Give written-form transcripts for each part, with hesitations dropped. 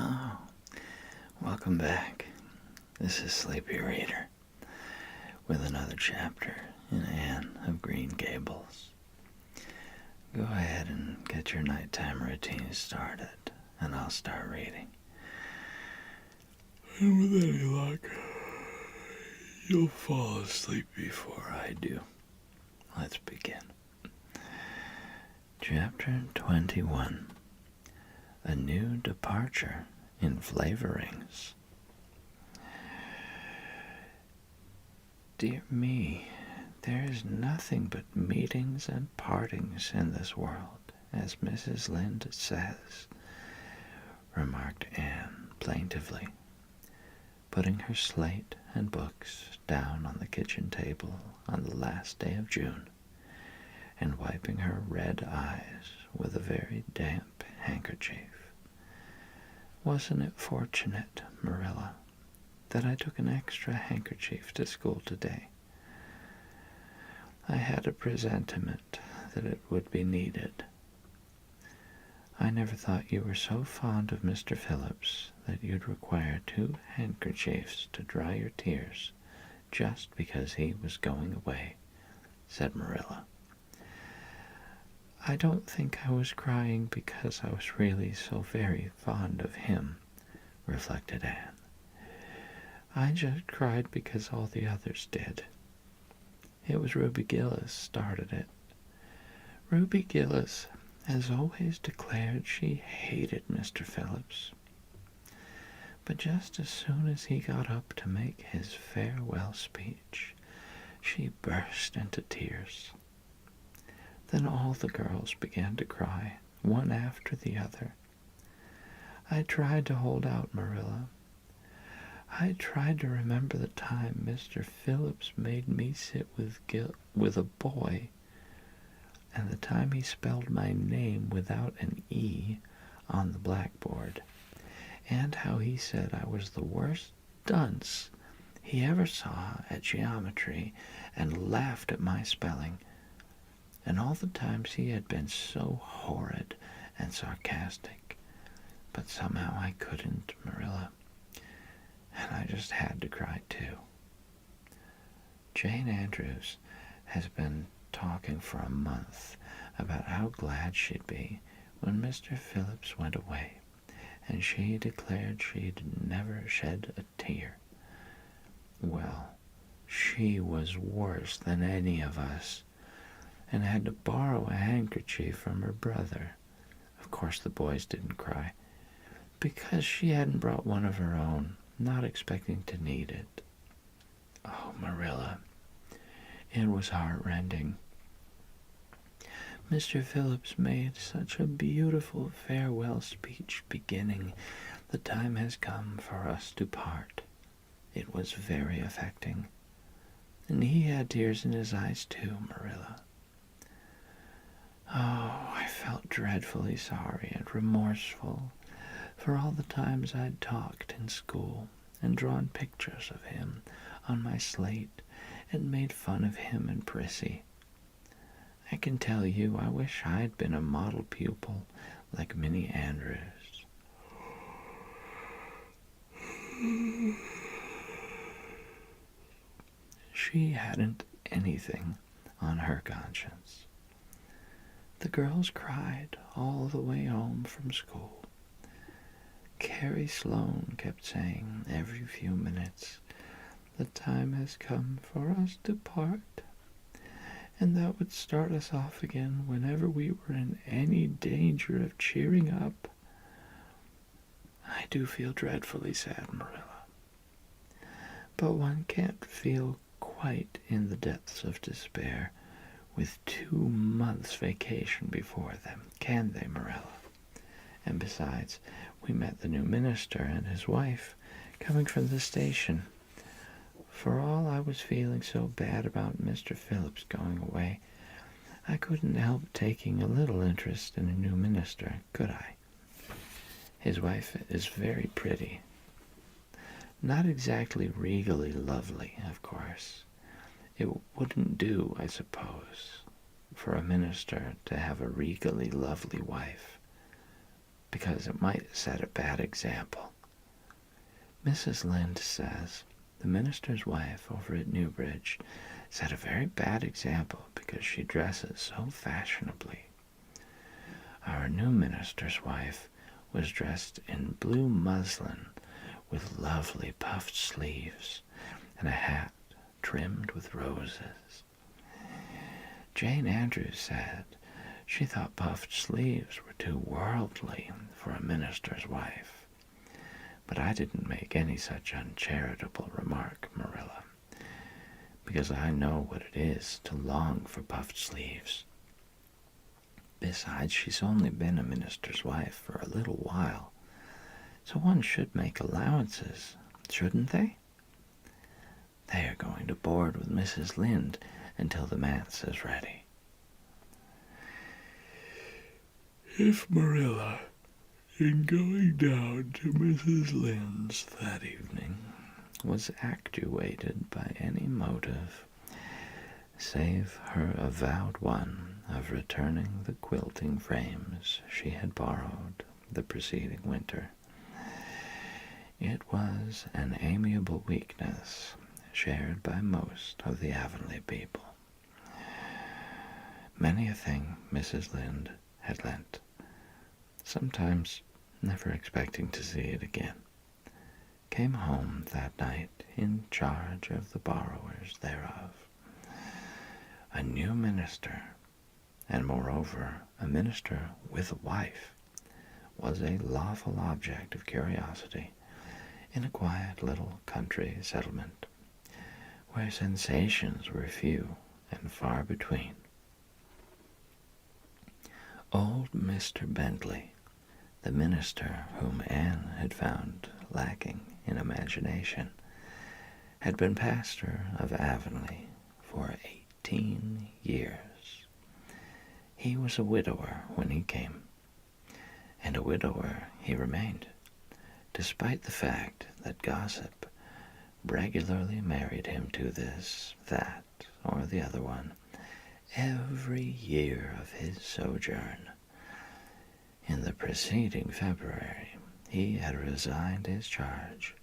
Oh, welcome back. This is Sleepy Reader with another chapter in Anne of Green Gables. Go ahead and get your nighttime routine started, and I'll start reading. And with any luck, you'll fall asleep before I do. Let's begin. Chapter 21. A New Departure in Flavorings. Dear me, there is nothing but meetings and partings in this world, as Mrs. Lynde says, remarked Anne plaintively, putting her slate and books down on the kitchen table on the last day of June, and wiping her red eyes with a very damp handkerchief. Wasn't it fortunate, Marilla, that I took an extra handkerchief to school today? I had a presentiment that it would be needed. I never thought you were so fond of Mr. Phillips that you'd require 2 handkerchiefs to dry your tears just because he was going away, said Marilla. I don't think I was crying because I was really so very fond of him, reflected Anne. I just cried because all the others did. It was Ruby Gillis started it. Ruby Gillis has always declared she hated Mr. Phillips. But just as soon as he got up to make his farewell speech, she burst into tears. Then all the girls began to cry, one after the other. I tried to hold out, Marilla. I tried to remember the time Mr. Phillips made me sit with a boy, and the time he spelled my name without an E on the blackboard, and how he said I was the worst dunce he ever saw at geometry and laughed at my spelling, and all the times he had been so horrid and sarcastic. But somehow I couldn't, Marilla, and I just had to cry too. Jane Andrews has been talking for a month about how glad she'd be when Mr. Phillips went away, and she declared she'd never shed a tear. Well, she was worse than any of us, and had to borrow a handkerchief from her brother. Of course the boys didn't cry, because she hadn't brought one of her own, not expecting to need it. Oh, Marilla, it was heart-rending. Mr. Phillips made such a beautiful farewell speech beginning, "The time has come for us to part." It was very affecting, and he had tears in his eyes too, Marilla. Oh, I felt dreadfully sorry and remorseful for all the times I'd talked in school and drawn pictures of him on my slate and made fun of him and Prissy. I can tell you I wish I'd been a model pupil like Minnie Andrews. She hadn't anything on her conscience. The girls cried all the way home from school. Carrie Sloane kept saying every few minutes, "The time has come for us to part," and that would start us off again whenever we were in any danger of cheering up. I do feel dreadfully sad, Marilla, but one can't feel quite in the depths of despair with 2 months' vacation before them, can they, Marilla? And besides, we met the new minister and his wife coming from the station. For all I was feeling so bad about Mr. Phillips going away, I couldn't help taking a little interest in a new minister, could I? His wife is very pretty. Not exactly regally lovely, of course. It wouldn't do, I suppose, for a minister to have a regally lovely wife. because it might set a bad example. Mrs. Lynde says the minister's wife over at Newbridge set a very bad example because she dresses so fashionably. Our new minister's wife was dressed in blue muslin with lovely puffed sleeves and a hat trimmed with roses. Jane Andrews said she thought puffed sleeves were too worldly for a minister's wife. But I didn't make any such uncharitable remark, Marilla, because I know what it is to long for puffed sleeves. Besides, she's only been a minister's wife for a little while, so one should make allowances, shouldn't they? They are going to board with Mrs. Lynde until the manse is ready. If Marilla, in going down to Mrs. Lynde's that evening, was actuated by any motive save her avowed one of returning the quilting frames she had borrowed the preceding winter, it was an amiable weakness shared by most of the Avonlea people. Many a thing Mrs. Lynde had lent, sometimes never expecting to see it again, came home that night in charge of the borrowers thereof. A new minister, and moreover a minister with a wife, was a lawful object of curiosity in a quiet little country settlement, where sensations were few and far between. Old Mr. Bentley, the minister whom Anne had found lacking in imagination, had been pastor of Avonlea for 18 years. He was a widower when he came, and a widower he remained, despite the fact that gossip regularly married him to this, that, or the other one every year of his sojourn. In the preceding February he had resigned his charge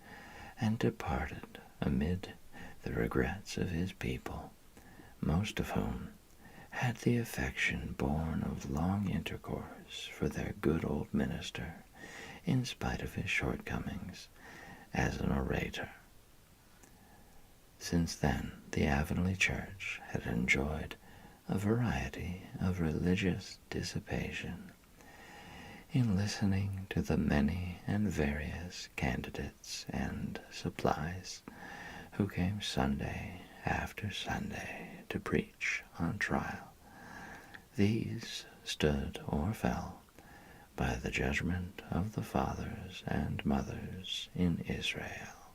and departed amid the regrets of his people, most of whom had the affection born of long intercourse for their good old minister, in spite of his shortcomings as an orator. Since then, the Avonlea Church had enjoyed a variety of religious dissipation in listening to the many and various candidates and supplies who came Sunday after Sunday to preach on trial. These stood or fell by the judgment of the fathers and mothers in Israel.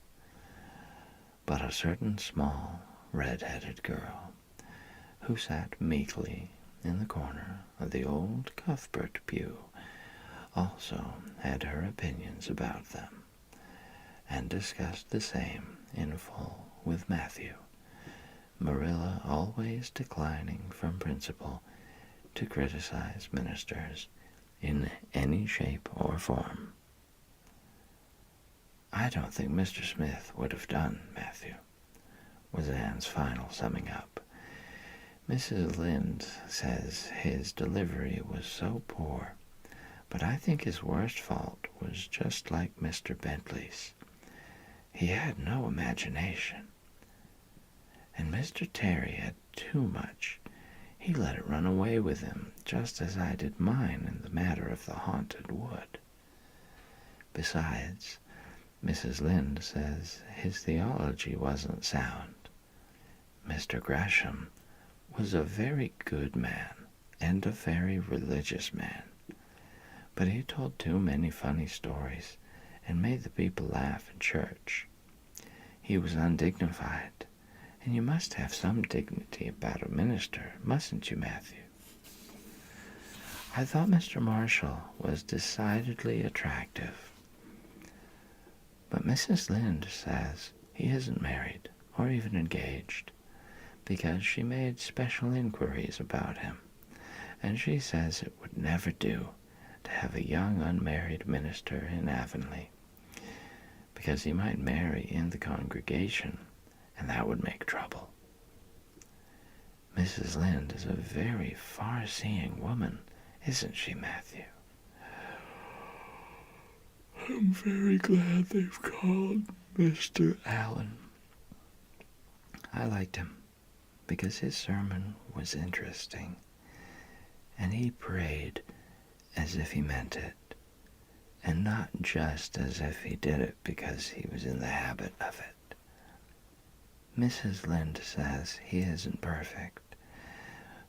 But a certain small, red-headed girl, who sat meekly in the corner of the old Cuthbert pew, also had her opinions about them, and discussed the same in full with Matthew, Marilla always declining from principle to criticize ministers in any shape or form. "I don't think Mr. Smith would have done, Matthew," was Anne's final summing up. "Mrs. Lynde says his delivery was so poor, but I think his worst fault was just like Mr. Bentley's. He had no imagination. And Mr. Terry had too much. He let it run away with him, just as I did mine in the matter of the haunted wood. Besides, Mrs. Lynde says his theology wasn't sound. Mr. Gresham was a very good man and a very religious man, but he told too many funny stories and made the people laugh in church. He was undignified, and you must have some dignity about a minister, mustn't you, Matthew? I thought Mr. Marshall was decidedly attractive, but Mrs. Lynde says he isn't married or even engaged, because she made special inquiries about him, and she says it would never do to have a young unmarried minister in Avonlea, because he might marry in the congregation, and that would make trouble. Mrs. Lynde is a very far-seeing woman, isn't she, Matthew? I'm very glad they've called Mr. Allen. I liked him because his sermon was interesting, and he prayed as if he meant it, and not just as if he did it because he was in the habit of it. Mrs. Lynde says he isn't perfect,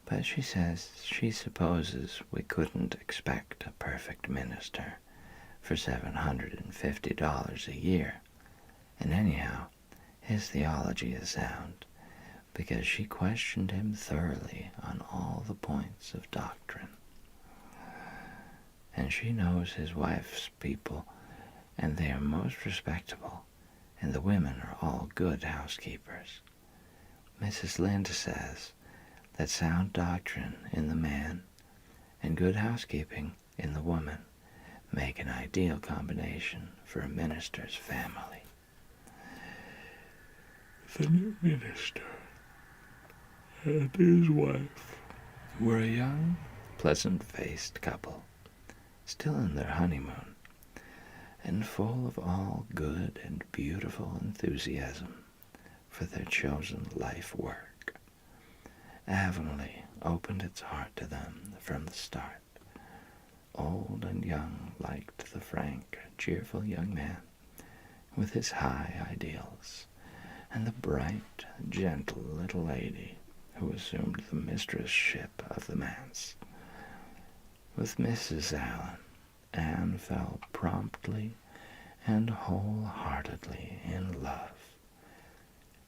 but she says she supposes we couldn't expect a perfect minister for $750 a year, and anyhow, his theology is sound, because she questioned him thoroughly on all the points of doctrine. And she knows his wife's people, and they are most respectable, and the women are all good housekeepers. Mrs. Lynde says that sound doctrine in the man and good housekeeping in the woman make an ideal combination for a minister's family. The new minister and his wife were a young, pleasant-faced couple, still in their honeymoon, and full of all good and beautiful enthusiasm for their chosen life work. Avonlea opened its heart to them from the start. Old and young liked the frank, cheerful young man with his high ideals, and the bright, gentle little lady who assumed the mistress-ship of the manse. With Mrs. Allen, Anne fell promptly and wholeheartedly in love.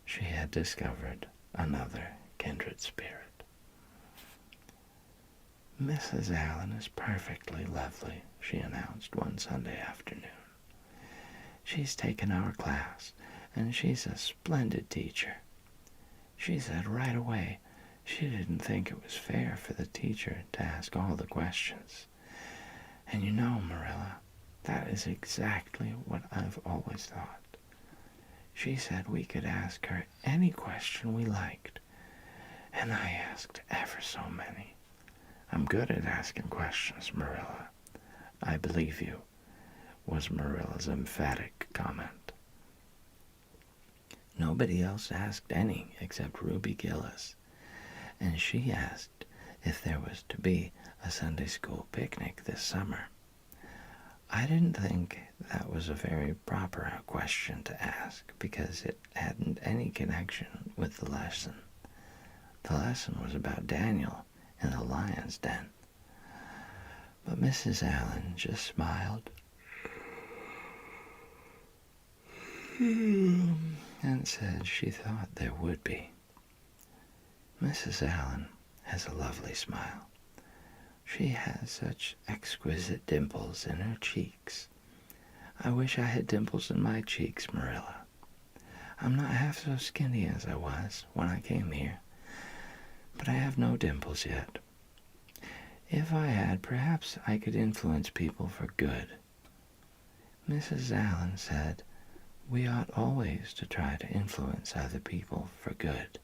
She had discovered another kindred spirit. Mrs. Allen is perfectly lovely, she announced one Sunday afternoon. She's taken our class, and she's a splendid teacher. She said right away she didn't think it was fair for the teacher to ask all the questions. And you know, Marilla, that is exactly what I've always thought. She said we could ask her any question we liked, and I asked ever so many. I'm good at asking questions, Marilla. I believe you, was Marilla's emphatic comment. Nobody else asked any except Ruby Gillis, and she asked if there was to be a Sunday school picnic this summer. I didn't think that was a very proper question to ask because it hadn't any connection with the lesson. The lesson was about Daniel in the lion's den. But Mrs. Allen just smiled and said she thought there would be. Mrs. Allen has a lovely smile. She has such exquisite dimples in her cheeks. I wish I had dimples in my cheeks, Marilla. I'm not half so skinny as I was when I came here, but I have no dimples yet. If I had, perhaps I could influence people for good. Mrs. Allen said we ought always to try to influence other people for good.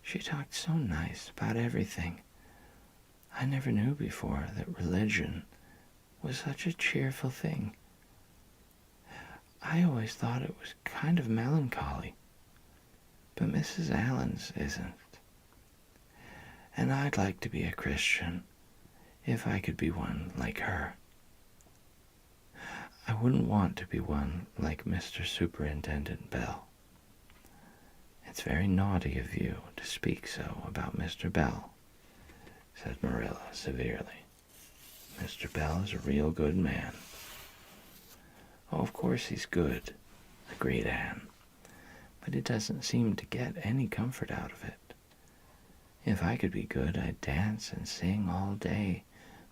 She talked so nice about everything. I never knew before that religion was such a cheerful thing. I always thought it was kind of melancholy, but Mrs. Allen's isn't. And I'd like to be a Christian if I could be one like her. I wouldn't want to be one like Mr. Superintendent Bell. It's very naughty of you to speak so about Mr. Bell, said Marilla severely. Mr. Bell is a real good man. Oh, of course he's good, agreed Anne, but he doesn't seem to get any comfort out of it. If I could be good, I'd dance and sing all day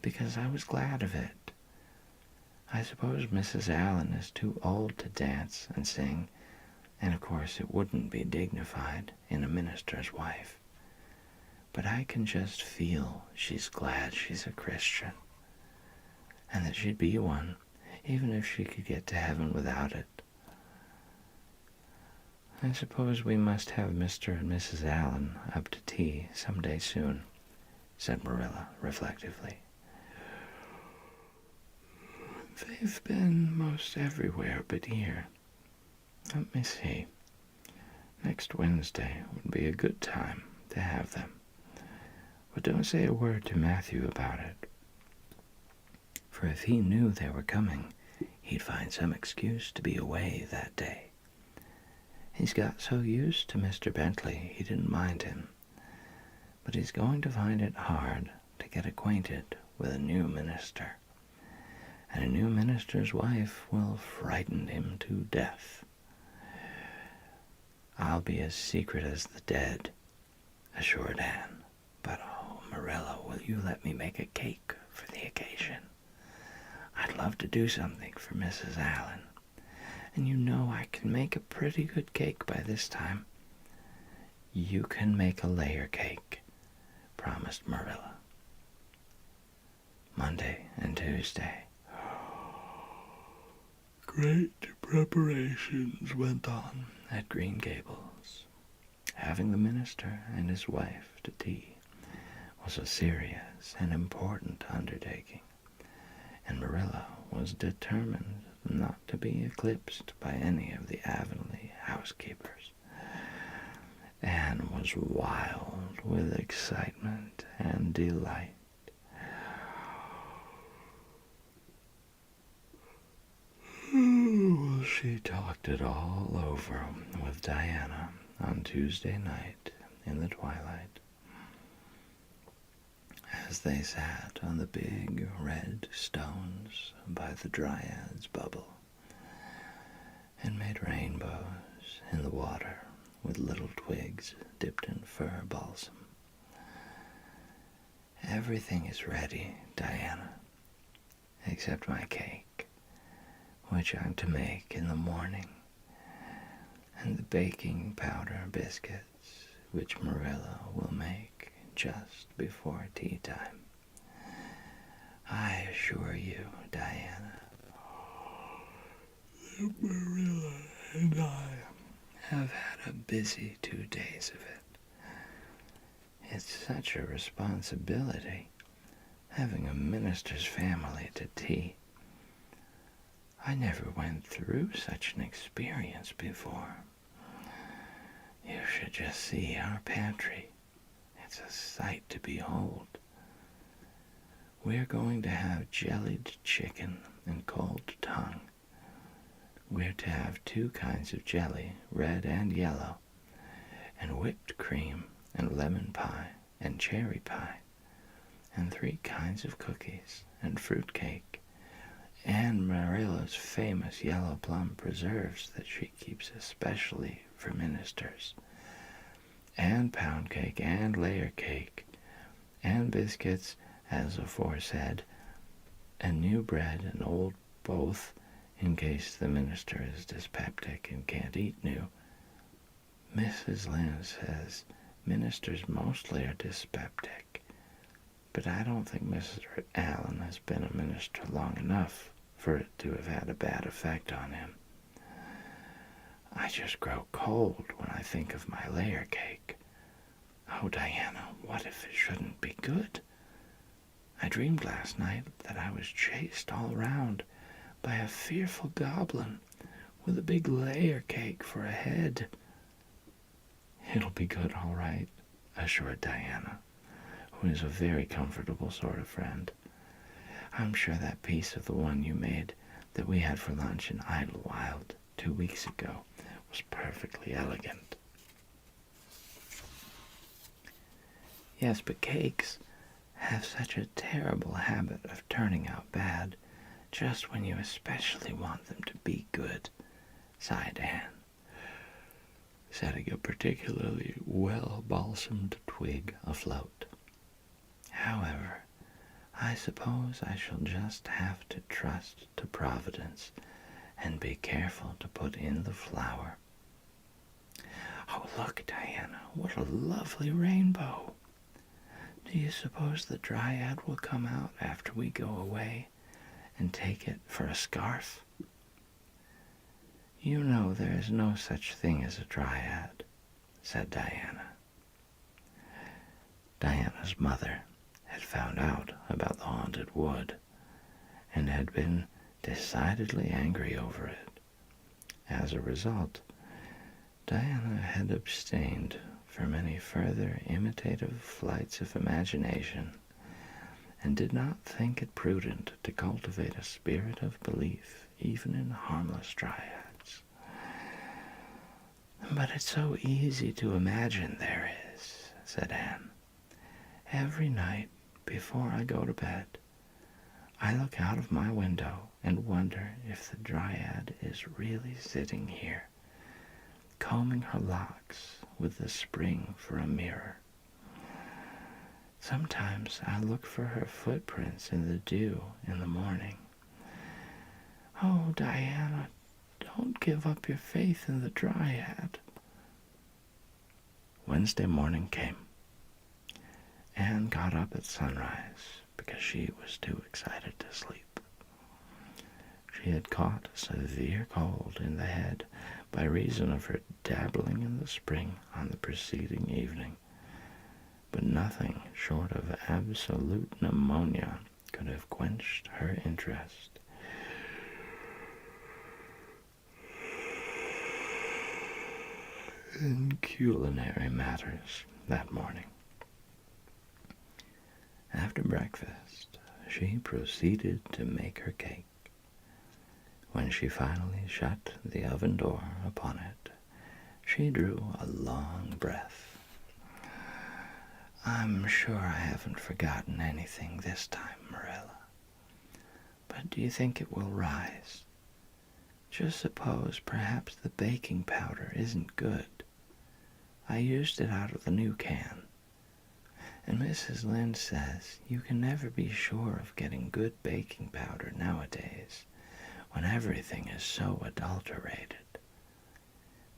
because I was glad of it. I suppose Mrs. Allen is too old to dance and sing, and of course it wouldn't be dignified in a minister's wife. But I can just feel she's glad she's a Christian. and that she'd be one, even if she could get to heaven without it. I suppose we must have Mr. and Mrs. Allen up to tea some day soon, said Marilla reflectively. They've been most everywhere but here. Let me see. Next Wednesday would be a good time to have them. But don't say a word to Matthew about it. For if he knew they were coming, he'd find some excuse to be away that day. He's got so used to Mr. Bentley he didn't mind him, but he's going to find it hard to get acquainted with a new minister, and a new minister's wife will frighten him to death. I'll be as secret as the dead, assured Anne, but oh, Marilla, will you let me make a cake for the occasion? I'd love to do something for Mrs. Allen. And you know I can make a pretty good cake by this time. You can make a layer cake, promised Marilla. Monday and Tuesday. Great preparations went on at Green Gables. Having the minister and his wife to tea was a serious and important undertaking, and Marilla was determined not to be eclipsed by any of the Avonlea housekeepers. Anne was wild with excitement and delight. She talked it all over with Diana on Tuesday night in the twilight, as they sat on the big red stones by the Dryad's bubble and made rainbows in the water with little twigs dipped in fir balsam. Everything is ready, Diana, except my cake, which I'm to make in the morning, and the baking powder biscuits, which Marilla will make just before tea time. I assure you, Diana, that Marilla and I have had a busy 2 days of it. It's such a responsibility, having a minister's family to tea. I never went through such an experience before. You should just see our pantry. It's a sight to behold. We're going to have jellied chicken and cold tongue. We're to have 2 kinds of jelly, red and yellow, and whipped cream and lemon pie and cherry pie, and 3 kinds of cookies and fruit cake, and Marilla's famous yellow plum preserves that she keeps especially for ministers, and pound cake and layer cake, and biscuits as aforesaid, and new bread and old both, in case the minister is dyspeptic and can't eat new. Mrs. Lynde says ministers mostly are dyspeptic, but I don't think Mr. Allen has been a minister long enough for it to have had a bad effect on him. I just grow cold when I think of my layer cake. Oh, Diana, what if it shouldn't be good? I dreamed last night that I was chased all round by a fearful goblin with a big layer cake for a head. It'll be good, all right, assured Diana, who is a very comfortable sort of friend. I'm sure that piece of the one you made that we had for lunch in Idlewild 2 weeks ago was perfectly elegant. Yes, but cakes have such a terrible habit of turning out bad just when you especially want them to be good, sighed Anne, setting a particularly well-balsamed twig afloat. However, I suppose I shall just have to trust to Providence and be careful to put in the flour. Oh, look, Diana, what a lovely rainbow! Do you suppose the Dryad will come out after we go away and take it for a scarf? You know there is no such thing as a dryad, said Diana. Diana's mother had found out about the haunted wood and had been decidedly angry over it. As a result, Diana had abstained from any further imitative flights of imagination and did not think it prudent to cultivate a spirit of belief even in harmless dryads. But it's so easy to imagine there is, said Anne. Every night before I go to bed, I look out of my window and wonder if the dryad is really sitting here, combing her locks with the spring for a mirror. Sometimes I look for her footprints in the dew in the morning. Oh, Diana, don't give up your faith in the dryad. Wednesday morning came. Anne got up at sunrise because she was too excited to sleep. She had caught a severe cold in the head by reason of her dabbling in the spring on the preceding evening, but nothing short of absolute pneumonia could have quenched her interest. In culinary matters that morning. After breakfast, she proceeded to make her cake. When she finally shut the oven door upon it, she drew a long breath. I'm sure I haven't forgotten anything this time, Marilla. But do you think it will rise? Just suppose perhaps the baking powder isn't good. I used it out of the new can. And Mrs. Lynde says you can never be sure of getting good baking powder nowadays, when everything is so adulterated.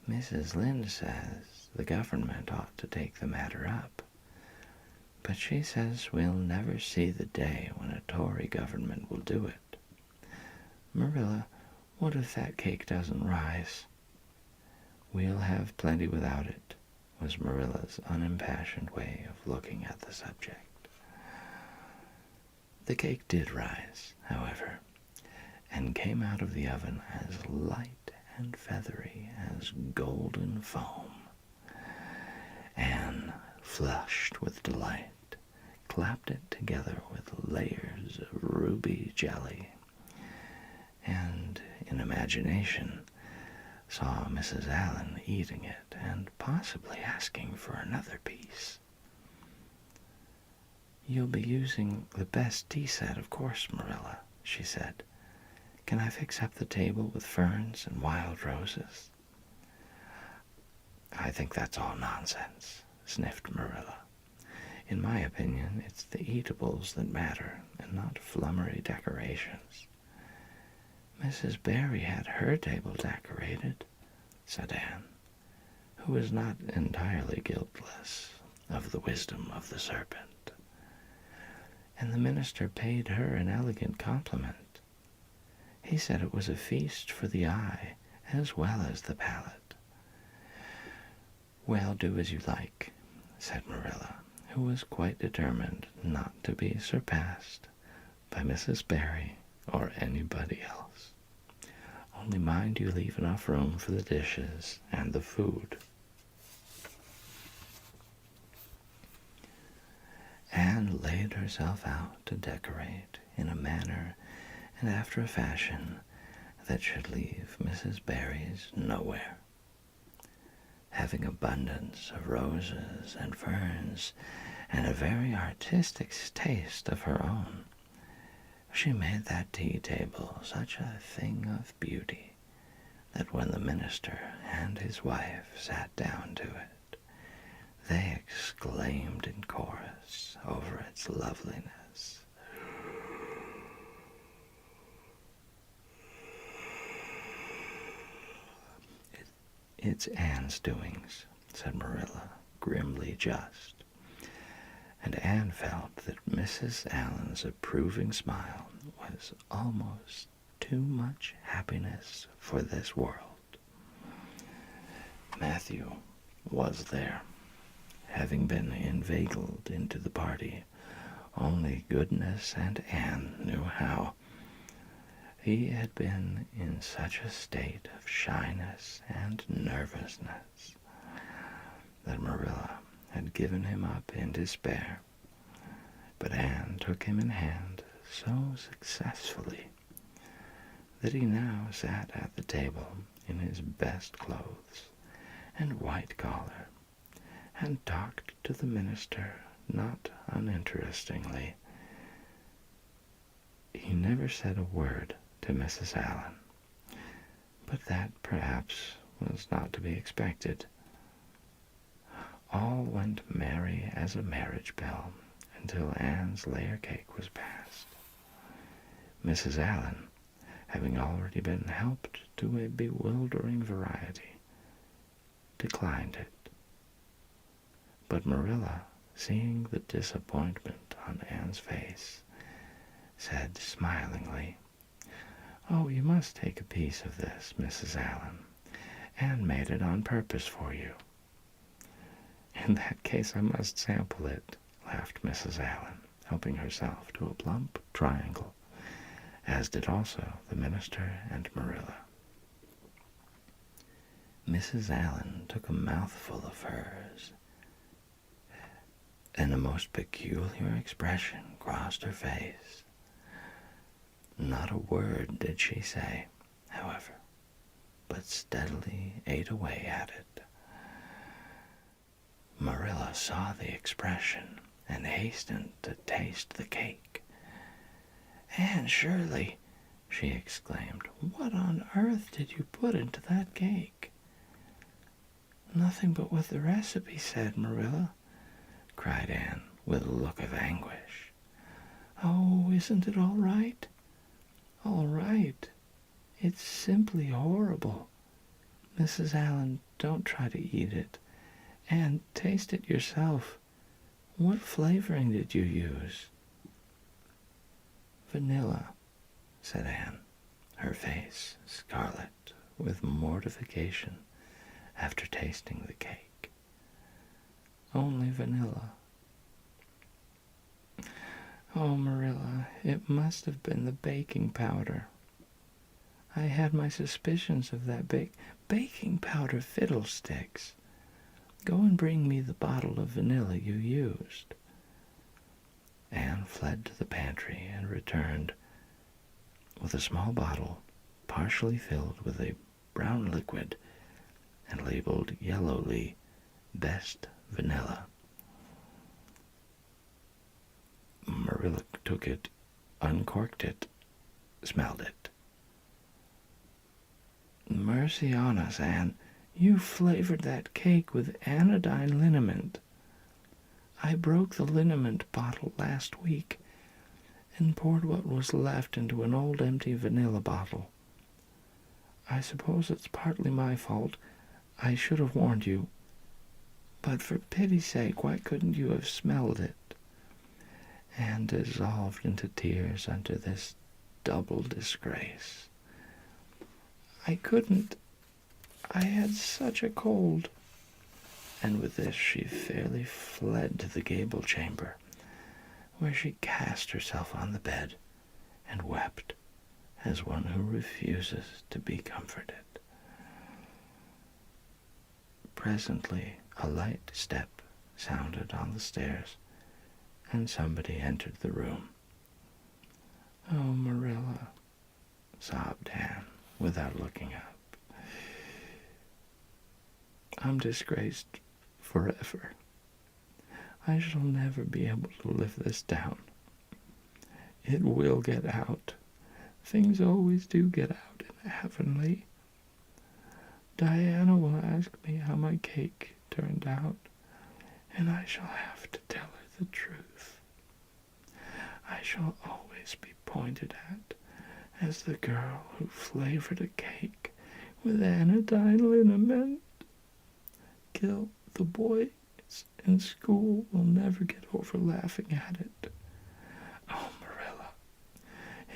Mrs. Lynde says the government ought to take the matter up, but she says we'll never see the day when a Tory government will do it. Marilla, what if that cake doesn't rise? We'll have plenty without it, was Marilla's unimpassioned way of looking at the subject. The cake did rise, however, and came out of the oven as light and feathery as golden foam. Anne, flushed with delight, clapped it together with layers of ruby jelly, and, in imagination, saw Mrs. Allen eating it and possibly asking for another piece. You'll be using the best tea set, of course, Marilla, she said. Can I fix up the table with ferns and wild roses? I think that's all nonsense, sniffed Marilla. In my opinion, it's the eatables that matter and not flummery decorations. Mrs. Barry had her table decorated, said Anne, who was not entirely guiltless of the wisdom of the serpent. And the minister paid her an elegant compliment. He said it was a feast for the eye as well as the palate. Well, do as you like, said Marilla, who was quite determined not to be surpassed by Mrs. Barry or anybody else. Only mind you leave enough room for the dishes and the food. Anne laid herself out to decorate in a manner and after a fashion that should leave Mrs. Barry's nowhere. Having abundance of roses and ferns and a very artistic taste of her own, she made that tea table such a thing of beauty that when the minister and his wife sat down to it, they exclaimed in chorus over its loveliness. It's Anne's doings, said Marilla, grimly just. And Anne felt that Mrs. Allen's approving smile was almost too much happiness for this world. Matthew was there, having been inveigled into the party. Only goodness and Anne knew how. He had been in such a state of shyness and nervousness that Marilla had given him up in despair. But Anne took him in hand so successfully that he now sat at the table in his best clothes and white collar, and talked to the minister not uninterestingly. He never said a word to Mrs. Allen, but that perhaps was not to be expected. All went merry as a marriage bell until Anne's layer cake was passed. Mrs. Allen, having already been helped to a bewildering variety, declined it. But Marilla, seeing the disappointment on Anne's face, said smilingly, "Oh, you must take a piece of this, Mrs. Allen. Anne made it on purpose for you." "In that case I must sample it," laughed Mrs. Allen, helping herself to a plump triangle, as did also the minister and Marilla. Mrs. Allen took a mouthful of hers, and a most peculiar expression crossed her face. Not a word did she say, however, but steadily ate away at it. Marilla saw the expression and hastened to taste the cake. "Anne Shirley," she exclaimed, "what on earth did you put into that cake?" "Nothing but what the recipe said, Marilla," cried Anne with a look of anguish. "Oh, isn't it all right?" "All right? It's simply horrible. Mrs. Allen, don't try to eat it. And taste it yourself. What flavoring did you use?" "Vanilla," said Anne, her face scarlet with mortification after tasting the cake. "Only vanilla." "Oh, Marilla, it must have been the baking powder. I had my suspicions of that baking powder fiddlesticks. Go and bring me the bottle of vanilla you used." Anne fled to the pantry and returned with a small bottle partially filled with a brown liquid and labeled yellowly, "Best Vanilla." Marilla took it, uncorked it, smelled it. "Mercy on us, Anne, you flavored that cake with anodyne liniment. I broke the liniment bottle last week and poured what was left into an old empty vanilla bottle. I suppose it's partly my fault. I should have warned you. But for pity's sake, why couldn't you have smelled it?" And dissolved into tears under this double disgrace. "I couldn't. I had such a cold." And with this she fairly fled to the gable chamber, where she cast herself on the bed and wept as one who refuses to be comforted. Presently a light step sounded on the stairs, and somebody entered the room. "Oh, Marilla," sobbed Anne without looking up. "I'm disgraced forever. I shall never be able to live this down. It will get out. Things always do get out in Avonlea. Diana will ask me how my cake turned out, and I shall have to tell her the truth. I shall always be pointed at as the girl who flavored a cake with anodyne liniment. Gil, the boys in school will never get over laughing at it. Oh, Marilla,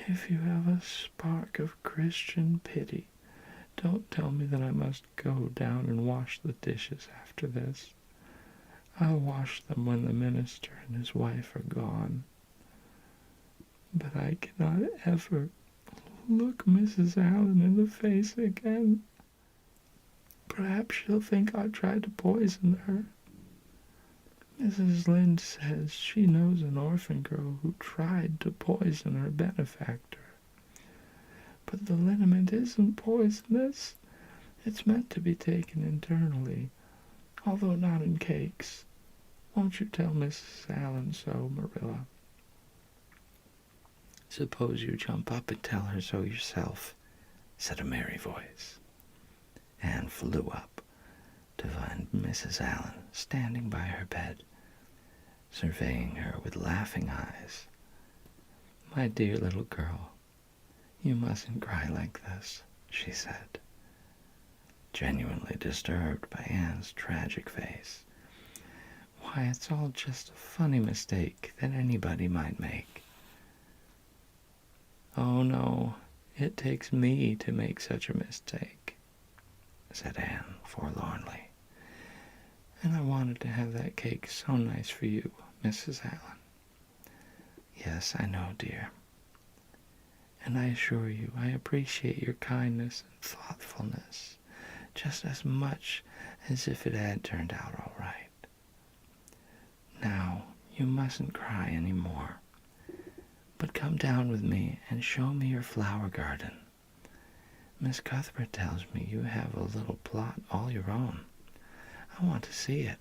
If you have a spark of Christian pity, don't tell me that I must go down and wash the dishes after this. I'll wash them when the minister and his wife are gone. But I cannot ever look Mrs. Allen in the face again. Perhaps she'll think I tried to poison her. Mrs. Lynde says she knows an orphan girl who tried to poison her benefactor. But the liniment isn't poisonous. It's meant to be taken internally, although not in cakes. Won't you tell Mrs. Allen so, Marilla? Suppose you jump up and tell her so yourself, said a merry voice. Anne flew up to find Mrs. Allen standing by her bed, surveying her with laughing eyes. My dear little girl, you mustn't cry like this, she said, genuinely disturbed by Anne's tragic face. Why, it's all just a funny mistake that anybody might make. Oh, no, it takes me to make such a mistake, said Anne forlornly. And I wanted to have that cake so nice for you, Mrs. Allen. Yes, I know, dear. And I assure you I appreciate your kindness and thoughtfulness just as much as if it had turned out all right. Now, you mustn't cry any more, but come down with me and show me your flower garden. Miss Cuthbert tells me you have a little plot all your own. I want to see it,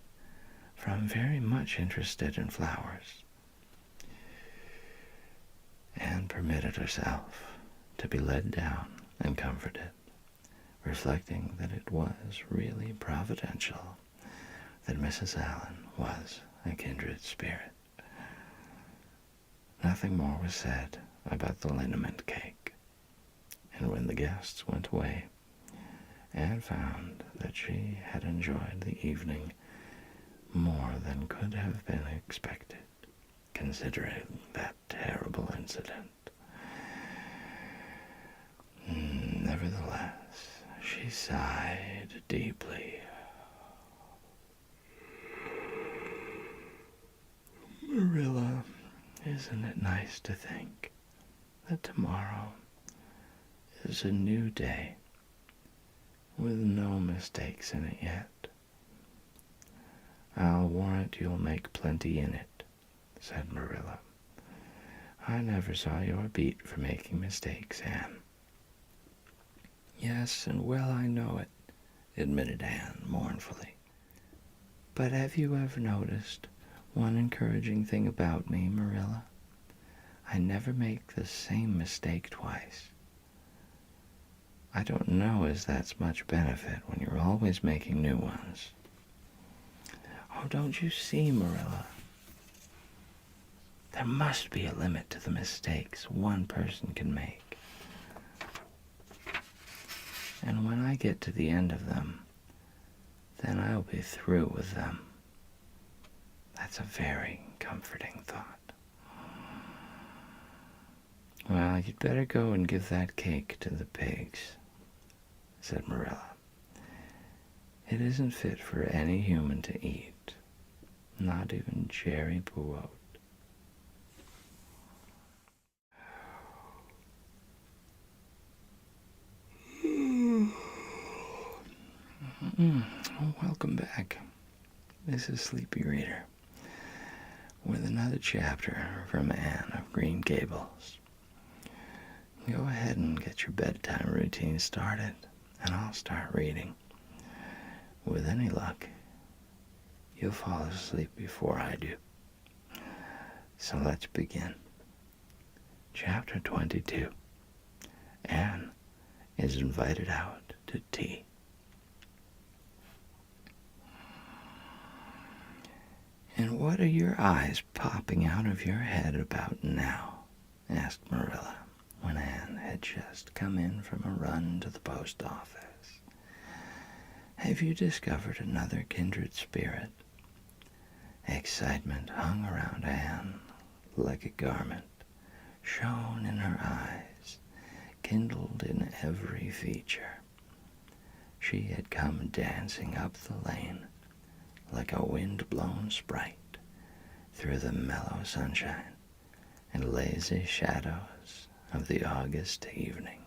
for I'm very much interested in flowers. Anne permitted herself to be led down and comforted, reflecting that it was really providential that Mrs. Allen was a kindred spirit. Nothing more was said about the liniment cake, and when the guests went away, Anne found that she had enjoyed the evening more than could have been expected, considering that terrible incident. Nevertheless, she sighed deeply. Marilla, isn't it nice to think that tomorrow is a new day with no mistakes in it yet? I'll warrant you'll make plenty in it, said Marilla. I never saw your beat for making mistakes, Anne. Yes, and well I know it, admitted Anne mournfully. But have you ever noticed one encouraging thing about me, Marilla? I never make the same mistake twice. I don't know as that's much benefit when you're always making new ones. Oh, don't you see, Marilla? There must be a limit to the mistakes one person can make. And when I get to the end of them, then I'll be through with them. That's a very comforting thought. Well, you'd better go and give that cake to the pigs, said Marilla. It isn't fit for any human to eat, not even Jerry Buote. Welcome back. This is Sleepy Reader with another chapter from Anne of Green Gables. Go ahead and get your bedtime routine started, and I'll start reading. With any luck, you'll fall asleep before I do. So let's begin. Chapter 22. Anne is invited out to tea. And what are your eyes popping out of your head about now? Asked Marilla, when Anne had just come in from a run to the post office. Have you discovered another kindred spirit? Excitement hung around Anne like a garment. shone in her eyes, kindled in every feature. She had come dancing up the lane like a wind-blown sprite through the mellow sunshine and lazy shadows of the August evening.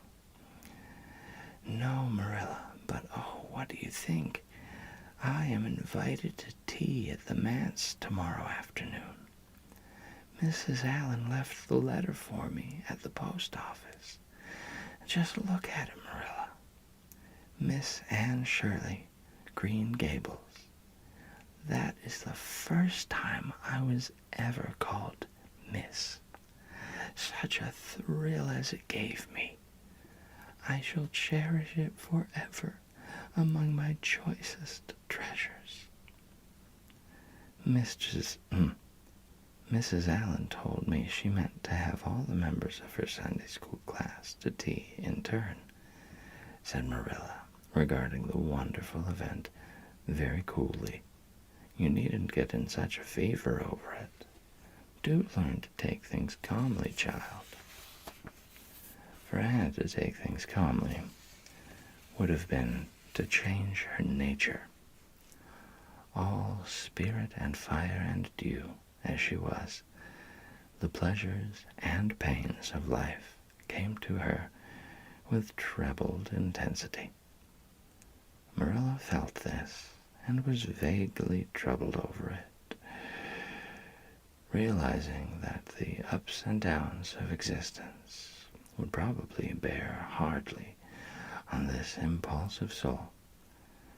"No, Marilla, but oh, what do you think? I am invited to tea at the manse tomorrow afternoon. Mrs. Allen left the letter for me at the post office. Just look at it, Marilla. Miss Anne Shirley, Green Gables. That is the first time I was ever called Miss. Such a thrill as it gave me. I shall cherish it forever among my choicest treasures." Mrs. Allen told me she meant to have all the members of her Sunday school class to tea in turn, said Marilla, regarding the wonderful event very coolly. "You needn't get in such a fever over it. Do learn to take things calmly, child." For Anne to take things calmly would have been to change her nature. All spirit and fire and dew as she was, the pleasures and pains of life came to her with trebled intensity. Marilla felt this and was vaguely troubled over it, realizing that the ups and downs of existence would probably bear hardly on this impulsive soul,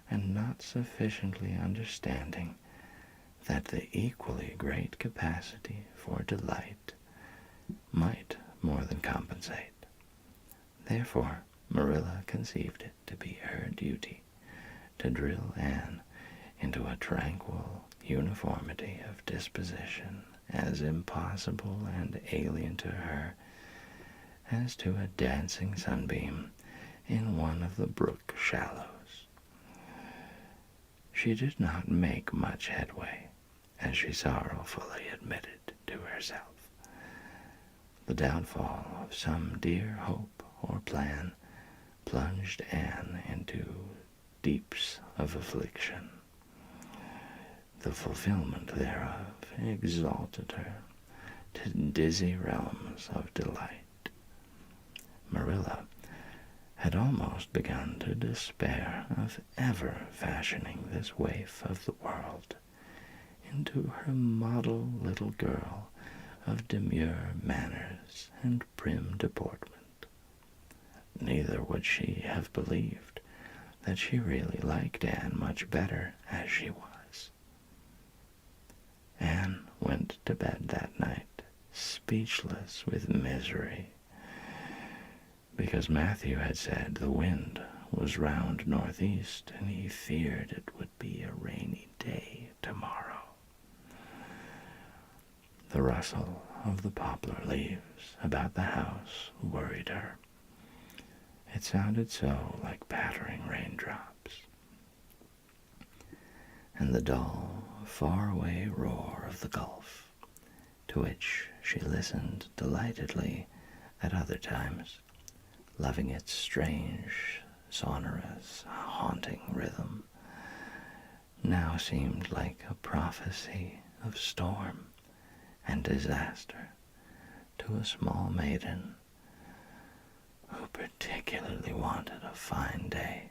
and not sufficiently understanding that the equally great capacity for delight might more than compensate. Therefore, Marilla conceived it to be her duty to drill Anne into a tranquil uniformity of disposition as impossible and alien to her as to a dancing sunbeam in one of the brook shallows. She did not make much headway, as she sorrowfully admitted to herself. The downfall of some dear hope or plan plunged Anne into deeps of affliction. The fulfillment thereof exalted her to dizzy realms of delight. Marilla had almost begun to despair of ever fashioning this waif of the world into her model little girl of demure manners and prim deportment. Neither would she have believed that she really liked Anne much better as she was. Anne went to bed that night, speechless with misery, because Matthew had said the wind was round northeast, and he feared it would be a rainy day tomorrow. The rustle of the poplar leaves about the house worried her. It sounded so like pattering raindrops. And the dull, far-away roar of the Gulf, to which she listened delightedly at other times, loving its strange, sonorous, haunting rhythm, now seemed like a prophecy of storm and disaster to a small maiden who particularly wanted a fine day.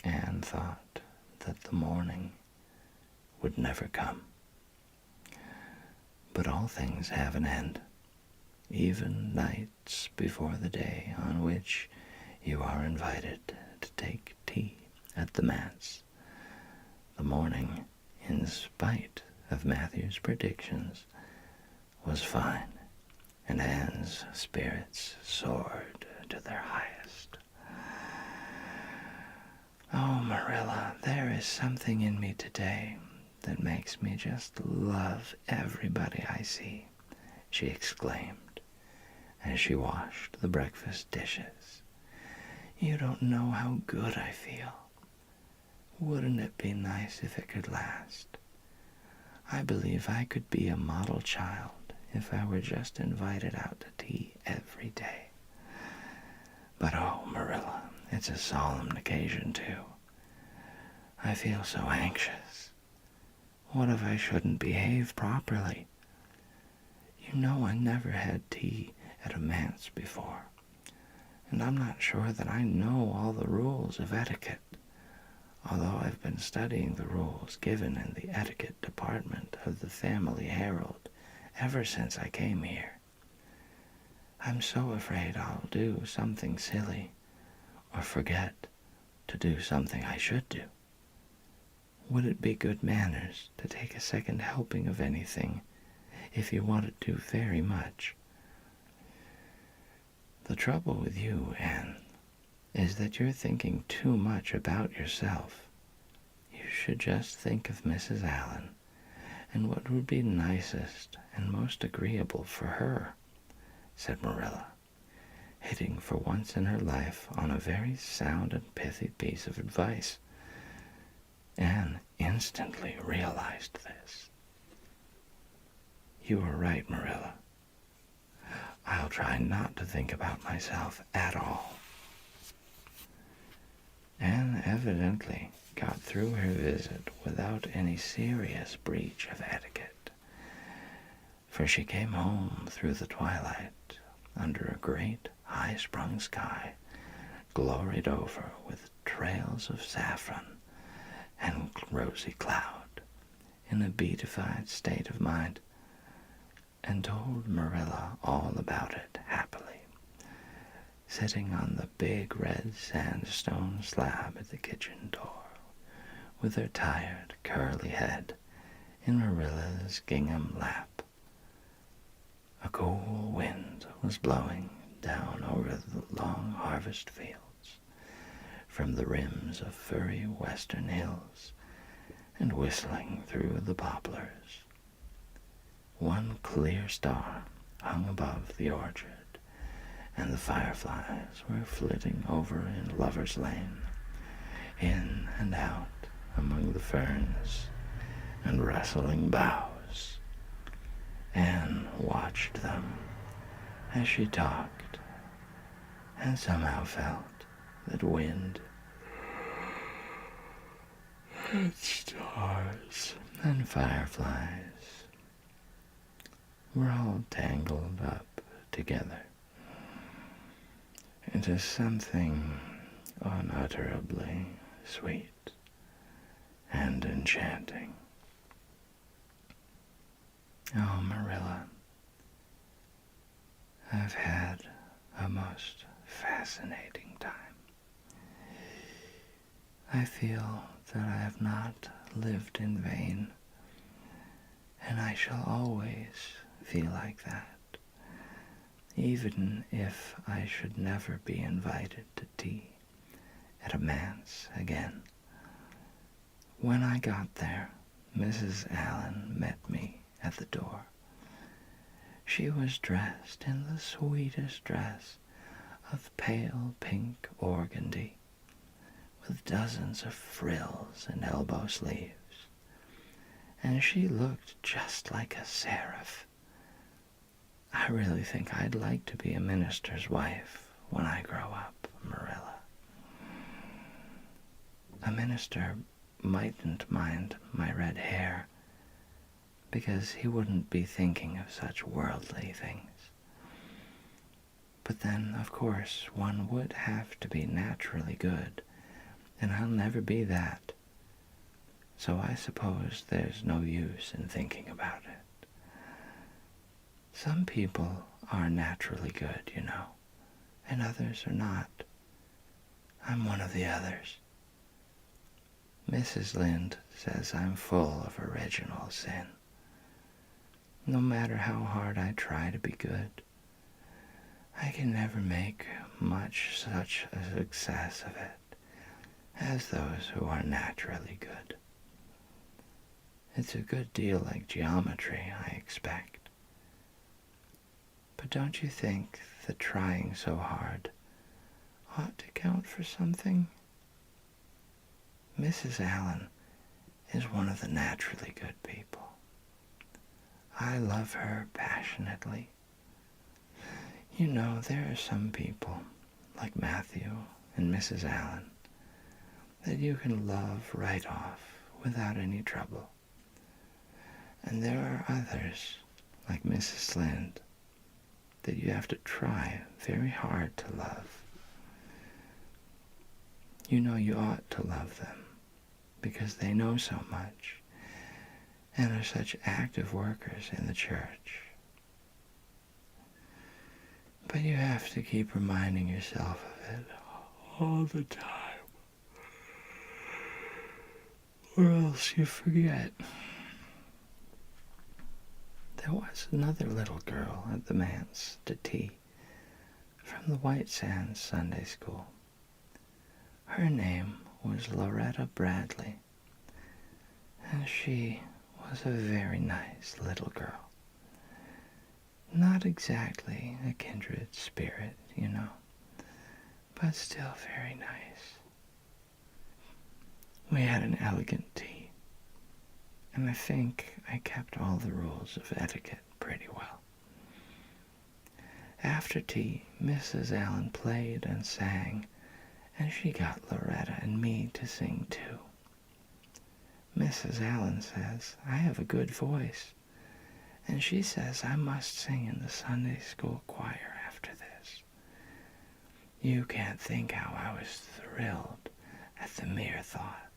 Anne thought that the morning would never come. But all things have an end, even nights before the day on which you are invited to take tea at the manse. The morning, in spite of Matthew's predictions, was fine, and Anne's spirits soared to their highest. "Oh, Marilla, there is something in me today that makes me just love everybody I see," she exclaimed, as she washed the breakfast dishes. "You don't know how good I feel. Wouldn't it be nice if it could last? I believe I could be a model child if I were just invited out to tea every day. But oh, Marilla, it's a solemn occasion, too. I feel so anxious. What if I shouldn't behave properly? You know I never had tea at a manse before, and I'm not sure that I know all the rules of etiquette, although I've been studying the rules given in the etiquette department of the Family Herald ever since I came here. I'm so afraid I'll do something silly or forget to do something I should do. Would it be good manners to take a second helping of anything if you want to very much? The trouble with you, Anne, is that you're thinking too much about yourself. You should just think of Mrs. Allen and what would be nicest and most agreeable for her, said Marilla, hitting for once in her life on a very sound and pithy piece of advice. Anne instantly realized this. You are right, Marilla. I'll try not to think about myself at all. Anne evidently got through her visit without any serious breach of etiquette, for she came home through the twilight under a great high-sprung sky, gloried over with trails of saffron and rosy cloud, in a beatified state of mind, and told Marilla all about it happily, sitting on the big red sandstone slab at the kitchen door, with her tired, curly head in Marilla's gingham lap. A cool wind was blowing down over the long harvest fields, from the rims of furry western hills, and whistling through the poplars. One clear star hung above the orchard, and the fireflies were flitting over in Lover's Lane, in and out among the ferns and rustling boughs. Anne watched them as she talked, and somehow felt that wind and stars and fireflies were all tangled up together into something unutterably sweet and enchanting. Oh, Marilla, I've had a most fascinating time. I feel that I have not lived in vain, and I shall always feel like that, even if I should never be invited to tea at a manse again. When I got there, Mrs. Allen met me at the door. She was dressed in the sweetest dress of pale pink organdy, with dozens of frills and elbow sleeves, and she looked just like a seraph. I really think I'd like to be a minister's wife when I grow up, Marilla. A minister mightn't mind my red hair, because he wouldn't be thinking of such worldly things. But then, of course, one would have to be naturally good, and I'll never be that. So I suppose there's no use in thinking about it. Some people are naturally good, you know, and others are not. I'm one of the others. Mrs. Lynde says I'm full of original sin. No matter how hard I try to be good, I can never make much such a success of it as those who are naturally good. It's a good deal like geometry, I expect. But don't you think that trying so hard ought to count for something? Mrs. Allen is one of the naturally good people. I love her passionately. You know, there are some people, like Matthew and Mrs. Allen, that you can love right off without any trouble. And there are others, like Mrs. Lind, that you have to try very hard to love. You know you ought to love them because they know so much and are such active workers in the church. But you have to keep reminding yourself of it all the time, or else you forget. There was another little girl at the manse to tea from the White Sands Sunday School. Her name was Loretta Bradley, and she was a very nice little girl. Not exactly a kindred spirit, you know, but still very nice. We had an elegant tea, and I think I kept all the rules of etiquette pretty well. After tea, Mrs. Allen played and sang, and she got Loretta and me to sing too. Mrs. Allen says I have a good voice, and she says I must sing in the Sunday school choir after this. You can't think how I was thrilled at the mere thought.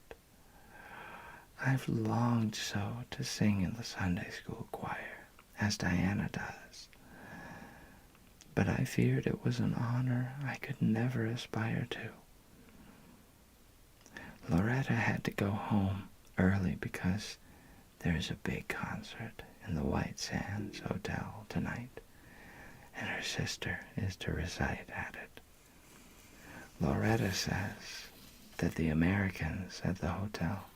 I've longed so to sing in the Sunday school choir, as Diana does. But I feared it was an honor I could never aspire to. Loretta had to go home early because there's a big concert in the White Sands Hotel tonight, and her sister is to recite at it. Loretta says that the Americans at the hotel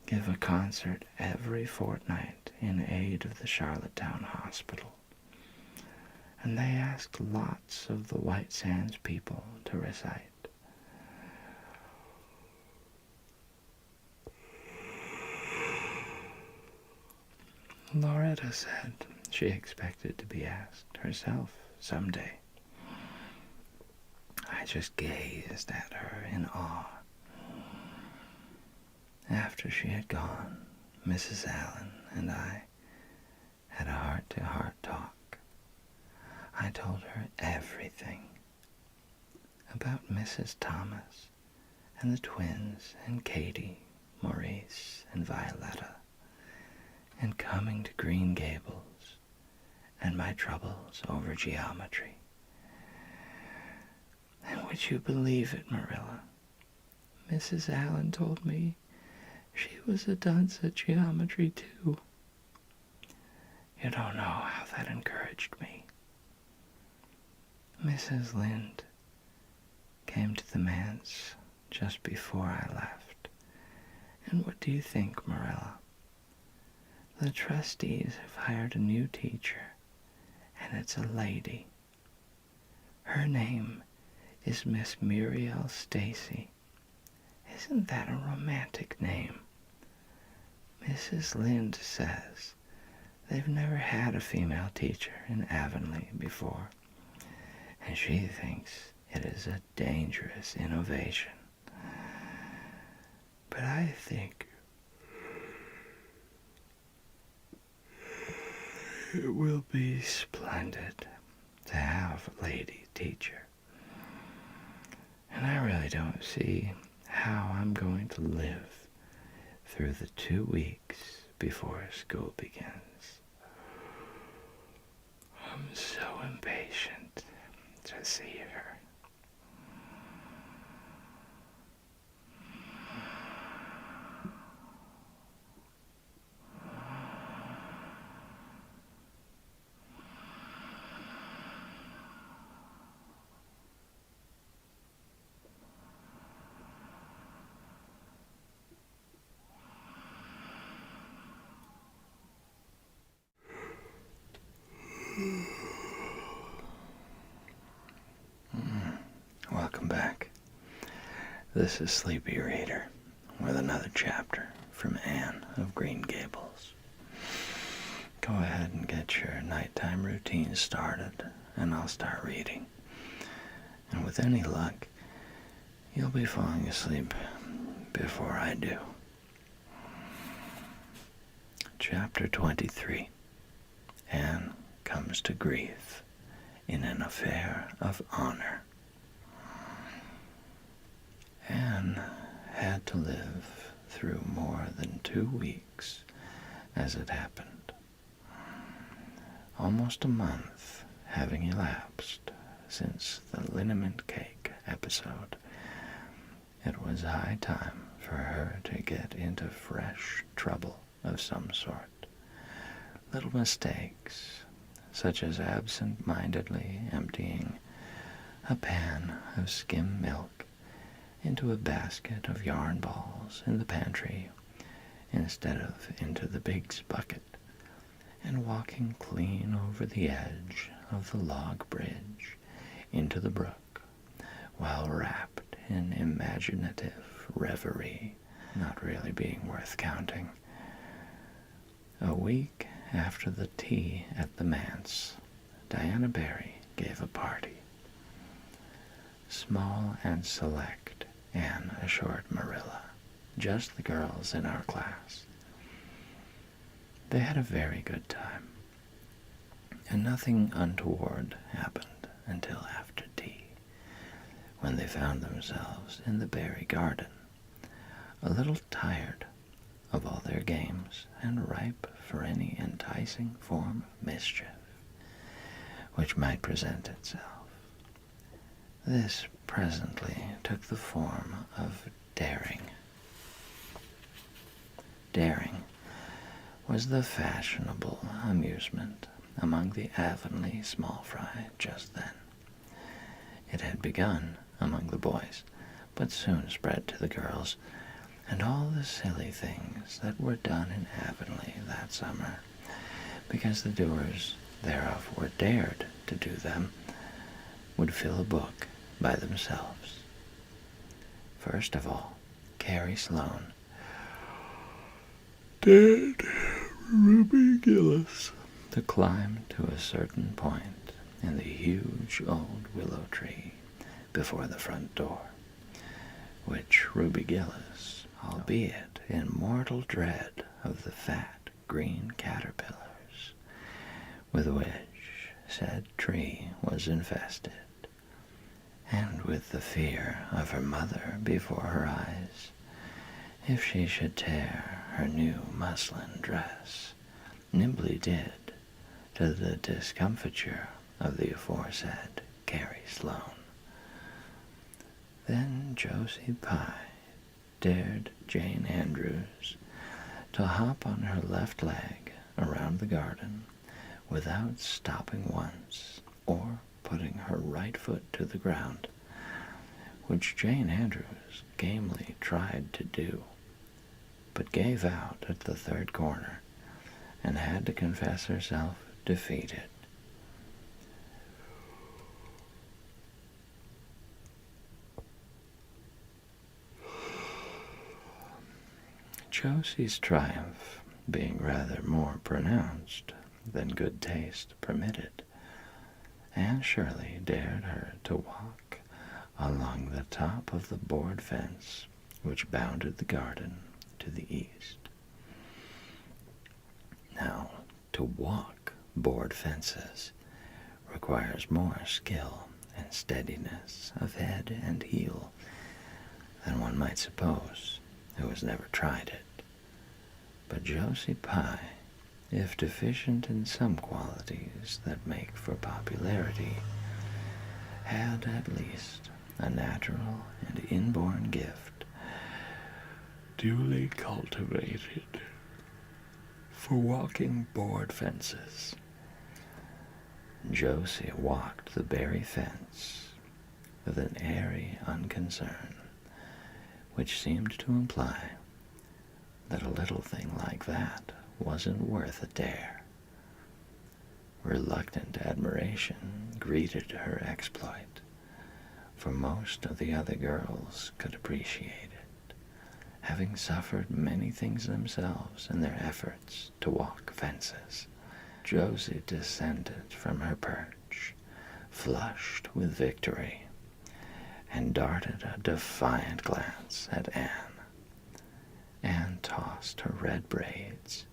give a concert every fortnight in aid of the Charlottetown Hospital, and they ask lots of the White Sands people to recite. Loretta said she expected to be asked herself someday. I just gazed at her in awe. After she had gone, Mrs. Allen and I had a heart-to-heart talk. I told her everything about Mrs. Thomas and the twins and Katie, Maurice, and Violetta, and coming to Green Gables, and my troubles over geometry. And would you believe it, Marilla? Mrs. Allen told me she was a dunce at geometry, too. You don't know how that encouraged me. Mrs. Lind came to the manse just before I left. And what do you think, Marilla? The trustees have hired a new teacher, and it's a lady. Her name is Miss Muriel Stacy. Isn't that a romantic name? Mrs. Lind says they've never had a female teacher in Avonlea before, and she thinks it is a dangerous innovation. But I think it will be splendid to have a lady teacher. And I really don't see how I'm going to live through the 2 weeks before school begins. I'm so impatient to see her. Welcome back. This is Sleepy Reader with another chapter from Anne of Green Gables. go ahead and get your nighttime routine started, and I'll start reading. And with any luck, you'll be falling asleep before I do. Chapter 23. Anne comes to grief in an affair of honor. Anne had to live through more than 2 weeks as it happened. Almost a month having elapsed since the liniment cake episode, it was high time for her to get into fresh trouble of some sort. Little mistakes, such as absent-mindedly emptying a pan of skim milk into a basket of yarn balls in the pantry instead of into the Big's bucket, and walking clean over the edge of the log bridge into the brook while wrapped in imaginative reverie, not really being worth counting. A week after the tea at the manse, Diana Barry gave a party. Small and select, Anne assured Marilla. Just the girls in our class. They had a very good time, and nothing untoward happened until after tea, when they found themselves in the berry garden, a little tired of all their games and ripe for any enticing form of mischief which might present itself. This presently took the form of daring. Daring was the fashionable amusement among the Avonlea small fry just then. It had begun among the boys, but soon spread to the girls, and all the silly things that were done in Avonlea that summer, because the doers thereof were dared to do them, would fill a book by themselves. First of all, Carrie Sloane dared Ruby Gillis to climb to a certain point in the huge old willow tree before the front door, which Ruby Gillis, albeit in mortal dread of the fat green caterpillars with which said tree was infested, and with the fear of her mother before her eyes, if she should tear her new muslin dress, nimbly did, to the discomfiture of the aforesaid Carrie Sloane. Then Josie Pye dared Jane Andrews to hop on her left leg around the garden without stopping once or putting her right foot to the ground, which Jane Andrews gamely tried to do, but gave out at the third corner and had to confess herself defeated. Josie's triumph being rather more pronounced than good taste permitted, Anne Shirley dared her to walk along the top of the board fence which bounded the garden to the east. Now, to walk board fences requires more skill and steadiness of head and heel than one might suppose who has never tried it. But Josie Pye, if deficient in some qualities that make for popularity, had at least a natural and inborn gift, duly cultivated, for walking board fences. Josie walked the berry fence with an airy unconcern, which seemed to imply that a little thing like that wasn't worth a dare. Reluctant admiration greeted her exploit, for most of the other girls could appreciate it, having suffered many things themselves in their efforts to walk fences, Josie descended from her perch, flushed with victory, and darted a defiant glance at Anne. Anne tossed her red braids.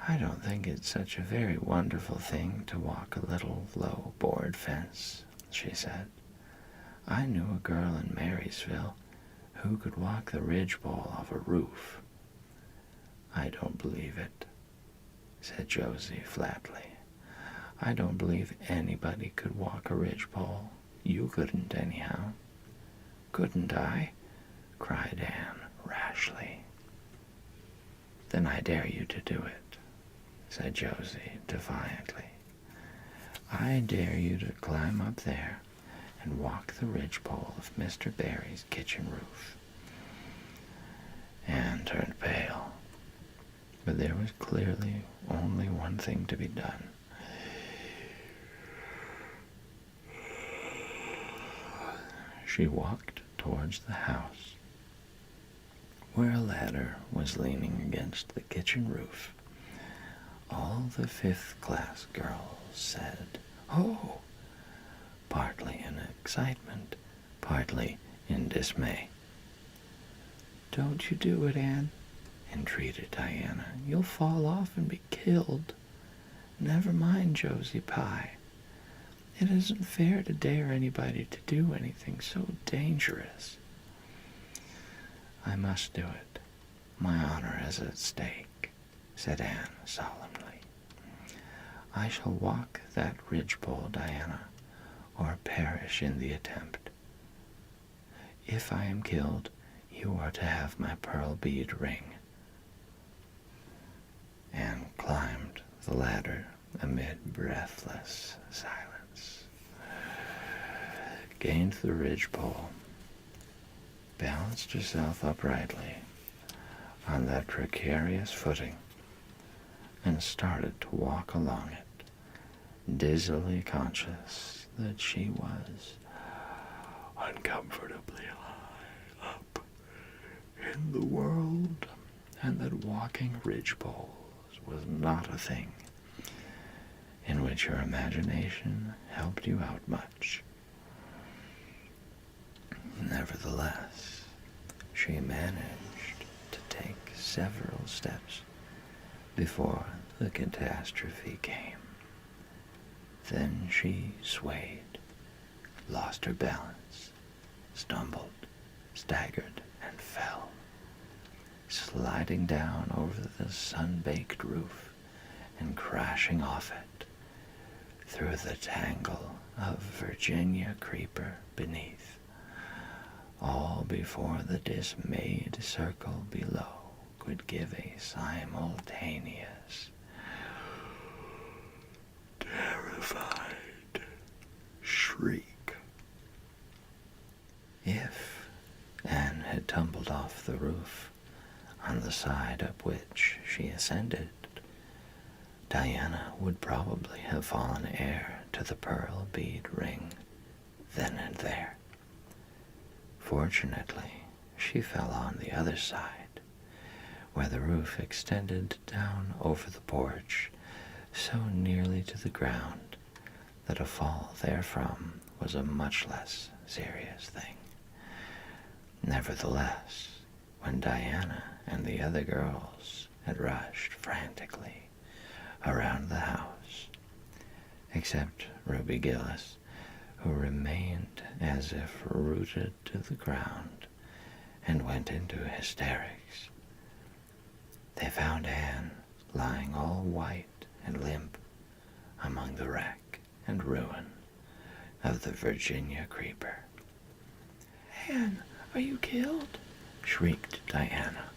"I don't think it's such a very wonderful thing to walk a little low board fence," she said. "I knew a girl in Marysville who could walk the ridgepole of a roof." "I don't believe it," said Josie flatly. "I don't believe anybody could walk a ridgepole. You couldn't, anyhow." "Couldn't I?" cried Anne rashly. "Then I dare you to do it," said Josie defiantly. "I dare you to climb up there and walk the ridgepole of Mr. Barry's kitchen roof." Anne turned pale, but there was clearly only one thing to be done. She walked towards the house, where a ladder was leaning against the kitchen roof. All the fifth-class girls said, "Oh!" partly in excitement, partly in dismay. "Don't you do it, Anne," entreated Diana. "You'll fall off and be killed." "Never mind, Josie Pye. It isn't fair to dare anybody to do anything so dangerous." "I must do it. My honor is at stake," said Anne solemnly. "I shall walk that ridgepole, Diana, or perish in the attempt. If I am killed, you are to have my pearl bead ring." Anne climbed the ladder amid breathless silence, gained the ridgepole, balanced herself uprightly on that precarious footing, and started to walk along it, dizzily conscious that she was uncomfortably high up in the world, and that walking ridgepoles was not a thing in which her imagination helped you out much. Nevertheless, she managed to take several steps before the catastrophe came. Then she swayed, lost her balance, stumbled, staggered, and fell, sliding down over the sun-baked roof and crashing off it through the tangle of Virginia creeper beneath, all before the dismayed circle below could give a simultaneous, terrified shriek. If Anne had tumbled off the roof on the side up which she ascended, Diana would probably have fallen heir to the pearl bead ring then and there. Fortunately, she fell on the other side, where the roof extended down over the porch so nearly to the ground that a fall therefrom was a much less serious thing. Nevertheless, when Diana and the other girls had rushed frantically around the house, except Ruby Gillis, who remained as if rooted to the ground and went into hysterics, they found Anne lying all white and limp among the wreck and ruin of the Virginia creeper. "Anne, are you killed?" shrieked Diana,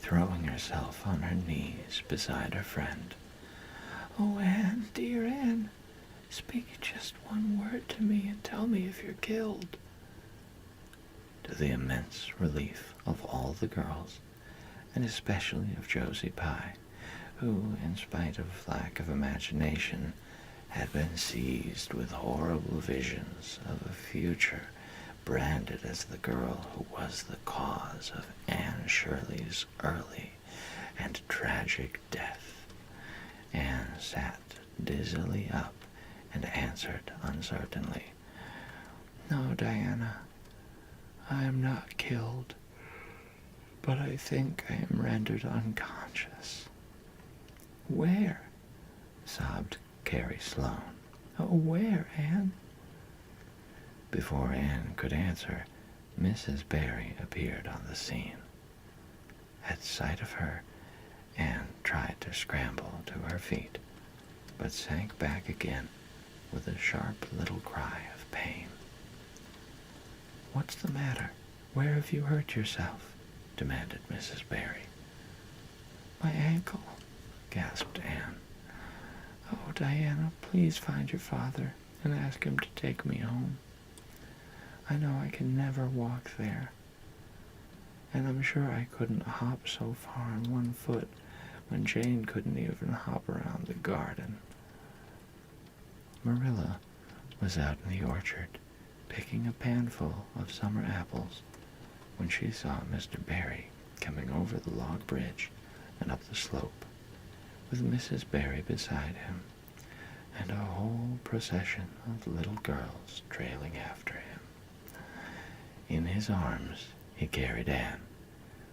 throwing herself on her knees beside her friend. "Oh, Anne, dear Anne, speak just one word to me and tell me if you're killed." To the immense relief of all the girls, and especially of Josie Pye, who, in spite of lack of imagination, had been seized with horrible visions of a future branded as the girl who was the cause of Anne Shirley's early and tragic death, Anne sat dizzily up and answered uncertainly, "No, Diana, I am not killed, but I think I am rendered unconscious." "Where?" sobbed Carrie Sloane. "Oh, where, Anne?" Before Anne could answer, Mrs. Barry appeared on the scene. At sight of her, Anne tried to scramble to her feet, but sank back again with a sharp little cry of pain. "What's the matter? Where have you hurt yourself?" demanded Mrs. Barry. "My ankle," gasped Anne. "Oh, Diana, please find your father and ask him to take me home. I know I can never walk there, and I'm sure I couldn't hop so far on one foot when Jane couldn't even hop around the garden." Marilla was out in the orchard picking a panful of summer apples when she saw Mr. Barry coming over the log bridge and up the slope, with Mrs. Barry beside him and a whole procession of little girls trailing after him. In his arms he carried Anne,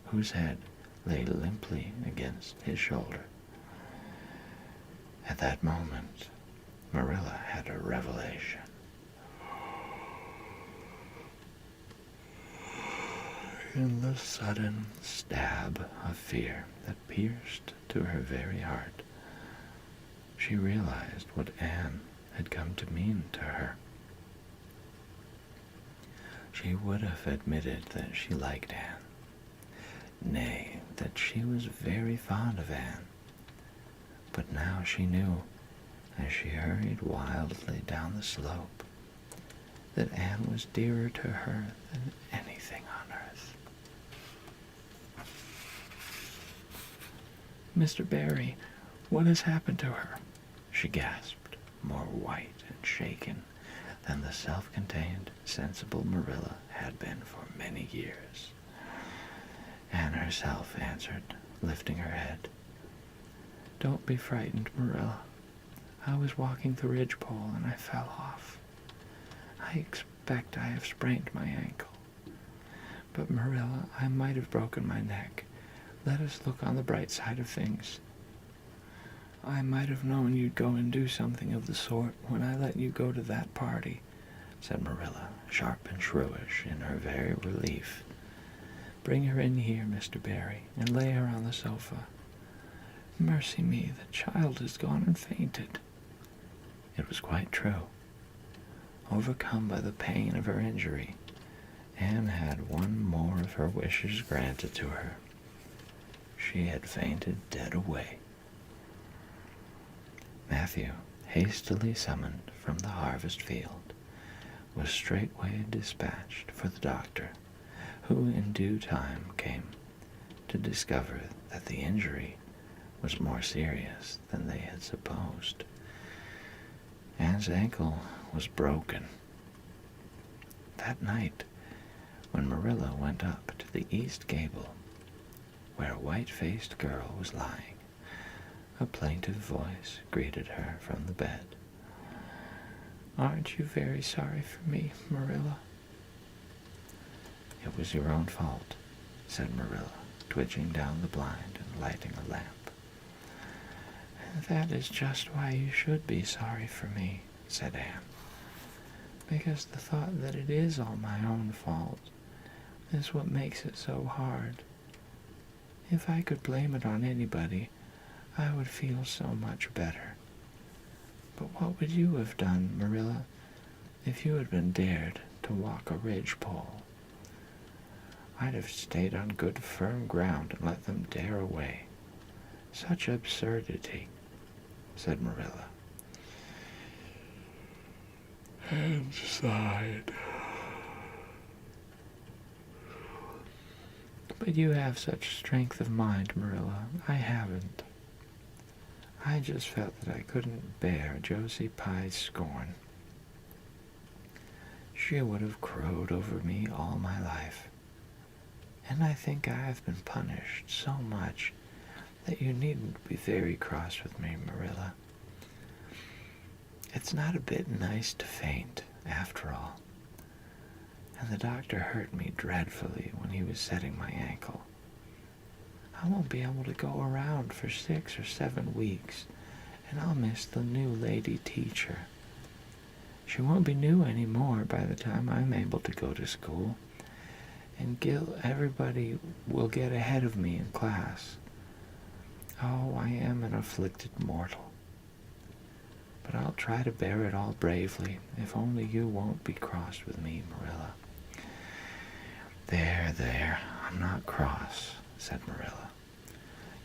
whose head lay limply against his shoulder. At that moment, Marilla had a revelation. In the sudden stab of fear that pierced to her very heart, she realized what Anne had come to mean to her. She would have admitted that she liked Anne, nay, that she was very fond of Anne, but now she knew, as she hurried wildly down the slope, that Anne was dearer to her than anything on earth. "Mr. Barry, what has happened to her?" she gasped, more white and shaken than the self-contained, sensible Marilla had been for many years. Anne herself answered, lifting her head. "Don't be frightened, Marilla. I was walking the ridgepole and I fell off. I expect I have sprained my ankle. But, Marilla, I might have broken my neck. Let us look on the bright side of things. I might have known you'd go and do something of the sort when I let you go to that party," said Marilla, sharp and shrewish in her very relief. "Bring her in here, Mr. Barry, and lay her on the sofa. Mercy me, the child has gone and fainted." It was quite true. Overcome by the pain of her injury, Anne had one more of her wishes granted to her. She had fainted dead away. Matthew, hastily summoned from the harvest field, was straightway dispatched for the doctor, who in due time came to discover that the injury was more serious than they had supposed. Anne's ankle was broken. That night, when Marilla went up to the east gable, where a white-faced girl was lying, a plaintive voice greeted her from the bed. "Aren't you very sorry for me, Marilla?" "It was your own fault," said Marilla, twitching down the blind and lighting a lamp. "That is just why you should be sorry for me," said Anne, "because the thought that it is all my own fault is what makes it so hard. If I could blame it on anybody, I would feel so much better. But what would you have done, Marilla, if you had been dared to walk a ridgepole?" "I'd have stayed on good firm ground and let them dare away. Such absurdity," said Marilla. Anne sighed. "But you have such strength of mind, Marilla. I haven't. I just felt that I couldn't bear Josie Pye's scorn. She would have crowed over me all my life. And I think I have been punished so much that you needn't be very cross with me, Marilla. It's not a bit nice to faint, after all. And the doctor hurt me dreadfully when he was setting my ankle. I won't be able to go around for 6 or 7 weeks, and I'll miss the new lady teacher. She won't be new anymore by the time I'm able to go to school, and everybody will get ahead of me in class. Oh, I am an afflicted mortal. But I'll try to bear it all bravely, if only you won't be cross with me, Marilla. There, I'm not cross, said Marilla.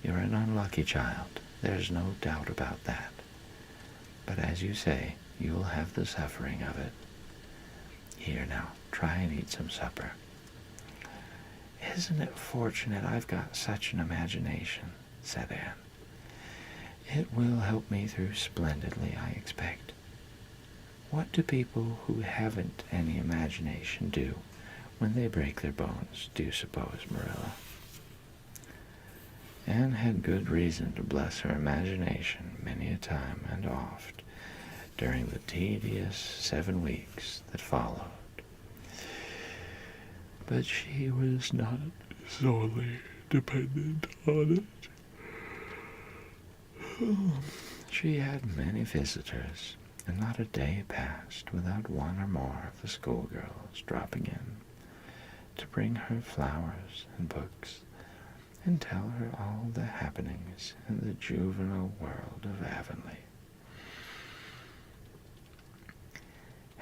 You're an unlucky child, there's no doubt about that. But as you say, you'll have the suffering of it. Here now, try and eat some supper. Isn't it fortunate I've got such an imagination, said Anne. It will help me through splendidly, I expect. What do people who haven't any imagination do when they break their bones, do you suppose, Marilla? Anne had good reason to bless her imagination many a time and oft during the tedious 7 weeks that followed. But she was not solely dependent on it. She had many visitors, and not a day passed without one or more of the schoolgirls dropping in to bring her flowers and books and tell her all the happenings in the juvenile world of Avonlea.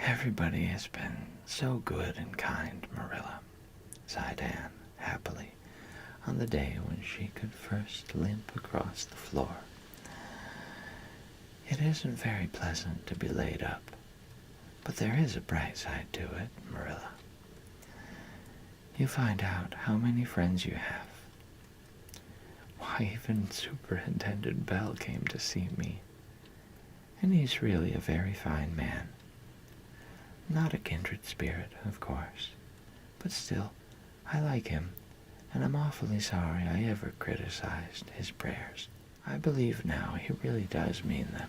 Everybody has been so good and kind, Marilla, sighed Anne happily on the day when she could first limp across the floor. It isn't very pleasant to be laid up, but there is a bright side to it, Marilla. You find out how many friends you have. Why, even Superintendent Bell came to see me, and he's really a very fine man. Not a kindred spirit, of course, but still, I like him, and I'm awfully sorry I ever criticized his prayers. I believe now he really does mean them,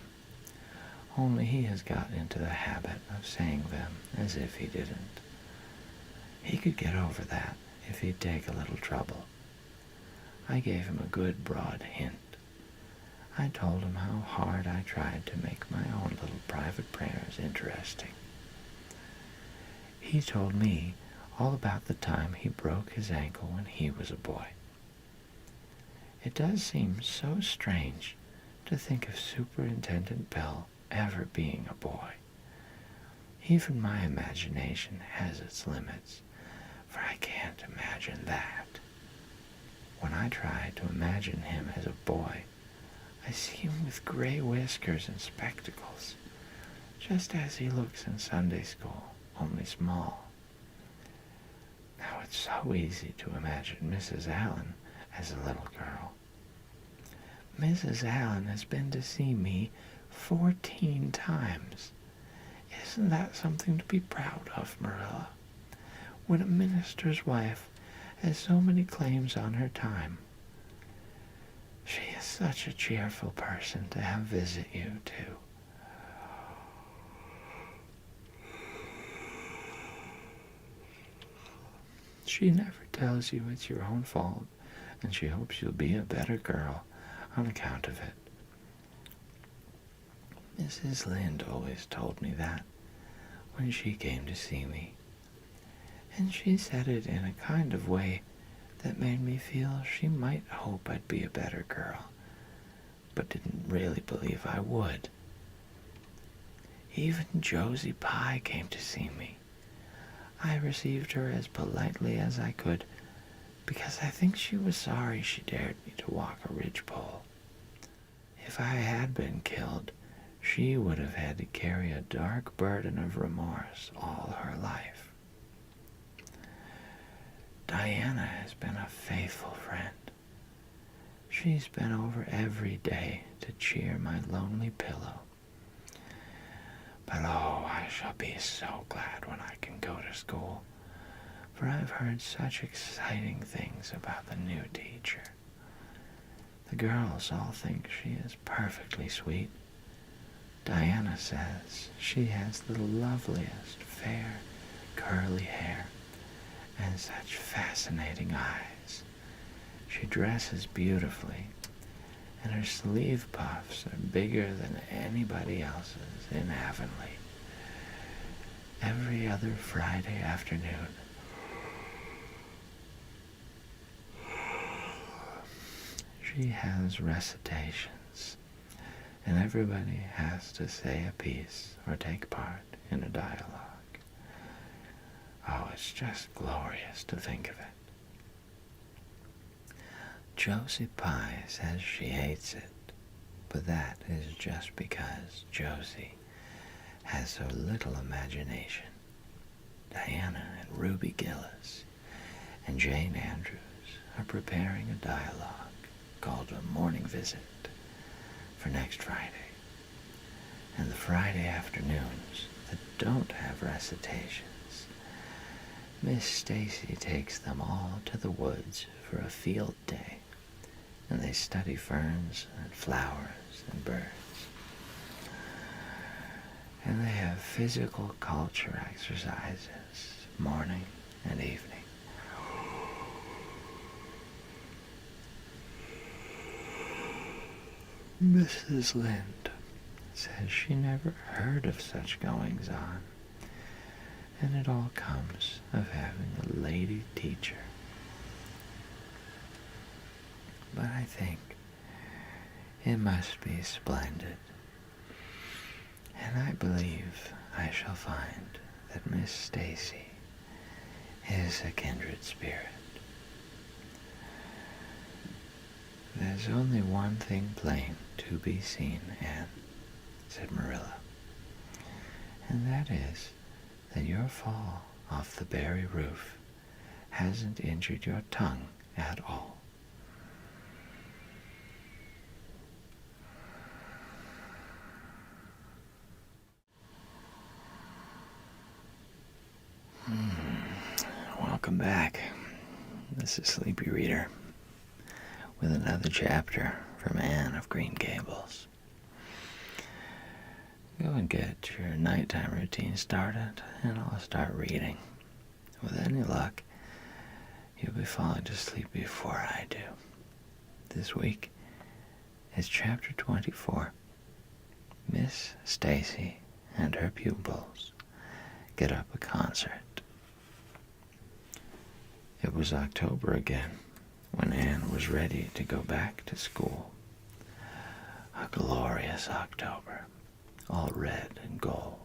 only he has got into the habit of saying them as if he didn't. He could get over that if he'd take a little trouble. I gave him a good broad hint. I told him how hard I tried to make my own little private prayers interesting. He told me all about the time he broke his ankle when he was a boy. It does seem so strange to think of Superintendent Bell ever being a boy. Even my imagination has its limits, for I can't imagine that. When I try to imagine him as a boy, I see him with gray whiskers and spectacles, just as he looks in Sunday school, only small. Now it's so easy to imagine Mrs. Allen as a little girl. Mrs. Allen has been to see me 14 times. Isn't that something to be proud of, Marilla? When a minister's wife has so many claims on her time. She is such a cheerful person to have visit you, too. She never tells you it's your own fault, and she hopes you'll be a better girl on account of it. Mrs. Lynde always told me that when she came to see me, and she said it in a kind of way that made me feel she might hope I'd be a better girl, but didn't really believe I would. Even Josie Pye came to see me. I received her as politely as I could, because I think she was sorry she dared me to walk a ridgepole. If I had been killed, she would have had to carry a dark burden of remorse all her life. Diana has been a faithful friend. She's been over every day to cheer my lonely pillow. But oh, I shall be so glad when I can go to school, for I've heard such exciting things about the new teacher. The girls all think she is perfectly sweet. Diana says she has the loveliest fair, curly hair and such fascinating eyes. She dresses beautifully, and her sleeve puffs are bigger than anybody else's in Avonlea. Every other Friday afternoon, she has recitations, and everybody has to say a piece or take part in a dialogue. Oh, it's just glorious to think of it. Josie Pye says she hates it, but that is just because Josie has so little imagination. Diana and Ruby Gillis and Jane Andrews are preparing a dialogue called A Morning Visit for next Friday. And the Friday afternoons that don't have recitations, Miss Stacy takes them all to the woods for a field day, and they study ferns and flowers and birds. And they have physical culture exercises morning and evening. Mrs. Lynde says she never heard of such goings-on, and it all comes of having a lady teacher. But I think it must be splendid, and I believe I shall find that Miss Stacy is a kindred spirit. There's only one thing plain to be seen, Anne, said Marilla, and that is that your fall off the Barry roof hasn't injured your tongue at all. Welcome back. This is Sleepy Reader with another chapter from Anne of Green Gables. Go and get your nighttime routine started, and I'll start reading. With any luck, you'll be falling to sleep before I do. This week is chapter 24. Miss Stacy and her pupils get up a concert. It was October again when Anne was ready to go back to school. A glorious October, all red and gold,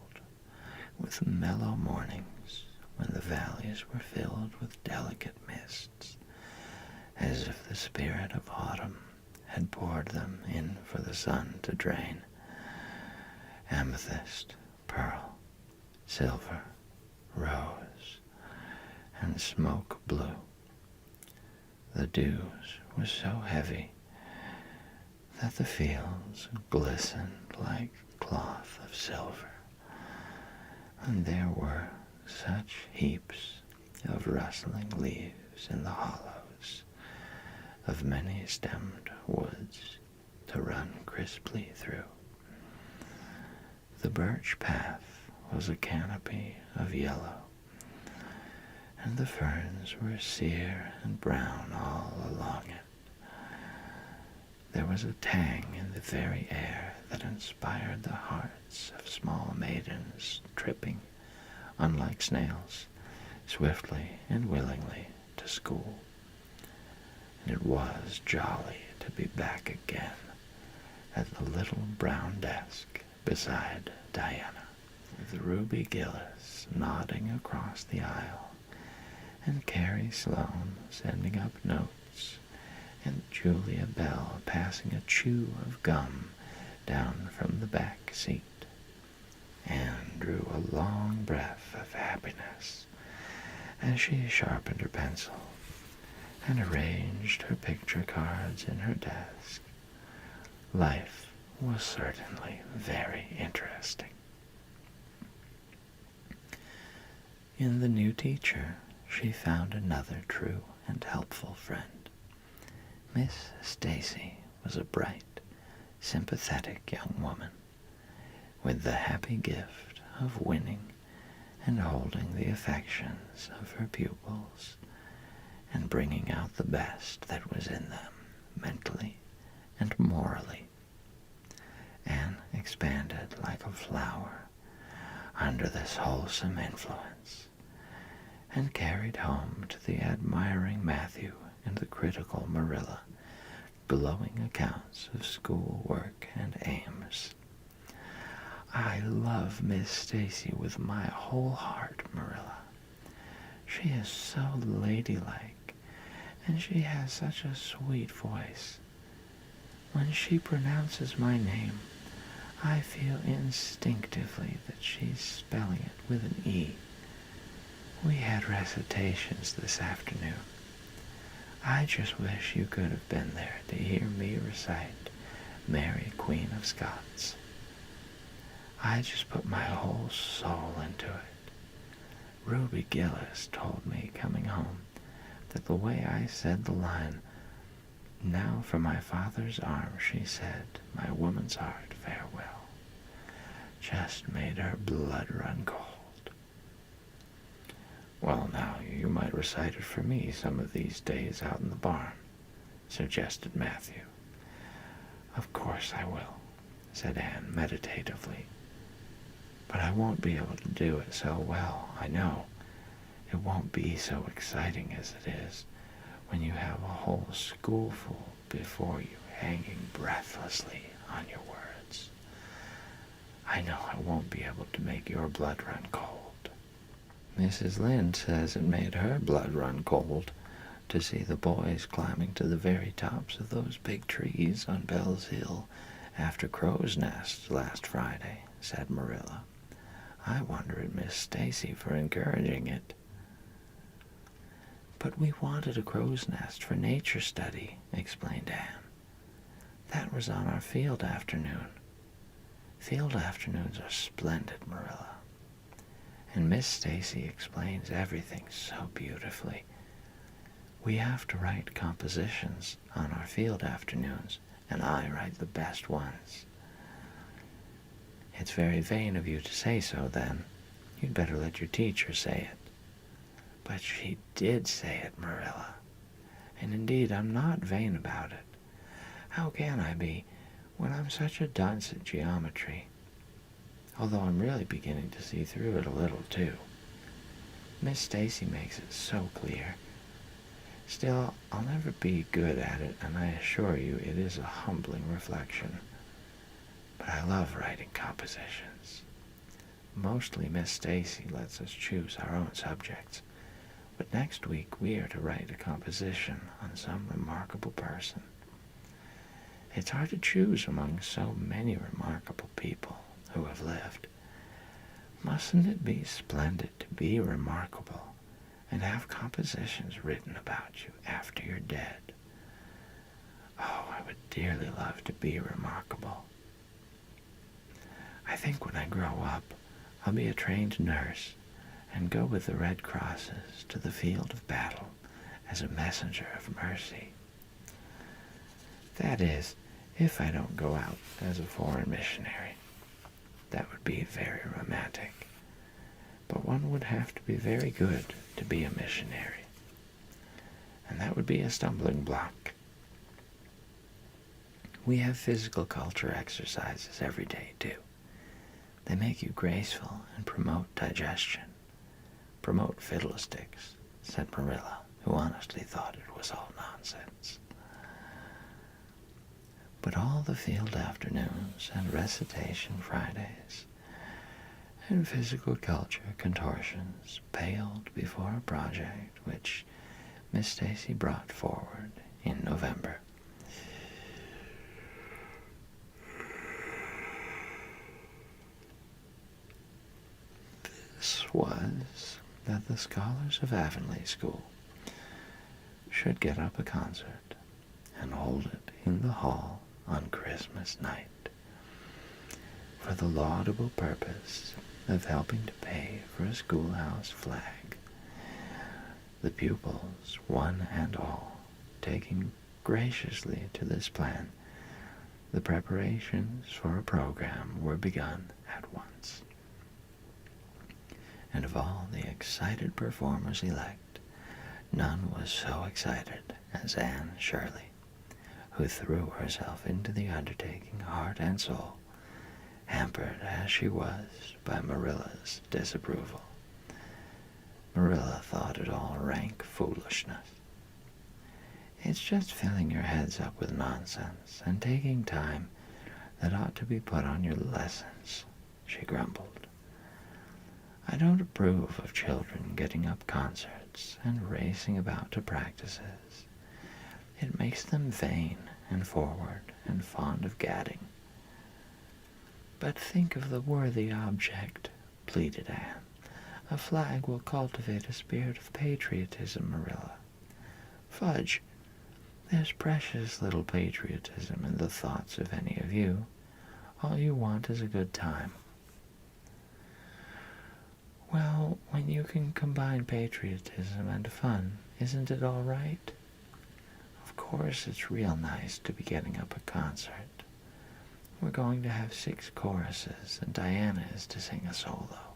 with mellow mornings when the valleys were filled with delicate mists, as if the spirit of autumn had poured them in for the sun to drain. Amethyst, pearl, silver, rose, and smoke blue. The dews were so heavy that the fields glistened like cloth of silver, and there were such heaps of rustling leaves in the hollows of many-stemmed woods to run crisply through. The birch path was a canopy of yellow, and the ferns were sere and brown all along it. There was a tang in the very air that inspired the hearts of small maidens tripping, unlike snails, swiftly and willingly to school. And it was jolly to be back again at the little brown desk beside Diana, with Ruby Gillis nodding across the aisle, and Carrie Sloane sending up notes, and Julia Bell passing a chew of gum down from the back seat. Anne drew a long breath of happiness as she sharpened her pencil and arranged her picture cards in her desk. Life was certainly very interesting. In the new teacher, she found another true and helpful friend. Miss Stacy was a bright, sympathetic young woman with the happy gift of winning and holding the affections of her pupils and bringing out the best that was in them mentally and morally. Anne expanded like a flower under this wholesome influence and carried home to the admiring Matthew and the critical Marilla glowing accounts of school work and aims. "I love Miss Stacy with my whole heart, Marilla. She is so ladylike, and she has such a sweet voice. When she pronounces my name, I feel instinctively that she's spelling it with an E. We had recitations this afternoon. I just wish you could have been there to hear me recite Mary, Queen of Scots. I just put my whole soul into it. Ruby Gillis told me coming home that the way I said the line, 'Now for my father's arm,' she said, 'my woman's heart, farewell,' just made her blood run cold." "Well, now, you might recite it for me some of these days out in the barn," suggested Matthew. "Of course I will," said Anne meditatively. "But I won't be able to do it so well, I know. It won't be so exciting as it is when you have a whole schoolful before you hanging breathlessly on your words. I know I won't be able to make your blood run cold." Mrs. Lynde says it made her blood run cold to see the boys climbing to the very tops of those big trees on Bell's Hill after crow's nests last Friday, said Marilla. "I wonder at Miss Stacy for encouraging it." "But we wanted a crow's nest for nature study," explained Anne. "That was on our field afternoon. Field afternoons are splendid, Marilla. And Miss Stacy explains everything so beautifully. We have to write compositions on our field afternoons, and I write the best ones." "It's very vain of you to say so, then. You'd better let your teacher say it." "But she did say it, Marilla. And indeed I'm not vain about it. How can I be when I'm such a dunce at geometry? Although I'm really beginning to see through it a little, too. Miss Stacy makes it so clear. Still, I'll never be good at it, and I assure you it is a humbling reflection. But I love writing compositions. Mostly Miss Stacy lets us choose our own subjects, but next week we are to write a composition on some remarkable person. It's hard to choose among so many remarkable people who have lived. Mustn't it be splendid to be remarkable and have compositions written about you after you're dead? Oh, I would dearly love to be remarkable. I think when I grow up, I'll be a trained nurse and go with the Red Crosses to the field of battle as a messenger of mercy. That is, if I don't go out as a foreign missionary. That would be very romantic. But one would have to be very good to be a missionary. And that would be a stumbling block. We have physical culture exercises every day, too. They make you graceful and promote digestion. Promote fiddlesticks, said Marilla, who honestly thought it was all nonsense. But all the field afternoons and recitation Fridays and physical culture contortions paled before a project which Miss Stacy brought forward in November. This was that the scholars of Avonlea School should get up a concert and hold it in the hall on Christmas night for the laudable purpose of helping to pay for a schoolhouse flag, the pupils, one and all, taking graciously to this plan The preparations for a program were begun at once. And of all the excited performers-elect, none was so excited as Anne Shirley, who threw herself into the undertaking heart and soul, hampered as she was by Marilla's disapproval. Marilla thought it all rank foolishness. "It's just filling your heads up with nonsense and taking time that ought to be put on your lessons," she grumbled. "I don't approve of children getting up concerts and racing about to practices. It makes them vain and forward and fond of gadding." "But think of the worthy object," pleaded Anne. "A flag will cultivate a spirit of patriotism, Marilla." "Fudge! There's precious little patriotism in the thoughts of any of you. All you want is a good time." "Well, when you can combine patriotism and fun, isn't it all right? Of course it's real nice to be getting up a concert. We're going to have 6 choruses, and Diana is to sing a solo.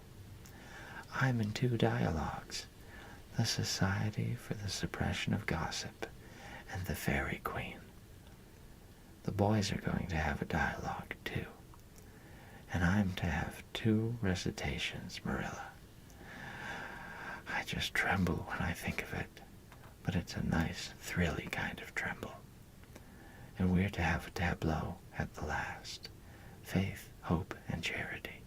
I'm in 2 dialogues, the Society for the Suppression of Gossip and the Fairy Queen. The boys are going to have a dialogue, too. And I'm to have 2 recitations, Marilla. I just tremble when I think of it, but it's a nice, thrilly kind of tremble. And we're to have a tableau at the last, Faith, Hope, and Charity.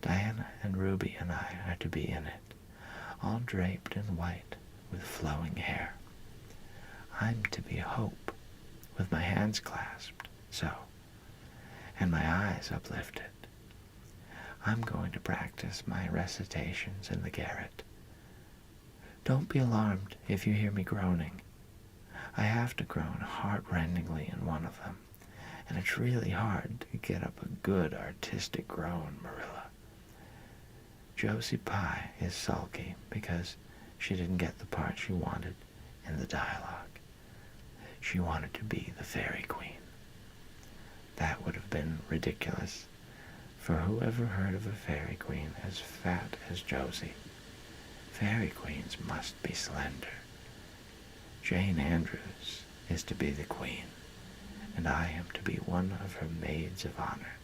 Diana and Ruby and I are to be in it, all draped in white with flowing hair. I'm to be Hope, with my hands clasped, so, and my eyes uplifted. I'm going to practice my recitations in the garret. Don't be alarmed if you hear me groaning. I have to groan heart-rendingly in one of them, and it's really hard to get up a good artistic groan, Marilla. Josie Pye is sulky because she didn't get the part she wanted in the dialogue. She wanted to be the Fairy Queen. That would have been ridiculous, for who ever heard of a Fairy Queen as fat as Josie? Fairy Queens must be slender. Jane Andrews is to be the Queen, and I am to be one of her maids of honor.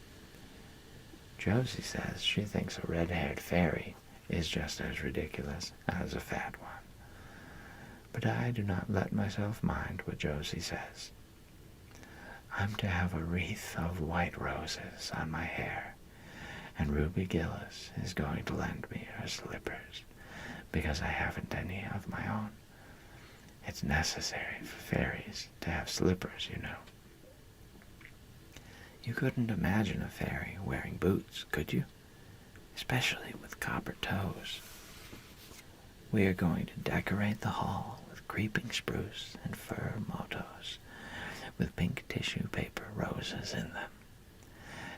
Josie says she thinks a red-haired fairy is just as ridiculous as a fat one. But I do not let myself mind what Josie says. I'm to have a wreath of white roses on my hair, and Ruby Gillis is going to lend me her slippers, because I haven't any of my own. It's necessary for fairies to have slippers, you know. You couldn't imagine a fairy wearing boots, could you? Especially with copper toes. We are going to decorate the hall with creeping spruce and fir mottos, with pink tissue paper roses in them.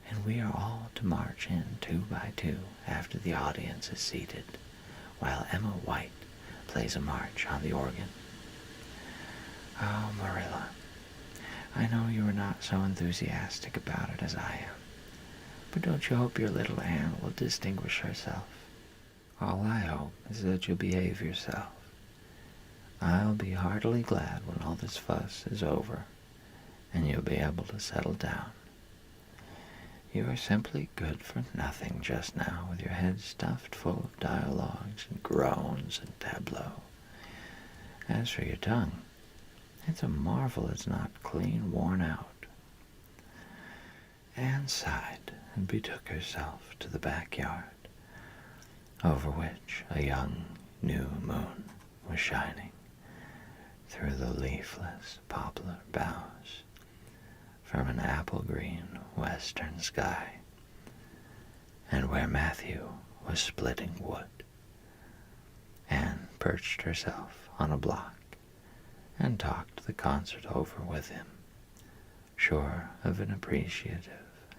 And we are all to march in 2 by 2 after the audience is seated, while Emma White plays a march on the organ. Oh, Marilla, I know you are not so enthusiastic about it as I am, but don't you hope your little Anne will distinguish herself? All I hope is that you'll behave yourself. I'll be heartily glad when all this fuss is over, and you'll be able to settle down. You are simply good for nothing just now, with your head stuffed full of dialogues and groans and tableaux. As for your tongue, it's a marvel it's not clean worn out. Anne sighed and betook herself to the backyard, over which a young new moon was shining through the leafless poplar boughs from an apple-green western sky, and where Matthew was splitting wood. Anne perched herself on a block and talked the concert over with him, sure of an appreciative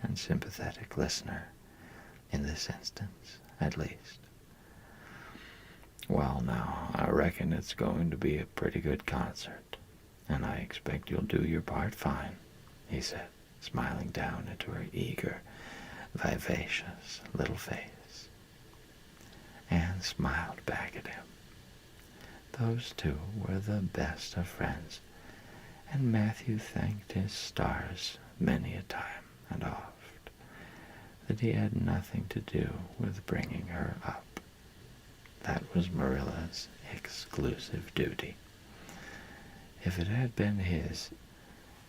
and sympathetic listener, in this instance at least. Well, now, I reckon it's going to be a pretty good concert, and I expect you'll do your part fine, he said, smiling down into her eager, vivacious little face. Anne smiled back at him. Those two were the best of friends, and Matthew thanked his stars many a time and oft that he had nothing to do with bringing her up. That was Marilla's exclusive duty. If it had been his,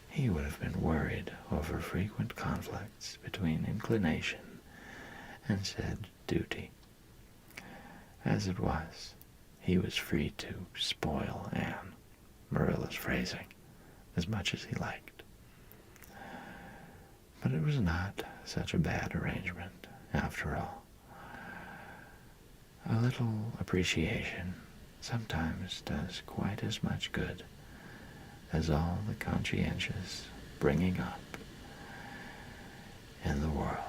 he would have been worried over frequent conflicts between inclination and said duty. As it was, he was free to spoil Anne, Marilla's phrasing, as much as he liked. But it was not such a bad arrangement, after all. A little appreciation sometimes does quite as much good as all the conscientious bringing up in the world.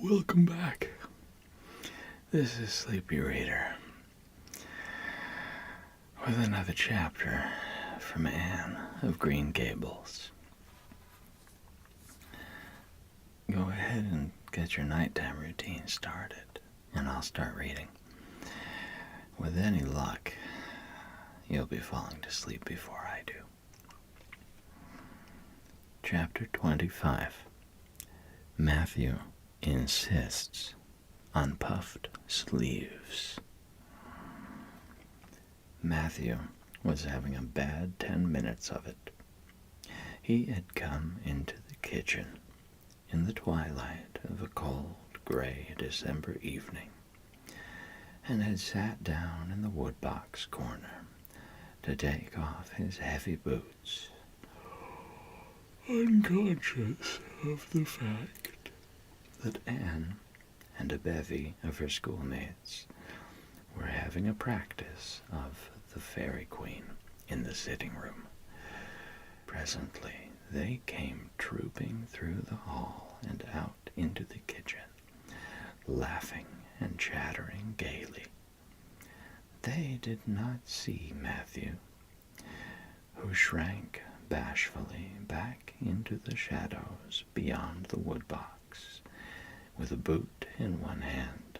Welcome back. This is Sleepy Reader with another chapter from Anne of Green Gables. Go ahead and get your nighttime routine started, and I'll start reading. With any luck, you'll be falling to sleep before I do. Chapter 25. Matthew insists on puffed sleeves. Matthew was having a bad 10 minutes of it. He had come into the kitchen in the twilight of a cold, gray December evening, and had sat down in the woodbox corner to take off his heavy boots, Unconscious of the fact that Anne and a bevy of her schoolmates were having a practice of the Fairy Queen in the sitting room. Presently they came trooping through the hall and out into the kitchen, laughing and chattering gaily. They did not see Matthew, who shrank bashfully back into the shadows beyond the woodbox, with a boot in one hand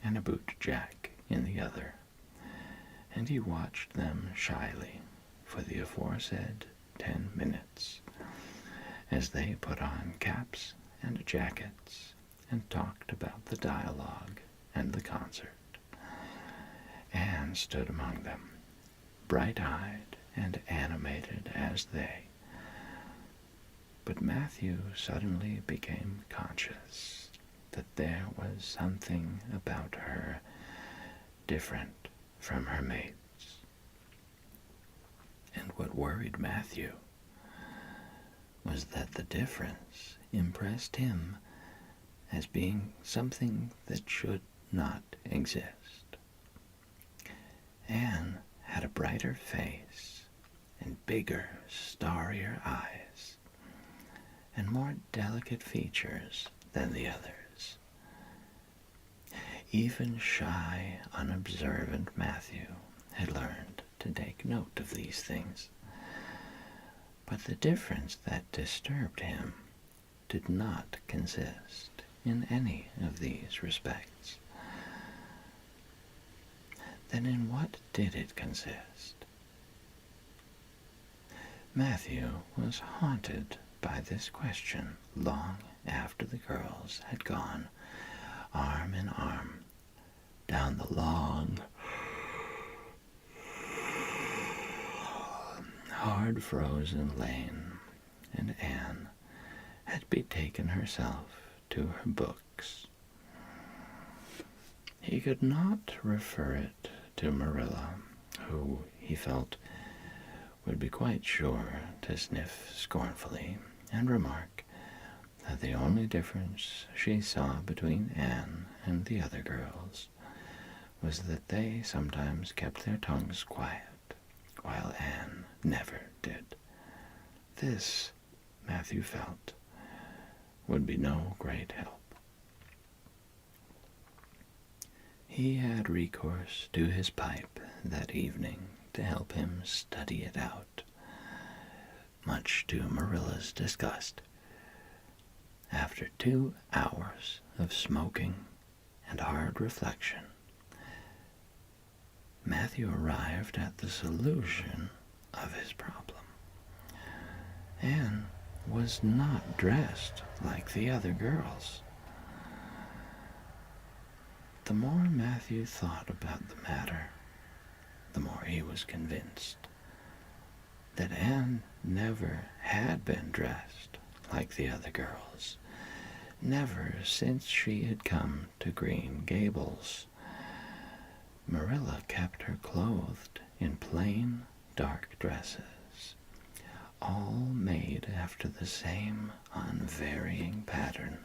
and a boot-jack in the other, and he watched them shyly for the aforesaid 10 minutes, as they put on caps and jackets and talked about the dialogue and the concert. Anne stood among them, bright-eyed and animated as they. But Matthew suddenly became conscious that there was something about her different from her mates. And what worried Matthew was that the difference impressed him as being something that should not exist. Anne had a brighter face and bigger, starrier eyes, and more delicate features than the others. Even shy, unobservant Matthew had learned to take note of these things. But the difference that disturbed him did not consist in any of these respects. Then in what did it consist? Matthew was haunted by this question long after the girls had gone, arm in arm, down the long, hard-frozen lane, and Anne had betaken herself to her books. He could not refer it to Marilla, who, he felt, would be quite sure to sniff scornfully and remark that the only difference she saw between Anne and the other girls was that they sometimes kept their tongues quiet, while Anne never did. This, Matthew felt, would be no great help. He had recourse to his pipe that evening to help him study it out, much to Marilla's disgust. After 2 hours of smoking and hard reflection, Matthew arrived at the solution of his problem. Anne was not dressed like the other girls. The more Matthew thought about the matter, the more he was convinced that Anne never had been dressed like the other girls, never since she had come to Green Gables. Marilla kept her clothed in plain, dark dresses, all made after the same unvarying pattern.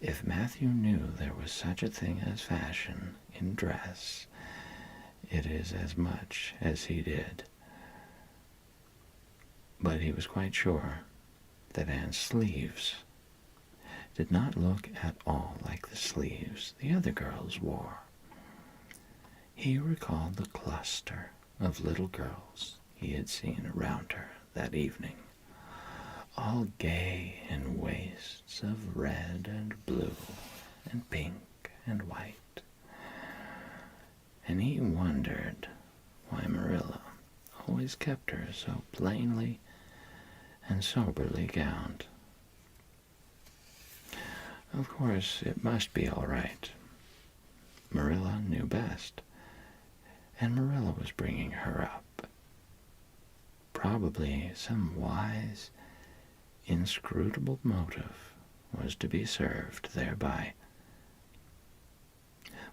If Matthew knew there was such a thing as fashion in dress, it is as much as he did. But he was quite sure that Anne's sleeves did not look at all like the sleeves the other girls wore. He recalled the cluster of little girls he had seen around her that evening, all gay in waists of red and blue and pink and white. And he wondered why Marilla always kept her so plainly and soberly gowned. Of course, it must be all right. Marilla knew best, and Marilla was bringing her up. Probably some wise, inscrutable motive was to be served thereby.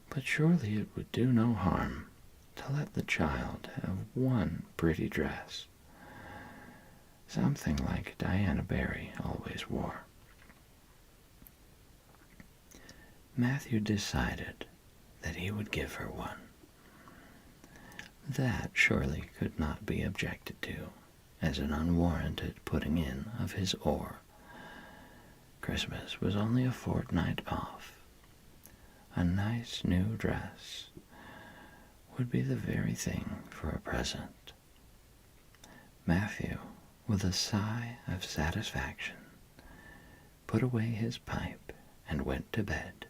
But surely it would do no harm to let the child have one pretty dress, something like Diana Barry always wore. Matthew decided that he would give her one. That surely could not be objected to as an unwarranted putting in of his oar. Christmas was only a fortnight off. A nice new dress would be the very thing for a present. Matthew, with a sigh of satisfaction, put away his pipe and went to bed,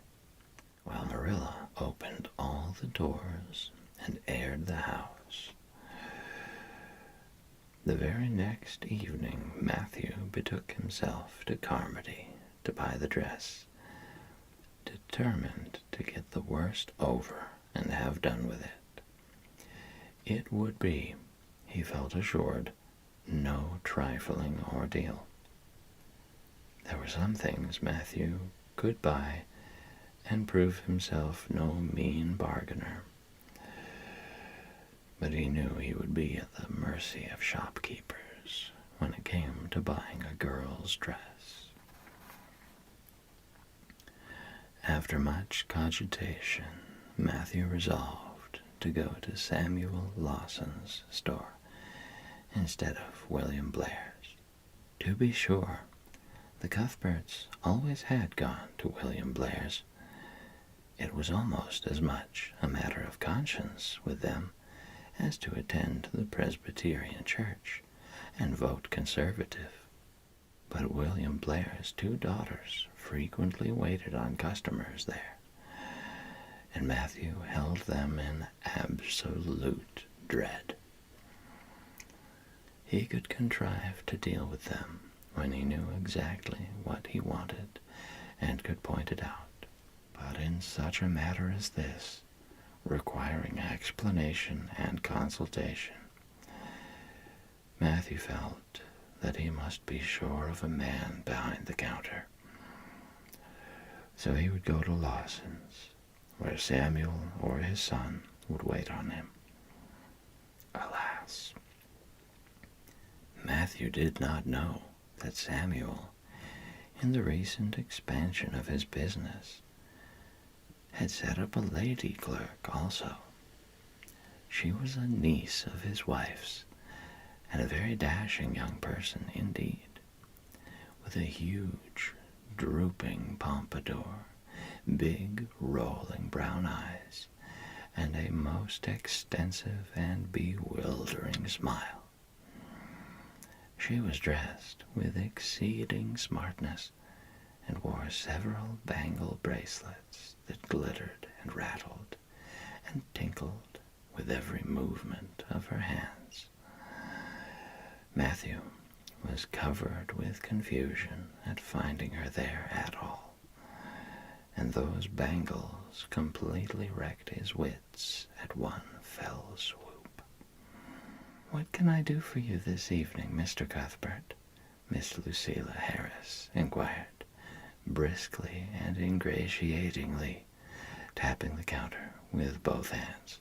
while Marilla opened all the doors and aired the house. The very next evening Matthew betook himself to Carmody to buy the dress, determined to get the worst over and have done with it. It would be, he felt assured, no trifling ordeal. There were some things Matthew could buy and prove himself no mean bargainer, but he knew he would be at the mercy of shopkeepers when it came to buying a girl's dress. After much cogitation, Matthew resolved to go to Samuel Lawson's store instead of William Blair's. To be sure, the Cuthberts always had gone to William Blair's. It was almost as much a matter of conscience with them as to attend the Presbyterian church and vote conservative. But William Blair's 2 daughters frequently waited on customers there, and Matthew held them in absolute dread. He could contrive to deal with them when he knew exactly what he wanted and could point it out. But in such a matter as this, requiring explanation and consultation, Matthew felt that he must be sure of a man behind the counter. So he would go to Lawson's, where Samuel or his son would wait on him. Alas, Matthew did not know that Samuel, in the recent expansion of his business, had set up a lady clerk also. She was a niece of his wife's, and a very dashing young person indeed, with a huge, drooping pompadour big, rolling brown eyes, and a most extensive and bewildering smile. She was dressed with exceeding smartness and wore several bangle bracelets that glittered and rattled and tinkled with every movement of her hands. Matthew was covered with confusion at finding her there at all, and those bangles completely wrecked his wits at one fell swoop. "What can I do for you this evening, Mr. Cuthbert?" Miss Lucilla Harris inquired, briskly and ingratiatingly, tapping the counter with both hands.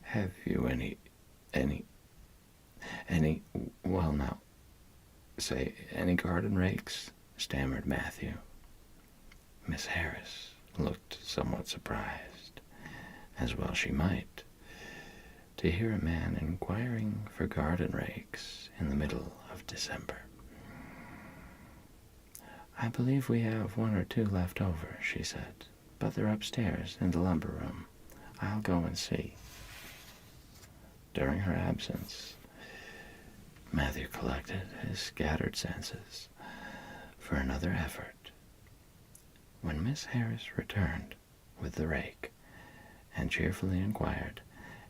"Have you any, well now, say, any garden rakes?" stammered Matthew. Miss Harris looked somewhat surprised, as well she might, to hear a man inquiring for garden rakes in the middle of December. "I believe we have one or two left over," she said, "but they're upstairs in the lumber room. I'll go and see." During her absence, Matthew collected his scattered senses for another effort. When Miss Harris returned with the rake and cheerfully inquired,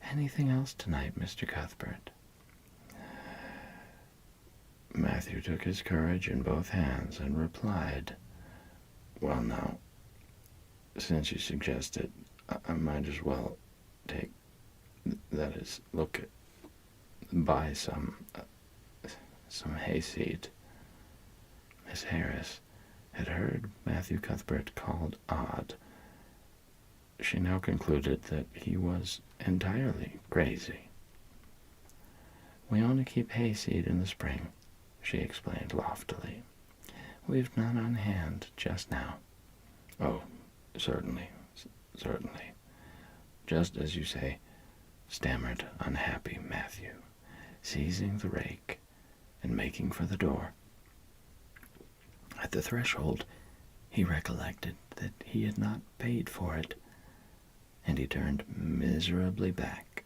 "Anything else tonight, Mr. Cuthbert?" Matthew took his courage in both hands and replied, "Well now, since you suggest it, I might as well take, that is, buy some hayseed." Miss Harris had heard Matthew Cuthbert called odd. She now concluded that he was entirely crazy. "We only keep hayseed in the spring," she explained loftily. "We've none on hand just now." "Oh, certainly, certainly. Just as you say," stammered unhappy Matthew, seizing the rake and making for the door. At the threshold, he recollected that he had not paid for it, and he turned miserably back.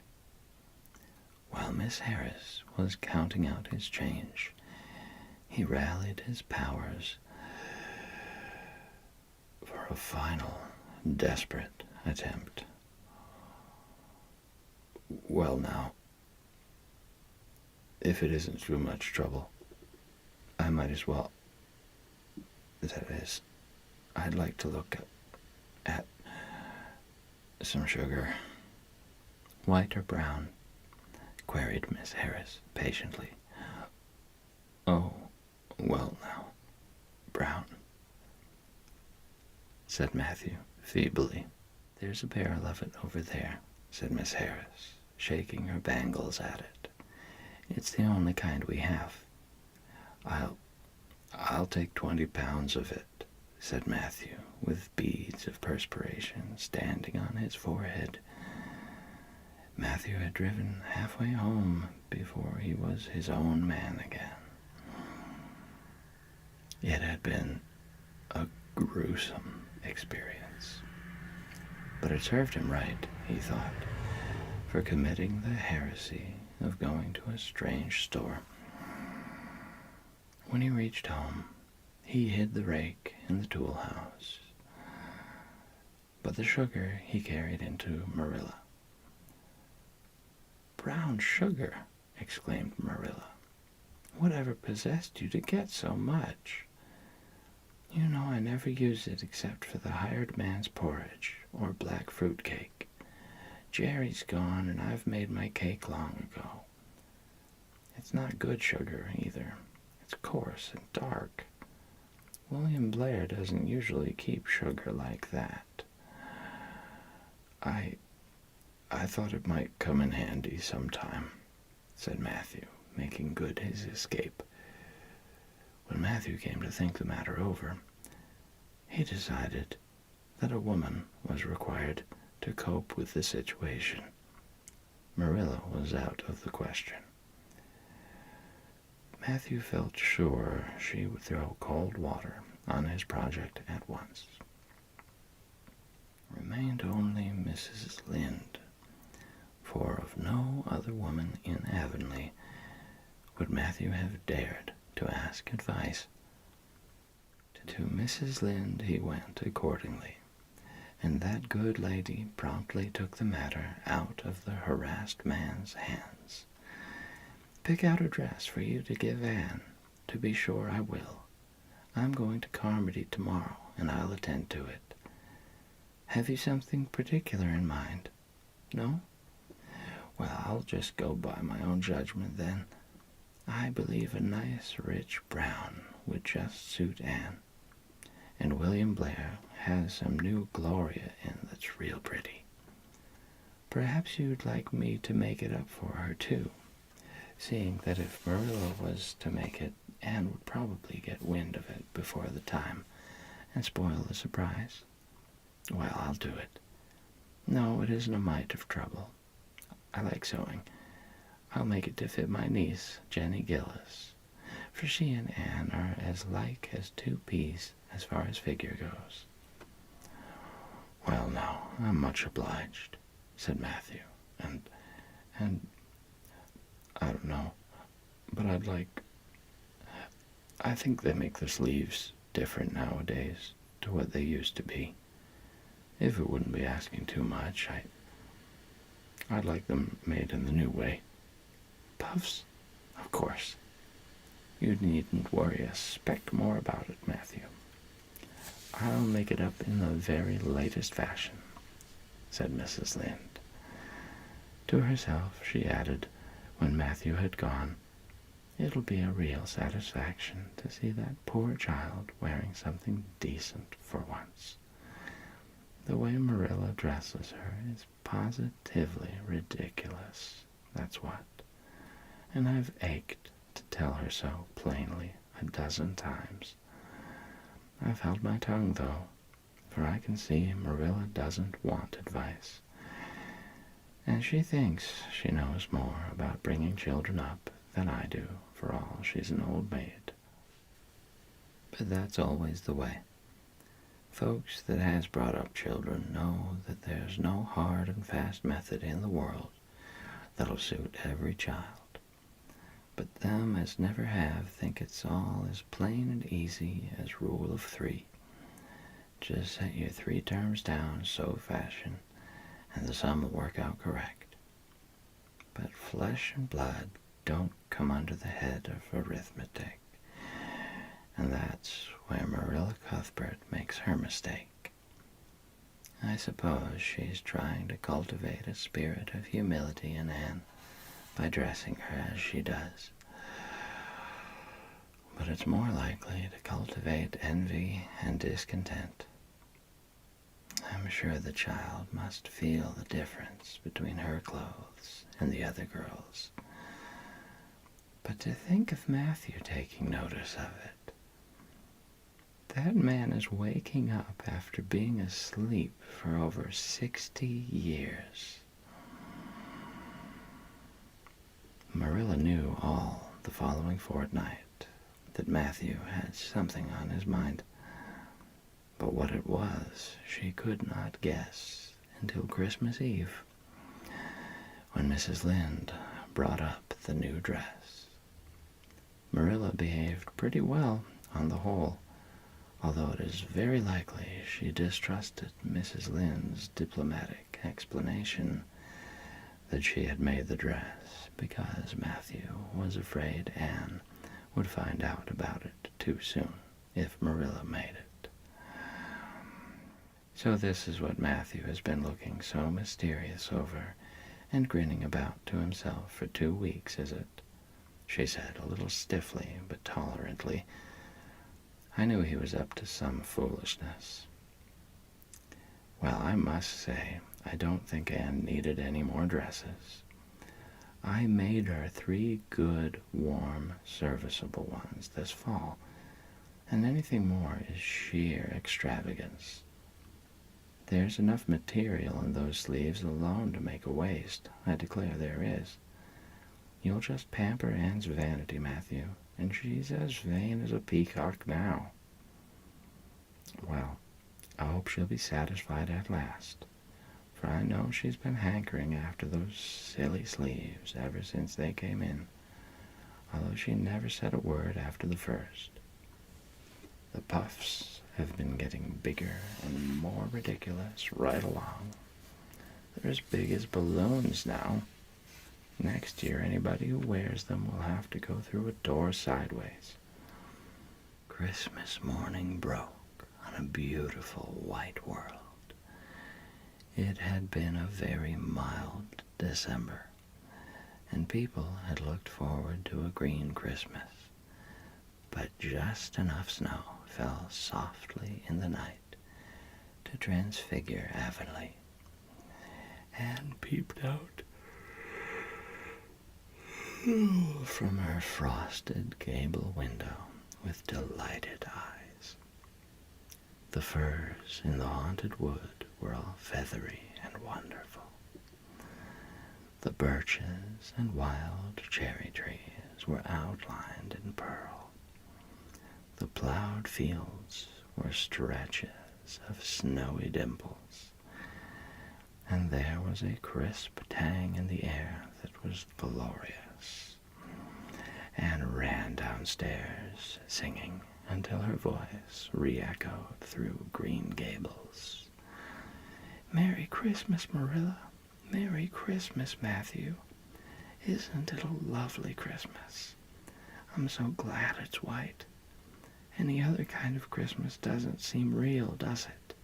While Miss Harris was counting out his change, he rallied his powers for a final, desperate attempt. "Well now, if it isn't too much trouble, I might as well, that is, I'd like to look at some sugar." "White or brown?" queried Miss Harris patiently. "Oh, well now, brown," said Matthew feebly. "There's a barrel of it over there," said Miss Harris, shaking her bangles at it. "It's the only kind we have." I'll take 20 pounds of it," said Matthew, with beads of perspiration standing on his forehead. Matthew had driven halfway home before he was his own man again. It had been a gruesome experience, but it served him right, he thought, for committing the heresy of going to a strange store. When he reached home, he hid the rake in the tool house, but the sugar he carried into Marilla. "Brown sugar!" exclaimed Marilla. "Whatever possessed you to get so much? You know I never use it except for the hired man's porridge or black fruit cake. Jerry's gone and I've made my cake long ago. It's not good sugar either. It's coarse and dark. William Blair doesn't usually keep sugar like that. I thought it might come in handy sometime," said Matthew, making good his escape. When Matthew came to think the matter over, he decided that a woman was required to cope with the situation. Marilla was out of the question. Matthew felt sure she would throw cold water on his project at once. remained only Mrs. Lynde, for of no other woman in Avonlea would Matthew have dared to ask advice. To Mrs. Lynde he went accordingly, and that good lady promptly took the matter out of the harassed man's hands. "Pick out a dress for you to give Anne. To be sure I will. I'm going to Carmody tomorrow, and I'll attend to it. Have you something particular in mind? No? Well, I'll just go by my own judgment then. I believe a nice rich brown would just suit Anne. And William Blair has some new Gloria in that's real pretty. Perhaps you'd like me to make it up for her, too, seeing that if Marilla was to make it, Anne would probably get wind of it before the time and spoil the surprise. Well, I'll do it. No, it isn't a mite of trouble. I like sewing. I'll make it to fit my niece, Jenny Gillis, for she and Anne are as like as two peas as far as figure goes." "Well, now, I'm much obliged," said Matthew, and I don't know, but I think they make the sleeves different nowadays to what they used to be. If it wouldn't be asking too much, I'd like them made in the new way. Puffs? Of course. You needn't worry a speck more about it, Matthew. I'll make it up in the very latest fashion," said Mrs. Lynde. To herself she added, when Matthew had gone, "It'll be a real satisfaction to see that poor child wearing something decent for once. The way Marilla dresses her is positively ridiculous, that's what. And I've ached to tell her so plainly a dozen times. I've held my tongue, though, for I can see Marilla doesn't want advice. And she thinks she knows more about bringing children up than I do, for all she's an old maid. But that's always the way. Folks that has brought up children know that there's no hard and fast method in the world that'll suit every child. But them as never have think it's all as plain and easy as rule of 3. Just set your 3 terms down so fashion, and the sum will work out correct. But flesh and blood don't come under the head of arithmetic, and that's where Marilla Cuthbert makes her mistake. I suppose she's trying to cultivate a spirit of humility in Anne by dressing her as she does. But it's more likely to cultivate envy and discontent. I'm sure the child must feel the difference between her clothes and the other girls. But to think of Matthew taking notice of it. That man is waking up after being asleep for over 60 years. Marilla knew all the following fortnight that Matthew had something on his mind. But what it was she could not guess until Christmas Eve, when Mrs. Lynde brought up the new dress. Marilla behaved pretty well on the whole, although it is very likely she distrusted Mrs. Lynde's diplomatic explanation that she had made the dress because Matthew was afraid Anne would find out about it too soon if Marilla made it. So this is what Matthew has been looking so mysterious over and grinning about to himself for 2 weeks, is it? She said, a little stiffly but tolerantly. I knew he was up to some foolishness. Well, I must say, I don't think Anne needed any more dresses. I made her 3 good, warm, serviceable ones this fall, and anything more is sheer extravagance. There's enough material in those sleeves alone to make a waist, I declare there is. You'll just pamper Anne's vanity, Matthew, and she's as vain as a peacock now. Well, I hope she'll be satisfied at last, for I know she's been hankering after those silly sleeves ever since they came in, although she never said a word after the first. The puffs have been getting bigger and more ridiculous right along. They're as big as balloons now. Next year, anybody who wears them will have to go through a door sideways. Christmas morning broke on a beautiful white world. It had been a very mild December, and people had looked forward to a green Christmas. But just enough snow fell softly in the night to transfigure Avonlea. Anne peeped out from her frosted gable window with delighted eyes. The firs in the haunted wood were all feathery and wonderful. The birches and wild cherry trees were outlined in pearl. The plowed fields were stretches of snowy dimples, and there was a crisp tang in the air that was glorious. Anne ran downstairs singing until her voice re-echoed through Green Gables. "Merry Christmas, Marilla. Merry Christmas, Matthew. Isn't it a lovely Christmas? I'm so glad it's white. Any other kind of Christmas doesn't seem real, does it?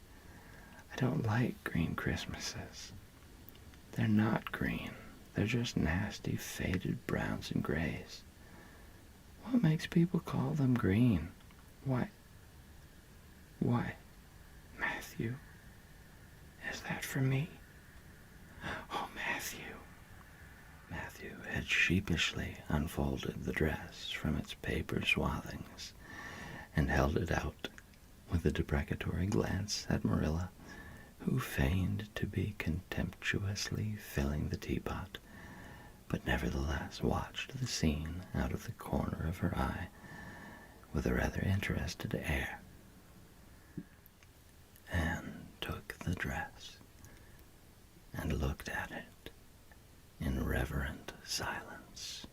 I don't like green Christmases. They're not green. They're just nasty, faded browns and grays. What makes people call them green? Why, Matthew, is that for me? Oh, Matthew." Matthew had sheepishly unfolded the dress from its paper swathings and held it out with a deprecatory glance at Marilla, who feigned to be contemptuously filling the teapot, but nevertheless watched the scene out of the corner of her eye with a rather interested air. Anne took the dress and looked at it in reverent silence.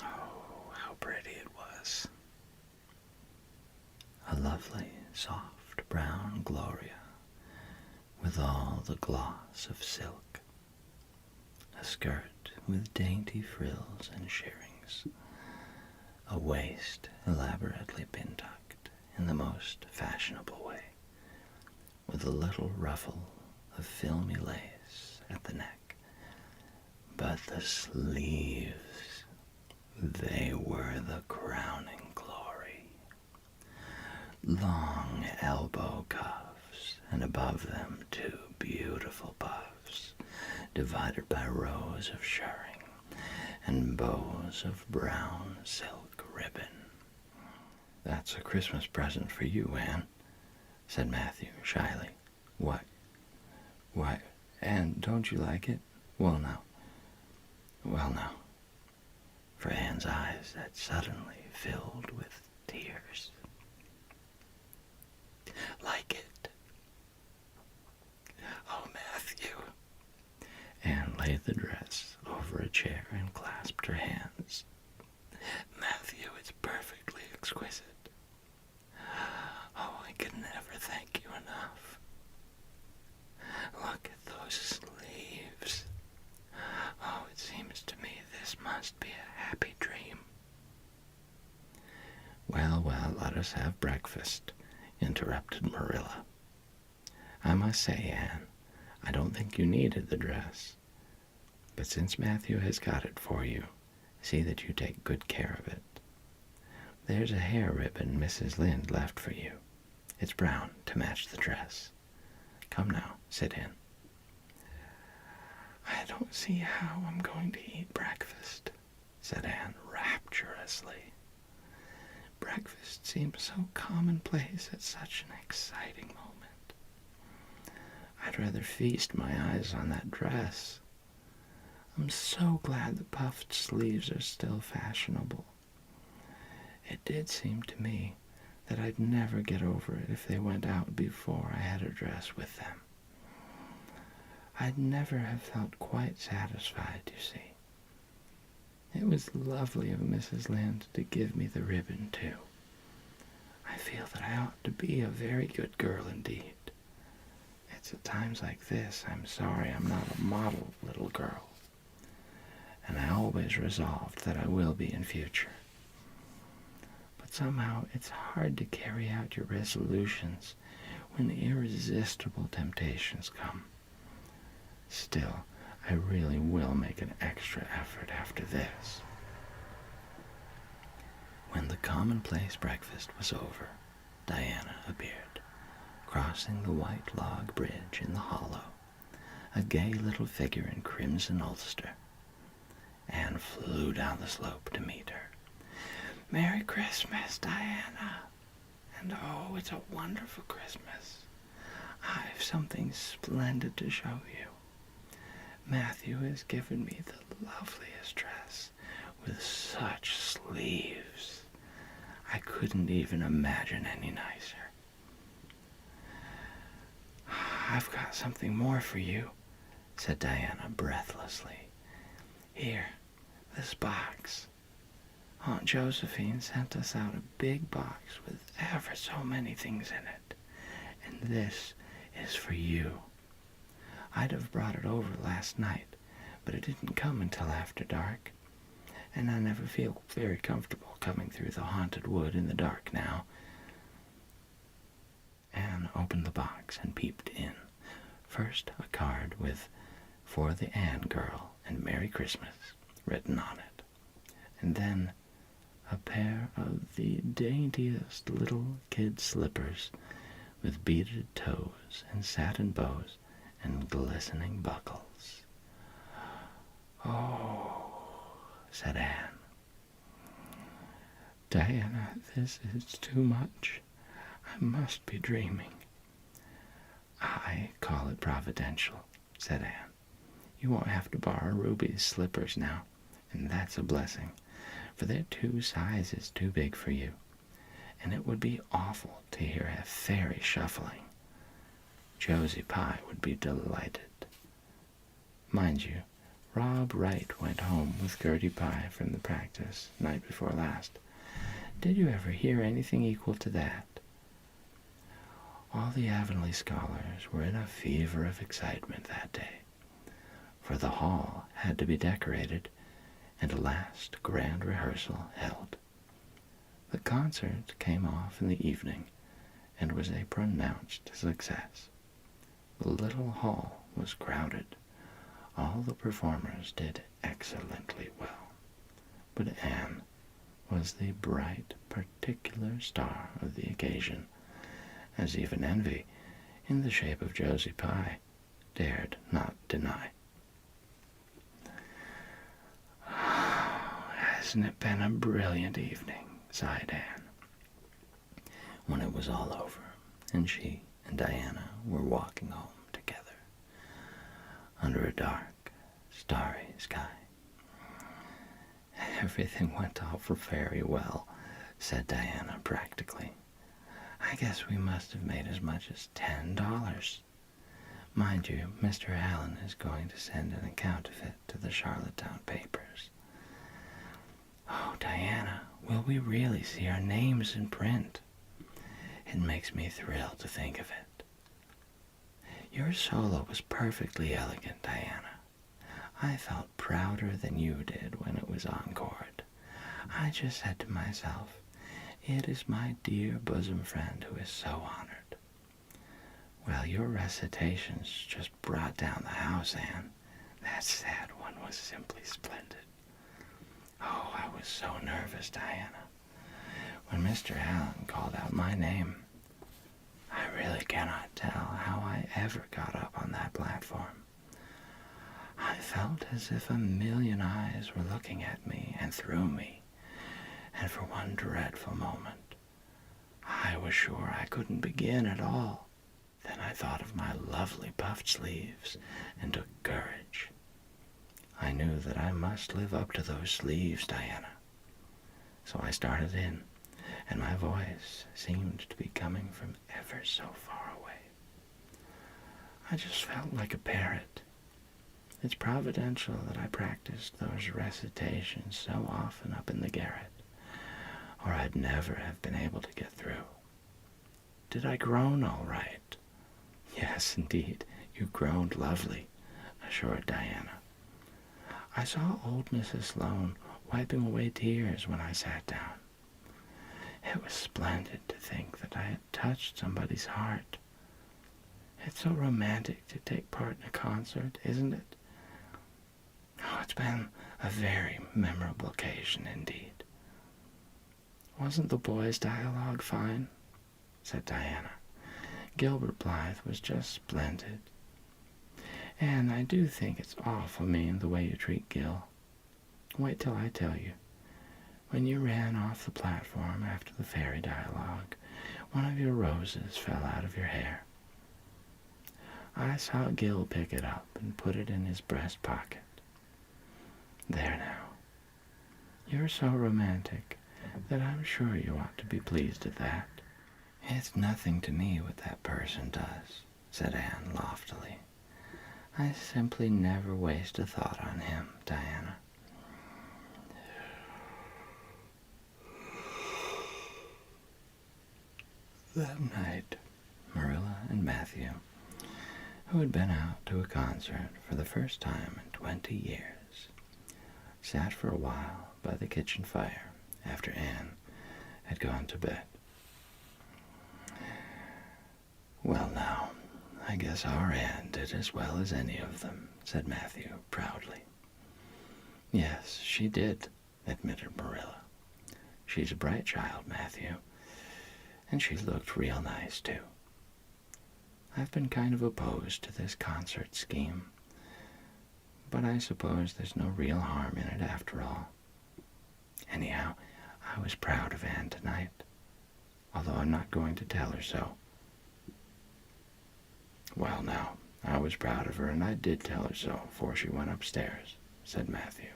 Oh, how pretty it was. A lovely, soft brown gloria with all the gloss of silk. A skirt with dainty frills and shirrings. A waist elaborately pin-tucked in the most fashionable way, with a little ruffle of filmy lace at the neck. But the sleeves, they were the crowning glory. Long elbow cuffs, and above them 2 beautiful puffs, divided by rows of shirring and bows of brown silk ribbon. "That's a Christmas present for you, Anne," said Matthew shyly. Why, Anne, don't you like it? Well, now. For Anne's eyes had suddenly filled with tears. "Like it? Oh, Matthew." Anne laid the dress over a chair and clasped her hands. "Matthew, it's perfectly exquisite. Oh, I could never thank you enough. Look at those sleeves. Oh, it seems to me this must be a happy dream." Well, let us have breakfast," interrupted Marilla. "I must say, Anne, I don't think you needed the dress. But since Matthew has got it for you, see that you take good care of it. There's a hair ribbon Mrs. Lynde left for you. It's brown to match the dress. Come now, sit in." "I don't see how I'm going to eat breakfast," said Anne rapturously. "Breakfast seems so commonplace at such an exciting moment. I'd rather feast my eyes on that dress. I'm so glad the puffed sleeves are still fashionable. It did seem to me that I'd never get over it if they went out before I had a dress with them. I'd never have felt quite satisfied, you see. It was lovely of Mrs. Lynde to give me the ribbon, too. I feel that I ought to be a very good girl indeed. It's at times like this I'm sorry I'm not a model little girl. And I always resolved that I will be in future. But somehow it's hard to carry out your resolutions when irresistible temptations come. Still, I really will make an extra effort after this. When the commonplace breakfast was over, Diana appeared, crossing the white log bridge in the hollow, a gay little figure in crimson ulster. Anne flew down the slope to meet her. "Merry Christmas, Diana! And oh, it's a wonderful Christmas. I've something splendid to show you. Matthew has given me the loveliest dress, with such sleeves. I couldn't even imagine any nicer. I've got something more for you," said Diana breathlessly. "Here, this box. Aunt Josephine sent us out a big box with ever so many things in it, and this is for you. I'd have brought it over last night, but it didn't come until after dark, and I never feel very comfortable coming through the haunted wood in the dark now." Anne opened the box and peeped in. First, a card with "For the Anne girl and Merry Christmas" written on it, and then a pair of the daintiest little kid slippers with beaded toes and satin bows and glistening buckles. "Oh," said Anne. "Diana, this is too much. I must be dreaming." "I call it providential," said Anne. "You won't have to borrow Ruby's slippers now, and that's a blessing, for they're 2 sizes too big for you, and it would be awful to hear a fairy shuffling. Josie Pye would be delighted. Mind you, Rob Wright went home with Gertie Pye from the practice night before last. Did you ever hear anything equal to that?" All the Avonlea scholars were in a fever of excitement that day, for the hall had to be decorated and a last grand rehearsal held. The concert came off in the evening and was a pronounced success. The little hall was crowded. All the performers did excellently well, but Anne was the bright, particular star of the occasion, as even envy, in the shape of Josie Pye, dared not deny. "Hasn't it been a brilliant evening?" sighed Anne, when it was all over, and she and Diana were walking home together, under a dark, starry sky. "Everything went off very well," said Diana practically. "I guess we must have made as much as $10. Mind you, Mr. Allen is going to send an account of it to the Charlottetown papers. Oh, Diana, will we really see our names in print? It makes me thrilled to think of it. Your solo was perfectly elegant, Diana. I felt prouder than you did when it was encored. I just said to myself, it is my dear bosom friend who is so honored. Well, your recitations just brought down the house, Anne. That sad one was simply splendid. Oh, I was so nervous, Diana. When Mr. Allen called out my name, I really cannot tell how I ever got up on that platform. I felt as if a million eyes were looking at me and through me, and for one dreadful moment, I was sure I couldn't begin at all. Then I thought of my lovely puffed sleeves and took courage. I knew that I must live up to those sleeves, Diana. So I started in and my voice seemed to be coming from ever so far away. I just felt like a parrot. It's providential that I practiced those recitations so often up in the garret, or I'd never have been able to get through. Did I groan all right? Yes, indeed, you groaned lovely, assured Diana. I saw old Mrs. Sloane wiping away tears when I sat down. It was splendid to think that I had touched somebody's heart. It's so romantic to take part in a concert, isn't it? Oh, it's been a very memorable occasion indeed. Wasn't the boys' dialogue fine? Said Diana. Gilbert Blythe was just splendid. And I do think it's awful mean the way you treat Gil. Wait till I tell you. When you ran off the platform after the fairy dialogue, one of your roses fell out of your hair. I saw Gil pick it up and put it in his breast pocket. There now. You're so romantic that I'm sure you ought to be pleased at that. It's nothing to me what that person does, said Anne loftily. I simply never waste a thought on him, Diana. That night, Marilla and Matthew, who had been out to a concert for the first time in 20 years, sat for a while by the kitchen fire after Anne had gone to bed. Well now, I guess our Anne did as well as any of them, said Matthew proudly. Yes, she did, admitted Marilla. She's a bright child, Matthew, and she looked real nice, too. I've been kind of opposed to this concert scheme, but I suppose there's no real harm in it after all. Anyhow, I was proud of Anne tonight, although I'm not going to tell her so. Well, now, I was proud of her, and I did tell her so before she went upstairs, said Matthew.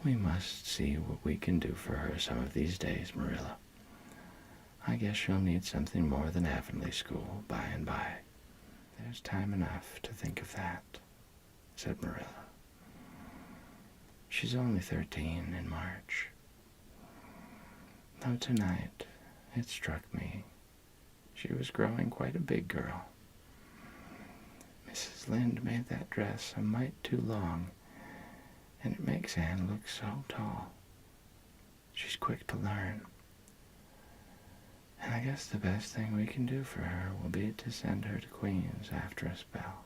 We must see what we can do for her some of these days, Marilla. I guess she'll need something more than Avonlea School by and by. There's time enough to think of that, said Marilla. She's only 13 in March. Though tonight it struck me she was growing quite a big girl. Mrs. Lynde made that dress a mite too long, and it makes Anne look so tall. She's quick to learn. And I guess the best thing we can do for her will be to send her to Queen's after a spell.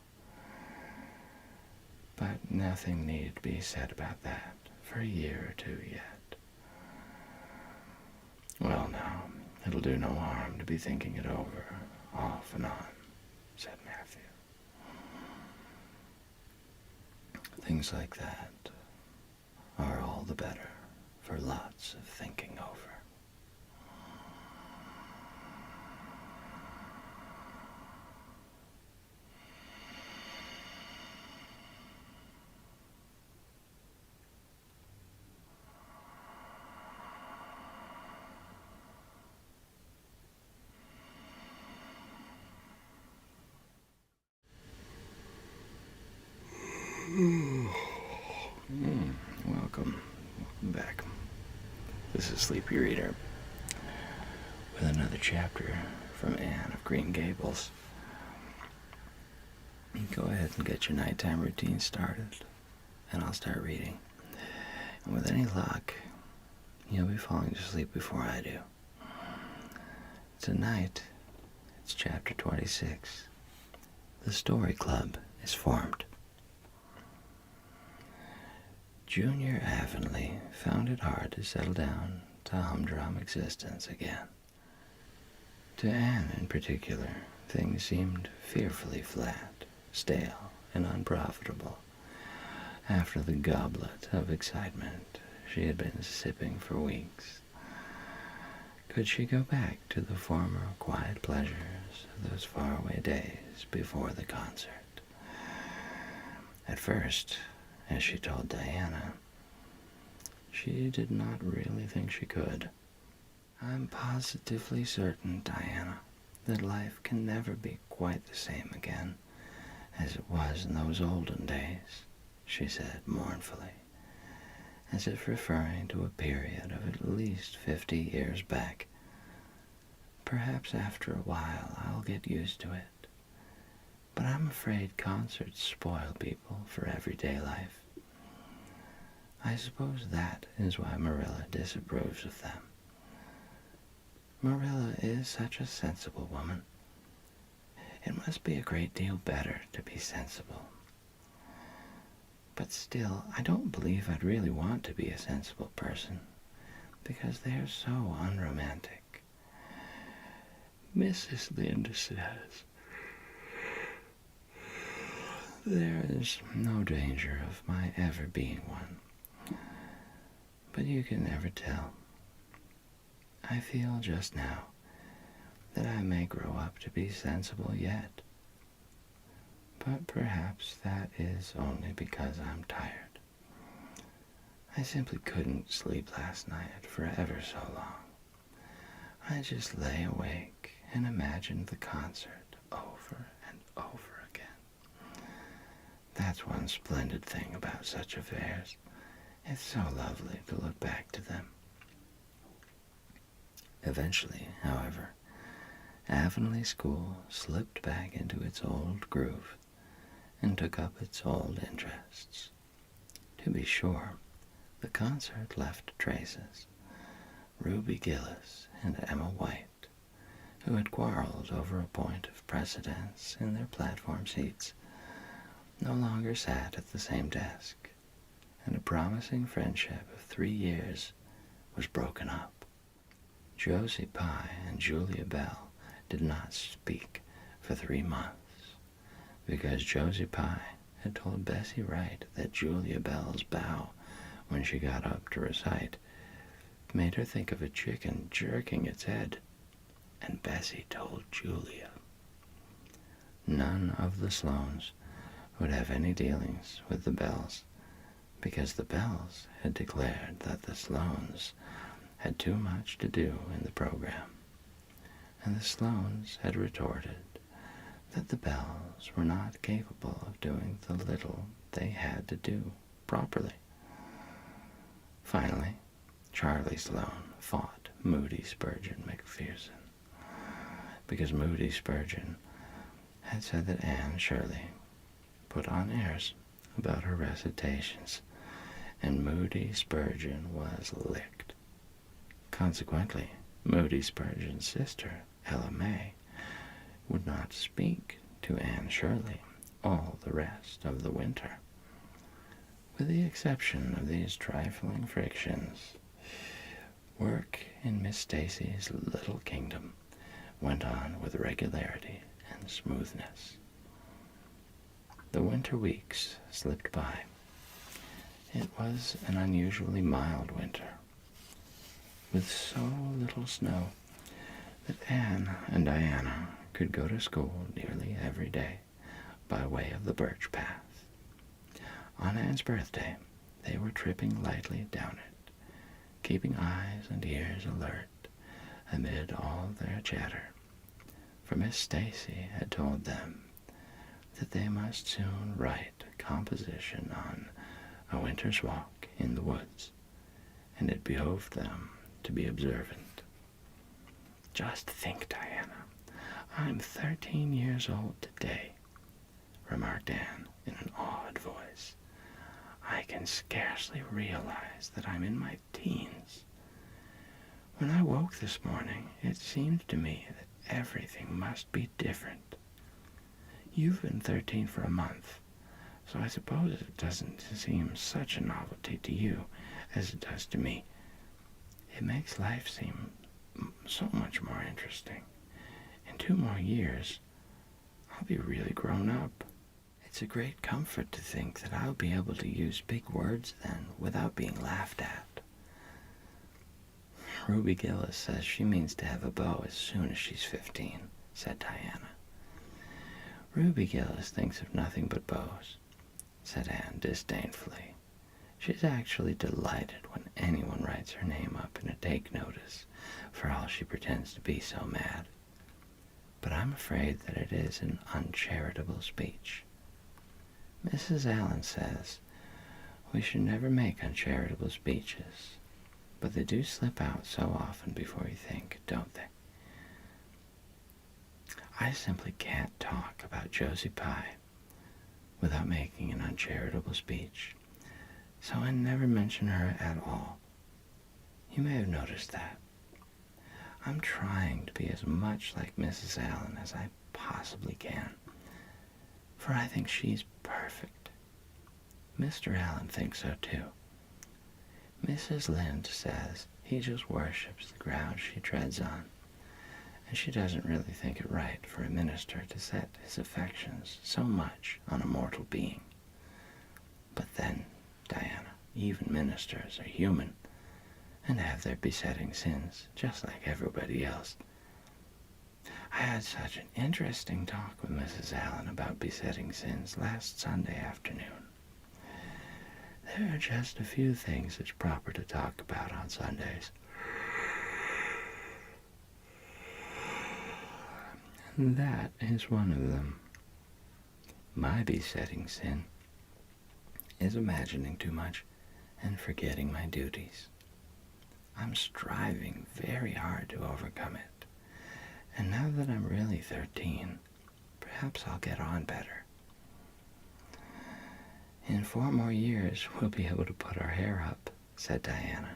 But nothing need be said about that for a year or two yet. Well now, it'll do no harm to be thinking it over off and on, said Matthew. Things like that are all the better for lots of thinking over. Welcome back. This is Sleepy Reader with another chapter from Anne of Green Gables. Go ahead and get your nighttime routine started, and I'll start reading. And with any luck, you'll be falling to sleep before I do. Tonight, it's chapter 26. The Story Club is formed. Junior Avonlea found it hard to settle down to humdrum existence again. To Anne in particular, things seemed fearfully flat, stale, and unprofitable after the goblet of excitement she had been sipping for weeks. Could she go back to the former quiet pleasures of those faraway days before the concert? At first, as she told Diana, she did not really think she could. I'm positively certain, Diana, that life can never be quite the same again as it was in those olden days, she said mournfully, as if referring to a period of at least 50 years back. Perhaps after a while I'll get used to it, but I'm afraid concerts spoil people for everyday life. I suppose that is why Marilla disapproves of them. Marilla is such a sensible woman. It must be a great deal better to be sensible. But still, I don't believe I'd really want to be a sensible person, because they're so unromantic. Mrs. Lynde says there is no danger of my ever being one, but you can never tell. I feel just now that I may grow up to be sensible yet, but perhaps that is only because I'm tired. I simply couldn't sleep last night for ever so long. I just lay awake and imagined the concert over and over again. That's one splendid thing about such affairs. It's so lovely to look back to them. Eventually, however, Avonlea School slipped back into its old groove and took up its old interests. To be sure, the concert left traces. Ruby Gillis and Emma White, who had quarreled over a point of precedence in their platform seats, no longer sat at the same desk, and a promising friendship of 3 years was broken up. Josie Pye and Julia Bell did not speak for 3 months, because Josie Pye had told Bessie Wright that Julia Bell's bow, when she got up to recite, made her think of a chicken jerking its head, and Bessie told Julia. None of the Sloanes would have any dealings with the Bells, because the Bells had declared that the Sloanes had too much to do in the program, and the Sloanes had retorted that the Bells were not capable of doing the little they had to do properly. Finally, Charlie Sloane fought Moody Spurgeon McPherson, because Moody Spurgeon had said that Anne Shirley put on airs about her recitations, and Moody Spurgeon was licked. Consequently, Moody Spurgeon's sister, Ella May, would not speak to Anne Shirley all the rest of the winter. With the exception of these trifling frictions, work in Miss Stacy's little kingdom went on with regularity and smoothness. The winter weeks slipped by. It was an unusually mild winter, with so little snow that Anne and Diana could go to school nearly every day by way of the birch path. On Anne's birthday, they were tripping lightly down it, keeping eyes and ears alert amid all their chatter, for Miss Stacy had told them that they must soon write a composition on a winter's walk in the woods, and it behoved them to be observant. "Just think, Diana, I'm 13 years old today," remarked Anne in an awed voice. "I can scarcely realize that I'm in my teens. When I woke this morning, it seemed to me that everything must be different. You've been 13 for a month, so I suppose it doesn't seem such a novelty to you as it does to me. It makes life seem so much more interesting. In 2 more years, I'll be really grown up. It's a great comfort to think that I'll be able to use big words then without being laughed at. Ruby Gillis says she means to have a beau as soon as she's 15, said Diana. Ruby Gillis thinks of nothing but beaux, said Anne disdainfully. She's actually delighted when anyone writes her name up in a take notice, for all she pretends to be so mad. But I'm afraid that it is an uncharitable speech. Mrs. Allen says we should never make uncharitable speeches, but they do slip out so often before you think, don't they? I simply can't talk about Josie Pye without making an uncharitable speech, so I never mention her at all. You may have noticed that. I'm trying to be as much like Mrs. Allen as I possibly can, for I think she's perfect. Mr. Allen thinks so too. Mrs. Lynde says he just worships the ground she treads on, and she doesn't really think it right for a minister to set his affections so much on a mortal being. But then, Diana, even ministers are human and have their besetting sins, just like everybody else. I had such an interesting talk with Mrs. Allen about besetting sins last Sunday afternoon. There are just a few things it's proper to talk about on Sundays. And that is one of them. My besetting sin is imagining too much and forgetting my duties. I'm striving very hard to overcome it, and now that I'm really 13, perhaps I'll get on better. In 4 more years, we'll be able to put our hair up, said Diana.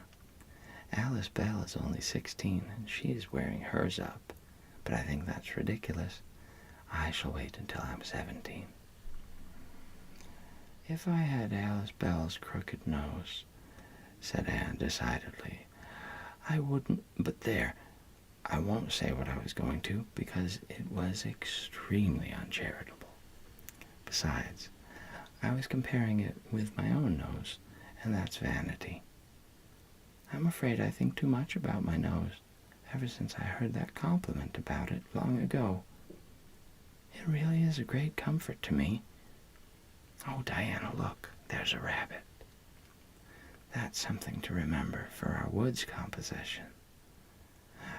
Alice Bell is only 16, and she is wearing hers up, but I think that's ridiculous. I shall wait until I'm 17. If I had Alice Bell's crooked nose, said Anne decidedly, I wouldn't, but there, I won't say what I was going to, because it was extremely uncharitable. Besides, I was comparing it with my own nose, and that's vanity. I'm afraid I think too much about my nose, ever since I heard that compliment about it long ago. It really is a great comfort to me. Oh, Diana, look, there's a rabbit. That's something to remember for our woods composition.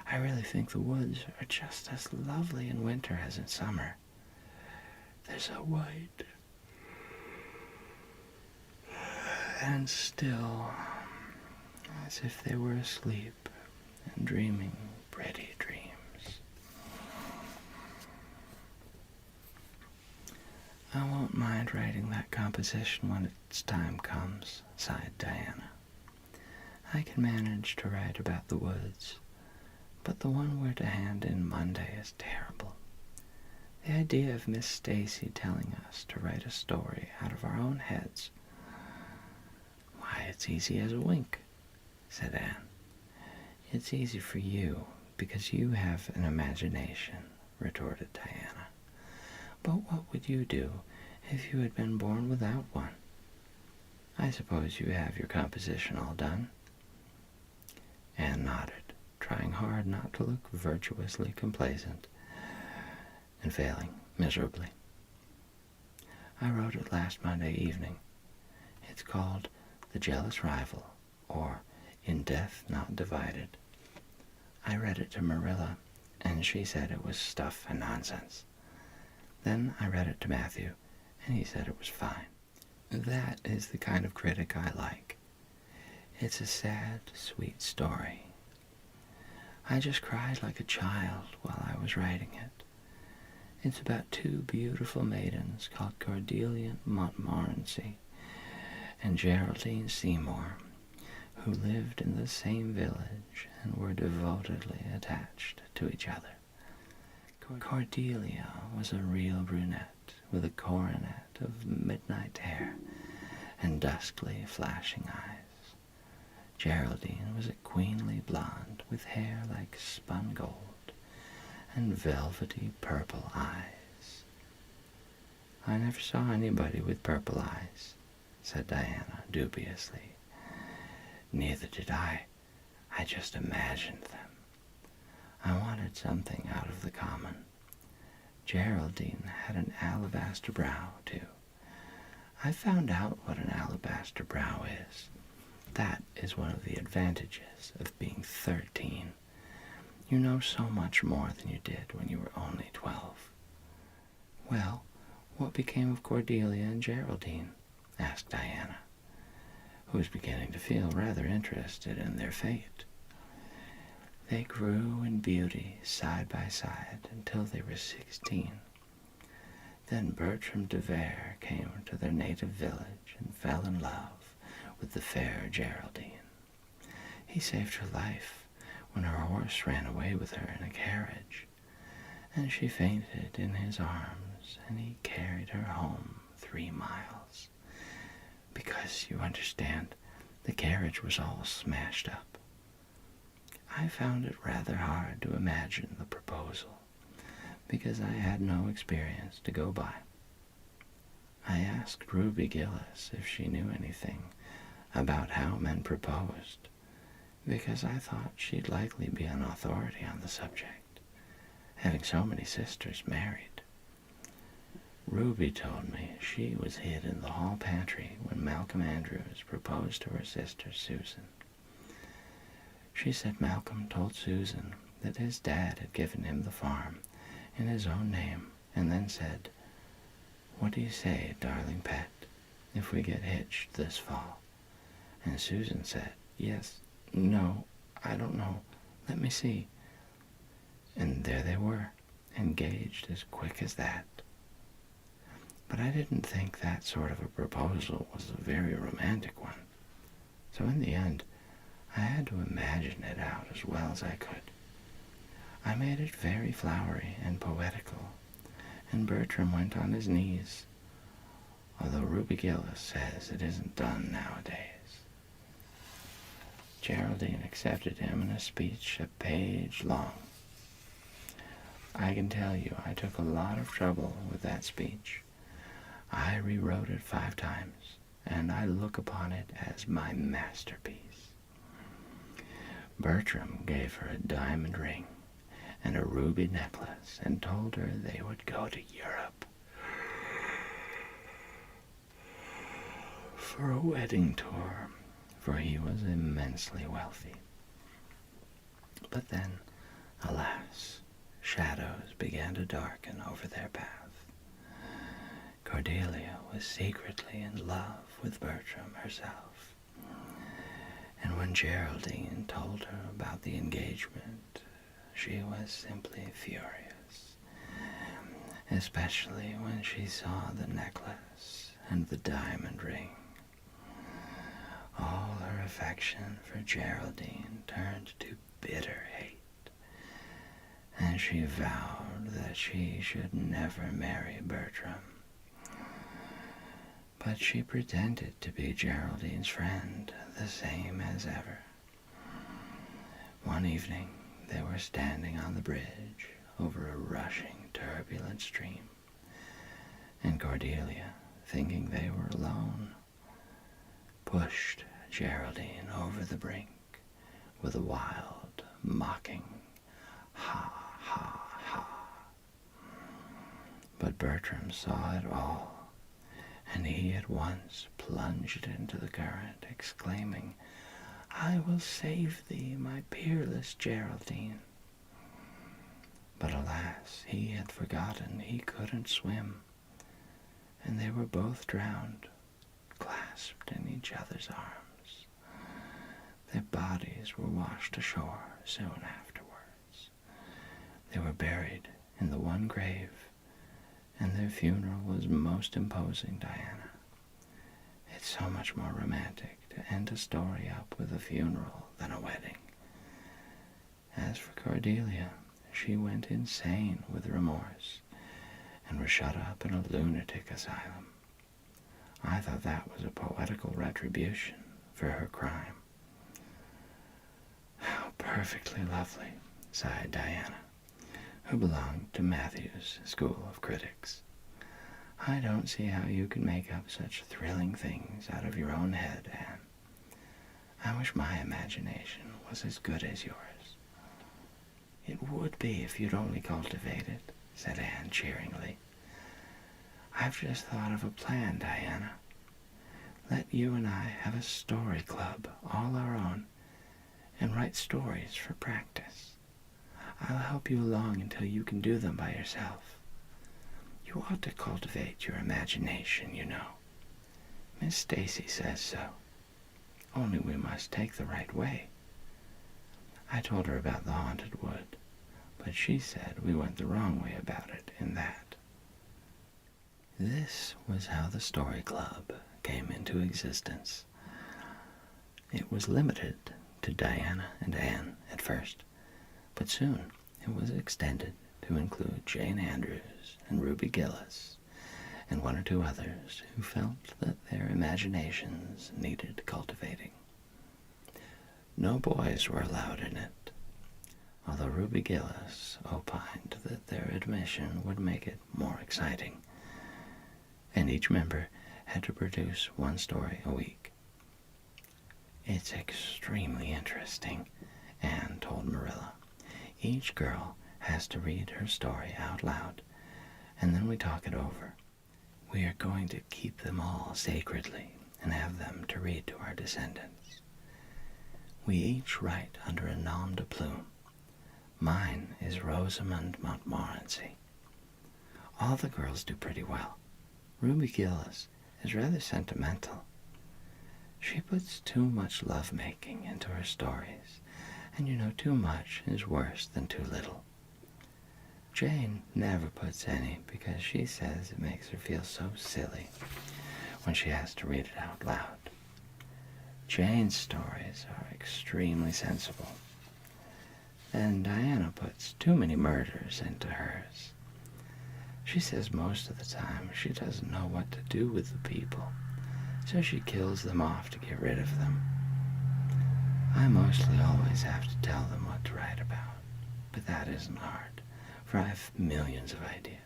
I really think the woods are just as lovely in winter as in summer. They're so white and still, as if they were asleep and dreaming pretty dreams. I won't mind writing that composition when its time comes, sighed Diana. I can manage to write about the woods, but the one we're to hand in Monday is terrible. The idea of Miss Stacy telling us to write a story out of our own heads. Why, it's easy as a wink, said Anne. It's easy for you, because you have an imagination, retorted Diana. But what would you do if you had been born without one? I suppose you have your composition all done? Anne nodded, trying hard not to look virtuously complacent, and failing miserably. I wrote it last Monday evening. It's called The Jealous Rival, or In Death Not Divided. I read it to Marilla, and she said it was stuff and nonsense. Then I read it to Matthew, and he said it was fine. That is the kind of critic I like. It's a sad, sweet story. I just cried like a child while I was writing it. It's about 2 beautiful maidens called Cordelia Montmorency and Geraldine Seymour, who lived in the same village and were devotedly attached to each other. Cordelia was a real brunette with a coronet of midnight hair and duskly flashing eyes. Geraldine was a queenly blonde with hair like spun gold and velvety purple eyes. I never saw anybody with purple eyes, said Diana dubiously. Neither did I. I just imagined them. I wanted something out of the common. Geraldine had an alabaster brow, too. I found out what an alabaster brow is. That is one of the advantages of being 13. You know so much more than you did when you were only 12. Well, what became of Cordelia and Geraldine? Asked Diana, who was beginning to feel rather interested in their fate. They grew in beauty side by side until they were 16. Then Bertram de Vere came to their native village and fell in love with the fair Geraldine. He saved her life when her horse ran away with her in a carriage, and she fainted in his arms, and he carried her home 3 miles. Because, you understand, the carriage was all smashed up. I found it rather hard to imagine the proposal, because I had no experience to go by. I asked Ruby Gillis if she knew anything about how men proposed, because I thought she'd likely be an authority on the subject, having so many sisters married. Ruby told me she was hid in the hall pantry when Malcolm Andrews proposed to her sister Susan. She said Malcolm told Susan that his dad had given him the farm in his own name, and then said, "What do you say, darling pet, if we get hitched this fall?" And Susan said, "Yes, no, I don't know, let me see." And there they were, engaged as quick as that. But I didn't think that sort of a proposal was a very romantic one. So in the end, I had to imagine it out as well as I could. I made it very flowery and poetical, and Bertram went on his knees, although Ruby Gillis says it isn't done nowadays. Geraldine accepted him in a speech a page long. I can tell you I took a lot of trouble with that speech. I rewrote it 5 times, and I look upon it as my masterpiece. Bertram gave her a diamond ring and a ruby necklace and told her they would go to Europe for a wedding tour, for he was immensely wealthy. But then, alas, shadows began to darken over their path. Cordelia was secretly in love with Bertram herself, and when Geraldine told her about the engagement, she was simply furious, especially when she saw the necklace and the diamond ring. All her affection for Geraldine turned to bitter hate, and she vowed that she should never marry Bertram. But she pretended to be Geraldine's friend, the same as ever. One evening, they were standing on the bridge over a rushing, turbulent stream, and Cordelia, thinking they were alone, pushed Geraldine over the brink with a wild, mocking ha, ha, ha. But Bertram saw it all, and he at once plunged into the current, exclaiming, "I will save thee, my peerless Geraldine." But alas, he had forgotten he couldn't swim, and they were both drowned, clasped in each other's arms. Their bodies were washed ashore soon afterwards. They were buried in the one grave, and their funeral was most imposing, Diana. It's so much more romantic to end a story up with a funeral than a wedding. As for Cordelia, she went insane with remorse and was shut up in a lunatic asylum. I thought that was a poetical retribution for her crime. How perfectly lovely, sighed Diana, who belonged to Matthew's School of Critics. I don't see how you can make up such thrilling things out of your own head, Anne. I wish my imagination was as good as yours. It would be if you'd only cultivate it, said Anne cheeringly. I've just thought of a plan, Diana. you and I have a story club all our own and write stories for practice. I'll help you along until you can do them by yourself. You ought to cultivate your imagination, you know. Miss Stacy says so. Only we must take the right way. I told her about the haunted wood, but she said we went the wrong way about it in that. This was how the story club came into existence. It was limited to Diana and Anne at first, but soon it was extended to include Jane Andrews and Ruby Gillis and one or two others who felt that their imaginations needed cultivating. No boys were allowed in it, although Ruby Gillis opined that their admission would make it more exciting, and each member had to produce one story a week. It's extremely interesting, Anne told Marilla. Each girl has to read her story out loud, and then we talk it over. We are going to keep them all sacredly and have them to read to our descendants. We each write under a nom de plume. Mine is Rosamond Montmorency. All the girls do pretty well. Ruby Gillis is rather sentimental. She puts too much love-making into her stories, and you know too much is worse than too little. Jane never puts any because she says it makes her feel so silly when she has to read it out loud. Jane's stories are extremely sensible, and Diana puts too many murders into hers. She says most of the time she doesn't know what to do with the people, so she kills them off to get rid of them. I mostly always have to tell them what to write about, but that isn't hard, for I have millions of ideas.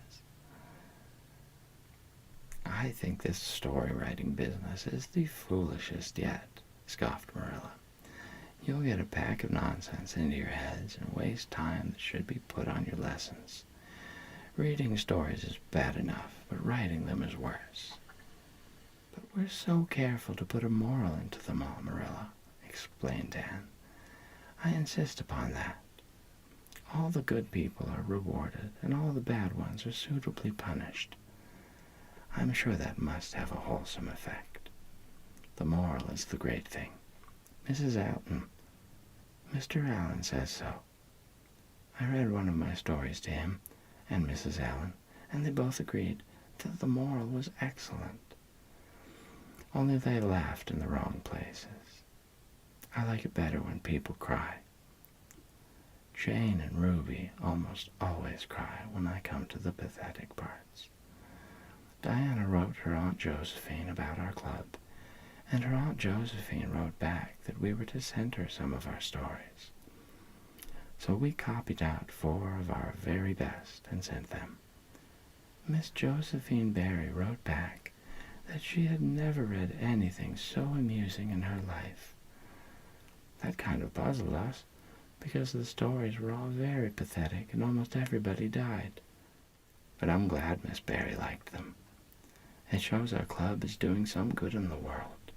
I think this story-writing business is the foolishest yet, scoffed Marilla. You'll get a pack of nonsense into your heads and waste time that should be put on your lessons. Reading stories is bad enough, but writing them is worse. But we're so careful to put a moral into them all, Marilla, explained Anne. I insist upon that. All the good people are rewarded, and all the bad ones are suitably punished. I'm sure that must have a wholesome effect. The moral is the great thing. Mr. Allen says so. I read one of my stories to him and Mrs. Allen, and they both agreed that the moral was excellent. Only they laughed in the wrong places. I like it better when people cry. Jane and Ruby almost always cry when I come to the pathetic parts. Diana wrote her Aunt Josephine about our club, and her Aunt Josephine wrote back that we were to send her some of our stories. So we copied out 4 of our very best and sent them. Miss Josephine Barry wrote back that she had never read anything so amusing in her life. That kind of puzzled us, because the stories were all very pathetic and almost everybody died. But I'm glad Miss Barry liked them. It shows our club is doing some good in the world.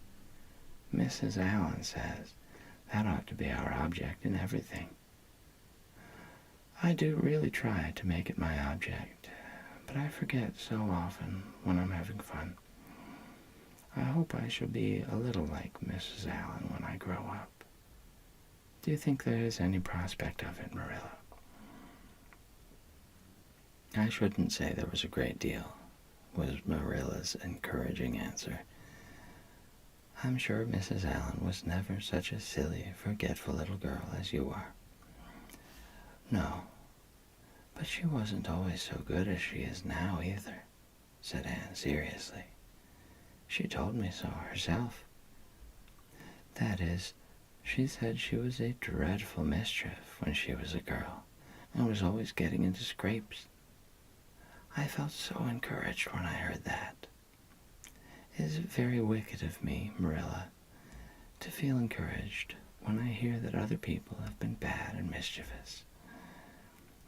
Mrs. Allen says that ought to be our object in everything. I do really try to make it my object, but I forget so often when I'm having fun. I hope I shall be a little like Mrs. Allen when I grow up. Do you think there is any prospect of it, Marilla? I shouldn't say there was a great deal, was Marilla's encouraging answer. I'm sure Mrs. Allen was never such a silly, forgetful little girl as you are. No, but she wasn't always so good as she is now either, said Anne seriously. She told me so herself. That is, she said she was a dreadful mischief when she was a girl, and was always getting into scrapes. I felt so encouraged when I heard that. It is very wicked of me, Marilla, to feel encouraged when I hear that other people have been bad and mischievous.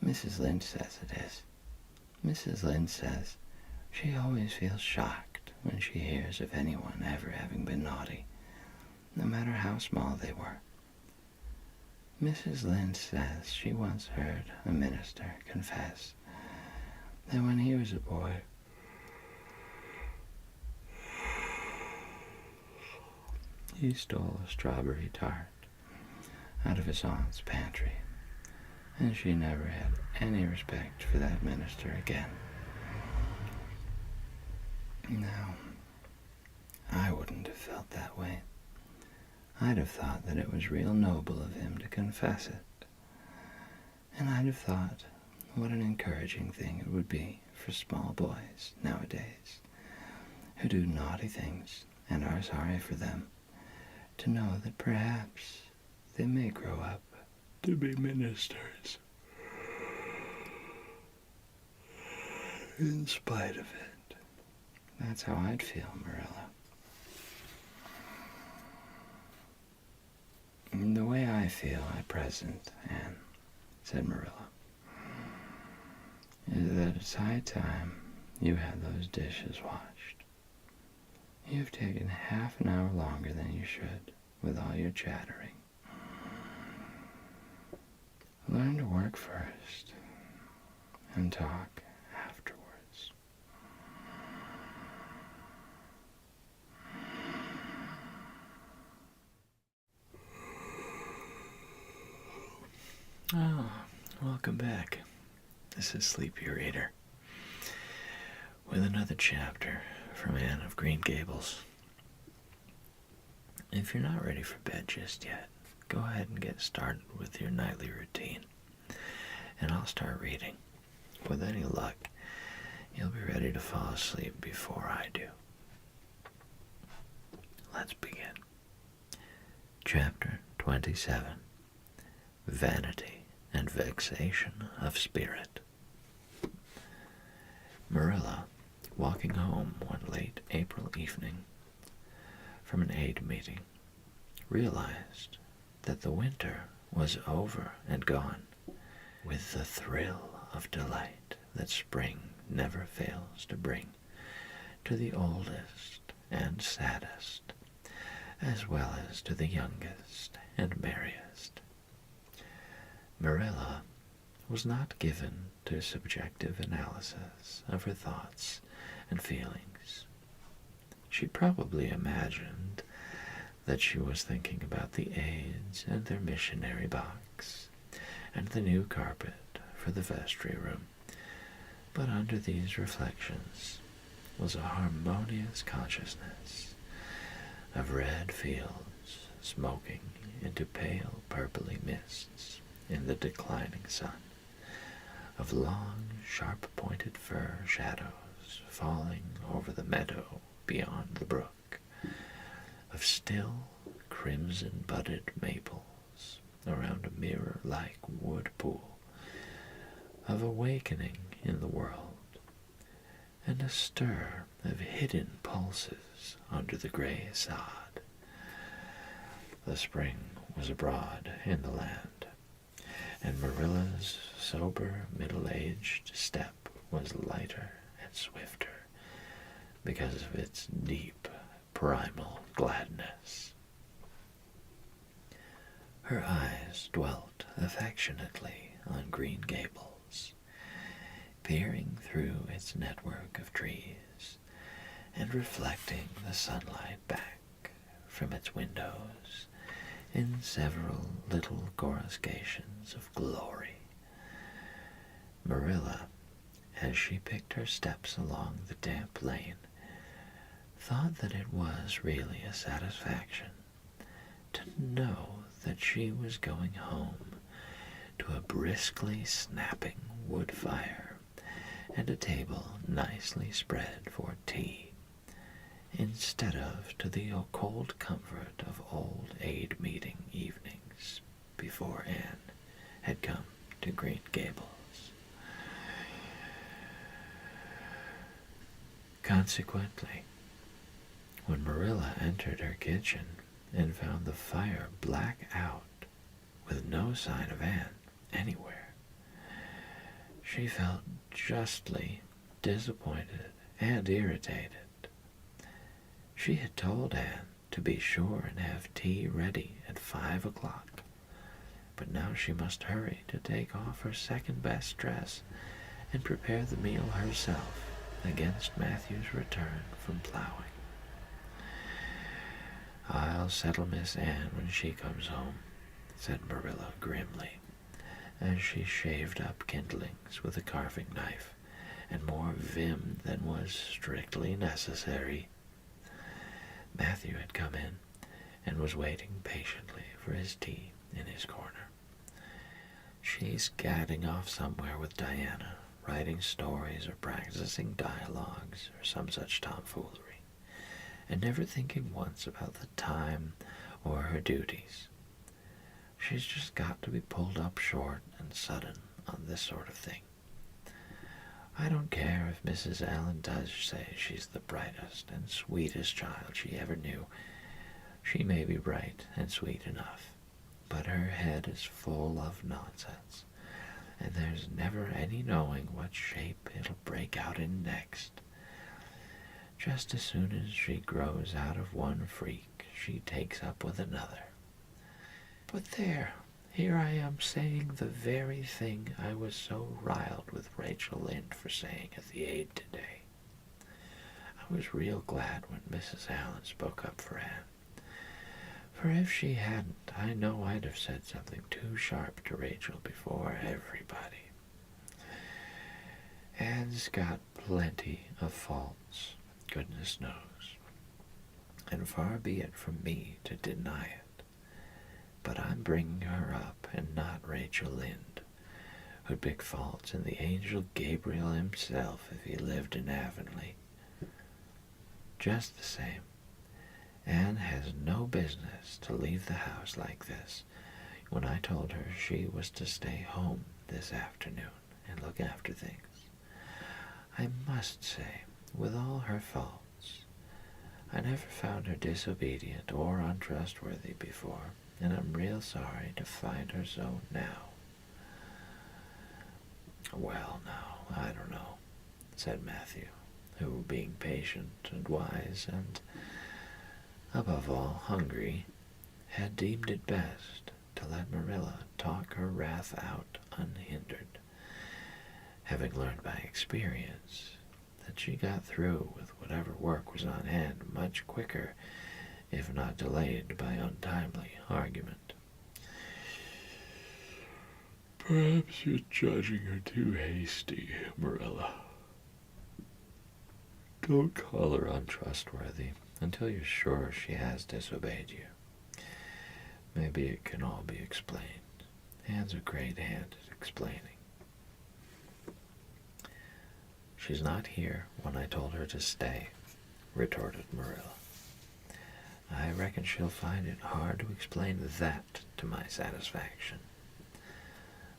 Mrs. Lynde says it is. Mrs. Lynde says she always feels shocked when she hears of anyone ever having been naughty, no matter how small they were. Mrs. Lynde says she once heard a minister confess that when he was a boy, he stole a strawberry tart out of his aunt's pantry, and she never had any respect for that minister again. Now, I wouldn't have felt that way. I'd have thought that it was real noble of him to confess it. And I'd have thought what an encouraging thing it would be for small boys nowadays who do naughty things and are sorry for them to know that perhaps they may grow up to be ministers in spite of it. That's how I'd feel, Marilla. The way I feel at present, Anne, said Marilla, is that it's high time you had those dishes washed. You've taken half an hour longer than you should with all your chattering. Learn to work first and talk afterwards. Oh, welcome back. This is Sleepy Reader with another chapter from Anne of Green Gables. If you're not ready for bed just yet, go ahead and get started with your nightly routine, and I'll start reading. With any luck, you'll be ready to fall asleep before I do. Let's begin. Chapter 27. Vanity and Vexation of Spirit. Marilla, walking home one late April evening from an aid meeting, realized that the winter was over and gone, with the thrill of delight that spring never fails to bring to the oldest and saddest, as well as to the youngest and merriest. Marilla was not given to subjective analysis of her thoughts and feelings. She probably imagined that she was thinking about the aides and their missionary box and the new carpet for the vestry room, but under these reflections was a harmonious consciousness of red fields smoking into pale purply mists in the declining sun, of long, sharp-pointed fir shadows falling over the meadow beyond the brook, of still, crimson-budded maples around a mirror-like wood pool, of awakening in the world, and a stir of hidden pulses under the gray sod. The spring was abroad in the land, and Marilla's sober, middle-aged step was lighter and swifter because of its deep, primal gladness. Her eyes dwelt affectionately on Green Gables, peering through its network of trees and reflecting the sunlight back from its windows in several little coruscations of glory. Marilla, as she picked her steps along the damp lane, thought that it was really a satisfaction to know that she was going home to a briskly snapping wood fire and a table nicely spread for tea, instead of to the cold comfort of old aid meeting evenings before Anne had come to Green Gables. Consequently, when Marilla entered her kitchen and found the fire black out with no sign of Anne anywhere, she felt justly disappointed and irritated. She had told Anne to be sure and have tea ready at 5 o'clock, but now she must hurry to take off her second-best dress and prepare the meal herself against Matthew's return from plowing. "I'll settle Miss Anne when she comes home," said Marilla grimly, as she shaved up kindlings with a carving knife, and more vim than was strictly necessary. Matthew had come in and was waiting patiently for his tea in his corner. "She's gadding off somewhere with Diana, writing stories or practicing dialogues or some such tomfoolery, and never thinking once about the time or her duties. She's just got to be pulled up short and sudden on this sort of thing. I don't care if Mrs. Allen does say she's the brightest and sweetest child she ever knew. She may be bright and sweet enough, but her head is full of nonsense, and there's never any knowing what shape it'll break out in next. Just as soon as she grows out of one freak, she takes up with another. But there, here I am saying the very thing I was so riled with Rachel Lynde for saying at the aid today. I was real glad when Mrs. Allen spoke up for Anne, for if she hadn't, I know I'd have said something too sharp to Rachel before everybody. Anne's got plenty of faults, goodness knows, and far be it from me to deny it. But I'm bringing her up, and not Rachel Lynde, who'd pick faults in the angel Gabriel himself if he lived in Avonlea. Just the same, Anne has no business to leave the house like this when I told her she was to stay home this afternoon and look after things. I must say, with all her faults, I never found her disobedient or untrustworthy before, and I'm real sorry to find her so now." "Well, now, I don't know," said Matthew, who, being patient and wise and, above all, hungry, had deemed it best to let Marilla talk her wrath out unhindered, having learned by experience that she got through with whatever work was on hand much quicker, if not delayed by untimely argument. "Perhaps you're judging her too hasty, Marilla. Don't call her untrustworthy until you're sure she has disobeyed you. Maybe it can all be explained. Anne's a great hand at explaining." "She's not here when I told her to stay," retorted Marilla. "I reckon she'll find it hard to explain that to my satisfaction.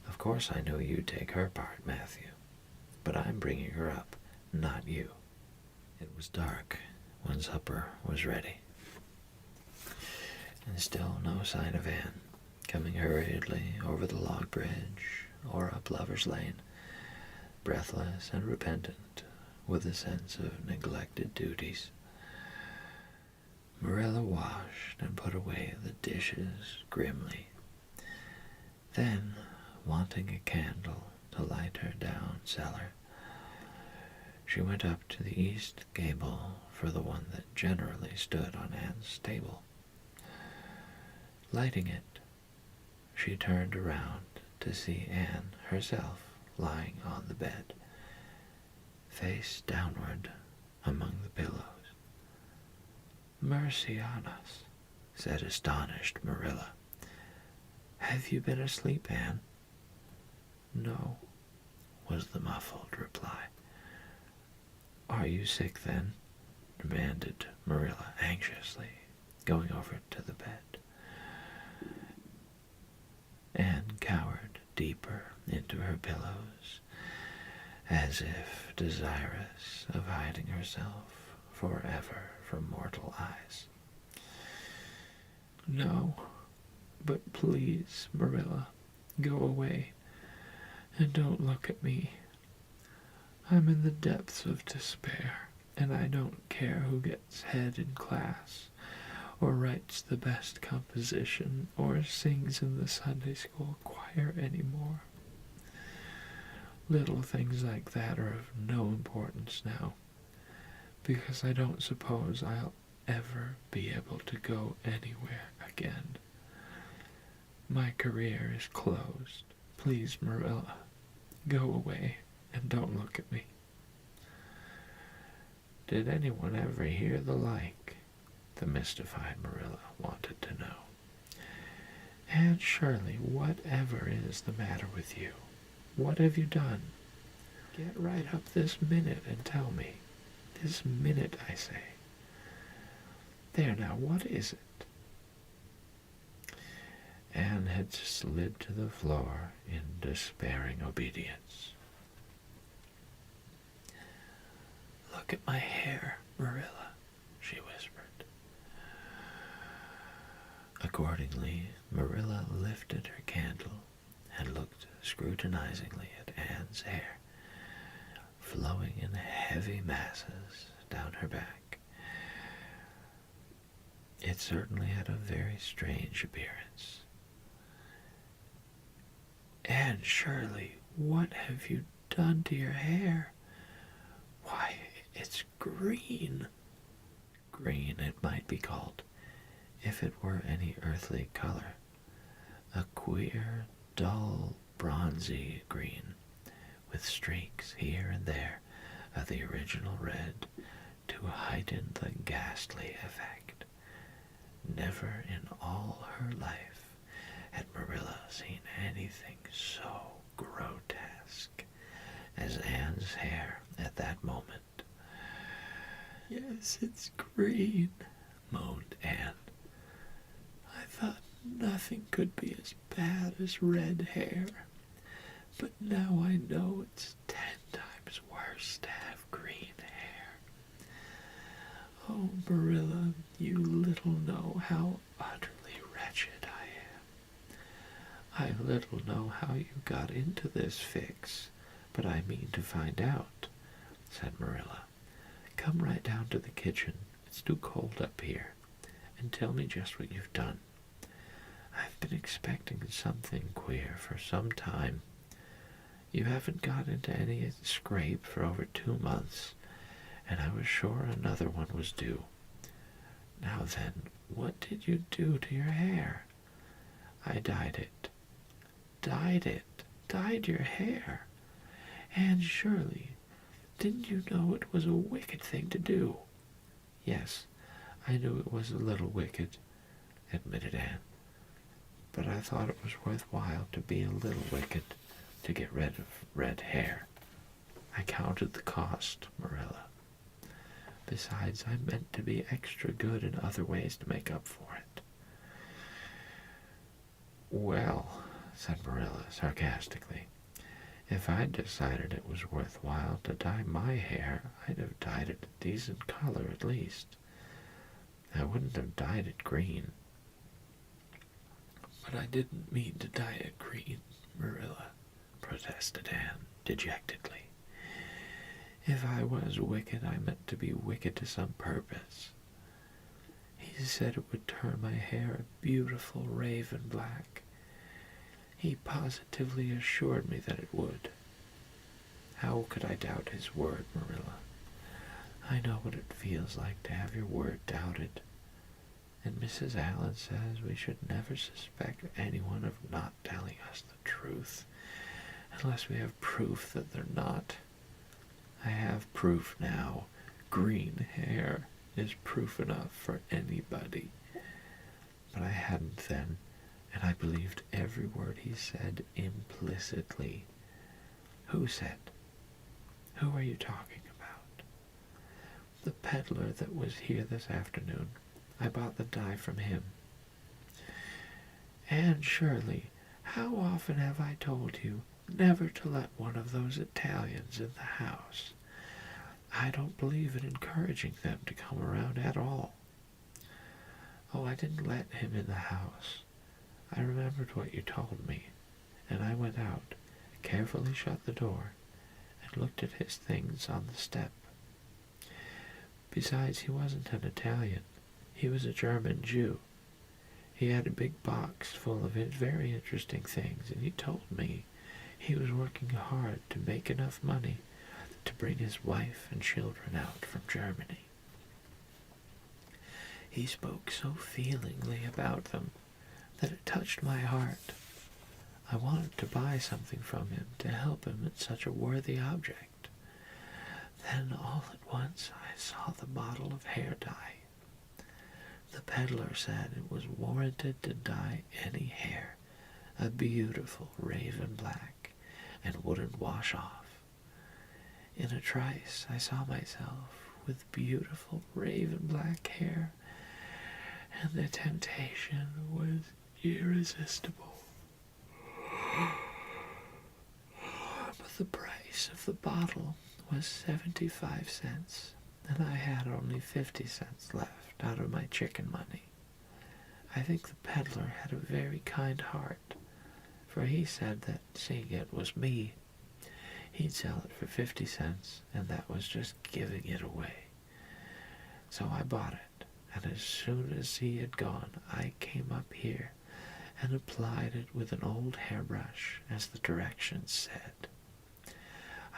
Of course I know you take her part, Matthew, but I'm bringing her up, not you." It was dark when supper was ready, and still no sign of Anne, coming hurriedly over the log bridge or up Lover's Lane, breathless and repentant, with a sense of neglected duties. Marilla washed and put away the dishes grimly. Then, wanting a candle to light her down cellar, she went up to the east gable for the one that generally stood on Anne's table. Lighting it, she turned around to see Anne herself lying on the bed, face downward among the pillows. "Mercy on us," said astonished Marilla. "Have you been asleep, Anne?" "No," was the muffled reply. "Are you sick, then?" demanded Marilla anxiously, going over to the bed. Anne cowered deeper into her pillows, as if desirous of hiding herself forever from mortal eyes. "No, but please, Marilla, go away and don't look at me. I'm in the depths of despair. And I don't care who gets head in class, or writes the best composition, or sings in the Sunday school choir anymore. Little things like that are of no importance now, because I don't suppose I'll ever be able to go anywhere again. My career is closed. Please, Marilla, go away and don't look at me. Did anyone ever hear the like? The mystified Marilla wanted to know. Aunt Shirley, whatever is the matter with you? What have you done? Get right up this minute and tell me. This minute, I say. There now, what is it? Anne had slid to the floor in despairing obedience. Look at my hair, Marilla, she whispered. Accordingly, Marilla lifted her candle and looked scrutinizingly at Anne's hair, flowing in heavy masses down her back. It certainly had a very strange appearance. Anne Shirley, what have you done to your hair? Why, it's green. Green, it might be called, if it were any earthly color. A queer, dull, bronzy green, with streaks here and there of the original red to heighten the ghastly effect. Never in all her life had Marilla seen anything so grotesque as Anne's hair at that moment. Yes, it's green, moaned Anne. I thought nothing could be as bad as red hair, but now I know it's 10 times worse to have green hair. Oh, Marilla, you little know how utterly wretched I am. I little know how you got into this fix, but I mean to find out, said Marilla. Come right down to the kitchen. It's too cold up here, and tell me just what you've done. I've been expecting something queer for some time. You haven't got into any scrape for over 2 months, and I was sure another one was due. Now then, what did you do to your hair? I dyed it. Dyed it? Dyed your hair? Anne Shirley, didn't you know it was a wicked thing to do? Yes, I knew it was a little wicked, admitted Anne, but I thought it was worthwhile to be a little wicked to get rid of red hair. I counted the cost, Marilla. Besides, I meant to be extra good in other ways to make up for it. Well, said Marilla sarcastically, if I'd decided it was worthwhile to dye my hair, I'd have dyed it a decent color at least. I wouldn't have dyed it green. But I didn't mean to dye it green, Marilla, protested Anne dejectedly. If I was wicked, I meant to be wicked to some purpose. He said it would turn my hair a beautiful raven black. He positively assured me that it would. How could I doubt his word, Marilla? I know what it feels like to have your word doubted. And Mrs. Allen says we should never suspect anyone of not telling us the truth, unless we have proof that they're not. I have proof now. Green hair is proof enough for anybody. But I hadn't then, and I believed every word he said implicitly. Who said? Who are you talking about? The peddler that was here this afternoon. I bought the dye from him. Anne Shirley, how often have I told you never to let one of those Italians in the house? I don't believe in encouraging them to come around at all. Oh, I didn't let him in the house. I remembered what you told me, and I went out, carefully shut the door, and looked at his things on the step. Besides, he wasn't an Italian. He was a German Jew. He had a big box full of very interesting things, and he told me he was working hard to make enough money to bring his wife and children out from Germany. He spoke so feelingly about them that it touched my heart. I wanted to buy something from him to help him in such a worthy object. Then all at once I saw the bottle of hair dye. The peddler said it was warranted to dye any hair a beautiful raven black and wouldn't wash off. In a trice I saw myself with beautiful raven black hair, and the temptation was irresistible. But the price of the bottle was 75 cents, and I had only 50 cents left out of my chicken money. I think the peddler had a very kind heart, for he said that, seeing it was me, he'd sell it for 50 cents, and that was just giving it away. So I bought it, and as soon as he had gone, I came up here and applied it with an old hairbrush, as the directions said.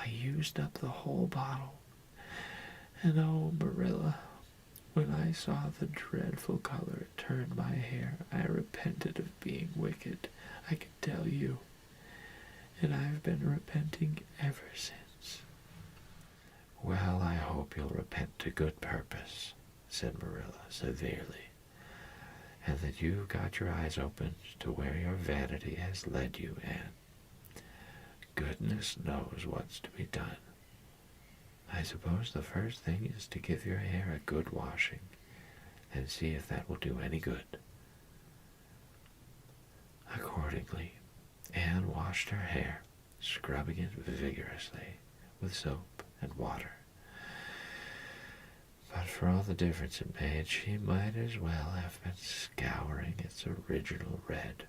I used up the whole bottle, and oh, Marilla, when I saw the dreadful color it turned my hair, I repented of being wicked, I can tell you, and I've been repenting ever since. Well, I hope you'll repent to good purpose, said Marilla severely, and that you've got your eyes opened to where your vanity has led you, Anne. Goodness knows what's to be done. I suppose the first thing is to give your hair a good washing and see if that will do any good. Accordingly, Anne washed her hair, scrubbing it vigorously with soap and water. But for all the difference it made, she might as well have been scouring its original red.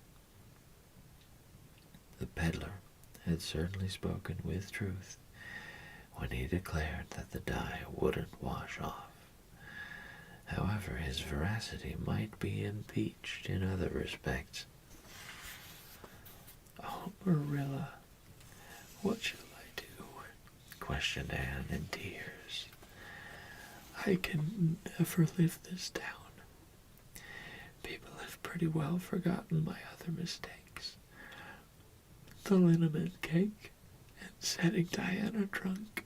The peddler had certainly spoken with truth when he declared that the dye wouldn't wash off. However, his veracity might be impeached in other respects. Oh, Marilla, what shall I do? Questioned Anne in tears. I can never live this down. People have pretty well forgotten my other mistakes. The liniment cake, and setting Diana drunk,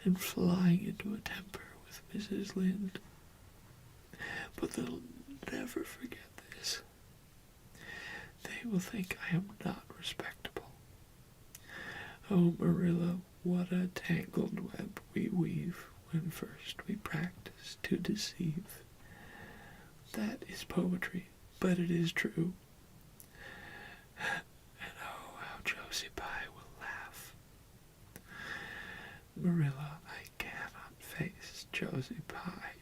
and flying into a temper with Mrs. Lynde. But they'll never forget this. They will think I am not respectable. Oh, Marilla, what a tangled web we weave when first we practice to deceive. That is poetry, but it is true. And oh, how Josie Pye will laugh. Marilla, I cannot face Josie Pye.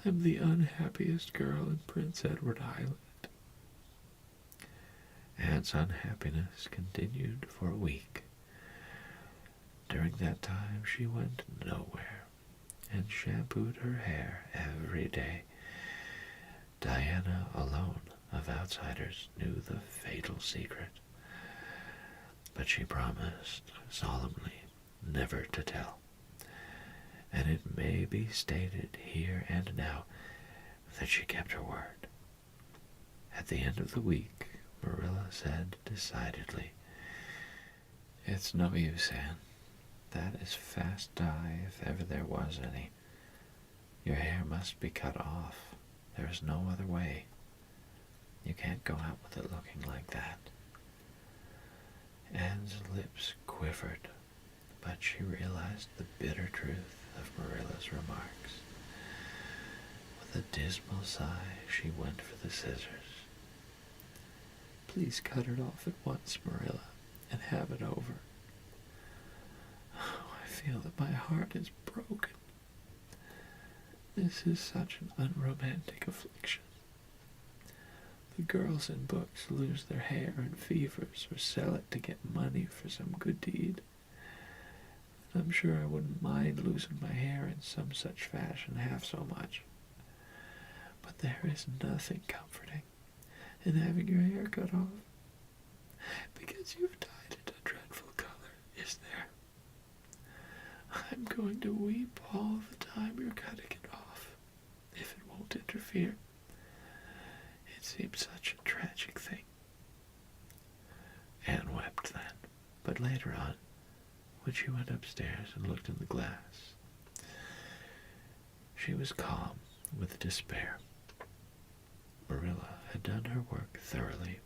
I'm the unhappiest girl in Prince Edward Island. Anne's unhappiness continued for a week. During that time she went nowhere and shampooed her hair every day. Diana alone of outsiders knew the fatal secret, but she promised solemnly never to tell. And it may be stated here and now that she kept her word. At the end of the week, Marilla said decidedly, "It's no use, Anne. That is fast dye if ever there was any. Your hair must be cut off. There is no other way. You can't go out with it looking like that." Anne's lips quivered, but she realized the bitter truth of Marilla's remarks. With a dismal sigh, she went for the scissors. Please cut it off at once, Marilla, and have it over. Oh, I feel that my heart is broken. This is such an unromantic affliction. The girls in books lose their hair in fevers or sell it to get money for some good deed. I'm sure I wouldn't mind losing my hair in some such fashion half so much. But there is nothing comforting in having your hair cut off, because you've dyed it a dreadful color, is there? I'm going to weep all the time you're cutting it off, if it won't interfere. It seems such a tragic thing. Anne wept then, but later on, when she went upstairs and looked in the glass, she was calm with despair. Marilla had done her work thoroughly,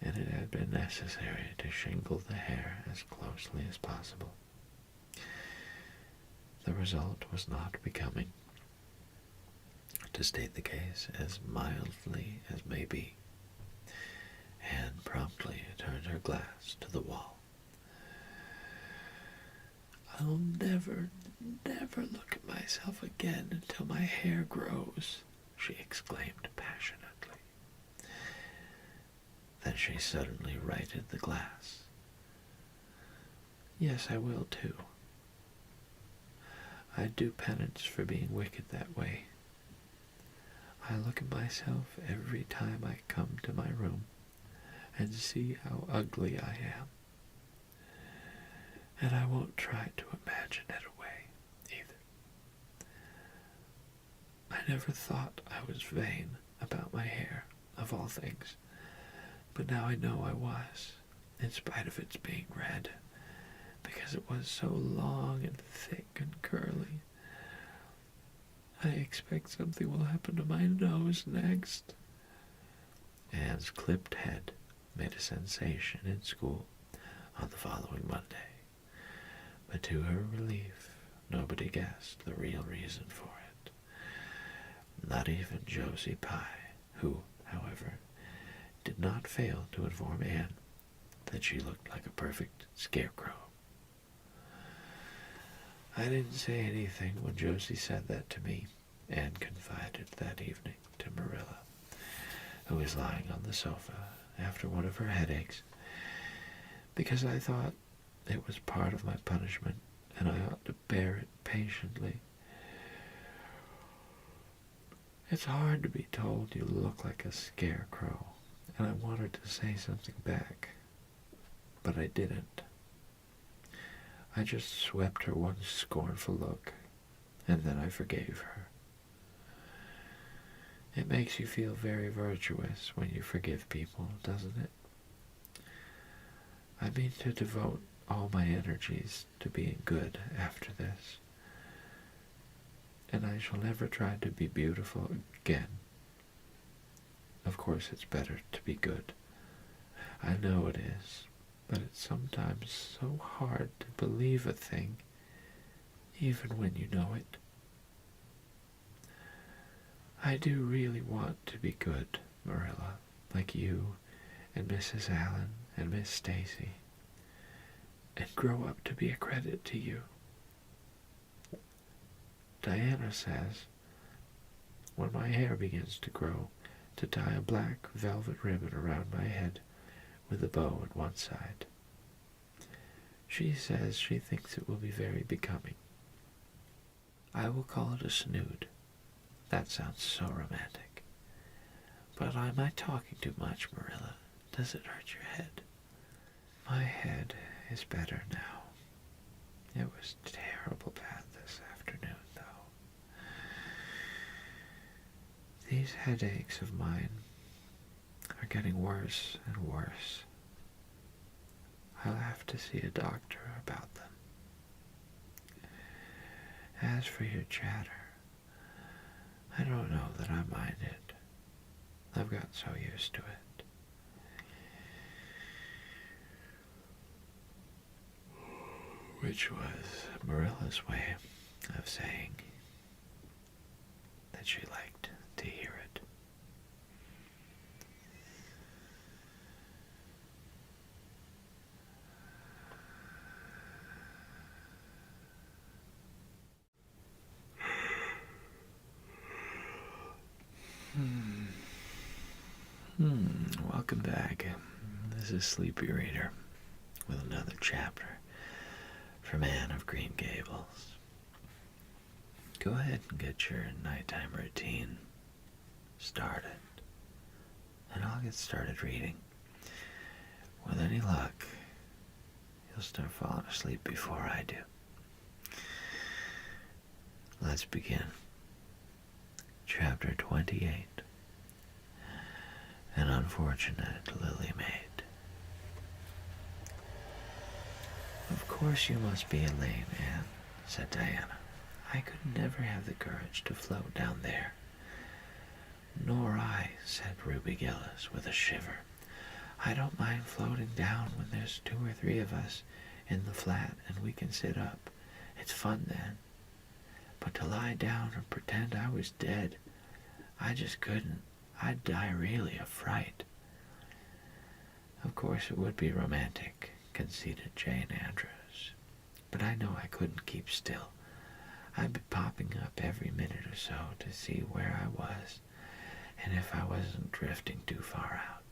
and it had been necessary to shingle the hair as closely as possible. The result was not becoming. To state the case as mildly as may be, Anne promptly turned her glass to the wall. I'll never look at myself again until my hair grows, she exclaimed passionately. Then she suddenly righted the glass. Yes, I will too. I'd do penance for being wicked that way. I look at myself every time I come to my room and see how ugly I am. And I won't try to imagine it away, either. I never thought I was vain about my hair, of all things, but now I know I was, in spite of its being red, because it was so long and thick and curly. I expect something will happen to my nose next. Anne's clipped head made a sensation in school on the following Monday, but to her relief, nobody guessed the real reason for it. Not even Josie Pye, who, however, did not fail to inform Anne that she looked like a perfect scarecrow. I didn't say anything when Josie said that to me, Anne confided that evening to Marilla, who was lying on the sofa after one of her headaches, because I thought it was part of my punishment and I ought to bear it patiently. It's hard to be told you look like a scarecrow, and I wanted to say something back, but I didn't. I just swept her one scornful look, and then I forgave her. It makes you feel very virtuous when you forgive people, doesn't it? I mean to devote all my energies to being good after this, and I shall never try to be beautiful again. Of course it's better to be good. I know it is, but it's sometimes so hard to believe a thing, even when you know it. I do really want to be good, Marilla, like you and Mrs. Allen and Miss Stacy, and grow up to be a credit to you. Diana says, when my hair begins to grow, to tie a black velvet ribbon around my head with a bow at one side. She says she thinks it will be very becoming. I will call it a snood. That sounds so romantic. But am I talking too much, Marilla? Does it hurt your head? My head is better now. It was terrible bad this afternoon, though. These headaches of mine are getting worse and worse. I'll have to see a doctor about them. As for your chatter, I don't know that I mind it. I've got so used to it. Which was Marilla's way of saying that she liked to hear it. Welcome back. This is Sleepy Reader with another chapter from Anne of Green Gables. Go ahead and get your nighttime routine started, and I'll get started reading. With any luck, you'll start falling asleep before I do. Let's begin. Chapter 28. An Unfortunate Lily Maid. Of course you must be Elaine, Anne, said Diana. I could never have the courage to float down there. Nor I, said Ruby Gillis with a shiver. I don't mind floating down when there's 2 or 3 of us in the flat and we can sit up. It's fun then. But to lie down and pretend I was dead, I just couldn't. I'd die really of fright. Of course it would be romantic, conceded Jane Andrews. But I know I couldn't keep still. I'd be popping up every minute or so to see where I was and if I wasn't drifting too far out.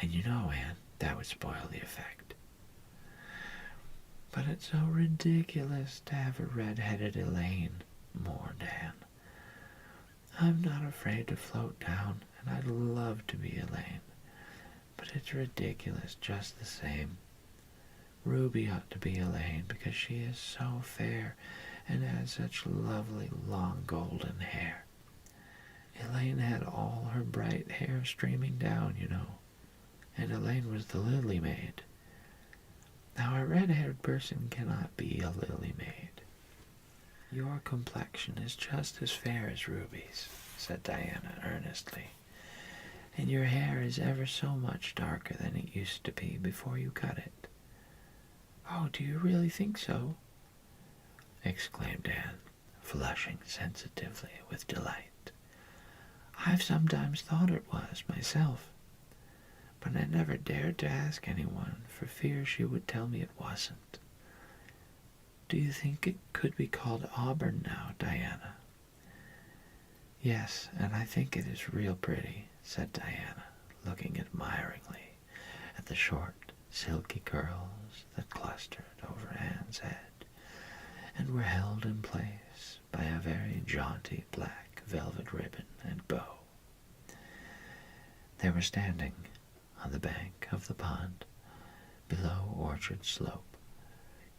And you know, Anne, that would spoil the effect. But it's so ridiculous to have a red-headed Elaine, mourned Anne. I'm not afraid to float down, and I'd love to be Elaine. But it's ridiculous just the same. Ruby ought to be Elaine because she is so fair and has such lovely long golden hair. Elaine had all her bright hair streaming down, you know, and Elaine was the lily maid. Now a red-haired person cannot be a lily maid. Your complexion is just as fair as Ruby's, said Diana earnestly, and your hair is ever so much darker than it used to be before you cut it. Oh, do you really think so? Exclaimed Anne, flushing sensitively with delight. I've sometimes thought it was myself, but I never dared to ask anyone for fear she would tell me it wasn't. Do you think it could be called auburn now, Diana? Yes, and I think it is real pretty, said Diana, looking admiringly at the short, silky curls that clustered over Anne's head and were held in place by a very jaunty black velvet ribbon and bow. They were standing on the bank of the pond below Orchard Slope,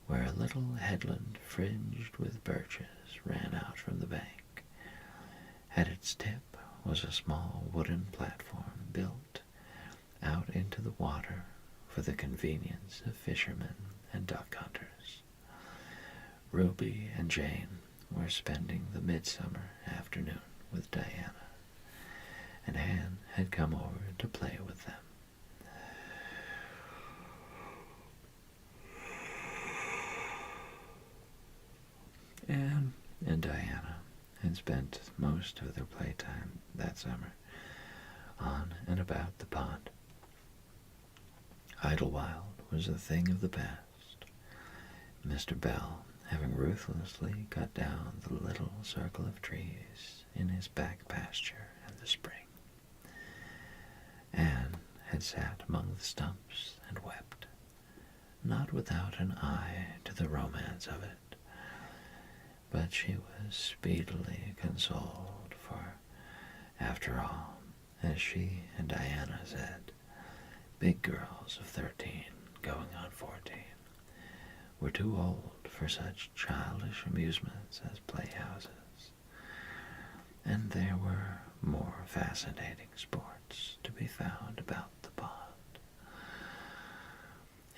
where a little headland fringed with birches ran out from the bank. At its tip was a small wooden platform built out into the water for the convenience of fishermen and duck hunters. Ruby and Jane were spending the midsummer afternoon with Diana, and Anne had come over to play with them. Anne and Diana had spent most of their playtime that summer on and about the pond. Idlewild was a thing of the past, Mr. Bell having ruthlessly cut down the little circle of trees in his back pasture in the spring. Anne had sat among the stumps and wept, not without an eye to the romance of it, but she was speedily consoled, for, after all, as she and Diana said, big girls of 13, going on 14, were too old for such childish amusements as playhouses, and there were more fascinating sports to be found about the pond.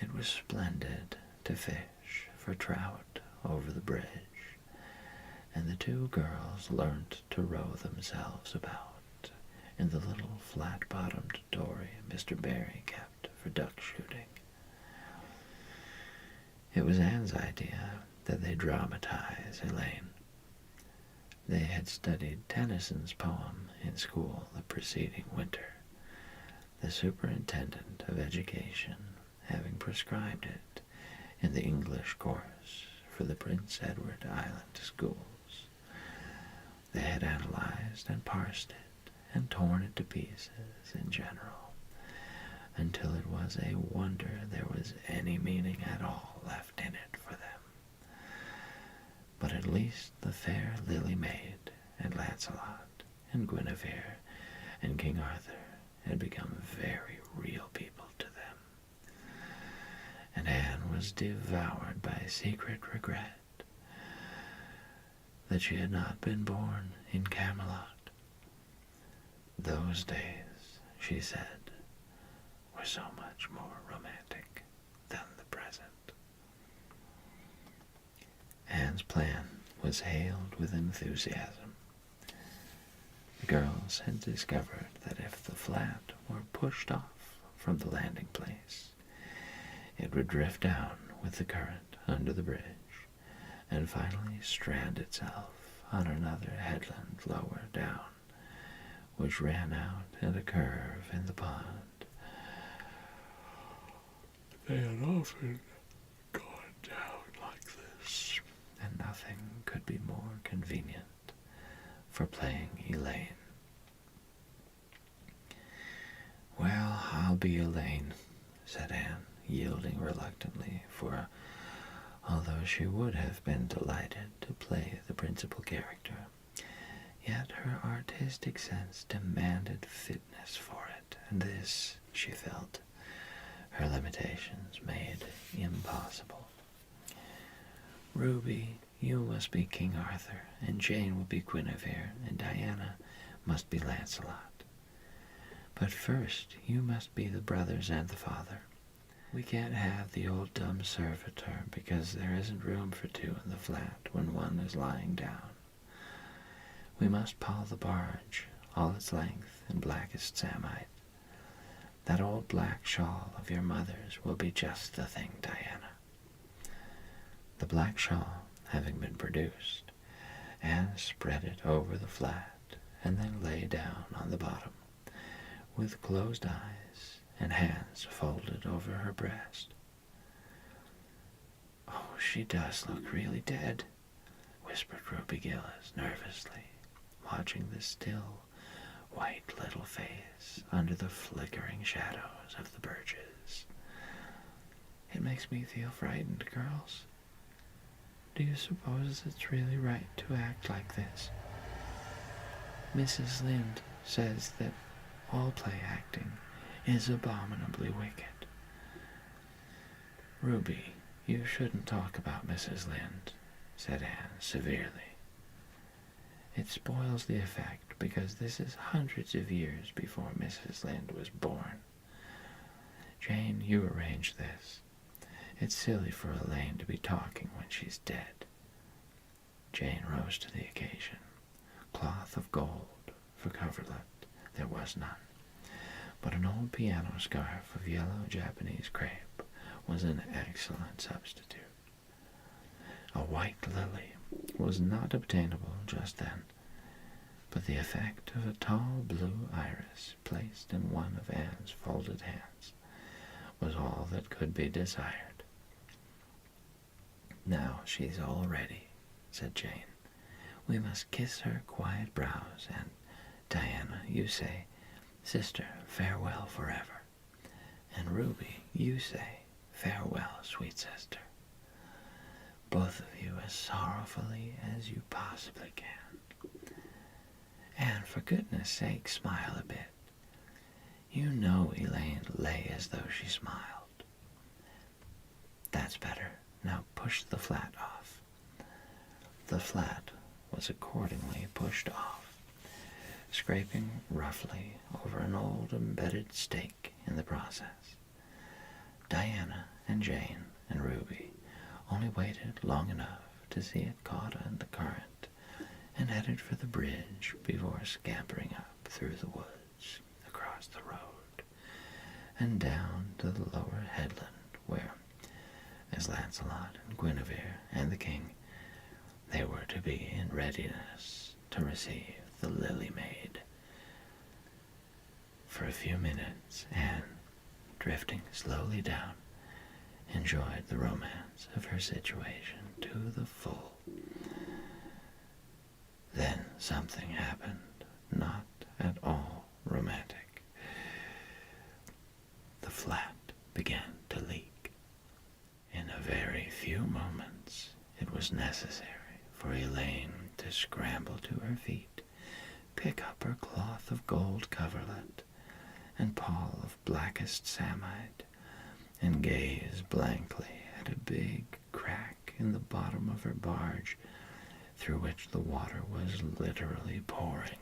It was splendid to fish for trout over the bridge, and the 2 girls learnt to row themselves about in the little flat-bottomed dory Mr. Barry kept for duck shooting. It was Anne's idea that they dramatize Elaine. They had studied Tennyson's poem in school the preceding winter, the superintendent of education having prescribed it in the English course for the Prince Edward Island schools. They had analyzed and parsed it and torn it to pieces in general, until it was a wonder there was any meaning at all left in it for But at least the fair Lily Maid and Lancelot and Guinevere and King Arthur had become very real people to them. And Anne was devoured by secret regret that she had not been born in Camelot. Those days, she said, were so much more romantic than the present. Anne's plan was hailed with enthusiasm. The girls had discovered that if the flat were pushed off from the landing place, it would drift down with the current under the bridge and finally strand itself on another headland lower down, which ran out at a curve in the pond. They had often gone down like this, and nothing could be more convenient for playing Elaine. "Well, I'll be Elaine," said Anne, yielding reluctantly, for although she would have been delighted to play the principal character, yet her artistic sense demanded fitness for it, and this, she felt, her limitations made impossible. "Ruby, you must be King Arthur, and Jane will be Guinevere, and Diana must be Lancelot. But first you must be the brothers and the father. We can't have the old dumb servitor because there isn't room for two in the flat when one is lying down. We must paw the barge, all its length in blackest samite. That old black shawl of your mother's will be just the thing, Diana." The black shawl having been produced, Anne spread it over the flat and then lay down on the bottom, with closed eyes and hands folded over her breast. "Oh, she does look really dead," whispered Ruby Gillis nervously, watching the still, white little face under the flickering shadows of the birches. "It makes me feel frightened, girls. Do you suppose it's really right to act like this? Mrs. Lynde says that all play acting is abominably wicked." "Ruby, you shouldn't talk about Mrs. Lynde," said Anne severely. "It spoils the effect because this is hundreds of years before Mrs. Lynde was born. Jane, you arrange this. It's silly for Elaine to be talking when she's dead." Jane rose to the occasion. Cloth of gold for coverlet there was none, but an old piano scarf of yellow Japanese crepe was an excellent substitute. A white lily was not obtainable just then, but the effect of a tall blue iris placed in one of Anne's folded hands was all that could be desired. "Now she's all ready," said Jane. "We must kiss her quiet brows, and, Diana, you say, 'Sister, farewell forever.' And Ruby, you say, 'Farewell, sweet sister.' Both of you as sorrowfully as you possibly can. And for goodness sake, smile a bit. You know Elaine lay as though she smiled. That's better. Now push the flat off." The flat was accordingly pushed off, scraping roughly over an old embedded stake in the process. Diana and Jane and Ruby only waited long enough to see it caught in the current and headed for the bridge before scampering up through the woods, across the road, and down to the lower headland where, as Lancelot and Guinevere and the king, they were to be in readiness to receive the Lily Maid. For a few minutes, Anne, drifting slowly down, enjoyed the romance of her situation to the full. Then something happened, not at all romantic. The flat began to leak. In a very few moments, it was necessary to scramble to her feet, pick up her cloth of gold coverlet and pall of blackest samite, and gaze blankly at a big crack in the bottom of her barge through which the water was literally pouring.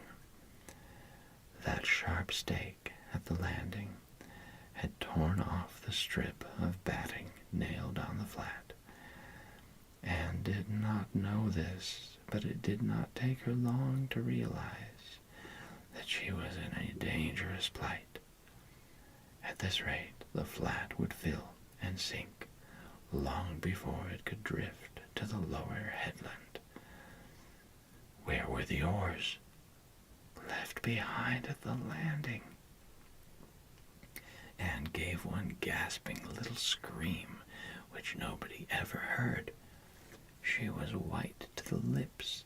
That sharp stake at the landing had torn off the strip of batting nailed on the flat. Anne did not know this, but it did not take her long to realize that she was in a dangerous plight. At this rate, the flat would fill and sink long before it could drift to the lower headland. Where were the oars? Left behind at the landing. Anne gave one gasping little scream which nobody ever heard. She was white to the lips,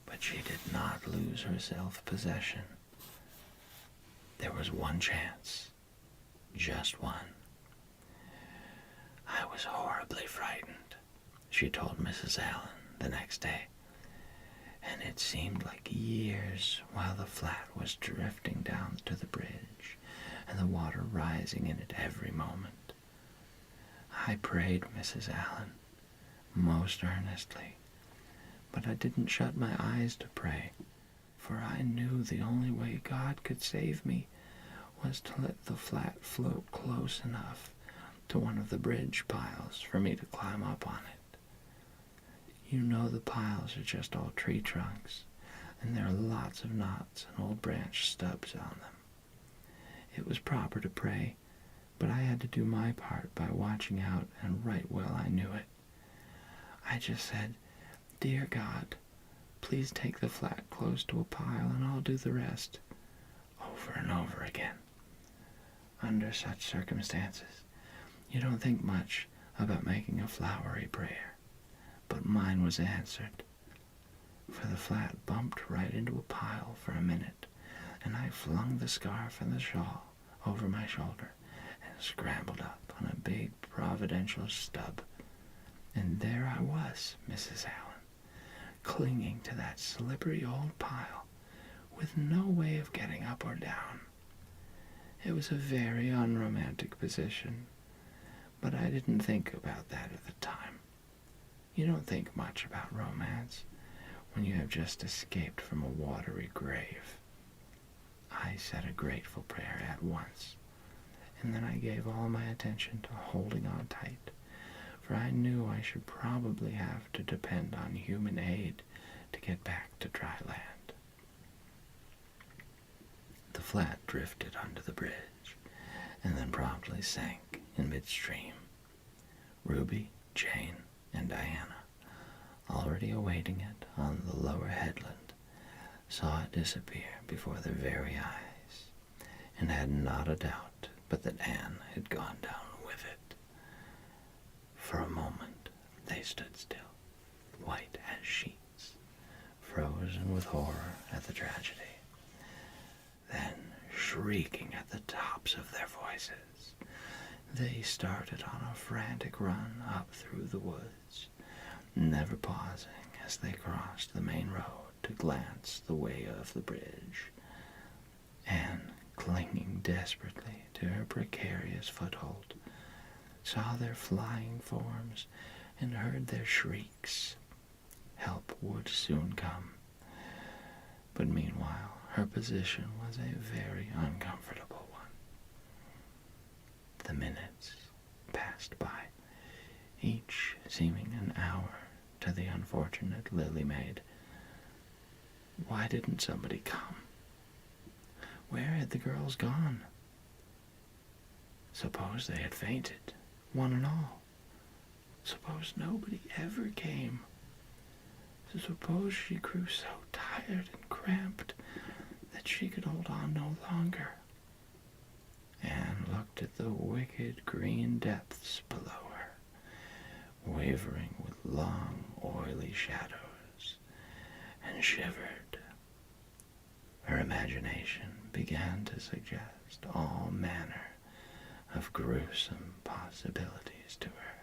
but she did not lose her self-possession. There was one chance, just one. I was horribly frightened, she told Mrs. Allen the next day, and it seemed like years while the flat was drifting down to the bridge and the water rising in it every moment. I prayed, Mrs. Allen, most earnestly, but I didn't shut my eyes to pray, for I knew the only way God could save me was to let the flat float close enough to one of the bridge piles for me to climb up on it. You know the piles are just all tree trunks, and there are lots of knots and old branch stubs on them. It was proper to pray, but I had to do my part by watching out, and right well I knew it. I just said, "Dear God, please take the flat close to a pile and I'll do the rest," over and over again. Under such circumstances, you don't think much about making a flowery prayer, but mine was answered, for the flat bumped right into a pile for a minute, and I flung the scarf and the shawl over my shoulder and scrambled up on a big providential stub. And there I was, Mrs. Allen, clinging to that slippery old pile with no way of getting up or down. It was a very unromantic position, but I didn't think about that at the time. You don't think much about romance when you have just escaped from a watery grave. I said a grateful prayer at once, and then I gave all my attention to holding on tight, for I knew I should probably have to depend on human aid to get back to dry land. The flat drifted under the bridge, and then promptly sank in midstream. Ruby, Jane, and Diana, already awaiting it on the lower headland, saw it disappear before their very eyes, and had not a doubt but that Anne had gone down with it. For a moment they stood still, white as sheets, frozen with horror at the tragedy. Then, shrieking at the tops of their voices, they started on a frantic run up through the woods, never pausing as they crossed the main road to glance the way of the bridge. Anne, clinging desperately to her precarious foothold, saw their flying forms and heard their shrieks. Help would soon come, but meanwhile her position was a very uncomfortable one. The minutes passed by, each seeming an hour to the unfortunate Lily Maid. Why didn't somebody come? Where had the girls gone? Suppose they had fainted, one and all. Suppose nobody ever came. Suppose she grew so tired and cramped that she could hold on no longer. Anne looked at the wicked green depths below her, wavering with long, oily shadows, and shivered. Her imagination began to suggest all manner of gruesome possibilities to her.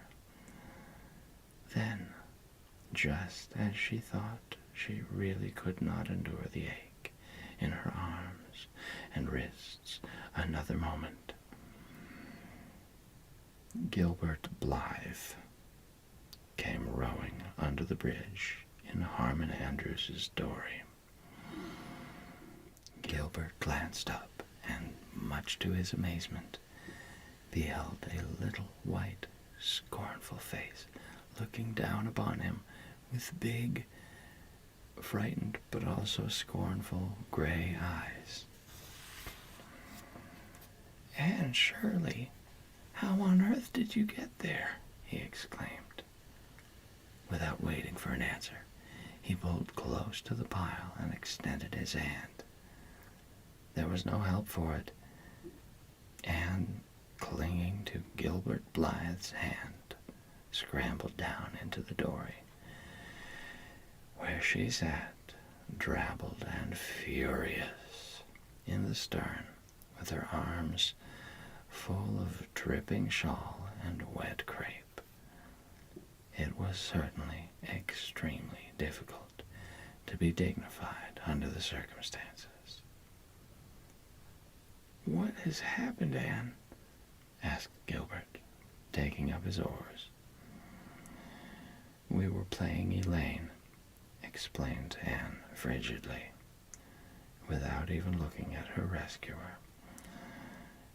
Then, just as she thought she really could not endure the ache in her arms and wrists another moment. Gilbert Blythe came rowing under the bridge in Harmon Andrews's dory. Gilbert glanced up and, much to his amazement, beheld a little white, scornful face looking down upon him with big, frightened but also scornful gray eyes. "Anne Shirley, how on earth did you get there?" he exclaimed. Without waiting for an answer, he pulled close to the pile and extended his hand. There was no help for it. Anne, clinging to Gilbert Blythe's hand, scrambled down into the dory, where she sat, drabbled and furious, in the stern, with her arms full of dripping shawl and wet crepe. It was certainly extremely difficult to be dignified under the circumstances. "What has happened, Anne?" asked Gilbert, taking up his oars. "We were playing Elaine," explained Anne frigidly, without even looking at her rescuer,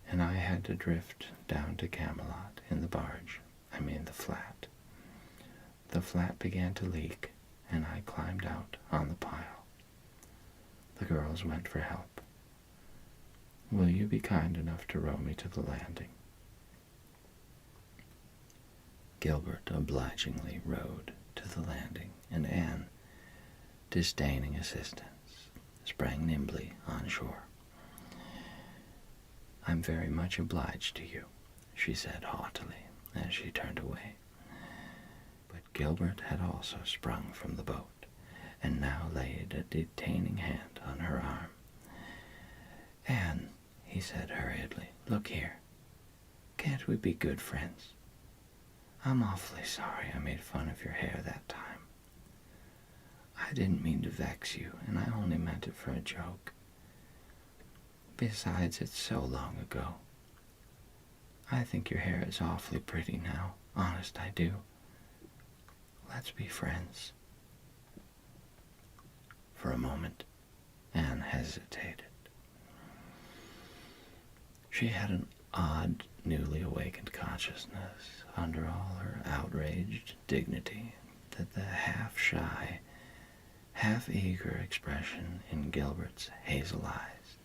"and I had to drift down to Camelot in the barge, the flat. The flat began to leak, and I climbed out on the pile. The girls went for help. Will you be kind enough to row me to the landing?" Gilbert obligingly rowed to the landing, and Anne, disdaining assistance, sprang nimbly on shore. "I'm very much obliged to you," she said haughtily as she turned away. But Gilbert had also sprung from the boat, and now laid a detaining hand on her arm. "Anne," he said hurriedly, "look here. Can't we be good friends? I'm awfully sorry I made fun of your hair that time. I didn't mean to vex you, and I only meant it for a joke. Besides, it's so long ago. I think your hair is awfully pretty now, honest I do. Let's be friends." For a moment, Anne hesitated. She had an odd, newly awakened consciousness, under all her outraged dignity, that the half-shy, half-eager expression in Gilbert's hazel eyes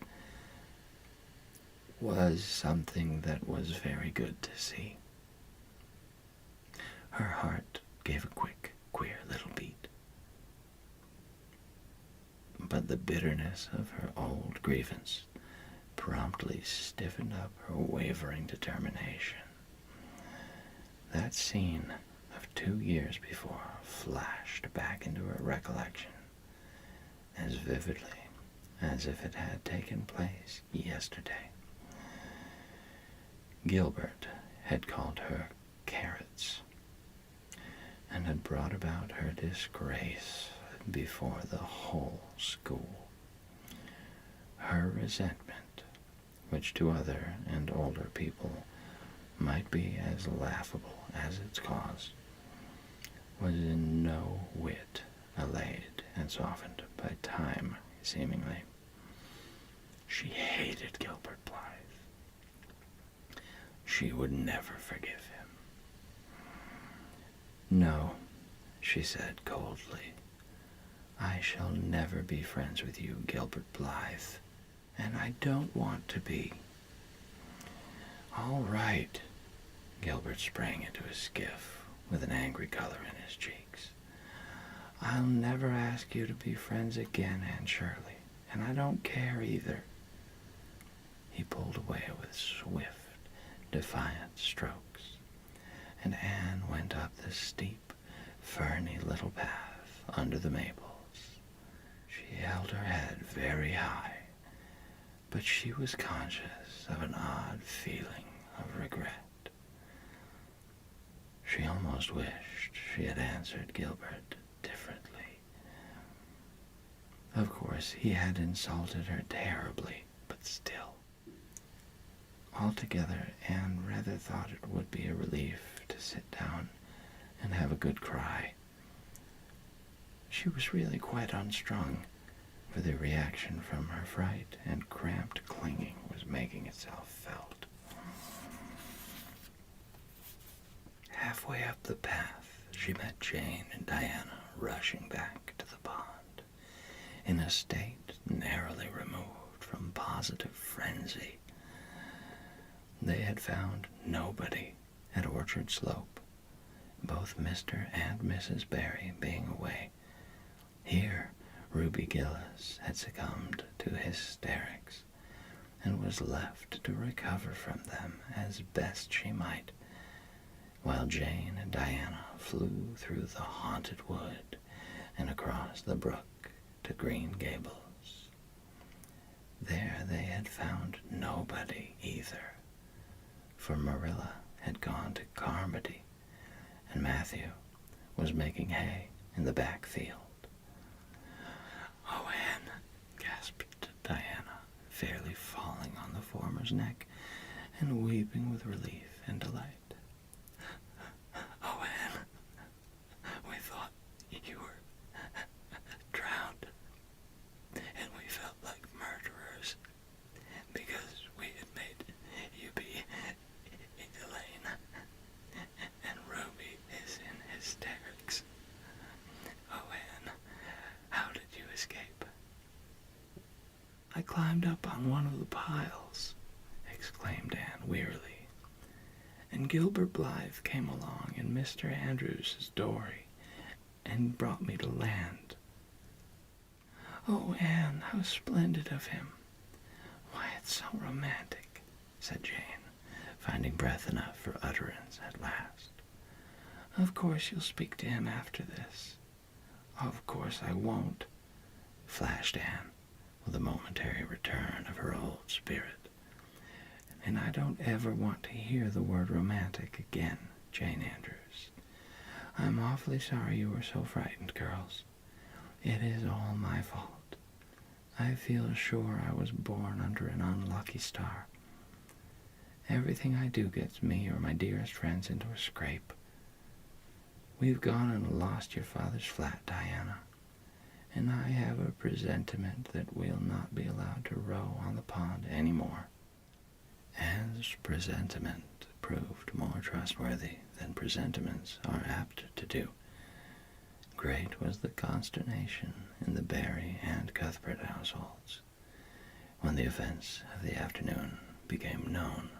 was something that was very good to see. Her heart gave a quick, queer little beat. But the bitterness of her old grievance promptly stiffened up her wavering determination. That scene of 2 years before flashed back into her recollection as vividly as if it had taken place yesterday. Gilbert had called her carrots, and had brought about her disgrace before the whole school. Her resentment, which to other and older people might be as laughable as its cause, was in no whit allayed and softened by time, seemingly. She hated Gilbert Blythe. She would never forgive him. "No," she said coldly, "I shall never be friends with you, Gilbert Blythe, and I don't want to be." "All right." Gilbert sprang into his skiff with an angry color in his cheeks. "I'll never ask you to be friends again, Anne Shirley, and I don't care either." He pulled away with swift, defiant strokes, and Anne went up the steep, ferny little path under the maples. She held her head very high, but she was conscious of an odd feeling of regret. She almost wished she had answered Gilbert differently. Of course, he had insulted her terribly, but still. Altogether, Anne rather thought it would be a relief to sit down and have a good cry. She was really quite unstrung, for the reaction from her fright and cramped clinging was making itself felt. Halfway up the path, she met Jane and Diana rushing back to the pond, in a state narrowly removed from positive frenzy. They had found nobody at Orchard Slope, both Mr. and Mrs. Barry being away. Here, Ruby Gillis had succumbed to hysterics and was left to recover from them as best she might, while Jane and Diana flew through the haunted wood and across the brook to Green Gables. There they had found nobody either, for Marilla had gone to Carmody, and Matthew was making hay in the back field. "Oh, Anne," gasped Diana, fairly falling on the former's neck and weeping with relief and delight. "Oh, Anne, we thought you were drowned, and we felt like murderers because we had made you be Elaine, and Ruby is in hysterics. Oh, Anne, how did you escape?" "I climbed up on one of the piles," exclaimed Anne wearily, "and Gilbert Blythe came along in Mr. Andrews's dory and brought me to land." "Oh, Anne, how splendid of him. Why, it's so romantic," said Jane, finding breath enough for utterance at last. "Of course you'll speak to him after this." "Of course I won't," flashed Anne, with a momentary return of her old spirit. "And I don't ever want to hear the word romantic again, Jane Andrews. I'm awfully sorry you were so frightened, girls. It is all my fault. I feel sure I was born under an unlucky star. Everything I do gets me or my dearest friends into a scrape. We've gone and lost your father's flat, Diana, and I have a presentiment that we'll not be allowed to row on the pond any more." Anne's presentiment proved more trustworthy than presentiments are apt to do. Great was the consternation in the Barry and Cuthbert households when the events of the afternoon became known.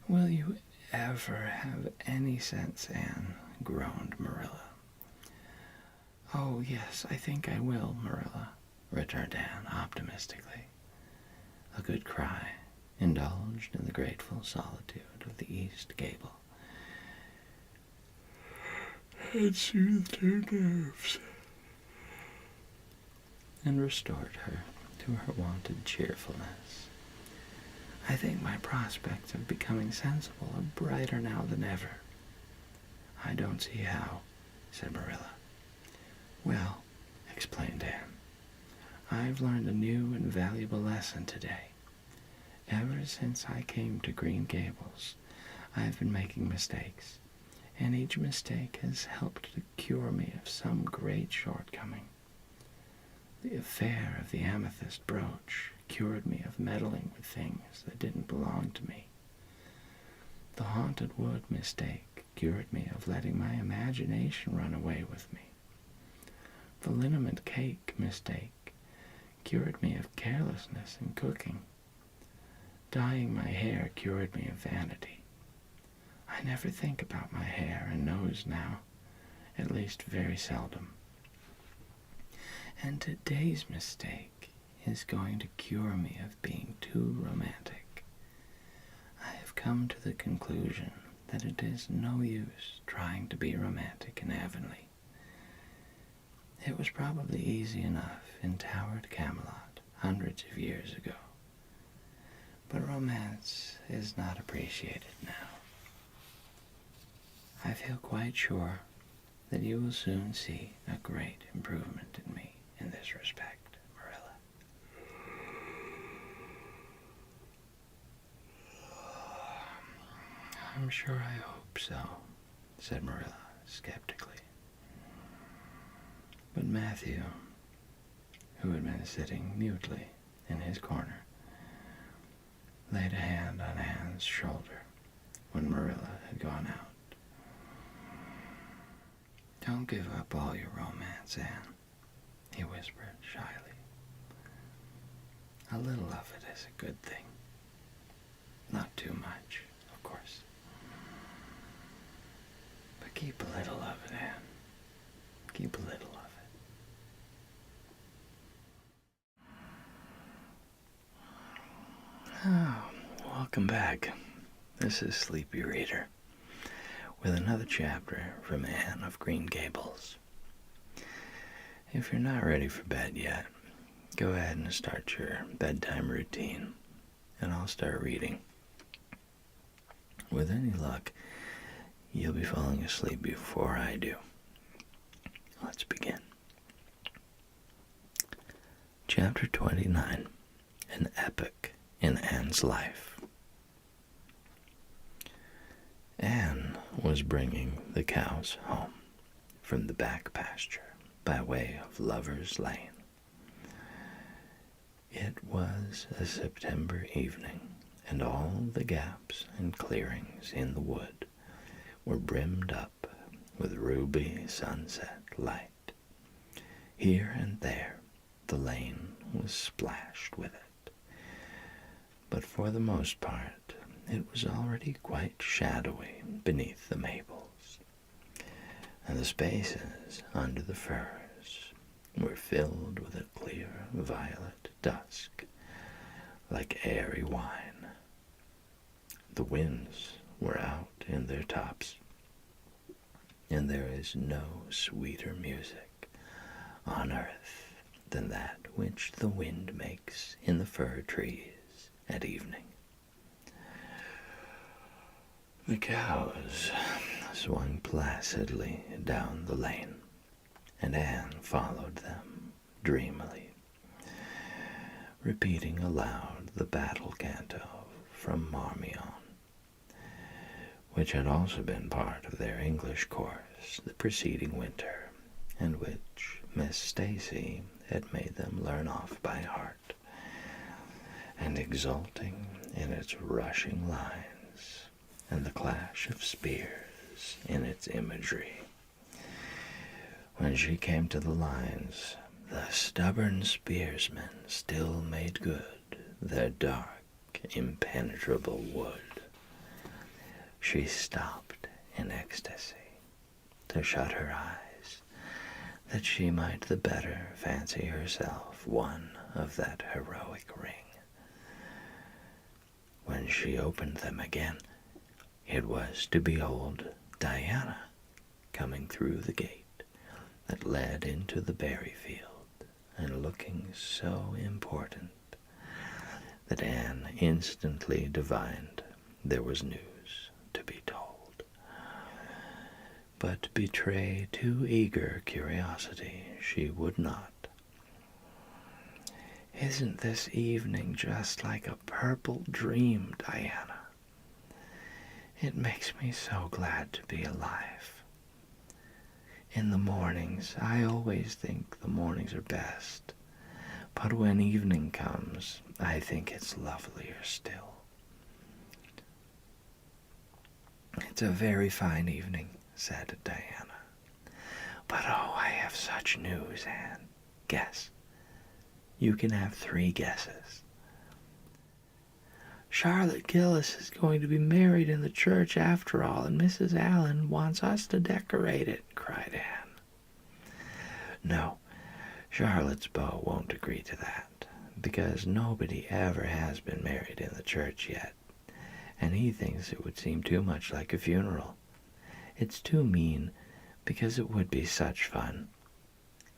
"Will you ever have any sense, Anne?" groaned Marilla. "Oh, yes, I think I will, Marilla," returned Anne optimistically. A good cry indulged in the grateful solitude of the east gable had soothed her nerves and restored her to her wonted cheerfulness. "I think my prospects of becoming sensible are brighter now than ever." "I don't see how," said Marilla. "Well," explained Anne, "I've learned a new and valuable lesson today. Ever since I came to Green Gables, I've been making mistakes, and each mistake has helped to cure me of some great shortcoming. The affair of the amethyst brooch cured me of meddling with things that didn't belong to me. The haunted wood mistake cured me of letting my imagination run away with me. The liniment cake mistake cured me of carelessness in cooking. Dyeing my hair cured me of vanity. I never think about my hair and nose now, at least very seldom. And today's mistake is going to cure me of being too romantic. I have come to the conclusion that it is no use trying to be romantic in Avonlea. It was probably easy enough in towered Camelot hundreds of years ago, but romance is not appreciated now. I feel quite sure that you will soon see a great improvement in me in this respect, Marilla. I'm sure I hope so, said Marilla skeptically. But Matthew, who had been sitting mutely in his corner, laid a hand on Anne's shoulder when Marilla had gone out. Don't give up all your romance, Anne, he whispered shyly. A little of it is a good thing. Not too much, of course. But keep a little of it, Anne. Keep a little of it. Oh, welcome back. This is Sleepy Reader with another chapter from Anne of Green Gables. If you're not ready for bed yet, go ahead and start your bedtime routine, and I'll start reading. With any luck, you'll be falling asleep before I do. Let's begin. Chapter 29, An Epoch in Anne's Life. Anne was bringing the cows home from the back pasture by way of Lover's Lane. It was a September evening, and all the gaps and clearings in the wood were brimmed up with ruby sunset light. Here and there the lane was splashed with it, but for the most part it was already quite shadowy beneath the maples, and the spaces under the firs were filled with a clear violet dusk, like airy wine. The winds were out in their tops, and there is no sweeter music on earth than that which the wind makes in the fir trees at evening. The cows swung placidly down the lane, and Anne followed them dreamily, repeating aloud the battle canto from Marmion, which had also been part of their English course the preceding winter, and which Miss Stacy had made them learn off by heart, and exulting in its rushing lines and the clash of spears in its imagery. When she came to the lines, the stubborn spearsmen still made good their dark, impenetrable wood. She stopped in ecstasy to shut her eyes, that she might the better fancy herself one of that heroic ring. When she opened them again, it was to behold Diana coming through the gate that led into the berry field, and looking so important that Anne instantly divined there was news to be told. But betray too eager curiosity she would not. "Isn't this evening just like a purple dream, Diana? It makes me so glad to be alive. In the mornings, I always think the mornings are best, but when evening comes, I think it's lovelier still." "It's a very fine evening," said Diana. "But oh, I have such news, Anne. Guess. You can have 3 guesses." "Charlotte Gillis is going to be married in the church after all, and Mrs. Allen wants us to decorate it," cried Anne. "No, Charlotte's beau won't agree to that, because nobody ever has been married in the church yet, and he thinks it would seem too much like a funeral. It's too mean, because it would be such fun.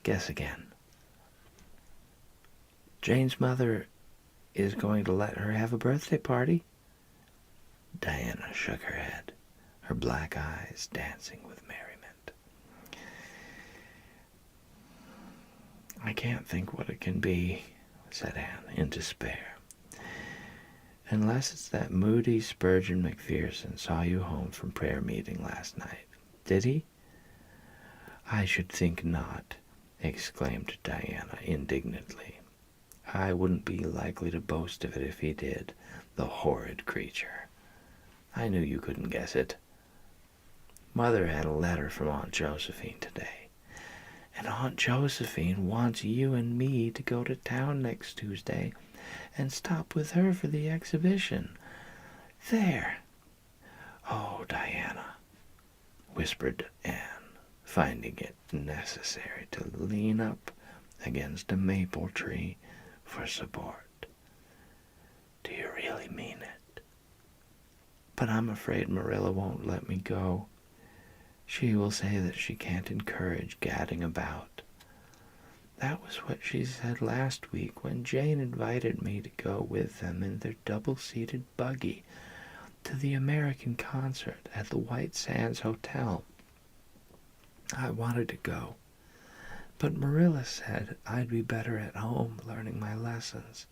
Guess again." "Jane's mother is going to let her have a birthday party?" Diana shook her head, her black eyes dancing with merriment. I can't think what it can be, said Anne in despair. Unless it's that moody Spurgeon McPherson saw you home from prayer meeting last night. Did he? I should think not, exclaimed Diana indignantly. I wouldn't be likely to boast of it if he did, the horrid creature. I knew you couldn't guess it. Mother had a letter from Aunt Josephine today, and Aunt Josephine wants you and me to go to town next Tuesday and stop with her for the exhibition. There. Oh, Diana, whispered Anne, finding it necessary to lean up against a maple tree for support. Do you really mean it? But I'm afraid Marilla won't let me go. She will say that she can't encourage gadding about. That was what she said last week when Jane invited me to go with them in their double-seated buggy to the American concert at the White Sands Hotel. I wanted to go, but Marilla said I'd be better at home learning my lessons,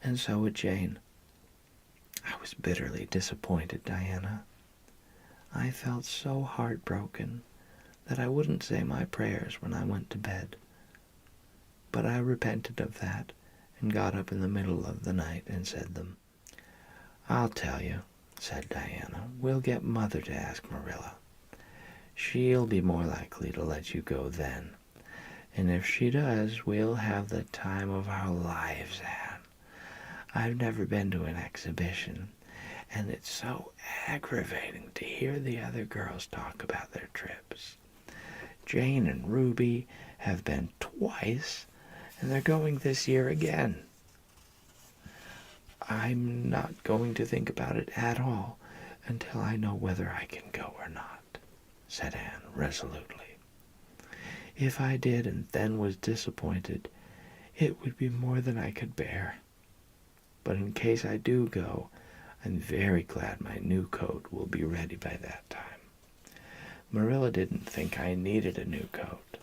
and so would Jane. I was bitterly disappointed, Diana. I felt so heartbroken that I wouldn't say my prayers when I went to bed. But I repented of that and got up in the middle of the night and said them. I'll tell you, said Diana. We'll get Mother to ask Marilla. She'll be more likely to let you go then. And if she does, we'll have the time of our lives, Anne. I've never been to an exhibition, and it's so aggravating to hear the other girls talk about their trips. Jane and Ruby have been twice, and they're going this year again. I'm not going to think about it at all until I know whether I can go or not, said Anne resolutely. If I did and then was disappointed, it would be more than I could bear. But in case I do go, I'm very glad my new coat will be ready by that time. Marilla didn't think I needed a new coat.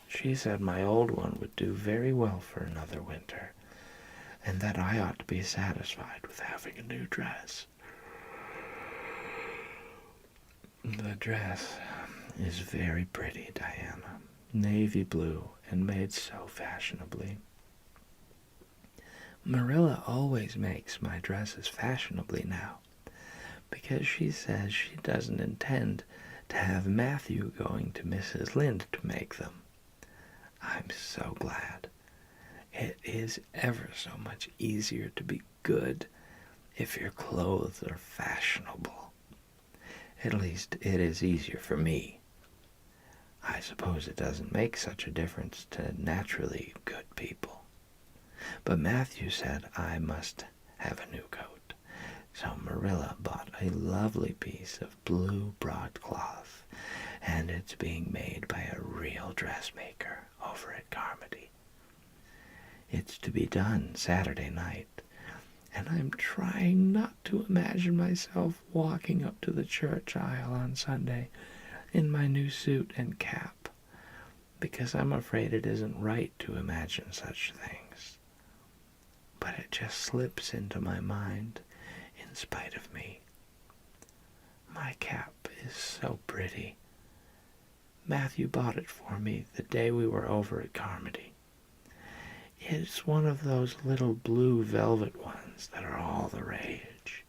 She said my old one would do very well for another winter, and that I ought to be satisfied with having a new dress. The dress is very pretty, Diana. Navy blue and made so fashionably. Marilla always makes my dresses fashionably now, because she says she doesn't intend to have Matthew going to Mrs. Lynde to make them. I'm so glad. It is ever so much easier to be good if your clothes are fashionable. At least it is easier for me. I suppose it doesn't make such a difference to naturally good people. But Matthew said I must have a new coat, so Marilla bought a lovely piece of blue broadcloth, and it's being made by a real dressmaker over at Carmody. It's to be done Saturday night, and I'm trying not to imagine myself walking up to the church aisle on Sunday in my new suit and cap, because I'm afraid it isn't right to imagine such things. But it just slips into my mind in spite of me. My cap is so pretty. Matthew bought it for me the day we were over at Carmody. It's one of those little blue velvet ones that are all the rage,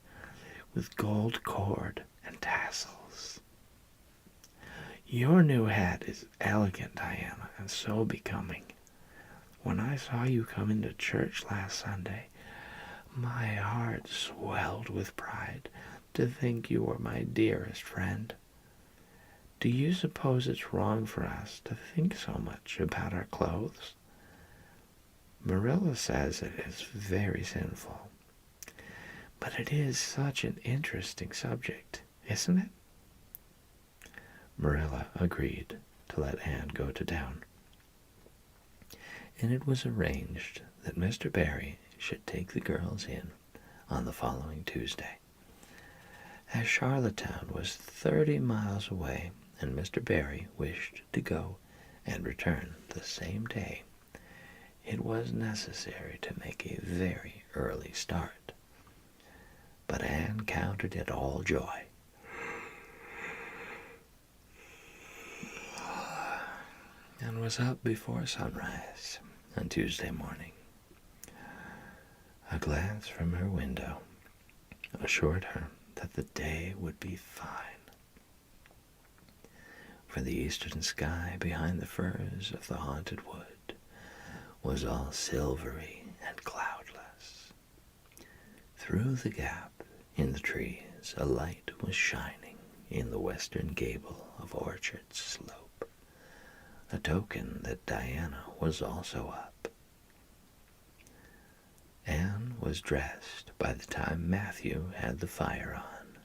with gold cord and tassels. Your new hat is elegant, Diana, and so becoming. When I saw you come into church last Sunday, my heart swelled with pride to think you were my dearest friend. Do you suppose it's wrong for us to think so much about our clothes? Marilla says it is very sinful. But it is such an interesting subject, isn't it? Marilla agreed to let Anne go to town, and it was arranged that Mr. Barry should take the girls in on the following Tuesday. As Charlottetown was 30 miles away, and Mr. Barry wished to go and return the same day, It was necessary to make a very early start, but Anne counted it all joy. And was up before sunrise on Tuesday morning. A glance from her window assured her that the day would be fine, for the eastern sky behind the firs of the haunted wood was all silvery and cloudless. Through the gap in the trees, a light was shining in the western gable of Orchard Slope, a token that Diana was also up. Anne was dressed by the time Matthew had the fire on,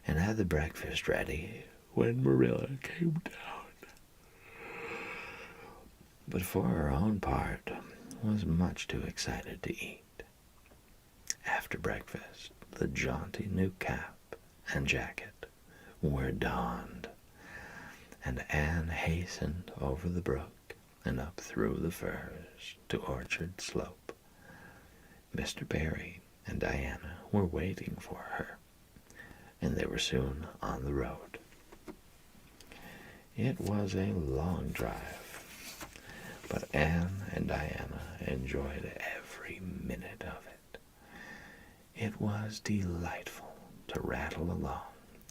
and had the breakfast ready when Marilla came down. But for her own part, was much too excited to eat. After breakfast, the jaunty new cap and jacket were donned, and Anne hastened over the brook and up through the firs to Orchard Slope. Mr. Barry and Diana were waiting for her, and they were soon on the road. It was a long drive, but Anne and Diana enjoyed every minute of it. It was delightful to rattle along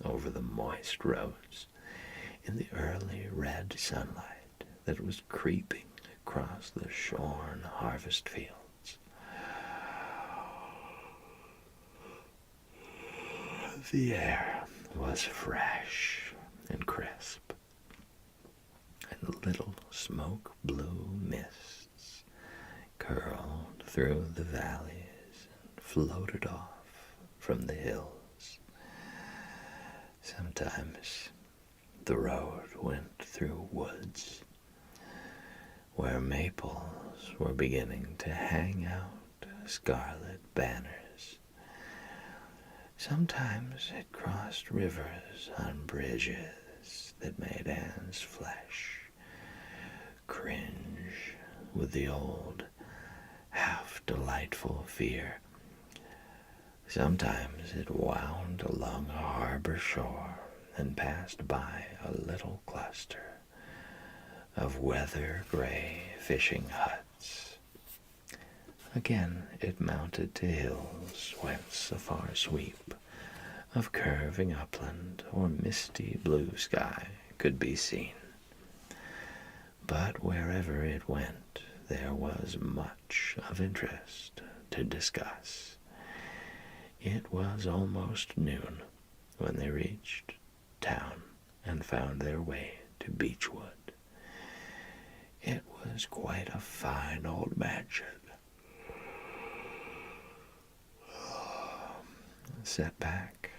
over the moist roads in the early red sunlight that was creeping across the shorn harvest fields. The air was fresh and crisp, and little smoke-blue mists curled through the valleys and floated off from the hills. Sometimes the road went through woods where maples were beginning to hang out scarlet banners. Sometimes it crossed rivers on bridges that made Anne's flesh cringe with the old, half-delightful fear. Sometimes it wound along a harbor shore and passed by a little cluster of weather-gray fishing huts. Again it mounted to hills whence a far sweep of curving upland or misty blue sky could be seen. But wherever it went, there was much of interest to discuss. It was almost noon when they reached town and found their way to Beechwood. It was quite a fine old mansion, set back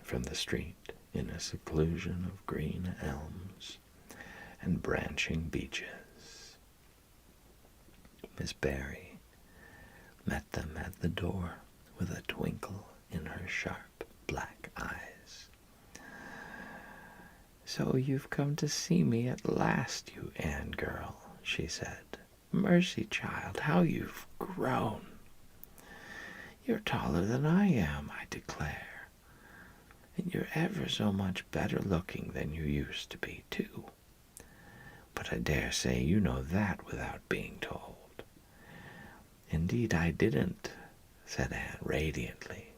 from the street in a seclusion of green elms and branching beeches. Miss Barry met them at the door with a twinkle in her sharp black eyes. "So you've come to see me at last, you Anne girl," she said. "Mercy, child, how you've grown. You're taller than I am, I declare. And you're ever so much better looking than you used to be, too. But I dare say you know that without being told." "Indeed I didn't," said Anne radiantly.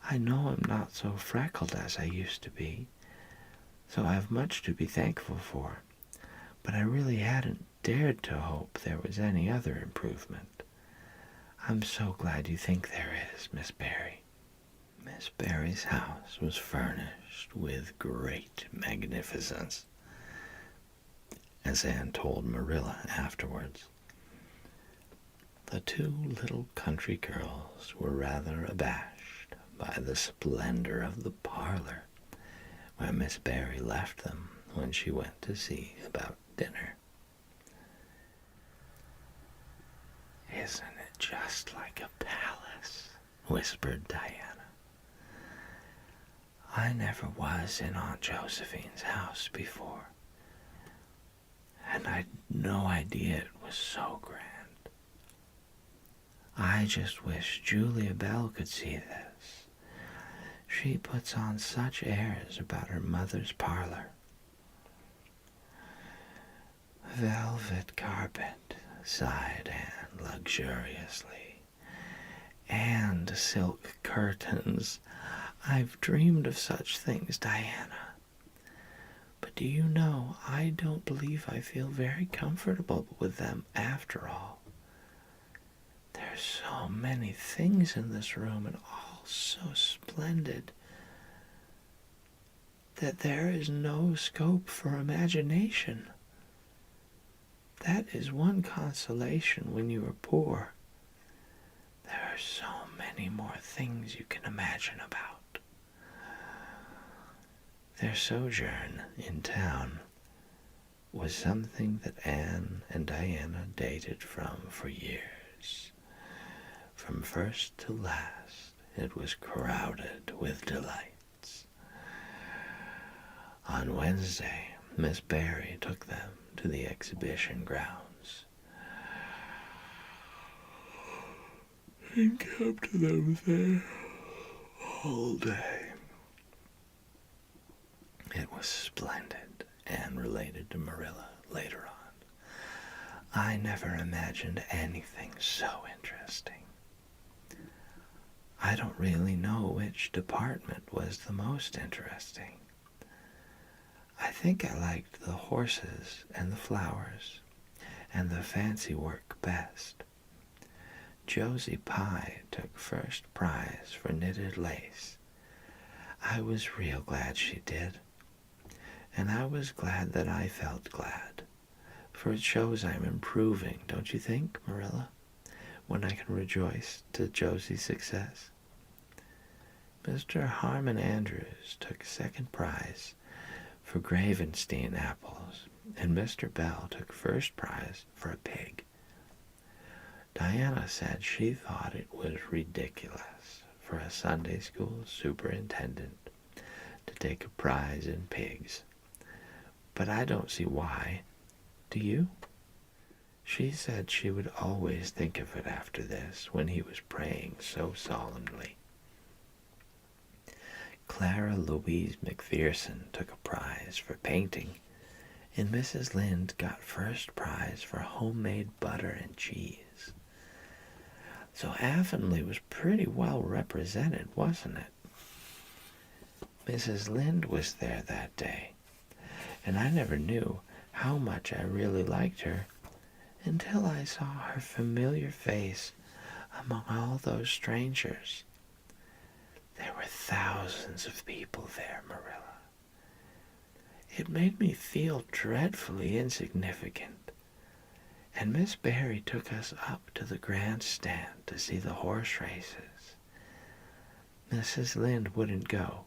"I know I'm not so freckled as I used to be, so I've much to be thankful for, but I really hadn't dared to hope there was any other improvement. I'm so glad you think there is, Miss Barry." Miss Barry's house was furnished with great magnificence, as Anne told Marilla afterwards. The two little country girls were rather abashed by the splendor of the parlor where Miss Barry left them when she went to see about dinner. "Isn't it just like a palace?" whispered Diana. "I never was in Aunt Josephine's house before, and I'd no idea it was so grand. I just wish Julia Bell could see this. She puts on such airs about her mother's parlor. Velvet carpet, sighed Anne luxuriously, and silk curtains. I've dreamed of such things, Diana. But do you know, I don't believe I feel very comfortable with them after all. There's so many things in this room and all so splendid that there is no scope for imagination. That is one consolation when you are poor. There are so many more things you can imagine about. Their sojourn in town was something that Anne and Diana dated from for years. From first to last, it was crowded with delights. On Wednesday, Miss Barry took them to the exhibition grounds and kept them there all day. It was splendid, Anne related to Marilla later on. I never imagined anything so interesting. I don't really know which department was the most interesting. I think I liked the horses and the flowers and the fancy work best. Josie Pye took first prize for knitted lace. I was real glad she did. And I was glad that I felt glad, for it shows I'm improving, don't you think, Marilla, when I can rejoice to Josie's success? Mr. Harmon Andrews took second prize for Gravenstein apples, and Mr. Bell took first prize for a pig. Diana said she thought it was ridiculous for a Sunday school superintendent to take a prize in pigs. But I don't see why. Do you? She said she would always think of it after this when he was praying so solemnly. Clara Louise McPherson took a prize for painting, and Mrs. Lynde got first prize for homemade butter and cheese. So Avonlea was pretty well represented, wasn't it? Mrs. Lynde was there that day, and I never knew how much I really liked her until I saw her familiar face among all those strangers. There were thousands of people there, Marilla. It made me feel dreadfully insignificant, and Miss Barry took us up to the grandstand to see the horse races. Mrs. Lynde wouldn't go.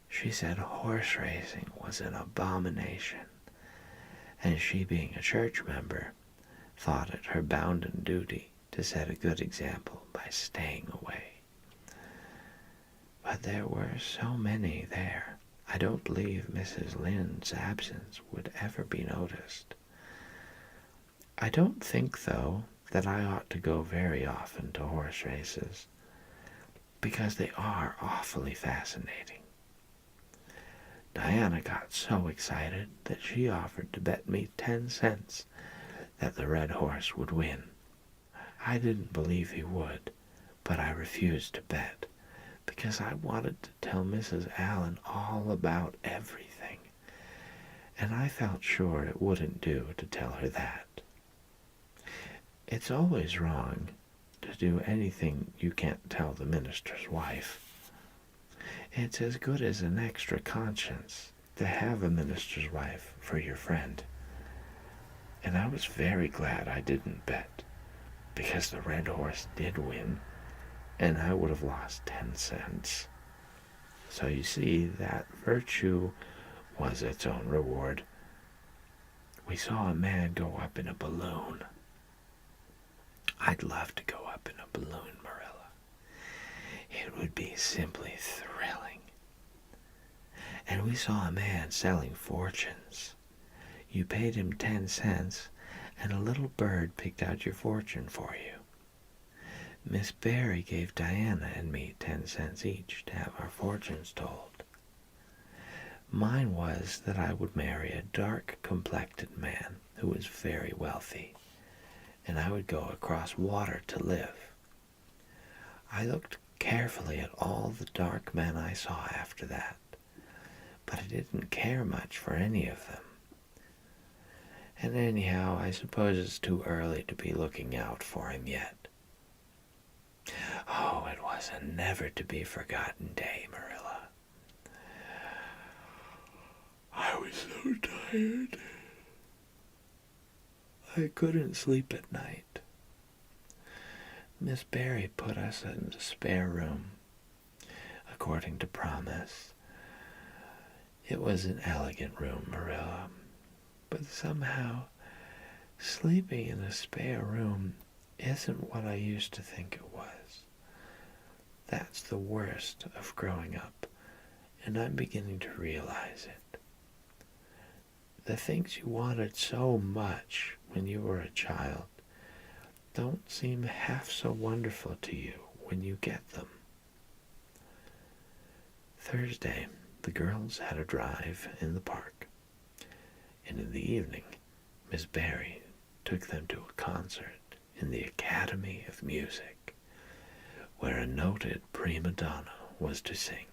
She said horse racing was an abomination, and she, being a church member, thought it her bounden duty to set a good example by staying away. But there were so many there, I don't believe Mrs. Lynde's absence would ever be noticed. I don't think, though, that I ought to go very often to horse races, because they are awfully fascinating. Diana got so excited that she offered to bet me 10 cents that the red horse would win. I didn't believe he would, but I refused to bet, because I wanted to tell Mrs. Allen all about everything, and I felt sure it wouldn't do to tell her that. It's always wrong to do anything you can't tell the minister's wife. It's as good as an extra conscience to have a minister's wife for your friend. And I was very glad I didn't bet, because the red horse did win, and I would have lost 10 cents. So you see, that virtue was its own reward. We saw a man go up in a balloon. I'd love to go up in a balloon, Marilla. It would be simply thrilling. And we saw a man selling fortunes. You paid him 10 cents, and a little bird picked out your fortune for you. Miss Barry gave Diana and me 10 cents each to have our fortunes told. Mine was that I would marry a dark-complected man who was very wealthy, and I would go across water to live. I looked carefully at all the dark men I saw after that, but I didn't care much for any of them. And anyhow, I suppose it's too early to be looking out for him yet. Oh, it was a never-to-be-forgotten day, Marilla. I was so tired. I couldn't sleep at night. Miss Barry put us in the spare room, according to promise. It was an elegant room, Marilla, but somehow sleeping in a spare room isn't what I used to think it was. That's the worst of growing up, and I'm beginning to realize it. The things you wanted so much when you were a child don't seem half so wonderful to you when you get them. Thursday, the girls had a drive in the park, and in the evening, Miss Barry took them to a concert in the Academy of Music, where a noted prima donna was to sing.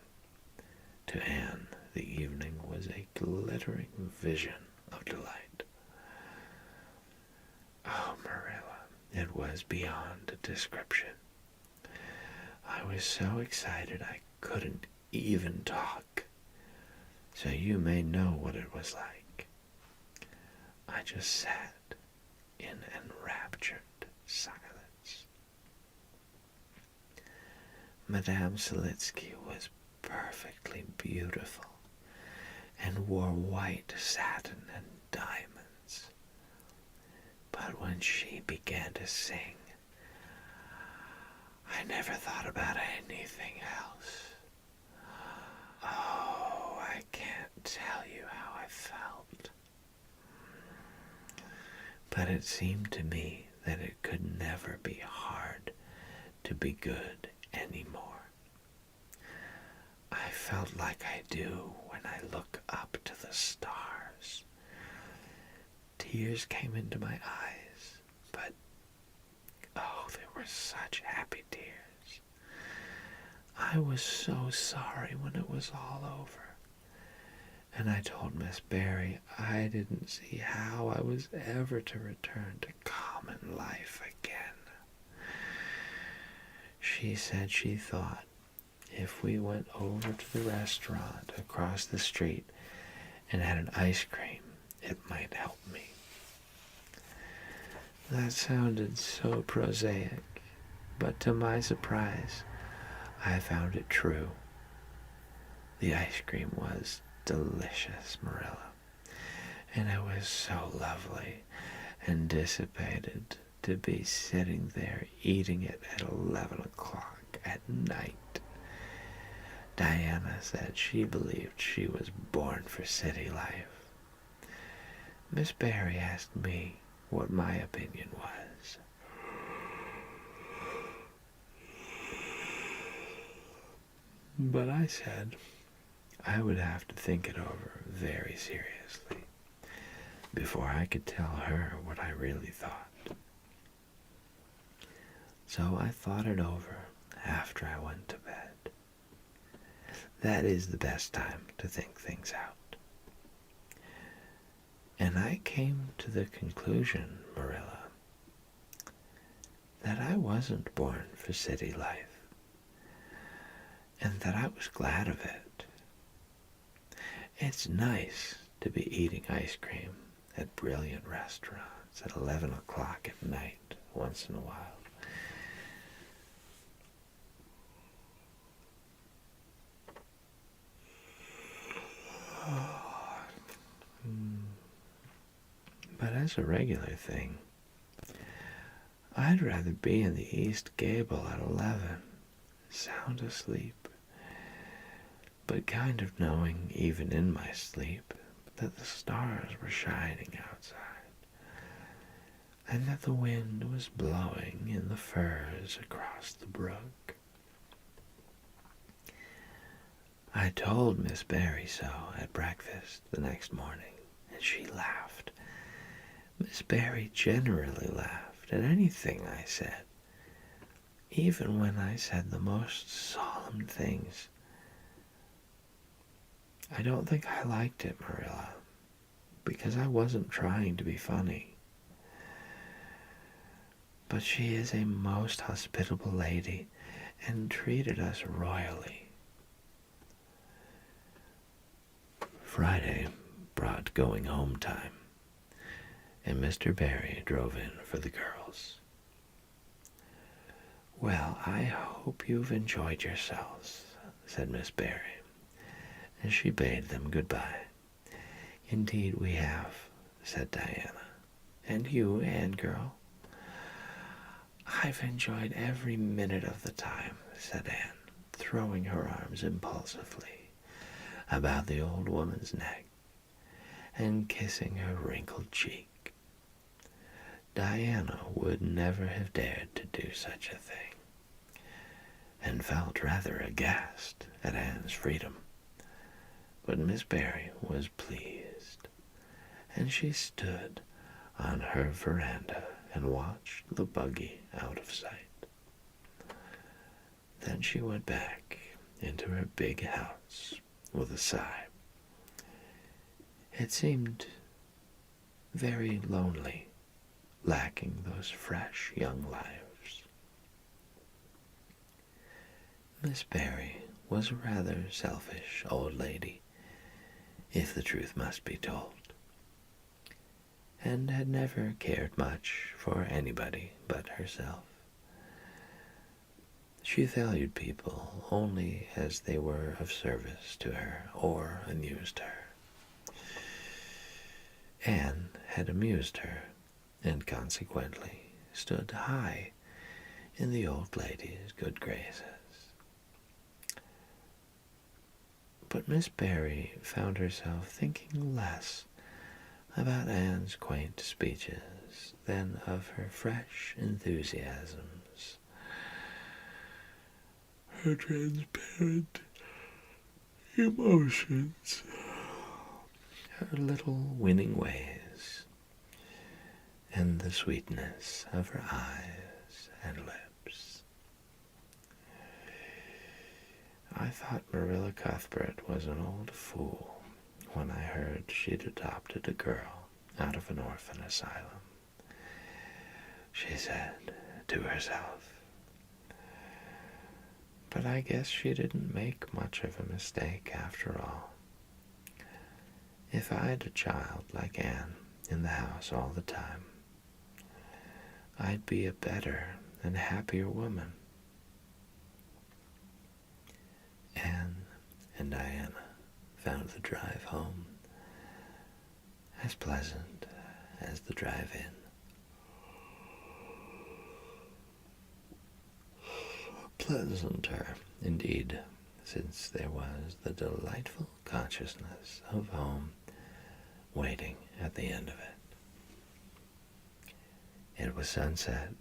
To Anne, the evening was a glittering vision of delight. Oh, Marilla, it was beyond description. I was so excited I couldn't even talk, so you may know what it was like. I just sat in enraptured silence. Madame Selitsky was perfectly beautiful and wore white satin and diamonds. But when she began to sing, I never thought about anything else. Oh, I can't tell you how I felt. But it seemed to me that it could never be hard to be good anymore. I felt like I do when I look up to the stars. Tears came into my eyes, but oh, they were such happy tears. I was so sorry when it was all over. And I told Miss Barry I didn't see how I was ever to return to common life again. She said she thought if we went over to the restaurant across the street and had an ice cream, it might help me. That sounded so prosaic, but to my surprise, I found it true. The ice cream was delicious, Marilla, and it was so lovely and dissipated to be sitting there eating it at 11 o'clock at night. Diana said she believed she was born for city life. Miss Barry asked me what my opinion was. But I said I would have to think it over very seriously before I could tell her what I really thought. So I thought it over after I went to bed. That is the best time to think things out. And I came to the conclusion, Marilla, that I wasn't born for city life, and that I was glad of it. It's nice to be eating ice cream at brilliant restaurants at 11 o'clock at night once in a while. But as a regular thing, I'd rather be in the East Gable at 11, sound asleep, but kind of knowing, even in my sleep, that the stars were shining outside. and that the wind was blowing in the firs across the brook. I told Miss Barry so at breakfast the next morning, and she laughed. Miss Barry generally laughed at anything I said, even when I said the most solemn things. I don't think I liked it, Marilla, because I wasn't trying to be funny. But she is a most hospitable lady and treated us royally. Friday brought going home time, and Mr. Barry drove in for the girls. "Well, I hope you've enjoyed yourselves," said Miss Barry, and she bade them goodbye. "Indeed we have," said Diana. "And you, Anne girl?" "I've enjoyed every minute of the time," said Anne, throwing her arms impulsively about the old woman's neck and kissing her wrinkled cheek. Diana would never have dared to do such a thing, and felt rather aghast at Anne's freedom. But Miss Barry was pleased, and she stood on her veranda and watched the buggy out of sight. Then she went back into her big house with a sigh. It seemed very lonely, lacking those fresh young lives. Miss Barry was a rather selfish old lady, if the truth must be told, and had never cared much for anybody but herself. She valued people only as they were of service to her or amused her. Anne had amused her, and consequently stood high in the old lady's good graces. But Miss Barry found herself thinking less about Anne's quaint speeches than of her fresh enthusiasms, her transparent emotions, her little winning ways, and the sweetness of her eyes and lips. I thought Marilla Cuthbert was an old fool when I heard she'd adopted a girl out of an orphan asylum, she said to herself. But I guess she didn't make much of a mistake after all. If I'd a child like Anne in the house all the time, I'd be a better and happier woman. Anne and Diana found the drive home as pleasant as the drive in. Pleasanter, indeed, since there was the delightful consciousness of home waiting at the end of it. It was sunset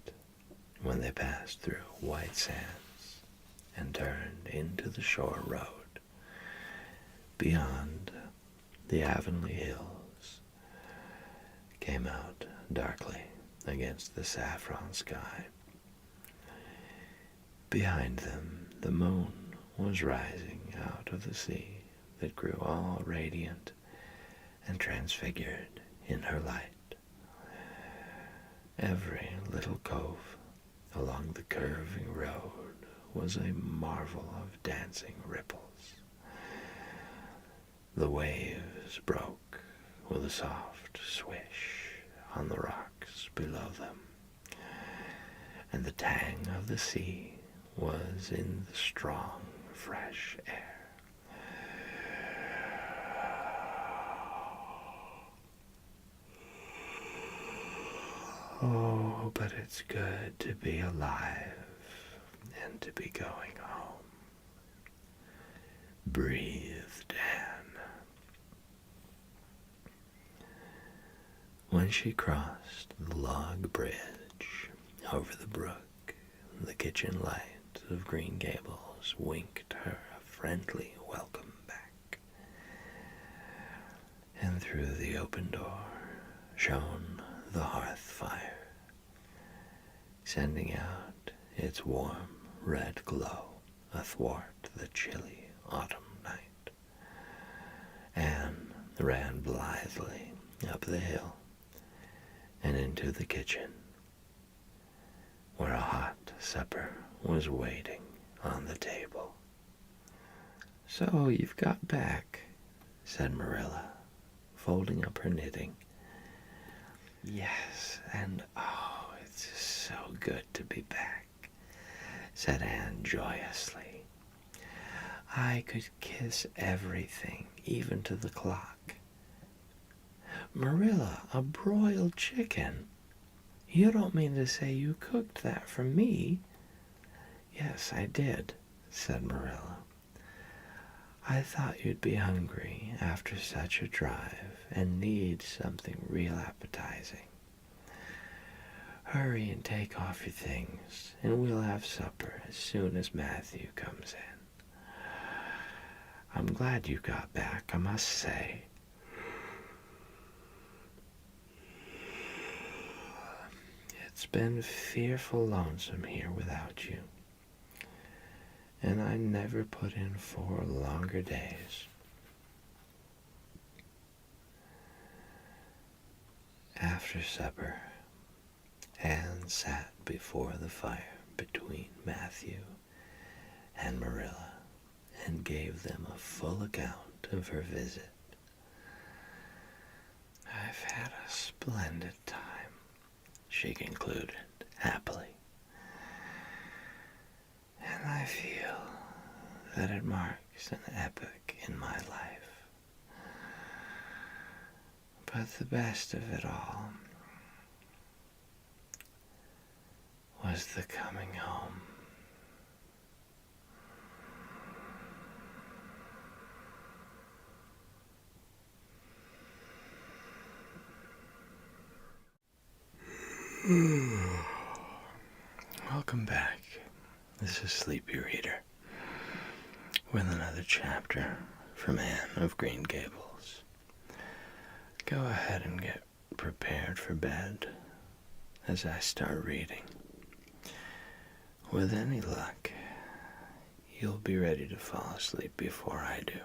when they passed through White Sands and turned into the shore road. Beyond, the Avonlea hills came out darkly against the saffron sky. Behind them, the moon was rising out of the sea that grew all radiant and transfigured in her light. Every little cove along the curving road was a marvel of dancing ripples. The waves broke with a soft swish on the rocks below them, and the tang of the sea was in the strong, fresh air. Oh, but it's good to be alive and to be going home, breathed Anne. When she crossed the log bridge over the brook, the kitchen light of Green Gables winked her a friendly welcome back. And through the open door shone the hearth fire, sending out its warm red glow athwart the chilly autumn night. Anne ran blithely up the hill and into the kitchen, where a hot supper was waiting on the table. "So you've got back," said Marilla, folding up her knitting. "Yes, and oh, it's just so good to be back," said Anne joyously. "I could kiss everything, even to the clock." "Marilla, a broiled chicken! You don't mean to say you cooked that for me?" "Yes, I did," said Marilla. "I thought you'd be hungry after such a drive and need something real appetizing. Hurry and take off your things, and we'll have supper as soon as Matthew comes in. I'm glad you got back, I must say. It's been fearful lonesome here without you, and I never put in 4 longer days." After supper, Anne sat before the fire between Matthew and Marilla and gave them a full account of her visit. "I've had a splendid time," she concluded happily, "and I feel that it marks an epoch in my life. But the best of it all was the coming home." Welcome back. This is Sleepy Reader with another chapter from Anne of Green Gables. Go ahead and get prepared for bed as I start reading. With any luck, you'll be ready to fall asleep before I do.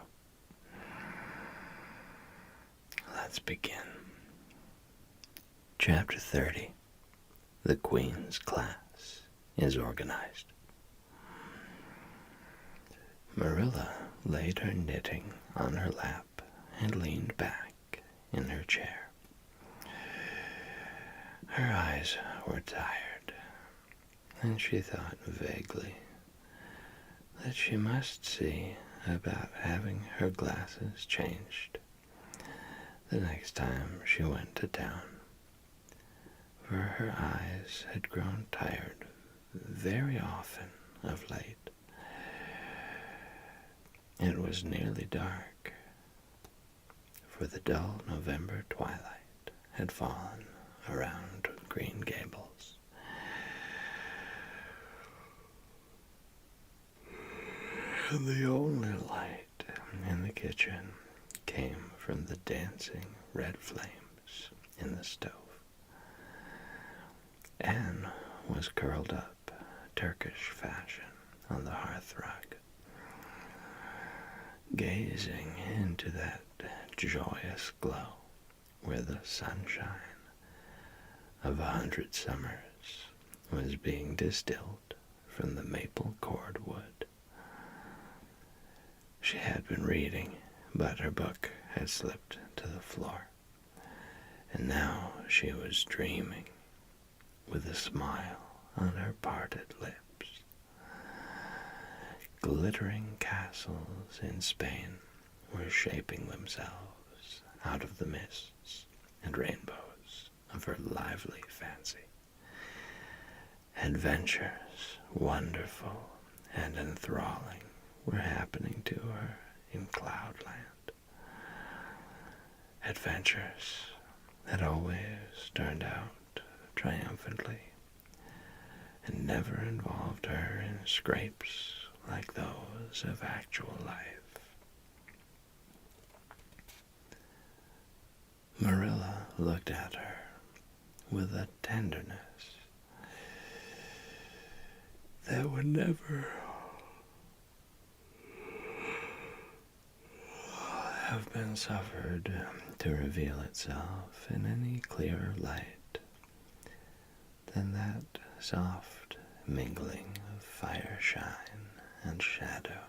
Let's begin. Chapter 30. The Queen's Class is Organized. Marilla laid her knitting on her lap and leaned back in her chair. Her eyes were tired, and she thought vaguely that she must see about having her glasses changed the next time she went to town, for her eyes had grown tired very often of late. It was nearly dark, for the dull November twilight had fallen around Green Gables. And the only light in the kitchen came from the dancing red flames in the stove. Anne was curled up Turkish fashion on the hearthrug, gazing into that joyous glow where the sunshine of 100 summers was being distilled from the maple cord wood. She had been reading, but her book had slipped to the floor, and now she was dreaming with a smile on her parted lips. Glittering castles in Spain were shaping themselves out of the mists and rainbows of her lively fancy. Adventures wonderful and enthralling were happening to her in Cloudland. Adventures that always turned out triumphantly and never involved her in scrapes like those of actual life. Marilla looked at her with a tenderness that would never have been suffered to reveal itself in any clearer light than that soft mingling of fireshine and shadow.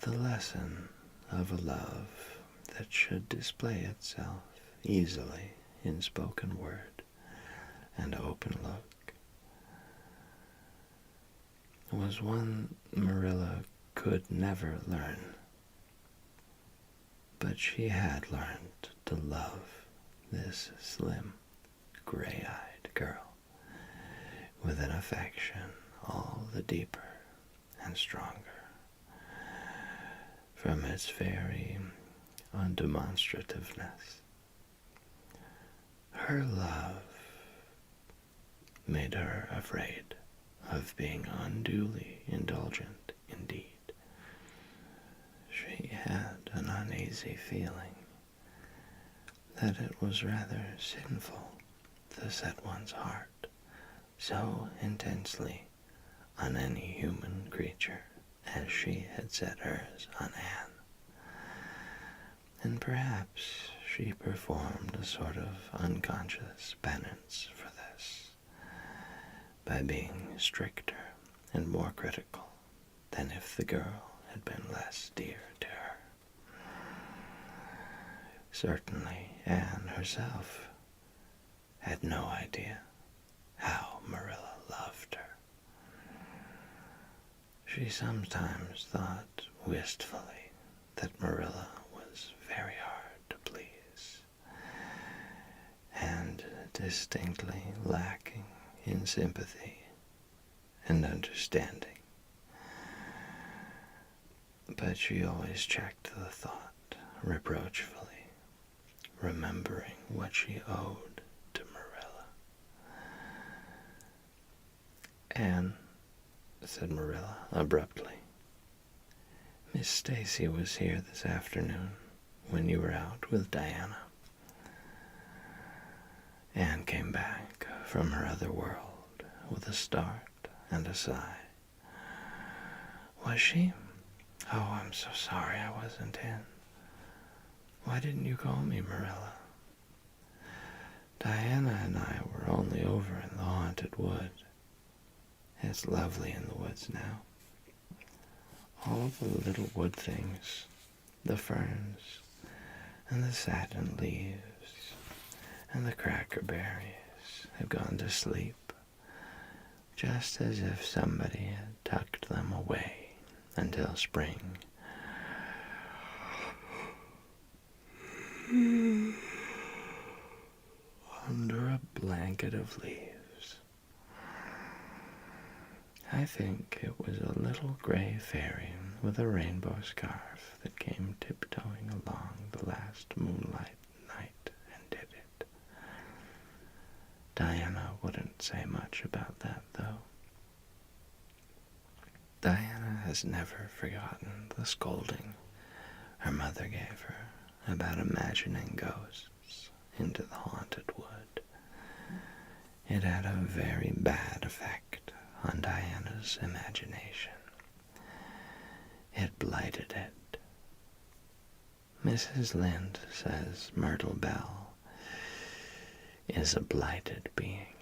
The lesson of a love that should display itself easily in spoken word and open look was one Marilla could never learn. But she had learned to love this slim, gray-eyed girl with an affection all the deeper and stronger from its very undemonstrativeness. Her love made her afraid of being unduly indulgent indeed. She had an uneasy feeling that it was rather sinful to set one's heart so intensely on any human creature as she had set hers on Anne. And perhaps she performed a sort of unconscious penance for this by being stricter and more critical than if the girl had been less dear to her. Certainly Anne herself had no idea how Marilla loved her. She sometimes thought wistfully that Marilla was very hard to please and distinctly lacking in sympathy and understanding. But she always checked the thought reproachfully, remembering what she owed to Marilla. "Anne," said Marilla abruptly, "Miss Stacy was here this afternoon when you were out with Diana." Anne came back from her other world with a start and a sigh. "Was she? Oh, I'm so sorry I wasn't in. Why didn't you call me, Marilla?" "Diana and I were only over in the haunted wood. It's lovely in the woods now. All the little wood things, the ferns, and the satin leaves, and the crackerberries have gone to sleep, just as if somebody had tucked them away until spring. Under a blanket of leaves. I think it was a little gray fairy with a rainbow scarf that came tiptoeing along the last moonlight night and did it. Diana wouldn't say much about that, though. Diana has never forgotten the scolding her mother gave her about imagining ghosts into the haunted wood. It had a very bad effect on Diana's imagination. It blighted it. Mrs. Lynde says Myrtle Bell is a blighted being.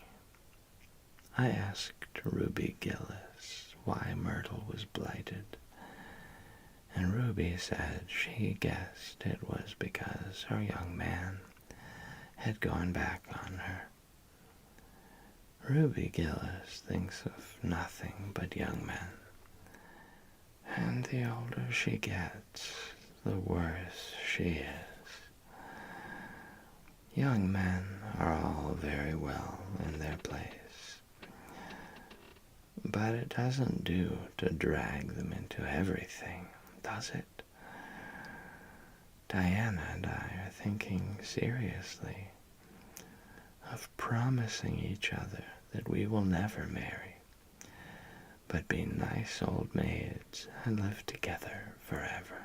I asked Ruby Gillis why Myrtle was blighted, and Ruby said she guessed it was because her young man had gone back on her. Ruby Gillis thinks of nothing but young men, and the older she gets, the worse she is. Young men are all very well in their place, but it doesn't do to drag them into everything, does it? Diana and I are thinking seriously of promising each other that we will never marry, but be nice old maids and live together forever.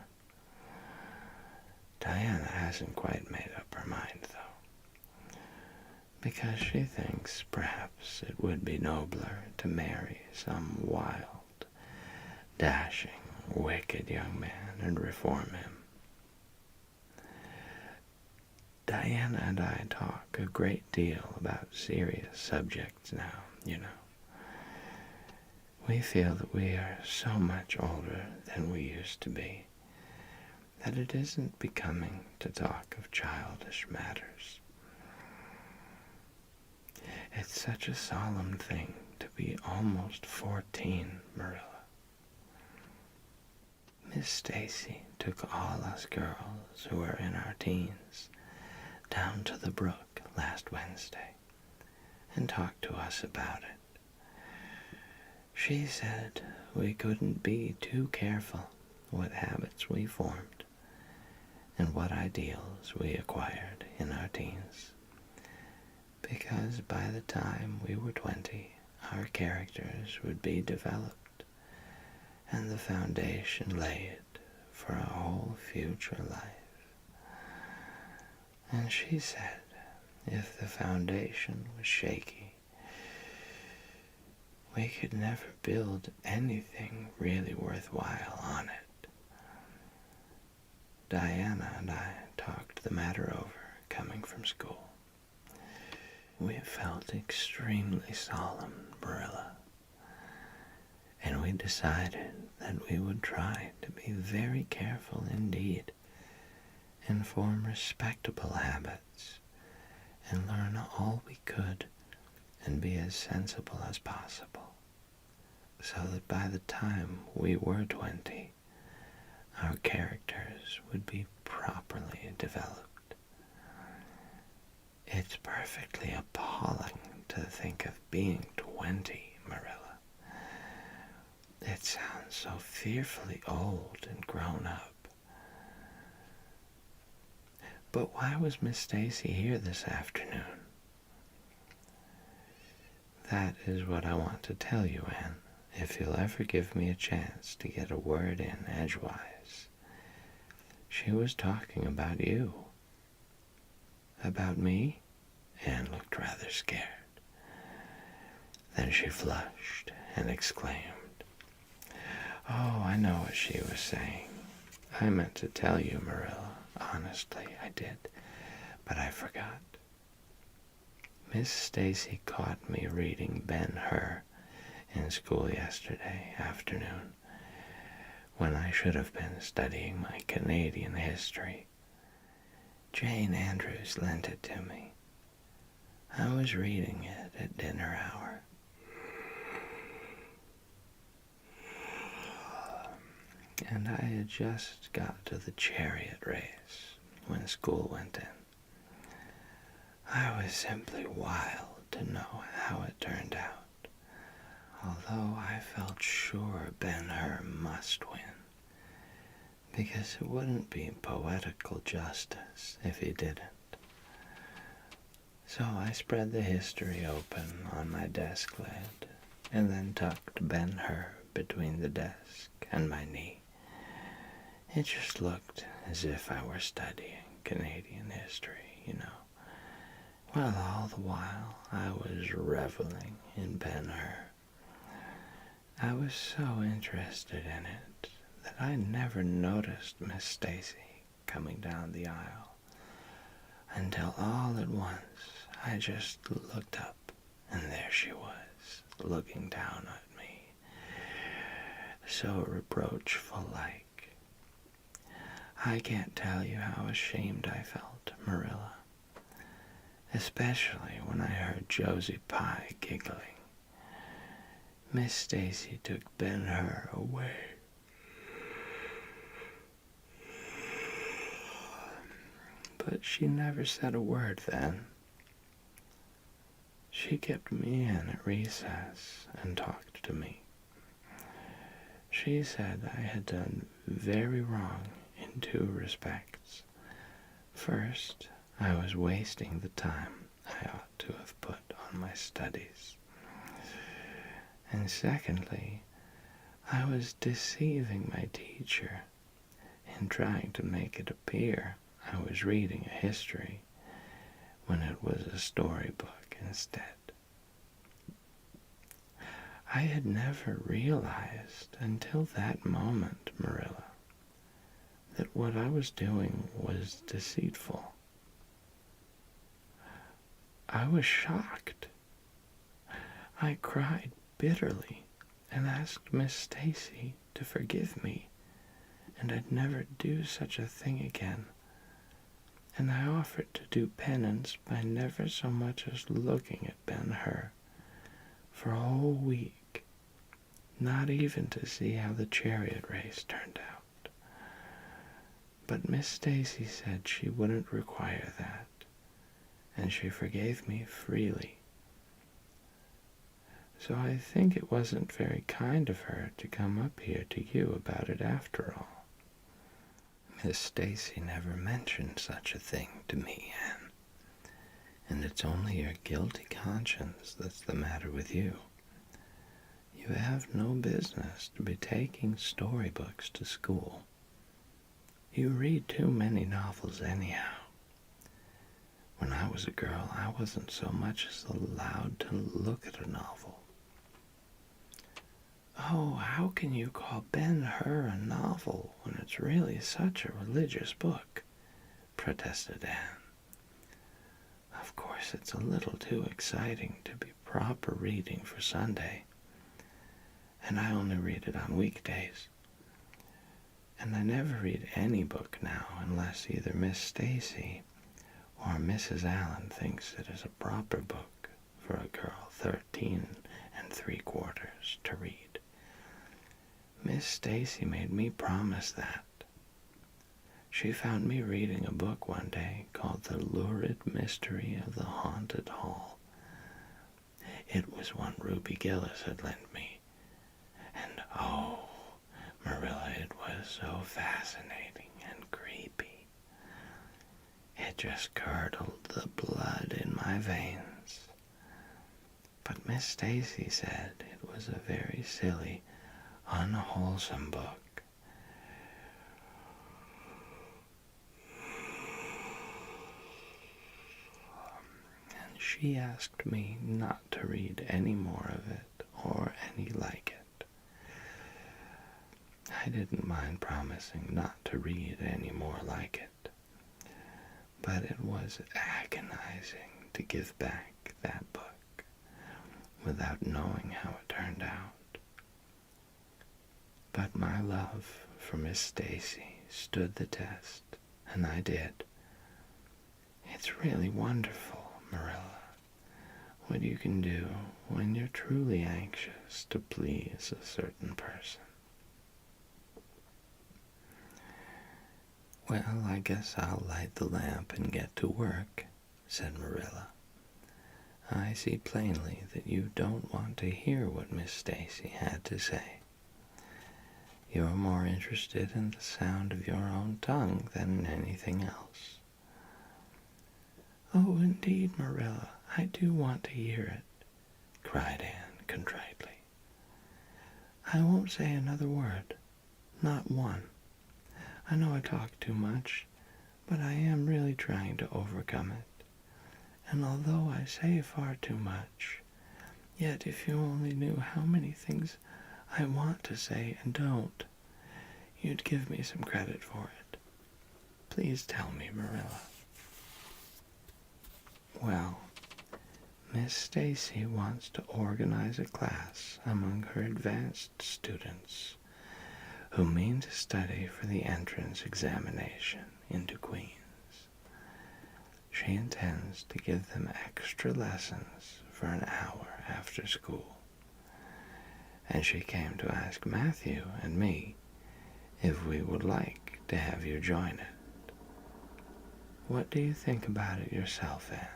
Diana hasn't quite made up her mind, though, because she thinks perhaps it would be nobler to marry some wild, dashing, wicked young man and reform him. Diana and I talk a great deal about serious subjects now, you know. We feel that we are so much older than we used to be, that it isn't becoming to talk of childish matters. It's such a solemn thing to be almost 14, Marilla. Miss Stacy took all us girls who are in our teens down to the brook last Wednesday and talked to us about it. She said we couldn't be too careful what habits we formed and what ideals we acquired in our teens, because by the time we were 20, our characters would be developed and the foundation laid for a whole future life. And she said if the foundation was shaky, we could never build anything really worthwhile on it. Diana and I talked the matter over coming from school. We felt extremely solemn, Marilla, and we decided that we would try to be very careful indeed and form respectable habits and learn all we could and be as sensible as possible, so that by the time we were 20, our characters would be properly developed. It's perfectly appalling to think of being 20, Marilla. It sounds so fearfully old and grown up. But why was Miss Stacy here this afternoon? That is what I want to tell you, Anne, if you'll ever give me a chance to get a word in edgewise. She was talking about you. About me? Anne looked rather scared. Then she flushed and exclaimed, "Oh, I know what she was saying. I meant to tell you, Marilla. Honestly, I did, but I forgot. Miss Stacy caught me reading Ben-Hur in school yesterday afternoon, when I should have been studying my Canadian history. Jane Andrews lent it to me. I was reading it at dinner hour. And I had just got to the chariot race when school went in. I was simply wild to know how it turned out, although I felt sure Ben-Hur must win, because it wouldn't be poetical justice if he didn't. So I spread the history open on my desk lid and then tucked Ben-Hur between the desk and my knee. It just looked as if I were studying Canadian history, you know. Well, all the while I was reveling in Ben-Hur. I was so interested in it that I never noticed Miss Stacy coming down the aisle until all at once I just looked up and there she was, looking down at me, so reproachful-like. I can't tell you how ashamed I felt, Marilla, especially when I heard Josie Pye giggling. Miss Stacy took Ben-Hur away. But she never said a word then. She kept me in at recess and talked to me. She said I had done very wrong in 2 respects. First, I was wasting the time I ought to have put on my studies. And secondly, I was deceiving my teacher in trying to make it appear I was reading a history when it was a storybook instead. I had never realized until that moment, Marilla, that what I was doing was deceitful. I was shocked. I cried bitterly and asked Miss Stacy to forgive me, and I'd never do such a thing again. And I offered to do penance by never so much as looking at Ben-Hur for a whole week, not even to see how the chariot race turned out. But Miss Stacy said she wouldn't require that, and she forgave me freely. So I think it wasn't very kind of her to come up here to you about it after all. Miss Stacy never mentioned such a thing to me, Anne, and it's only your guilty conscience that's the matter with you. You have no business to be taking storybooks to school. You read too many novels anyhow. When I was a girl, I wasn't so much as allowed to look at a novel. Oh, how can you call Ben-Hur a novel when it's really such a religious book? Protested Anne. Of course, it's a little too exciting to be proper reading for Sunday, and I only read it on weekdays. And I never read any book now unless either Miss Stacy or Mrs. Allen thinks it is a proper book for a girl 13 3/4 to read. Miss Stacy made me promise that. She found me reading a book one day called The Lurid Mystery of the Haunted Hall. It was one Ruby Gillis had lent me, and oh, Marilla, it was so fascinating and creepy. It just curdled the blood in my veins. But Miss Stacy said it was a very silly, unwholesome book. And she asked me not to read any more of it or any like it. I didn't mind promising not to read any more like it, but it was agonizing to give back that book without knowing how it turned out. But my love for Miss Stacy stood the test, and I did. It's really wonderful, Marilla, what you can do when you're truly anxious to please a certain person. Well, I guess I'll light the lamp and get to work, said Marilla. I see plainly that you don't want to hear what Miss Stacy had to say. You're more interested in the sound of your own tongue than in anything else. Oh, indeed, Marilla, I do want to hear it, cried Anne contritely. I won't say another word, not one. I know I talk too much, but I am really trying to overcome it. And although I say far too much, yet if you only knew how many things I want to say and don't, you'd give me some credit for it. Please tell me, Marilla. Well, Miss Stacy wants to organize a class among her advanced students who mean to study for the entrance examination into Queens. She intends to give them extra lessons for an hour after school. And she came to ask Matthew and me if we would like to have you join it. What do you think about it yourself, Anne?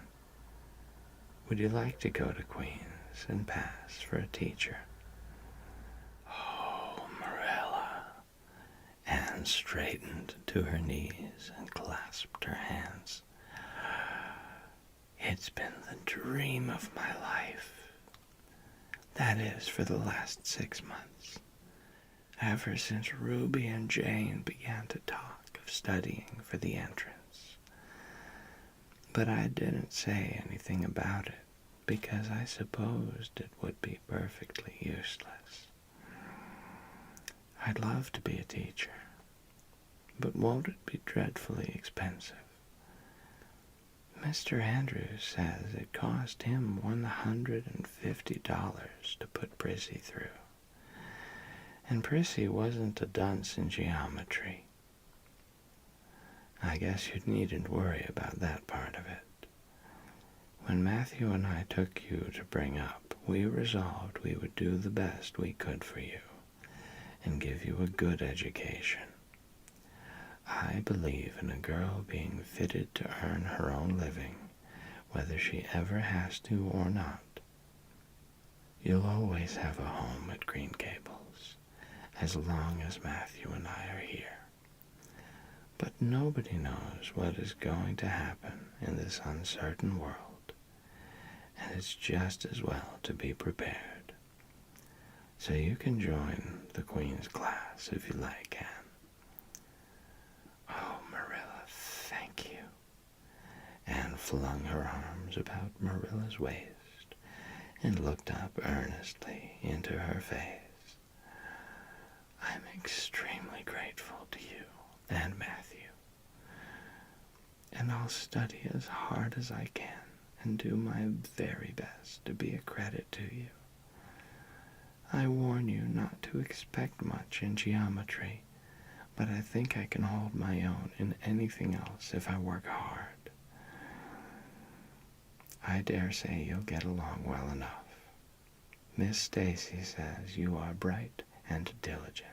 Would you like to go to Queens and pass for a teacher? Oh, Marilla, Anne Anne straightened to her knees and clasped her hands. It's been the dream of my life. That is, for the last 6 months. Ever since Ruby and Jane began to talk of studying for the entrance. But I didn't say anything about it, because I supposed it would be perfectly useless. I'd love to be a teacher, but won't it be dreadfully expensive? Mr. Andrews says it cost him $150 to put Prissy through. And Prissy wasn't a dunce in geometry. I guess you needn't worry about that part of it. When Matthew and I took you to bring up, we resolved we would do the best we could for you and give you a good education. I believe in a girl being fitted to earn her own living, whether she ever has to or not. You'll always have a home at Green Gables, as long as Matthew and I are here. But nobody knows what is going to happen in this uncertain world, and it's just as well to be prepared. So you can join the Queen's class if you like, Anne. Oh, Marilla, thank you. Anne flung her arms about Marilla's waist and looked up earnestly into her face. I'm extremely grateful to you and Matthew, and I'll study as hard as I can and do my very best to be a credit to you. I warn you not to expect much in geometry, but I think I can hold my own in anything else if I work hard. I dare say you'll get along well enough. Miss Stacy says you are bright and diligent.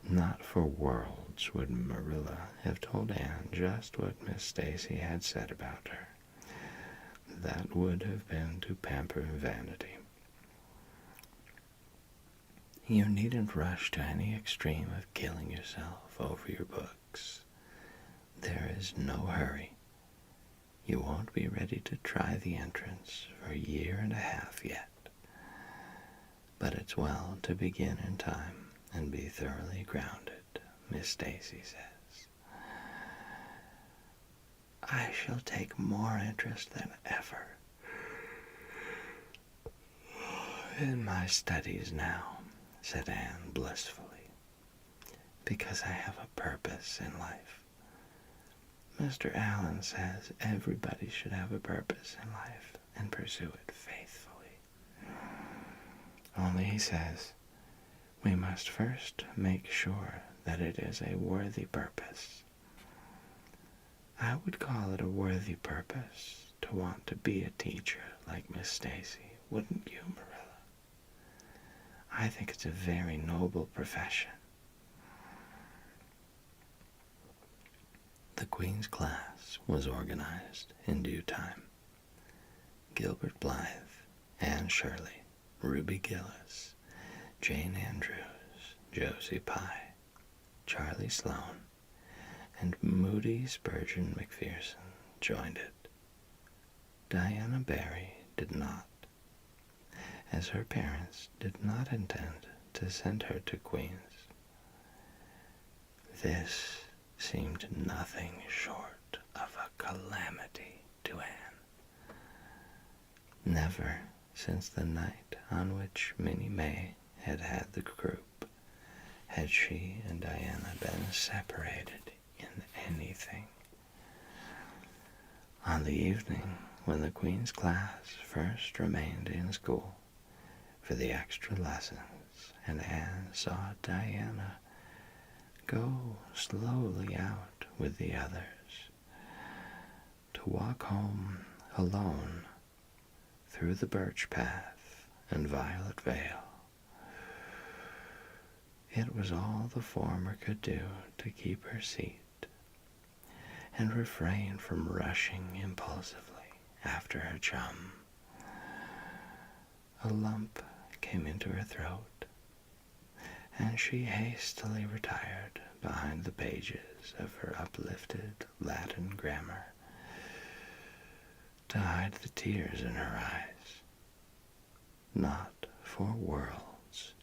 Not for worlds would Marilla have told Anne just what Miss Stacy had said about her. That would have been to pamper vanity. You needn't rush to any extreme of killing yourself over your books. There is no hurry. You won't be ready to try the entrance for a year and a half yet. But it's well to begin in time and be thoroughly grounded, Miss Stacy says. I shall take more interest than ever in my studies now, said Anne blissfully, because I have a purpose in life. Mr. Allen says everybody should have a purpose in life and pursue it faithfully. Only he says we must first make sure that it is a worthy purpose. I would call it a worthy purpose to want to be a teacher like Miss Stacy, wouldn't you, Marilla? I think it's a very noble profession. The Queen's class was organized in due time. Gilbert Blythe, Anne Shirley, Ruby Gillis, Jane Andrews, Josie Pye, Charlie Sloane, and Moody Spurgeon McPherson joined it. Diana Barry did not, as her parents did not intend to send her to Queen's. This seemed nothing short of a calamity to Anne. Never since the night on which Minnie May had had the croup had she and Diana been separated in anything. On the evening when the Queen's class first remained in school for the extra lessons, and Anne saw Diana go slowly out with the others to walk home alone through the birch path and violet vale. It was all the former could do to keep her seat and refrain from rushing impulsively after her chum. A lump came into her throat, and she hastily retired behind the pages of her uplifted Latin grammar to hide the tears in her eyes. Not for worlds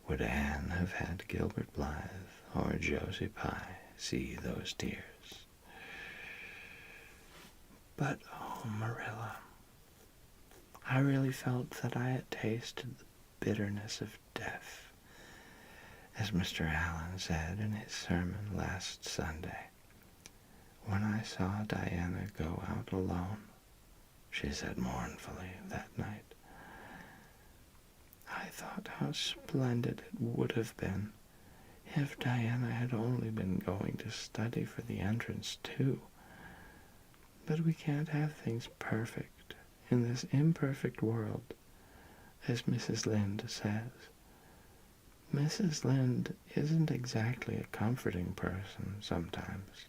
would Anne have had Gilbert Blythe or Josie Pye see those tears. But, oh, Marilla, I really felt that I had tasted the bitterness of death, as Mr. Allen said in his sermon last Sunday, when I saw Diana go out alone, she said mournfully that night. I thought how splendid it would have been if Diana had only been going to study for the entrance too. But we can't have things perfect in this imperfect world, as Mrs. Lynde says. Mrs. Lynde isn't exactly a comforting person sometimes,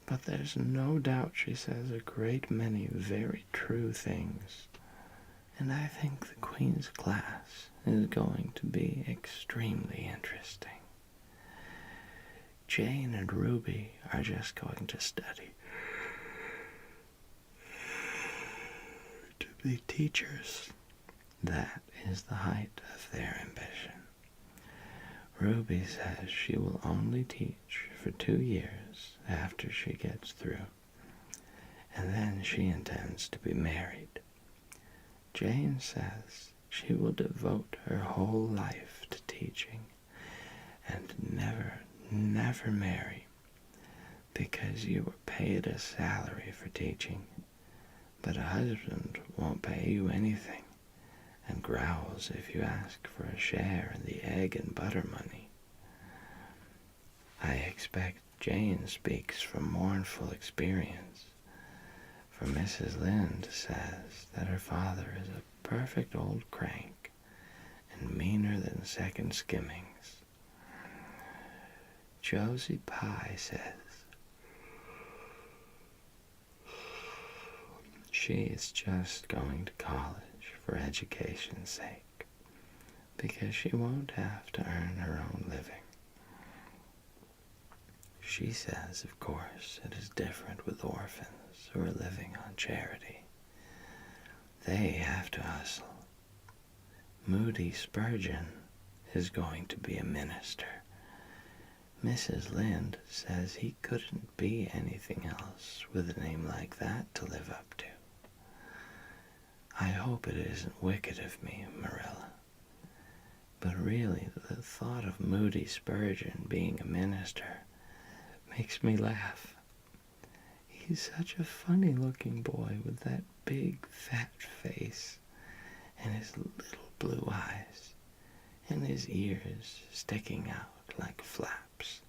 but there's no doubt she says a great many very true things, and I think the Queen's class is going to be extremely interesting. Jane and Ruby are just going to study to be teachers. That is the height of their ambition. Ruby says she will only teach for 2 years after she gets through, and then she intends to be married. Jane says she will devote her whole life to teaching and never marry, because you are paid a salary for teaching, but a husband won't pay you anything, and growls if you ask for a share in the egg and butter money. I expect Jane speaks from mournful experience, for Mrs. Lynde says that her father is a perfect old crank and meaner than second skimmings. Josie Pye says she is just going to college for education's sake, because she won't have to earn her own living. She says, of course, it is different with orphans who are living on charity. They have to hustle. Moody Spurgeon is going to be a minister. Mrs. Lynde says he couldn't be anything else with a name like that to live up to. I hope it isn't wicked of me, Marilla, but really the thought of Moody Spurgeon being a minister makes me laugh. He's such a funny-looking boy with that big, fat face and his little blue eyes and his ears sticking out like flaps.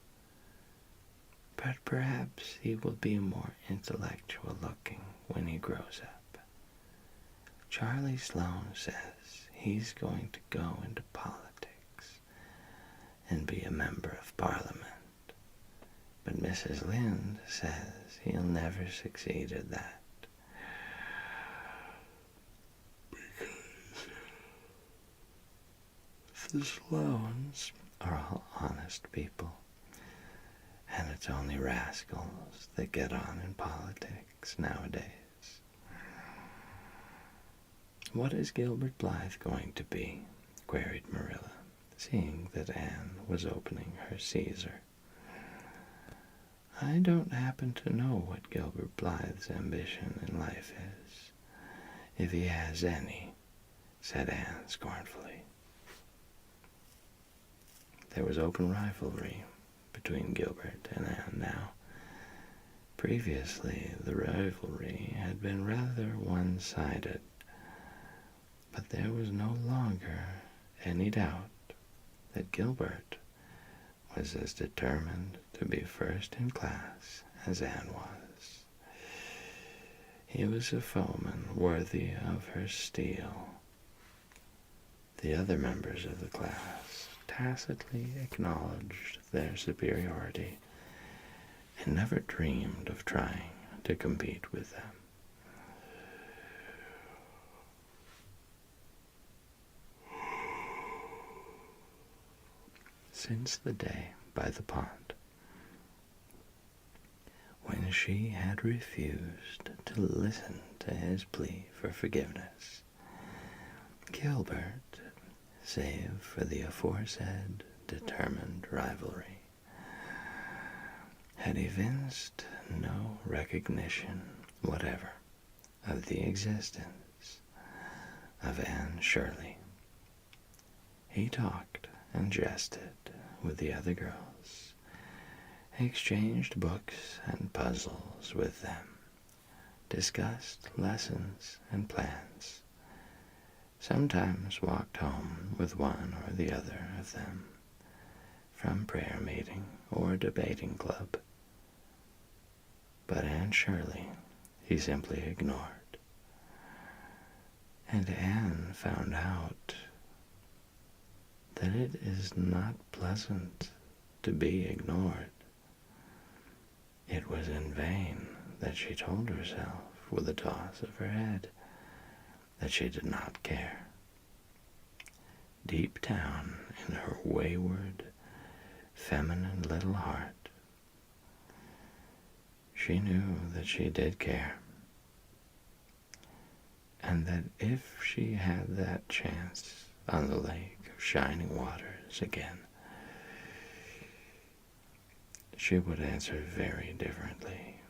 But perhaps he will be more intellectual-looking when he grows up. Charlie Sloane says he's going to go into politics and be a member of Parliament. But Mrs. Lynde says he'll never succeed at that, because the Sloanes are all honest people, and it's only rascals that get on in politics nowadays. What is Gilbert Blythe going to be? Queried Marilla, seeing that Anne was opening her Caesar. I don't happen to know what Gilbert Blythe's ambition in life is, if he has any, said Anne scornfully. There was open rivalry between Gilbert and Anne now. Previously, the rivalry had been rather one-sided, but there was no longer any doubt that Gilbert was as determined to be first in class as Anne was. He was a foeman worthy of her steel. The other members of the class tacitly acknowledged their superiority and never dreamed of trying to compete with them. since the day by the pond when she had refused to listen to his plea for forgiveness. Gilbert, save for the aforesaid determined rivalry, had evinced no recognition whatever of the existence of Anne Shirley. He talked and jested with the other girls, exchanged books and puzzles with them, discussed lessons and plans, sometimes walked home with one or the other of them from prayer meeting or debating club. But Anne Shirley he simply ignored. And Anne found out that it is not pleasant to be ignored. It was in vain that she told herself with a toss of her head that she did not care. Deep down in her wayward, feminine little heart, she knew that she did care, and that if she had that chance on the lake of shining waters again, she would answer very differently.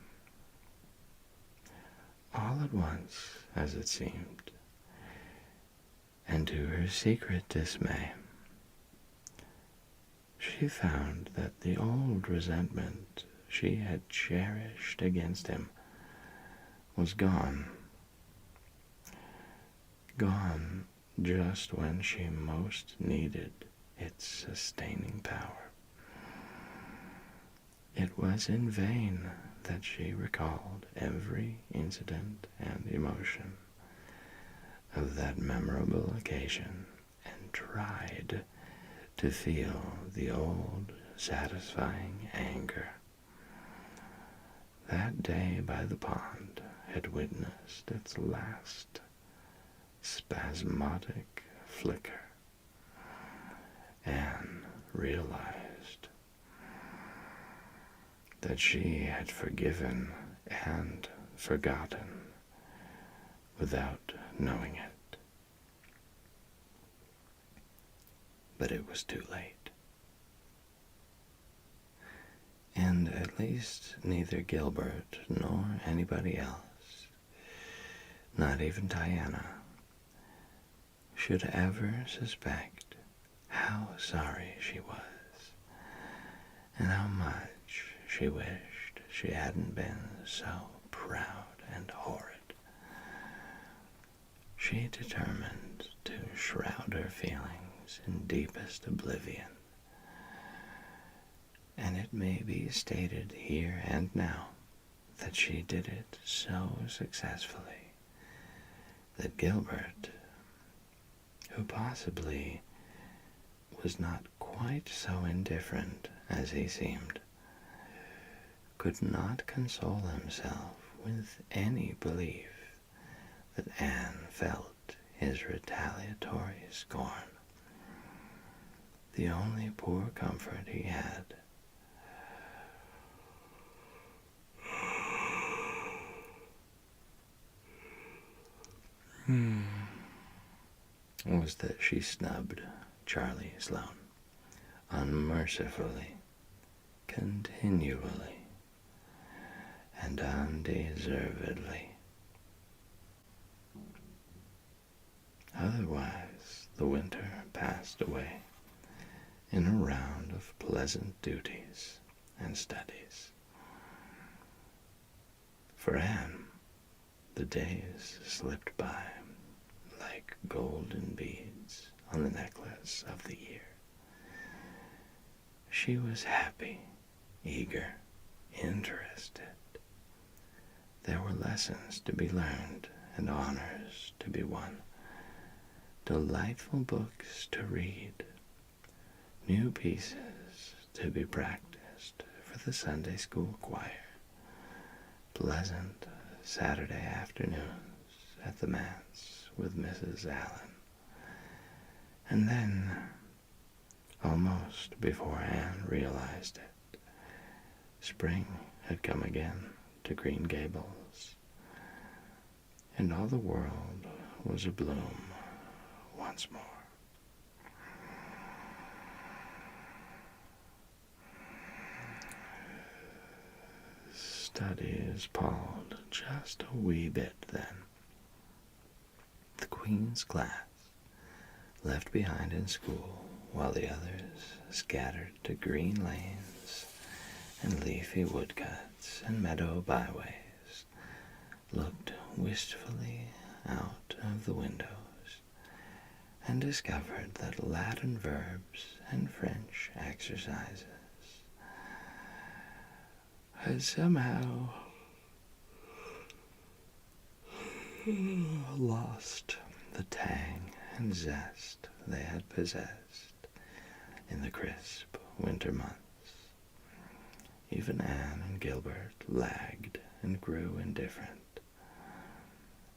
All at once, as it seemed, and to her secret dismay, she found that the old resentment she had cherished against him was gone. Gone just when she most needed its sustaining power. It was in vain that she recalled every incident and emotion of that memorable occasion and tried to feel the old satisfying anger. That day by the pond had witnessed its last spasmodic flicker. Anne realized that she had forgiven and forgotten without knowing it. But it was too late. And at least neither Gilbert nor anybody else, not even Diana, should ever suspect how sorry she was and how much she wished she hadn't been so proud and horrid. She determined to shroud her feelings in deepest oblivion, and it may be stated here and now that she did it so successfully that Gilbert, who possibly was not quite so indifferent as he seemed, could not console himself with any belief that Anne felt his retaliatory scorn. The only poor comfort he had was that she snubbed Charlie Sloane unmercifully, continually, and undeservedly. Otherwise, the winter passed away in a round of pleasant duties and studies. For Anne, the days slipped by like golden beads on the necklace of the year. She was happy, eager, interested. There were lessons to be learned and honors to be won, delightful books to read, new pieces to be practiced for the Sunday school choir, pleasant Saturday afternoons at the manse with Mrs. Allen, and then, almost before Anne realized it, spring had come again to Green Gables, and all the world was abloom once more. Studies palled just a wee bit then. The Queen's class left behind in school, while the others scattered to green lanes and leafy woodcuts and meadow byways, looked wistfully out of the windows and discovered that Latin verbs and French exercises had somehow lost the tang and zest they had possessed in the crisp winter months. Even Anne and Gilbert lagged and grew indifferent.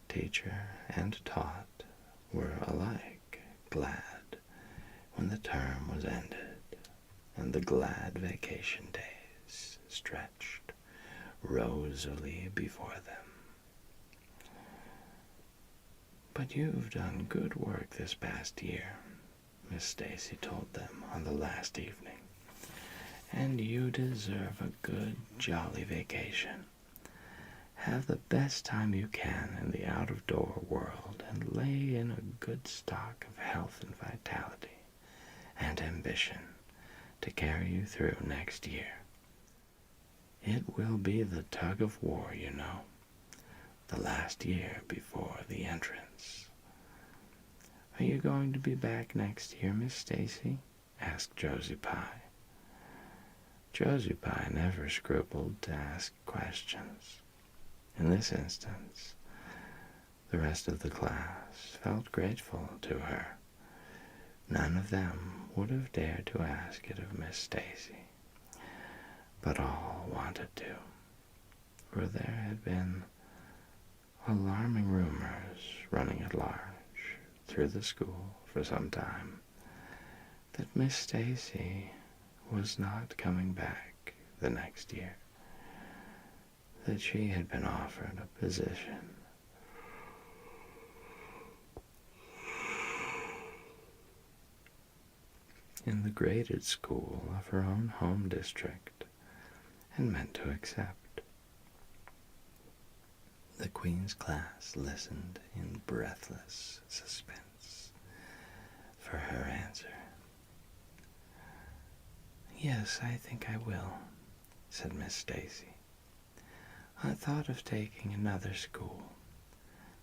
Teacher and taught were alike glad when the term was ended and the glad vacation days stretched rosily before them. "But you've done good work this past year," Miss Stacy told them on the last evening, "and you deserve a good, jolly vacation. Have the best time you can in the out-of-door world and lay in a good stock of health and vitality and ambition to carry you through next year. It will be the tug of war, you know, the last year before the entrance." "Are you going to be back next year, Miss Stacy?" asked Josie Pye. Josie Pye never scrupled to ask questions. In this instance, the rest of the class felt grateful to her. None of them would have dared to ask it of Miss Stacy, but all wanted to, for there had been alarming rumors running at large through the school for some time that Miss Stacy was not coming back the next year, that she had been offered a position in the graded school of her own home district and meant to accept. The Queen's class listened in breathless suspense for her answer. "Yes, I think I will," said Miss Stacy. "I thought of taking another school,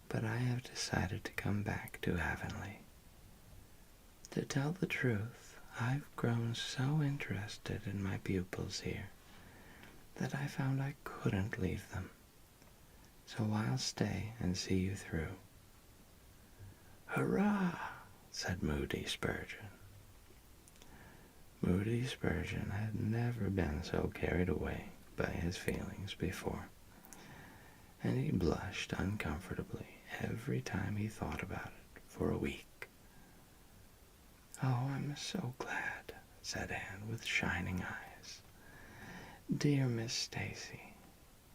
but I have decided to come back to Avonlea. To tell the truth, I've grown so interested in my pupils here that I found I couldn't leave them. So I'll stay and see you through." "Hurrah!" said Moody Spurgeon. Moody Spurgeon had never been so carried away by his feelings before, and he blushed uncomfortably every time he thought about it for a week. "Oh, I'm so glad," said Anne with shining eyes. "Dear Miss Stacy,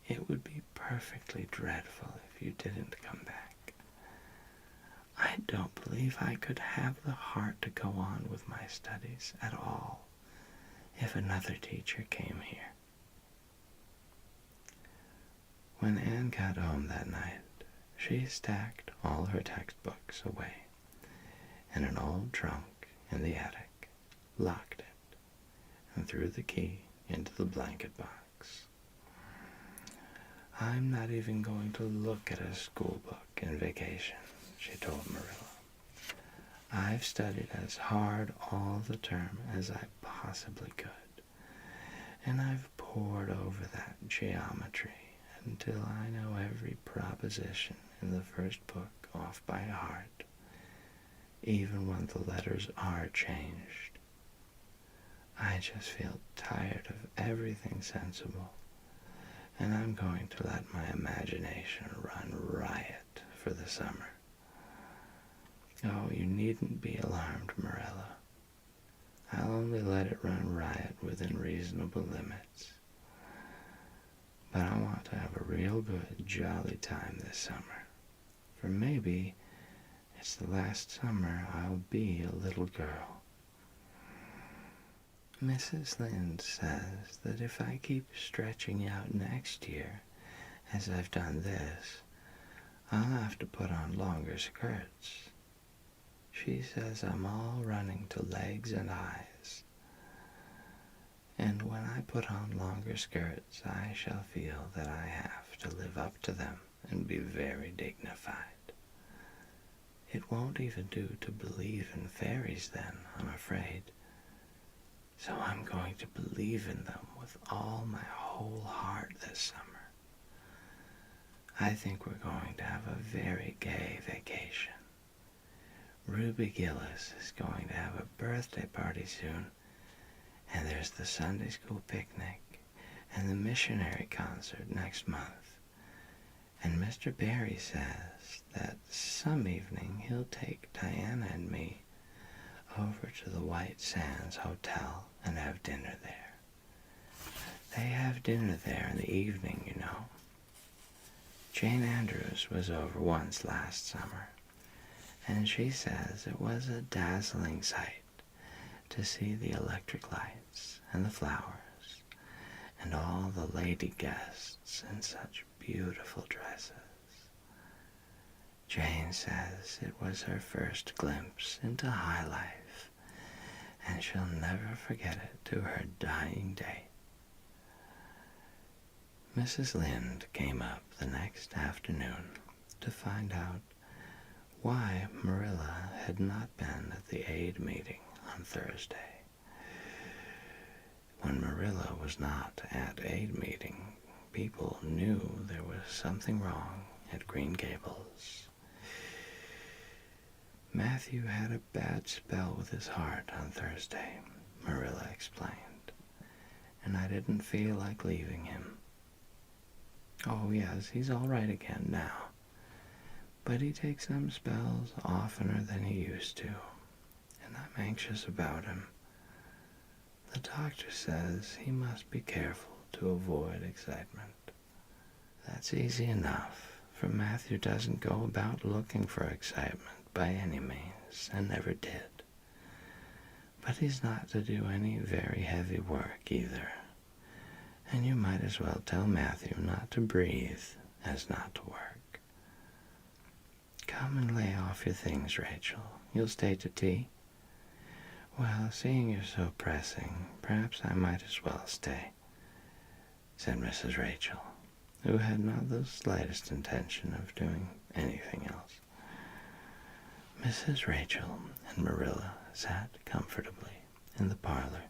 it would be perfectly dreadful if you didn't come back. I don't believe I could have the heart to go on with my studies at all if another teacher came here." When Anne got home that night, she stacked all her textbooks away in an old trunk in the attic, locked it, and threw the key into the blanket box. "I'm not even going to look at a school book in vacation," she told Marilla. "I've studied as hard all the term as I possibly could, and I've pored over that geometry until I know every proposition in the first book off by heart, even when the letters are changed. I just feel tired of everything sensible, and I'm going to let my imagination run riot for the summer. Oh, you needn't be alarmed, Marilla. I'll only let it run riot within reasonable limits. But I want to have a real good, jolly time this summer. For maybe it's the last summer I'll be a little girl. Mrs. Lynde says that if I keep stretching out next year, as I've done this, I'll have to put on longer skirts. She says I'm all running to legs and eyes. And when I put on longer skirts, I shall feel that I have to live up to them and be very dignified. It won't even do to believe in fairies then, I'm afraid. So I'm going to believe in them with all my whole heart this summer. I think we're going to have a very gay vacation. Ruby Gillis is going to have a birthday party soon, and there's the Sunday school picnic and the missionary concert next month. And Mr. Barry says that some evening he'll take Diana and me over to the White Sands Hotel and have dinner there. They have dinner there in the evening, you know. Jane Andrews was over once last summer, and she says it was a dazzling sight to see the electric lights and the flowers and all the lady guests in such beautiful dresses. Jane says it was her first glimpse into high life, and she'll never forget it to her dying day. Mrs. Lynde came up the next afternoon to find out why Marilla had not been at the aid meeting on Thursday. When Marilla was not at aid meeting, people knew there was something wrong at Green Gables. Matthew had a bad spell with his heart on Thursday, Marilla explained, and I didn't feel like leaving him. Oh, yes, he's all right again now, but he takes them spells oftener than he used to, and I'm anxious about him. The doctor says he must be careful to avoid excitement. That's easy enough, for Matthew doesn't go about looking for excitement by any means, and never did. But he's not to do any very heavy work either, and you might as well tell Matthew not to breathe as not to work. Come and lay off your things, Rachel. You'll stay to tea? Well, seeing you're so pressing, perhaps I might as well stay, said Mrs. Rachel, who had not the slightest intention of doing anything else. Mrs. Rachel and Marilla sat comfortably in the parlor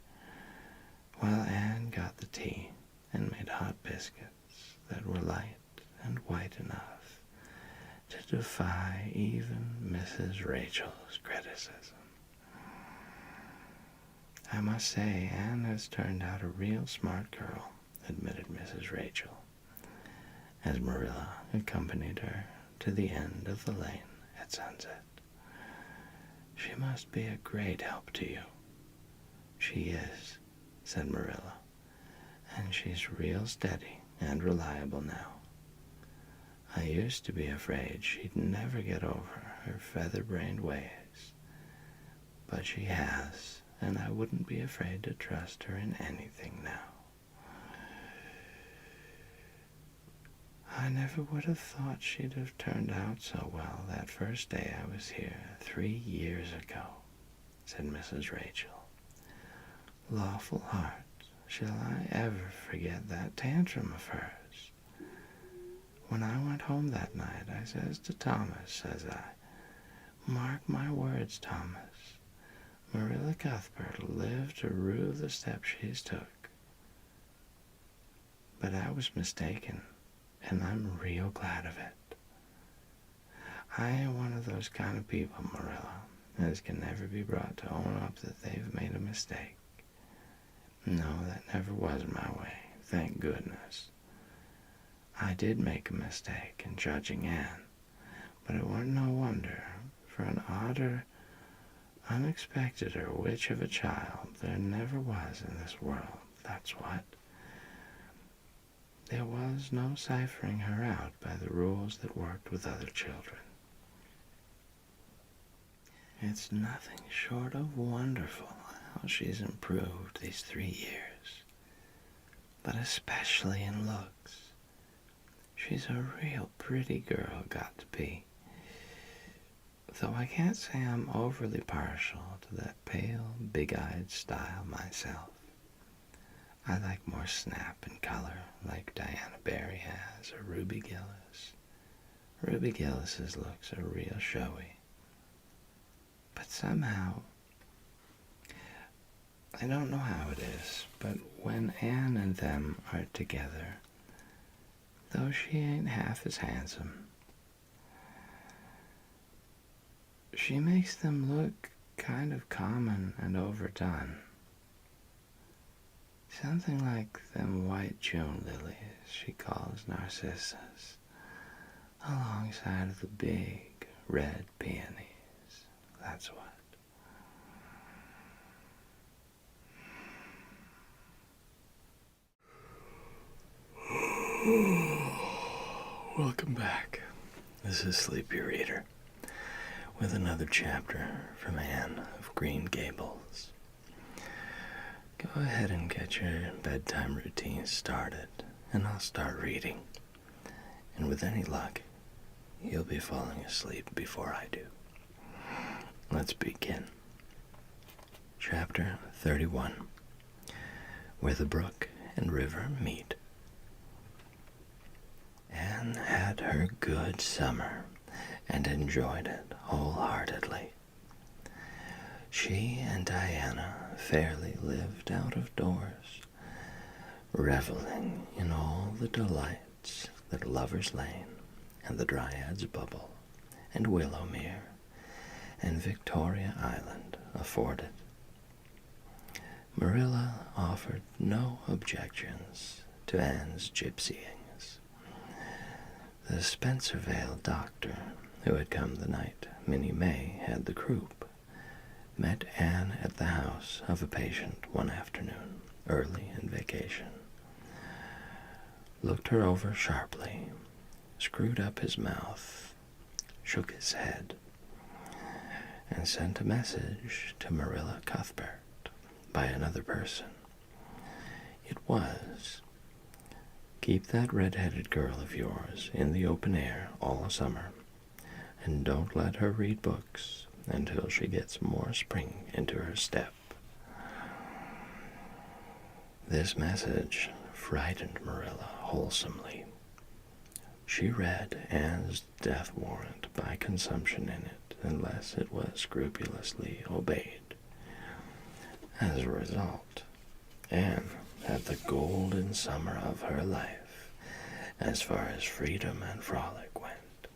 while Anne got the tea and made hot biscuits that were light and white enough to defy even Mrs. Rachel's criticism. I must say, Anne has turned out a real smart girl, admitted Mrs. Rachel, as Marilla accompanied her to the end of the lane at sunset. She must be a great help to you. She is, said Marilla, and she's real steady and reliable now. I used to be afraid she'd never get over her feather-brained ways, but she has, and I wouldn't be afraid to trust her in anything now. I never would have thought she'd have turned out so well that first day I was here 3 years ago, said Mrs. Rachel. Lawful heart, shall I ever forget that tantrum of hers? When I went home that night, I says to Thomas, says I, mark my words, Thomas, Marilla Cuthbert'll live to rue the step she's took. But I was mistaken, and I'm real glad of it. I ain't one of those kind of people, Marilla, as can never be brought to own up that they've made a mistake. No, that never was my way, thank goodness. I did make a mistake in judging Anne, but it weren't no wonder, for an odder Unexpected or witch of a child there never was in this world, that's what. There was no ciphering her out by the rules that worked with other children. It's nothing short of wonderful how she's improved these 3 years, but especially in looks. She's a real pretty girl, got to be. Though I can't say I'm overly partial to that pale, big-eyed style myself. I like more snap and color, like Diana Barry has, or Ruby Gillis. Ruby Gillis's looks are real showy. But somehow, I don't know how it is, but when Anne and them are together, though she ain't half as handsome, she makes them look kind of common and overdone. Something like them white June lilies she calls narcissus, alongside of the big red peonies. That's what. Welcome back. This is Sleepy Reader with another chapter from Anne of Green Gables. Go ahead and get your bedtime routine started, and I'll start reading. And with any luck, you'll be falling asleep before I do. Let's begin. Chapter 31, Where the Brook and River Meet. Anne had her good summer and enjoyed it wholeheartedly. She and Diana fairly lived out of doors, reveling in all the delights that Lover's Lane and the Dryad's Bubble and Willowmere and Victoria Island afforded. Marilla offered no objections to Anne's gypsyings. The Spencervale doctor, who had come the night Minnie May had the croup, met Anne at the house of a patient one afternoon, early in vacation, looked her over sharply, screwed up his mouth, shook his head, and sent a message to Marilla Cuthbert by another person. It was, "Keep that red-headed girl of yours in the open air all summer, and don't let her read books until she gets more spring into her step." This message frightened Marilla wholesomely. She read Anne's death warrant by consumption in it unless it was scrupulously obeyed. As a result, Anne had the golden summer of her life as far as freedom and frolic went.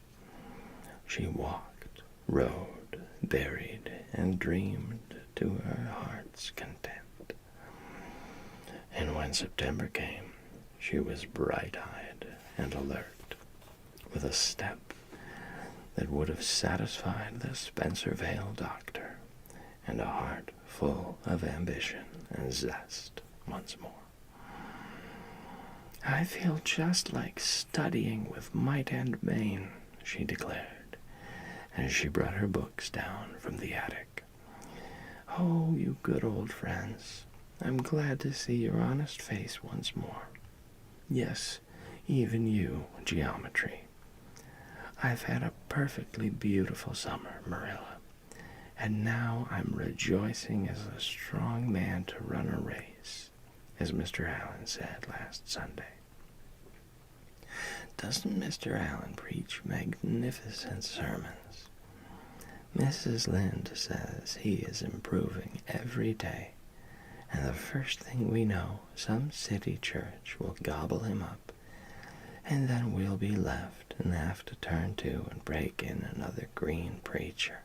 She walked, rode, buried, and dreamed to her heart's content. And when September came, she was bright-eyed and alert, with a step that would have satisfied the Spencervale doctor, and a heart full of ambition and zest once more. "I feel just like studying with might and main," she declared, as she brought her books down from the attic. "Oh, you good old friends, I'm glad to see your honest face once more. Yes, even you, geometry. I've had a perfectly beautiful summer, Marilla, and now I'm rejoicing as a strong man to run a race, as Mr. Allen said last Sunday. Doesn't Mr. Allen preach magnificent sermons? Mrs. Lynde says he is improving every day, and the first thing we know, some city church will gobble him up, and then we'll be left and have to turn to and break in another green preacher.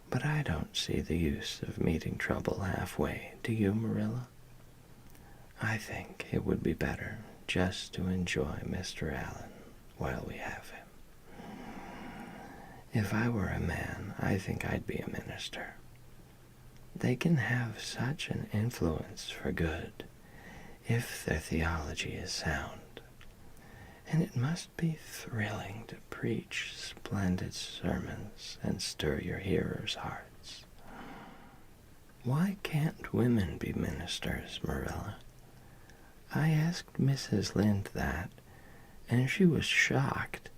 But I don't see the use of meeting trouble halfway, do you, Marilla? I think it would be better just to enjoy Mr. Allen while we have him. If I were a man, I think I'd be a minister. They can have such an influence for good if their theology is sound. And it must be thrilling to preach splendid sermons and stir your hearers' hearts. Why can't women be ministers, Marilla? I asked Mrs. Lynde that, and she was shocked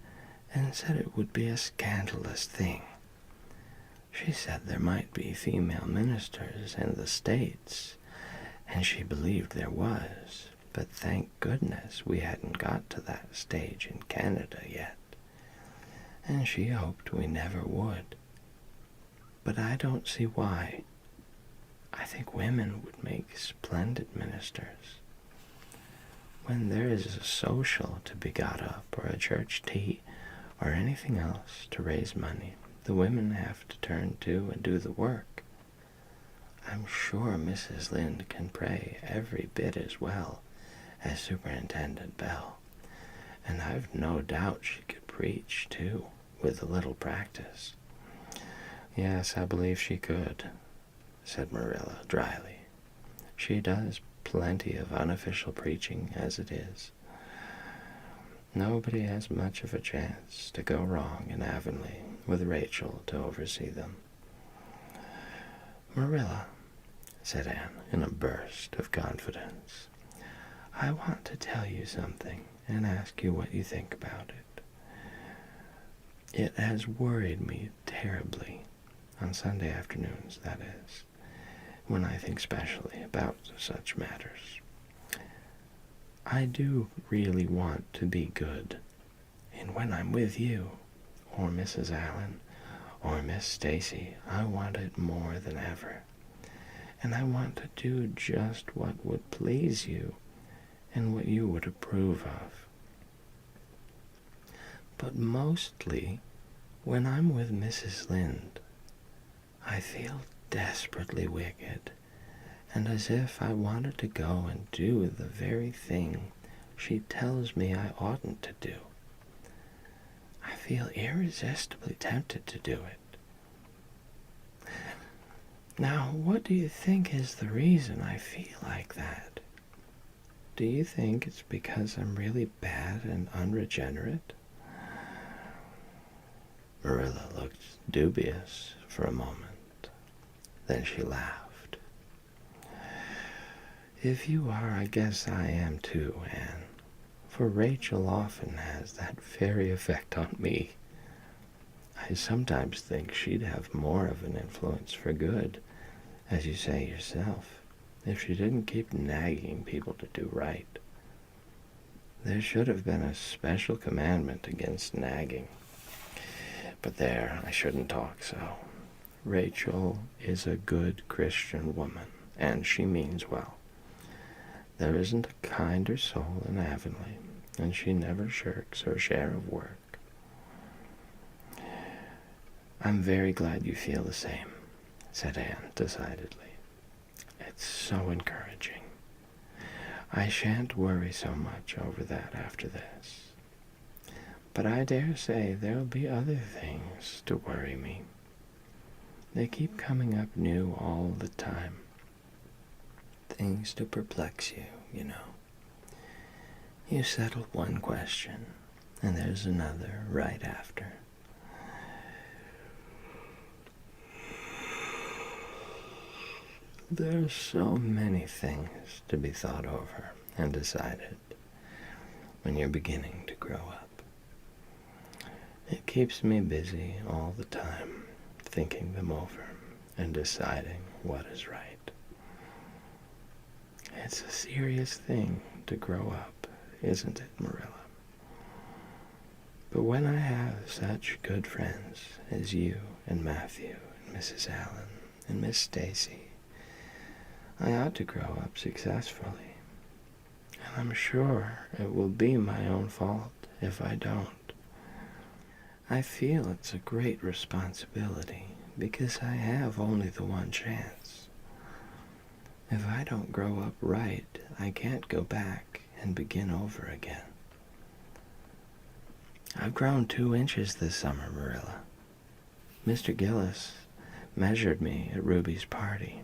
and said it would be a scandalous thing. She said there might be female ministers in the States, and she believed there was, but thank goodness we hadn't got to that stage in Canada yet, and she hoped we never would. But I don't see why. I think women would make splendid ministers. When there is a social to be got up, or a church tea, or anything else to raise money, the women have to turn to and do the work. I'm sure Mrs. Lynde can pray every bit as well as Superintendent Bell, and I've no doubt she could preach, too, with a little practice. Yes, I believe she could, said Marilla dryly. She does plenty of unofficial preaching as it is. Nobody has much of a chance to go wrong in Avonlea with Rachel to oversee them. Marilla, said Anne in a burst of confidence, I want to tell you something and ask you what you think about it. It has worried me terribly, on Sunday afternoons, that is, when I think specially about such matters. I do really want to be good, and when I'm with you, or Mrs. Allen, or Miss Stacy, I want it more than ever. And I want to do just what would please you and what you would approve of. But mostly, when I'm with Mrs. Lynde, I feel desperately wicked, and as if I wanted to go and do the very thing she tells me I oughtn't to do. I feel irresistibly tempted to do it. Now, what do you think is the reason I feel like that? Do you think it's because I'm really bad and unregenerate? Marilla looked dubious for a moment. Then she laughed. If you are, I guess I am too, Anne. For Rachel often has that very effect on me. I sometimes think she'd have more of an influence for good, as you say yourself, if she didn't keep nagging people to do right. There should have been a special commandment against nagging. But there, I shouldn't talk so. Rachel is a good Christian woman, and she means well. There isn't a kinder soul in Avonlea, and she never shirks her share of work. I'm very glad you feel the same, said Anne decidedly. It's so encouraging. I shan't worry so much over that after this. But I dare say there'll be other things to worry me. They keep coming up new all the time. Things to perplex you, you know. You settle one question, and there's another right after. There's so many things to be thought over and decided when you're beginning to grow up. It keeps me busy all the time, thinking them over and deciding what is right. It's a serious thing to grow up, isn't it, Marilla? But when I have such good friends as you and Matthew and Mrs. Allen and Miss Stacy, I ought to grow up successfully. And I'm sure it will be my own fault if I don't. I feel it's a great responsibility because I have only the one chance. If I don't grow up right, I can't go back and begin over again. I've grown 2 inches this summer, Marilla, Mr. Gillis measured me at Ruby's party.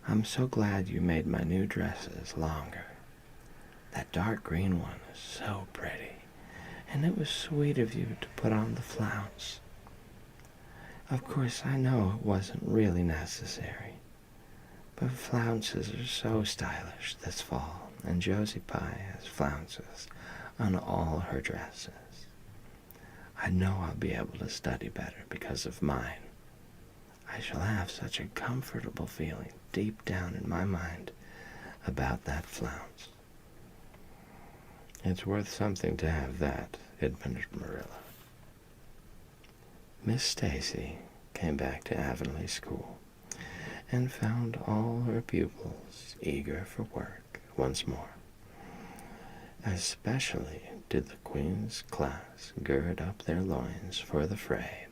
I'm so glad you made my new dresses longer. That dark green one is so pretty, and it was sweet of you to put on the flounce. Of course, I know it wasn't really necessary, but flounces are so stylish this fall, and Josie Pye has flounces on all her dresses. I know I'll be able to study better because of mine. I shall have such a comfortable feeling deep down in my mind about that flounce. It's worth something to have that, admitted Marilla. Miss Stacy came back to Avonlea School and found all her pupils eager for work once more. Especially did the Queen's class gird up their loins for the fray,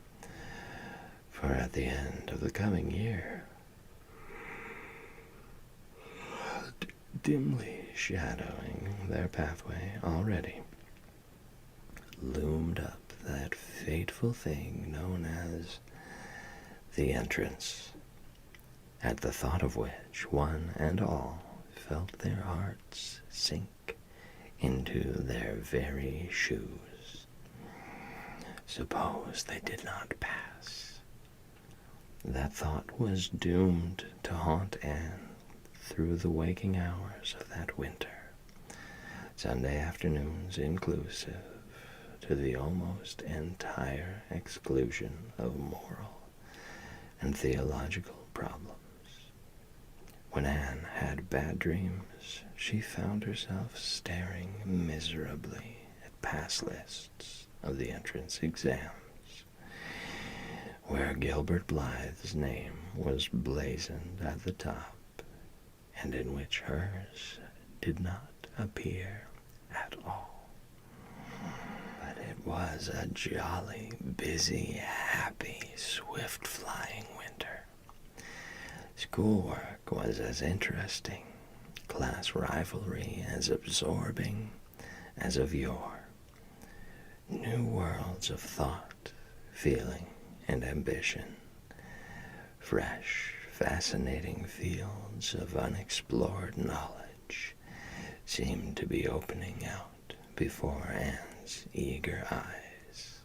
for at the end of the coming year, dimly shadowing their pathway already, loomed up that fateful thing known as the entrance, at the thought of which one and all felt their hearts sink into their very shoes. Suppose they did not pass. That thought was doomed to haunt Anne through the waking hours of that winter, Sunday afternoons inclusive, to the almost entire exclusion of moral and theological problems. When Anne had bad dreams, she found herself staring miserably at pass lists of the entrance exams, where Gilbert Blythe's name was blazoned at the top, and in which hers did not appear at all. But it was a jolly, busy, happy, swift-flying winter. Schoolwork was as interesting, class rivalry as absorbing as of yore. New worlds of thought, feeling, and ambition, fresh, fascinating fields of unexplored knowledge seemed to be opening out before Anne's eager eyes.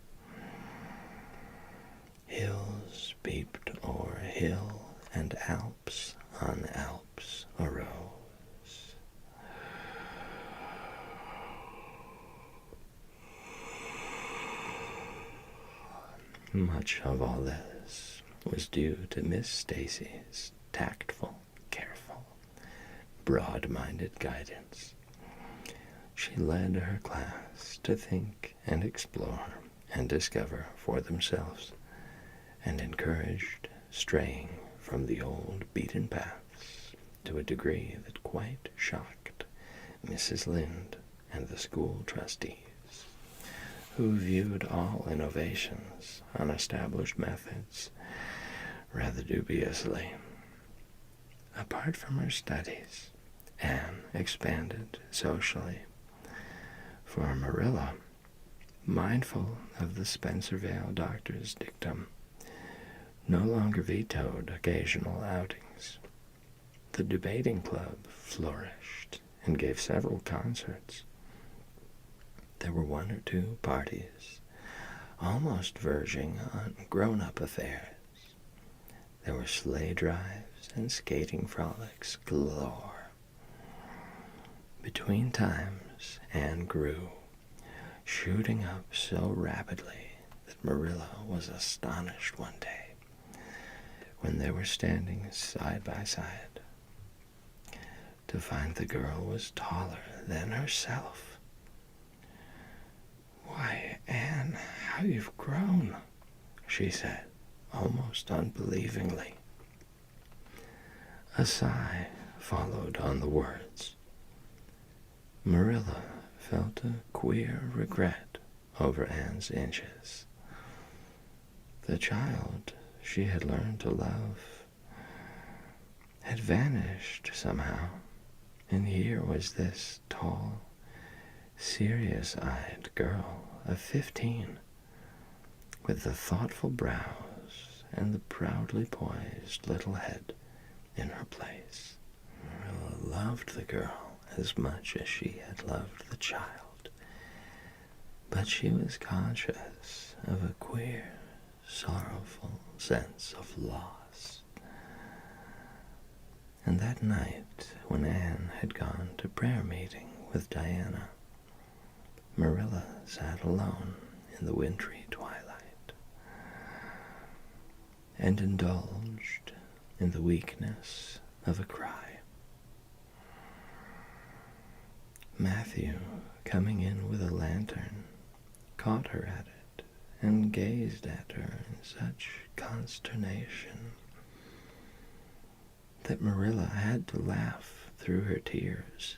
Hills peeped o'er hill, and Alps on Alps arose. Much of all this was due to Miss Stacy's tactful, careful, broad-minded guidance. She led her class to think and explore and discover for themselves, and encouraged straying from the old beaten paths to a degree that quite shocked Mrs. Lynde and the school trustees, who viewed all innovations on established methods rather dubiously. Apart from her studies, Anne expanded socially, for Marilla, mindful of the Spencervale doctor's dictum, no longer vetoed occasional outings. The debating club flourished and gave several concerts. There were one or two parties, almost verging on grown-up affairs. There were sleigh drives and skating frolics galore. Between times, Anne grew, shooting up so rapidly that Marilla was astonished one day when they were standing side by side to find the girl was taller than herself. "Why, Anne, how you've grown," she said, almost unbelievingly. A sigh followed on the words. Marilla felt a queer regret over Anne's inches. The child she had learned to love had vanished somehow, and here was this tall, serious-eyed girl of 15, with the thoughtful brows and the proudly poised little head in her place. Marilla loved the girl as much as she had loved the child, but she was conscious of a queer, sorrowful sense of loss. And that night, when Anne had gone to prayer meeting with Diana, Marilla sat alone in the wintry twilight and indulged in the weakness of a cry. Matthew, coming in with a lantern, caught her at it and gazed at her in such consternation that Marilla had to laugh through her tears.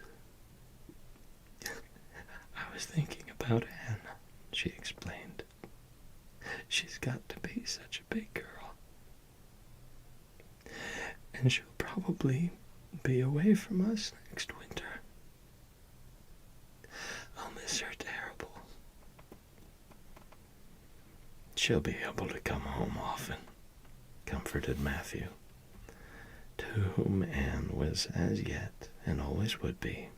"I was thinking about Anne," she explained. "She's got to be such a big girl. And she'll probably be away from us next winter. I'll miss her terrible." "She'll be able to come home often," comforted Matthew, to whom Anne was as yet, and always would be,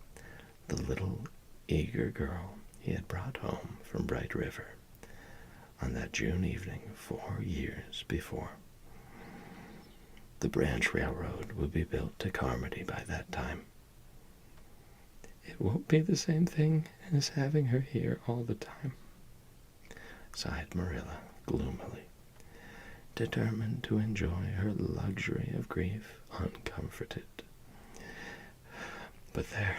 the little eager girl he had brought home from Bright River on that June evening 4 years before. The branch railroad would be built to Carmody by that time. "It won't be the same thing as having her here all the time," sighed Marilla gloomily, determined to enjoy her luxury of grief uncomforted. "But there,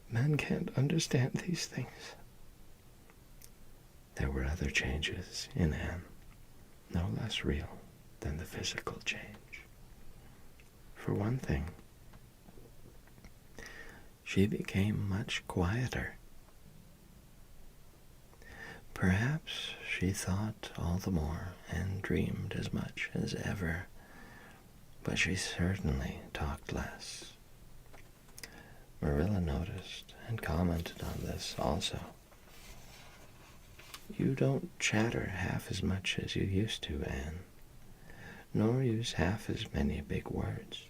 men can't understand these things." There were other changes in Anne, no less real than the physical change. For one thing, she became much quieter. Perhaps she thought all the more and dreamed as much as ever, but she certainly talked less. Marilla noticed and commented on this also. "You don't chatter half as much as you used to, Anne, nor use half as many big words.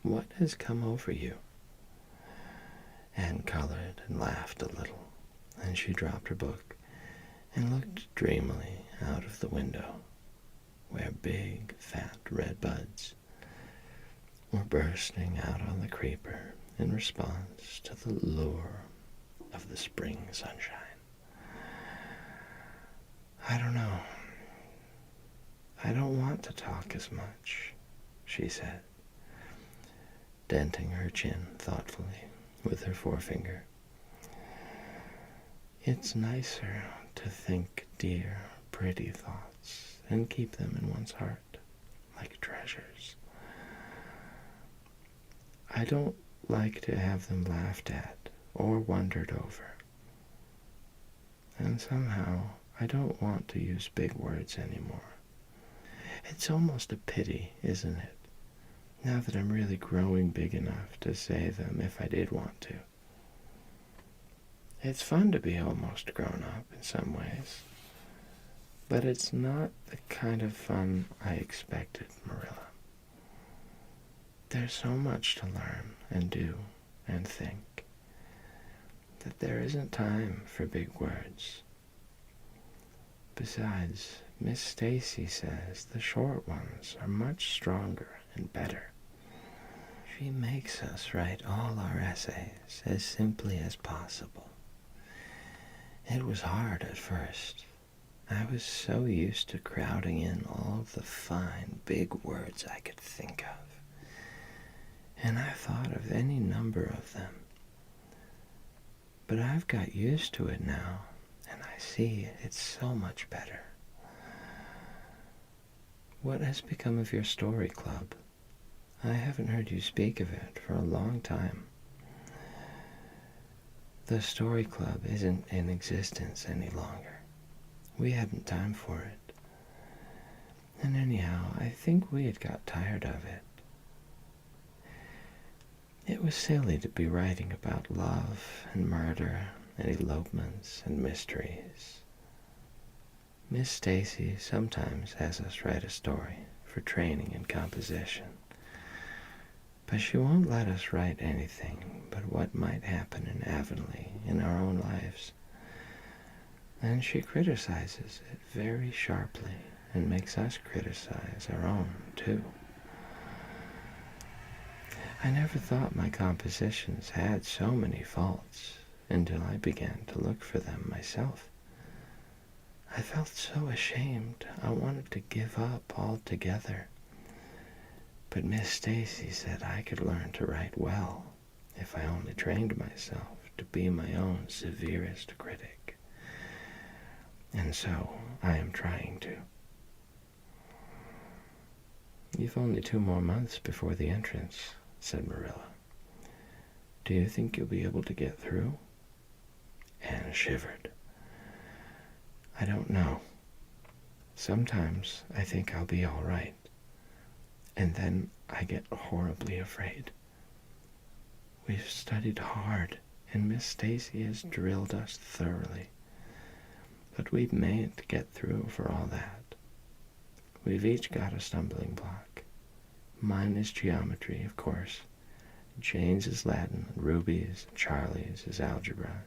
What has come over you?" Anne colored and laughed a little, and she dropped her book and looked dreamily out of the window, where big, fat red buds were bursting out on the creeper in response to the lure of the spring sunshine. "I don't know. I don't want to talk as much," she said, denting her chin thoughtfully with her forefinger. "It's nicer to think dear, pretty thoughts and keep them in one's heart like treasures. I don't like to have them laughed at or wondered over. And somehow I don't want to use big words anymore. It's almost a pity, isn't it, now that I'm really growing big enough to say them if I did want to. It's fun to be almost grown up in some ways, but it's not the kind of fun I expected, Marilla. There's so much to learn and do and think that there isn't time for big words. Besides, Miss Stacy says the short ones are much stronger and better. She makes us write all our essays as simply as possible. It was hard at first. I was so used to crowding in all of the fine, big words I could think of, and I thought of any number of them. But I've got used to it now, and I see it's so much better. What has become of your story club? I haven't heard you speak of it for a long time." "The story club isn't in existence any longer. We hadn't time for it. And anyhow, I think we had got tired of it. It was silly to be writing about love and murder and elopements and mysteries. Miss Stacy sometimes has us write a story for training in composition, but she won't let us write anything but what might happen in Avonlea in our own lives. And she criticizes it very sharply and makes us criticize our own, too. I never thought my compositions had so many faults until I began to look for them myself. I felt so ashamed I wanted to give up altogether. But Miss Stacy said I could learn to write well if I only trained myself to be my own severest critic. And so I am trying to. "You've only 2 more months before the entrance," said Marilla. "Do you think you'll be able to get through?" Anne shivered. "I don't know. Sometimes I think I'll be all right, and then I get horribly afraid. We've studied hard, and Miss Stacy has drilled us thoroughly, but we mayn't get through for all that. We've each got a stumbling block. Mine is geometry, of course. Jane's is Latin, and Ruby's and Charlie's is algebra,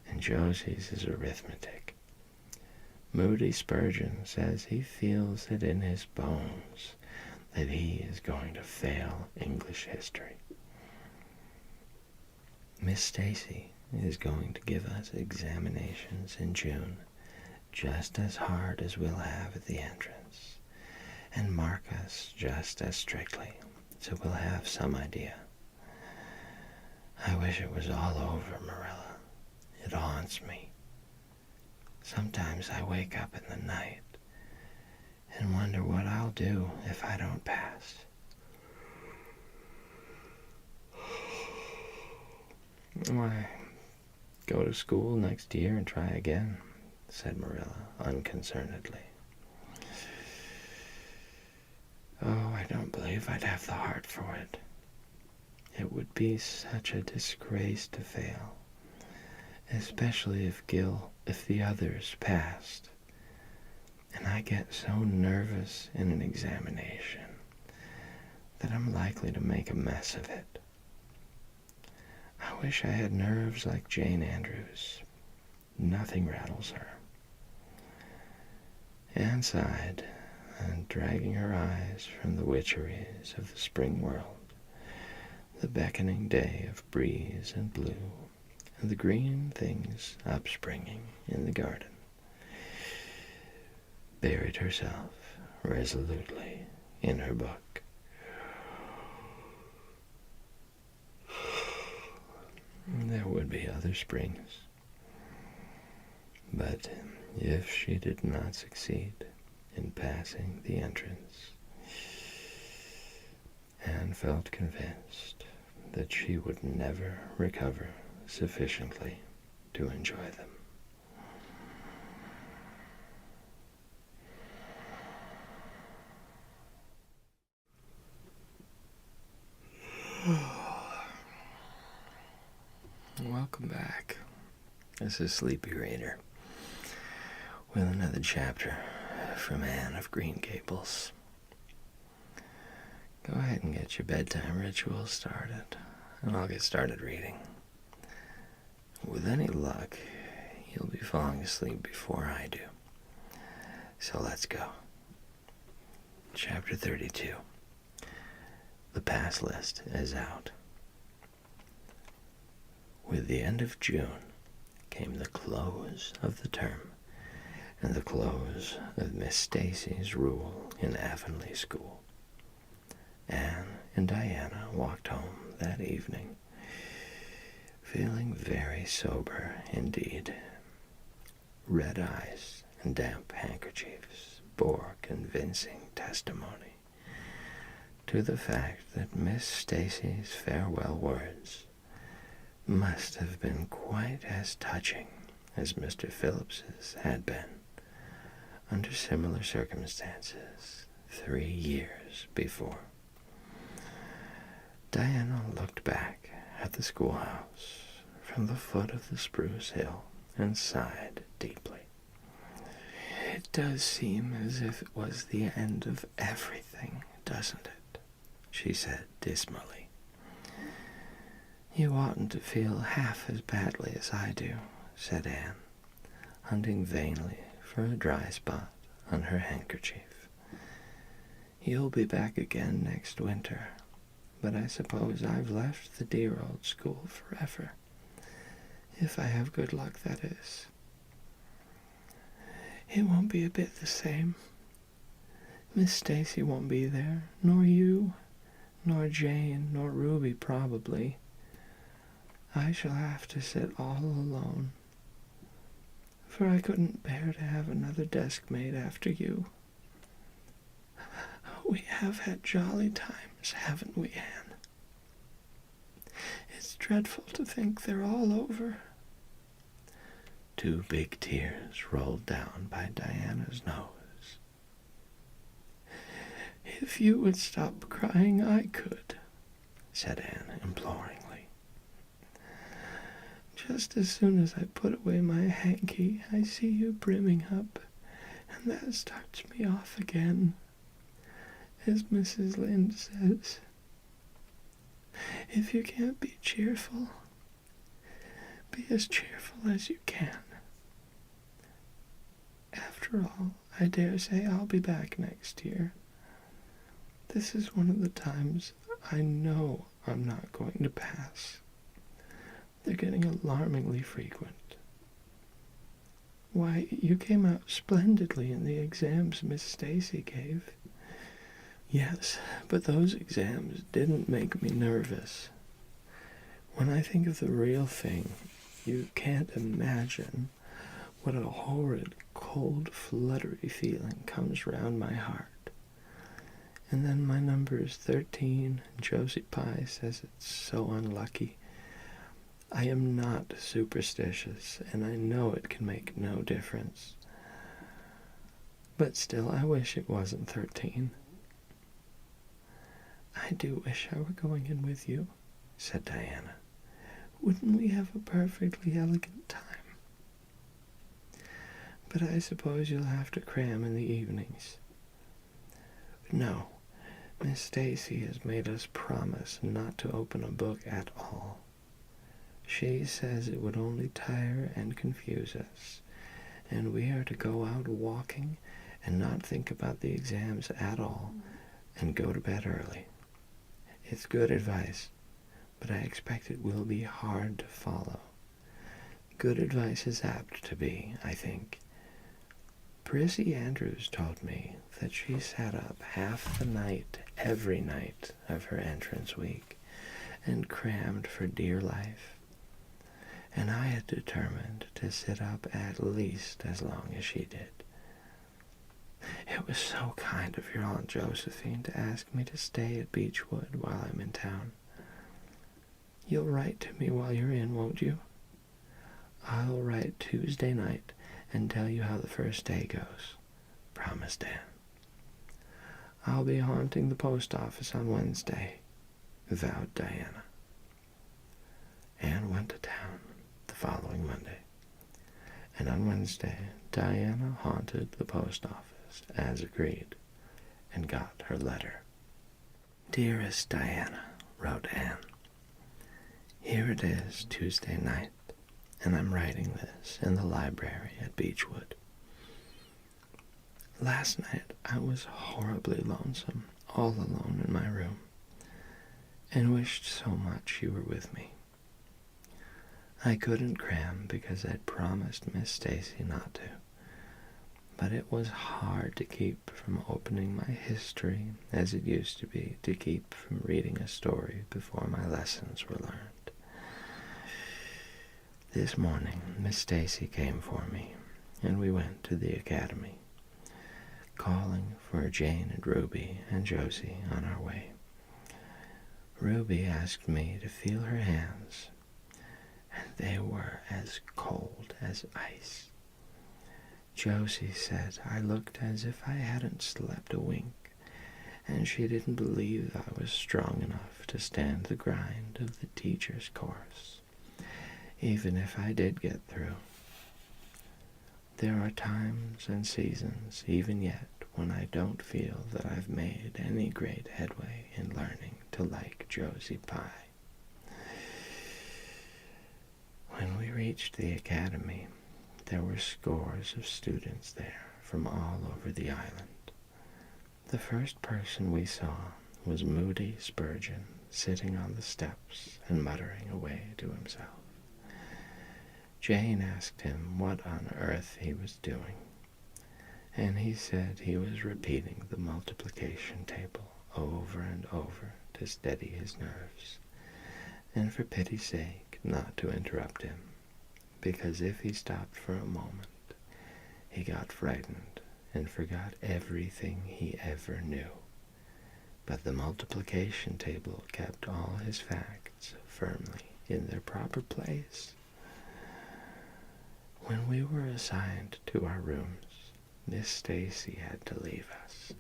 and Josie's is arithmetic. Moody Spurgeon says he feels it in his bones that he is going to fail English history. Miss Stacy is going to give us examinations in June, just as hard as we'll have at the entrance, and mark us just as strictly, so we'll have some idea. I wish it was all over, Marilla. It haunts me. Sometimes I wake up in the night and wonder what I'll do if I don't pass. Why, go to school next year and try again, said Marilla unconcernedly. Oh, I don't believe I'd have the heart for it. It would be such a disgrace to fail, especially if the others passed. And I get so nervous in an examination that I'm likely to make a mess of it. I wish I had nerves like Jane Andrews. Nothing rattles her. Anne sighed, and dragging her eyes from the witcheries of the spring world, the beckoning day of breeze and blue, and the green things upspringing in the garden, buried herself resolutely in her book. There would be other springs, but if she did not succeed in passing the entrance, Anne felt convinced that she would never recover sufficiently to enjoy them. Welcome back. This is Sleepy Reader with another chapter from Anne of Green Gables. Go ahead and get your bedtime ritual started, and I'll get started reading. With any luck, you'll be falling asleep before I do. So let's go. Chapter 32. The pass list is out. With the end of June came the close of the term and the close of Miss Stacy's rule in Avonlea School. Anne and Diana walked home that evening, feeling very sober indeed. Red eyes and damp handkerchiefs bore convincing testimony to the fact that Miss Stacy's farewell words must have been quite as touching as Mr. Phillips's had been under similar circumstances 3 years before. Diana looked back at the schoolhouse from the foot of the spruce hill and sighed deeply. It does seem as if it was the end of everything, doesn't it? She said dismally. You oughtn't to feel half as badly as I do, said Anne, hunting vainly for a dry spot on her handkerchief. You'll be back again next winter, but I suppose I've left the dear old school forever. If I have good luck, that is. It won't be a bit the same. Miss Stacy won't be there, nor you, nor Jane, nor Ruby probably. I shall have to sit all alone, for I couldn't bear to have another desk mate after you. We have had jolly times, haven't we, Anne? It's dreadful to think they're all over. 2 big tears rolled down by Diana's nose. If you would stop crying, I could, said Anne imploringly. Just as soon as I put away my hanky, I see you brimming up, and that starts me off again. As Mrs. Lynde says, if you can't be cheerful, be as cheerful as you can. After all, I dare say I'll be back next year. This is one of the times I know I'm not going to pass. They're getting alarmingly frequent. Why, you came out splendidly in the exams Miss Stacy gave. Yes, but those exams didn't make me nervous. When I think of the real thing, you can't imagine what a horrid, cold, fluttery feeling comes round my heart. And then my number is 13, and Josie Pye says it's so unlucky. I am not superstitious, and I know it can make no difference. But still, I wish it wasn't 13. I do wish I were going in with you, said Diana. Wouldn't we have a perfectly elegant time? But I suppose you'll have to cram in the evenings. No, Miss Stacy has made us promise not to open a book at all. She says it would only tire and confuse us, and we are to go out walking and not think about the exams at all, and go to bed early. It's good advice, but I expect it will be hard to follow. Good advice is apt to be, I think. Prissy Andrews told me that she sat up half the night, every night of her entrance week, and crammed for dear life. And I had determined to sit up at least as long as she did. It was so kind of your Aunt Josephine to ask me to stay at Beechwood while I'm in town. You'll write to me while you're in, won't you? I'll write Tuesday night and tell you how the first day goes, promised Anne. I'll be haunting the post office on Wednesday, vowed Diana. Anne went to town the following Monday, and on Wednesday Diana haunted the post office as agreed and got her letter. Dearest Diana, wrote Anne, here it is Tuesday night, and I'm writing this in the library at Beechwood. Last night I was horribly lonesome, all alone in my room, and wished so much you were with me. I couldn't cram because I'd promised Miss Stacy not to, but it was hard to keep from opening my history as it used to be to keep from reading a story before my lessons were learned. This morning, Miss Stacy came for me, and we went to the academy, calling for Jane and Ruby and Josie on our way. Ruby asked me to feel her hands, and they were as cold as ice. Josie said I looked as if I hadn't slept a wink, and she didn't believe I was strong enough to stand the grind of the teacher's course, even if I did get through. There are times and seasons, even yet, when I don't feel that I've made any great headway in learning to like Josie Pye. When we reached the academy, there were scores of students there from all over the island. The first person we saw was Moody Spurgeon, sitting on the steps and muttering away to himself. Jane asked him what on earth he was doing, and he said he was repeating the multiplication table over and over to steady his nerves, and for pity's sake not to interrupt him, because if he stopped for a moment, he got frightened and forgot everything he ever knew. But the multiplication table kept all his facts firmly in their proper place. When we were assigned to our rooms, Miss Stacy had to leave us.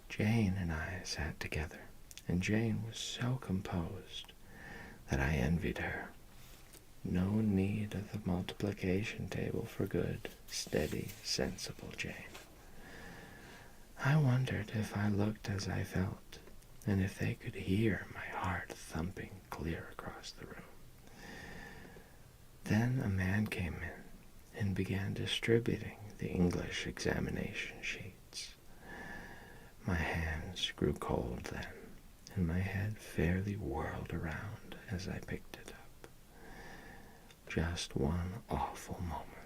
Jane and I sat together, and Jane was so composed that I envied her. No need of the multiplication table for good, steady, sensible Jane. I wondered if I looked as I felt, and if they could hear my heart thumping clear across the room. Then a man came in and began distributing the English examination sheets. My hands grew cold then, and my head fairly whirled around as I picked it up. Just one awful moment.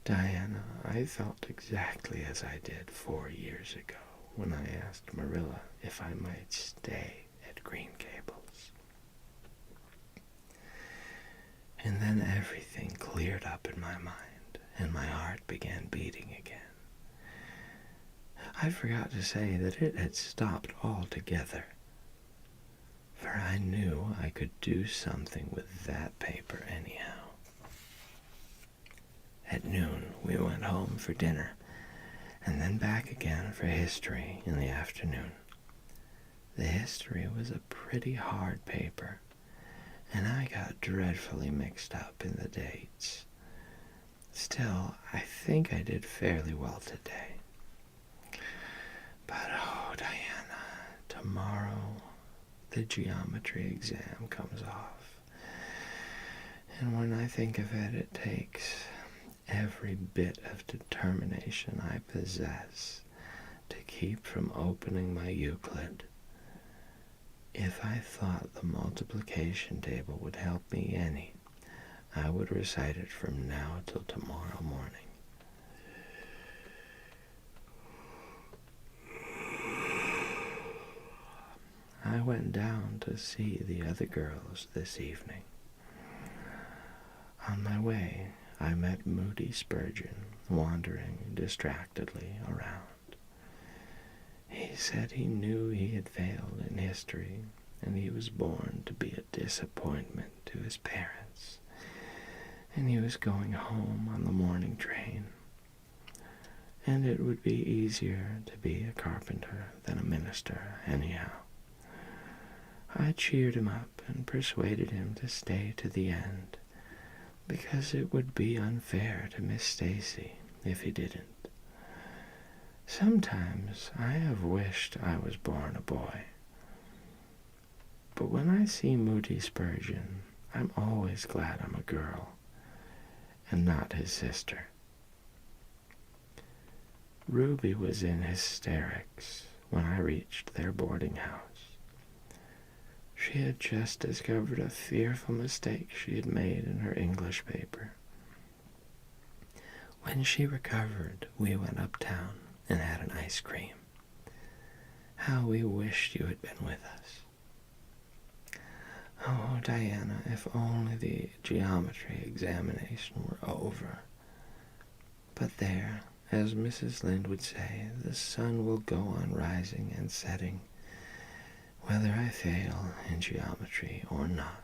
Diana, I felt exactly as I did 4 years ago when I asked Marilla if I might stay at Green Gables. And then everything cleared up in my mind, and my heart began beating again. I forgot to say that it had stopped altogether, for I knew I could do something with that paper anyhow. At noon, we went home for dinner, and then back again for history in the afternoon. The history was a pretty hard paper, and I got dreadfully mixed up in the dates. Still, I think I did fairly well today. But, oh, Diana, tomorrow the geometry exam comes off, and when I think of it, it takes every bit of determination I possess to keep from opening my Euclid. If I thought the multiplication table would help me any, I would recite it from now till tomorrow morning. I went down to see the other girls this evening. On my way, I met Moody Spurgeon wandering distractedly around. He said he knew he had failed in history, and he was born to be a disappointment to his parents, and he was going home on the morning train, and it would be easier to be a carpenter than a minister anyhow. I cheered him up and persuaded him to stay to the end, because it would be unfair to Miss Stacy if he didn't. Sometimes I have wished I was born a boy. But when I see Moody Spurgeon, I'm always glad I'm a girl, and not his sister. Ruby was in hysterics when I reached their boarding house. She had just discovered a fearful mistake she had made in her English paper. When she recovered, we went uptown and had an ice cream. How we wished you had been with us. Oh, Diana, if only the geometry examination were over. But there, as Mrs. Lynde would say, the sun will go on rising and setting, whether I fail in geometry or not.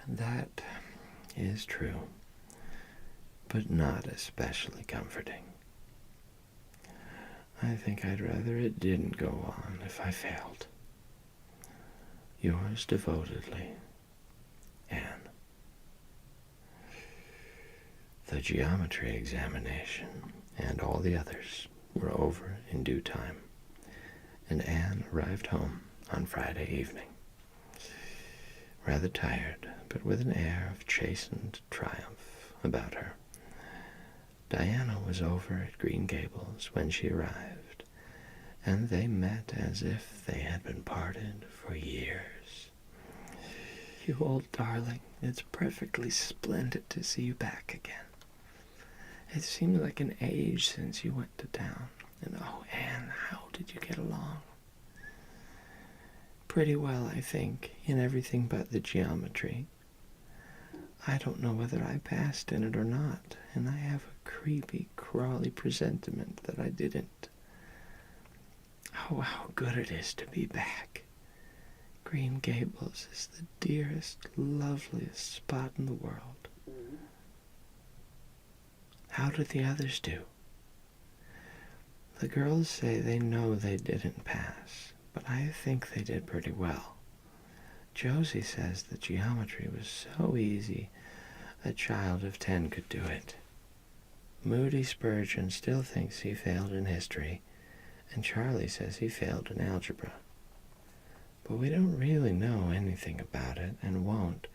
That is true, but not especially comforting. I think I'd rather it didn't go on if I failed. Yours devotedly, Anne. The geometry examination and all the others were over in due time, and Anne arrived home on Friday evening, rather tired, but with an air of chastened triumph about her. Diana was over at Green Gables when she arrived, and they met as if they had been parted for years. "You old darling, it's perfectly splendid to see you back again. It seems like an age since you went to town. And oh, Anne, how did you get along?" "Pretty well, I think, in everything but the geometry. I don't know whether I passed in it or not, and I have a creepy, crawly presentiment that I didn't. Oh, how good it is to be back. Green Gables is the dearest, loveliest spot in the world." "How do the others do?" "The girls say they know they didn't pass, but I think they did pretty well. Josie says the geometry was so easy a child of 10 could do it. Moody Spurgeon still thinks he failed in history, and Charlie says he failed in algebra. But we don't really know anything about it, and won't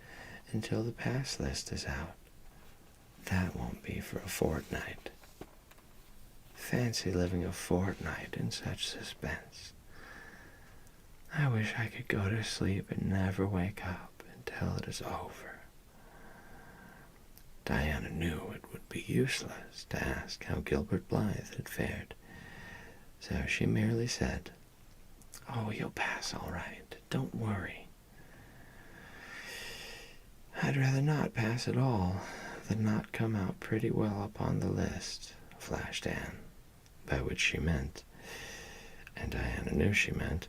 until the pass list is out. That won't be for a fortnight. Fancy living a fortnight in such suspense. I wish I could go to sleep and never wake up until it is over." Diana knew it would be useless to ask how Gilbert Blythe had fared, so she merely said, "Oh, you'll pass all right. Don't worry." "I'd rather not pass at all than not come out pretty well upon the list," flashed Anne, by which she meant, and Diana knew she meant,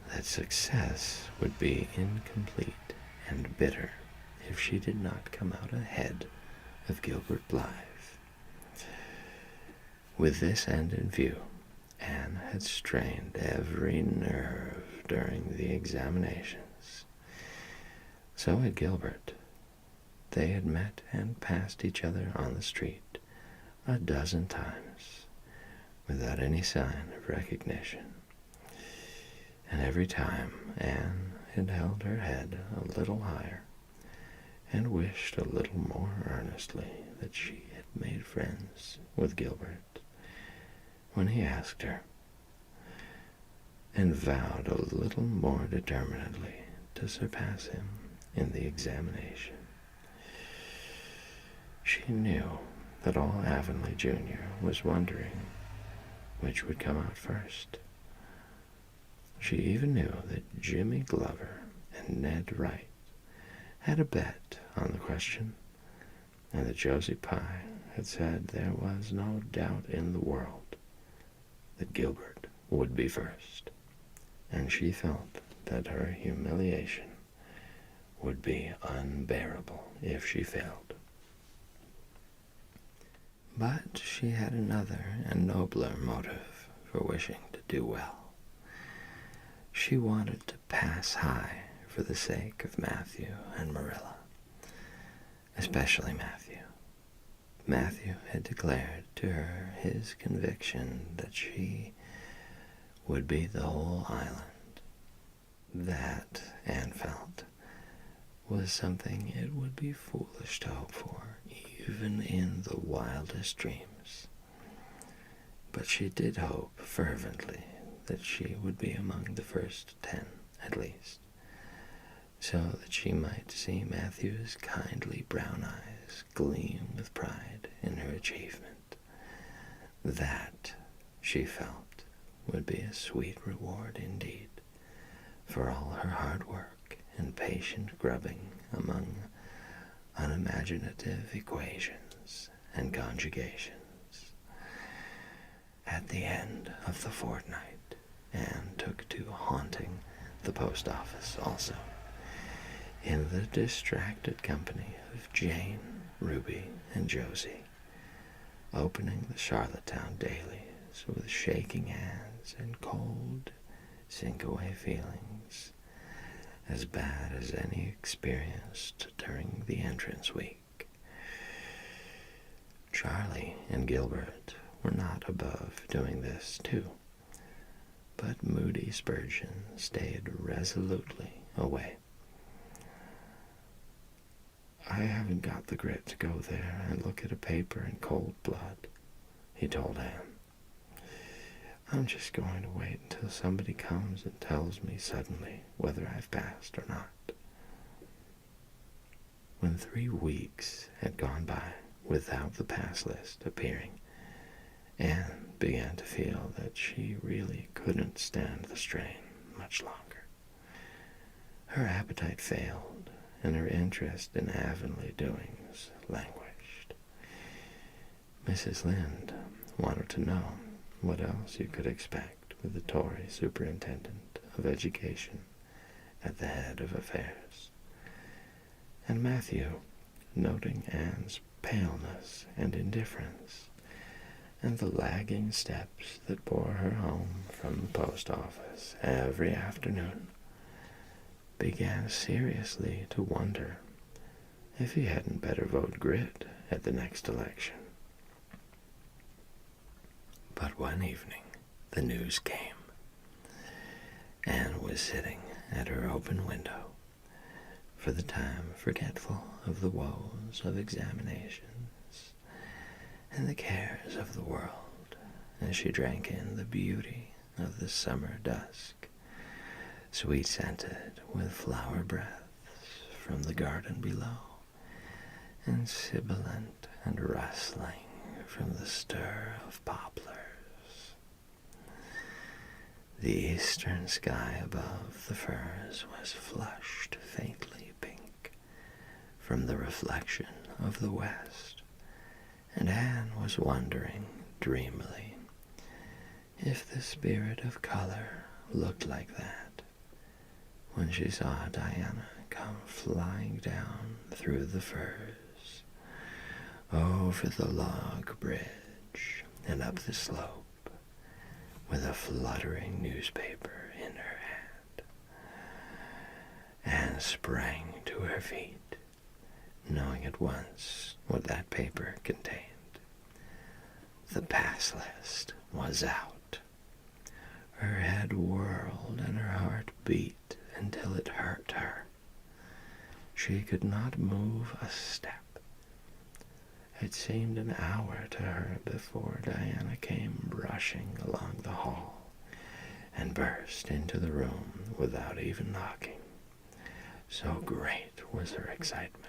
that success would be incomplete and bitter if she did not come out ahead of Gilbert Blythe. With this end in view, Anne had strained every nerve during the examinations. So had Gilbert. They had met and passed each other on the street a dozen times, without any sign of recognition. And every time Anne had held her head a little higher and wished a little more earnestly that she had made friends with Gilbert when he asked her, and vowed a little more determinedly to surpass him in the examination. She knew that all Avonlea Jr. was wondering which would come out first. She even knew that Jimmy Glover and Ned Wright had a bet on the question, and that Josie Pye had said there was no doubt in the world that Gilbert would be first, and she felt that her humiliation would be unbearable if she failed. But she had another and nobler motive for wishing to do well. She wanted to pass high for the sake of Matthew and Marilla, especially Matthew. Matthew had declared to her his conviction that she would be the whole island. That, Anne felt, was something it would be foolish to hope for, even in the wildest dreams. But she did hope fervently that she would be among the first 10, at least, so that she might see Matthew's kindly brown eyes gleam with pride in her achievement. That, she felt, would be a sweet reward indeed for all her hard work and patient grubbing among unimaginative equations and conjugations. At the end of the fortnight, Anne took to haunting the post office also, in the distracted company of Jane, Ruby, and Josie, opening the Charlottetown dailies with shaking hands and cold, sink-away feelings, as bad as any experienced during the entrance week. Charlie and Gilbert were not above doing this too, but Moody Spurgeon stayed resolutely away. "I haven't got the grit to go there and look at a paper in cold blood," he told Anne. "I'm just going to wait until somebody comes and tells me suddenly whether I've passed or not." When 3 weeks had gone by without the pass list appearing, Anne began to feel that she really couldn't stand the strain much longer. Her appetite failed, and her interest in Avonlea doings languished. Mrs. Lynde wanted to know what else you could expect with the Tory superintendent of education at the head of affairs. And Matthew, noting Anne's paleness and indifference, and the lagging steps that bore her home from the post office every afternoon, began seriously to wonder if he hadn't better vote Grit at the next election. But one evening the news came. Anne was sitting at her open window, for the time forgetful of the woes of examinations and the cares of the world, as she drank in the beauty of the summer dusk, sweet-scented with flower breaths from the garden below, and sibilant and rustling from the stir of poplars. The eastern sky above the firs was flushed faintly pink from the reflection of the west, and Anne was wondering dreamily if the spirit of color looked like that when she saw Diana come flying down through the firs, over the log bridge and up the slope, with a fluttering newspaper in her hand. Anne sprang to her feet, knowing at once what that paper contained. The pass list was out. Her head whirled and her heart beat until it hurt her. She could not move a step. It seemed an hour to her before Diana came brushing along the hall and burst into the room without even knocking. So great was her excitement.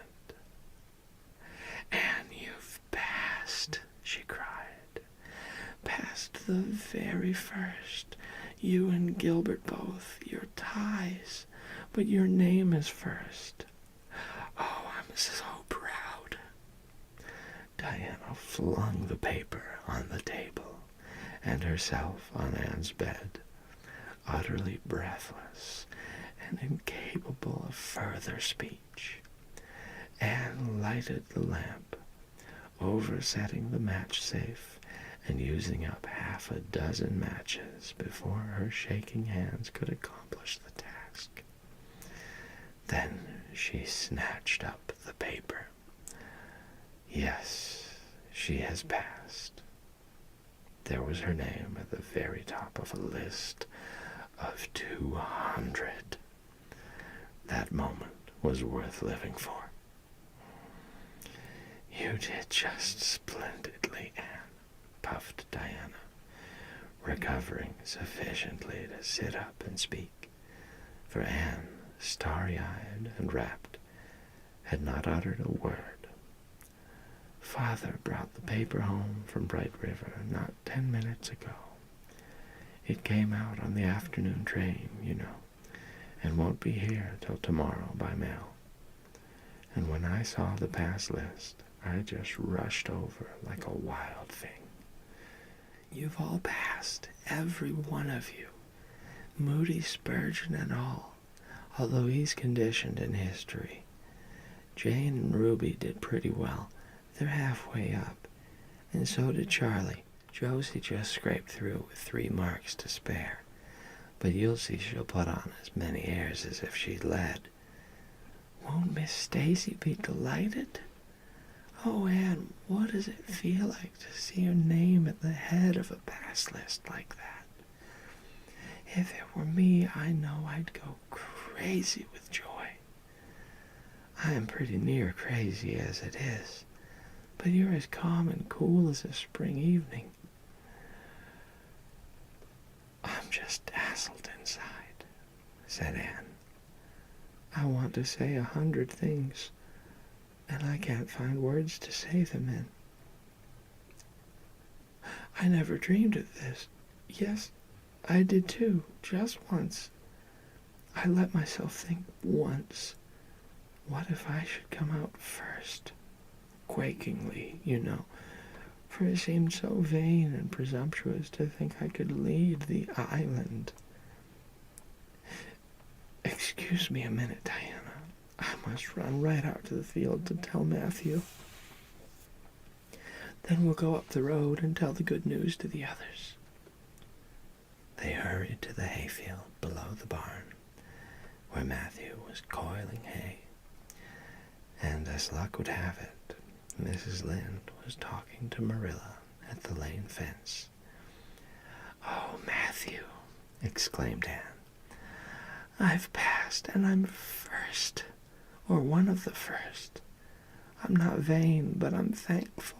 "Anne, you've passed," she cried. "Passed the very first. You and Gilbert both. Your ties. But your name is first. Oh, I'm so proud." Diana flung the paper on the table and herself on Anne's bed, utterly breathless and incapable of further speech. Anne lighted the lamp, oversetting the match safe and using up half a dozen matches before her shaking hands could accomplish the task. Then she snatched up the paper. Yes, she has passed. There was her name at the very top of a list of 200. That moment was worth living for. "You did just splendidly, Anne," puffed Diana, recovering sufficiently to sit up and speak, for Anne, starry-eyed and rapt, had not uttered a word. "Father brought the paper home from Bright River not 10 minutes ago. It came out on the afternoon train, you know, and won't be here till tomorrow by mail. And when I saw the pass list, I just rushed over like a wild thing. You've all passed, every one of you, Moody Spurgeon and all, although he's conditioned in history. Jane and Ruby did pretty well. They're halfway up, and so did Charlie. Josie just scraped through with 3 marks to spare. but you'll see she'll put on as many airs as if she'd led. Won't Miss Stacy be delighted? Oh, Anne, what does it feel like to see your name at the head of a pass list like that? If it were me, I know I'd go crazy with joy. I am pretty near crazy as it is, but you're as calm and cool as a spring evening. I'm just dazzled inside, said Anne. I want to say 100 things, and I can't find words to say them in. I never dreamed of this. Yes, I did too, just once. I let myself think once. What if I should come out first? Quakingly, you know, for it seemed so vain and presumptuous to think I could lead the island. Excuse me a minute, Diana. I must run right out to the field to tell Matthew. Then we'll go up the road and tell the good news to the others. They hurried to the hayfield below the barn, where Matthew was coiling hay. And as luck would have it, Mrs. Lynde was talking to Marilla at the lane fence. Oh, Matthew, exclaimed Anne. I've passed, and I'm first, or one of the first. I'm not vain, but I'm thankful.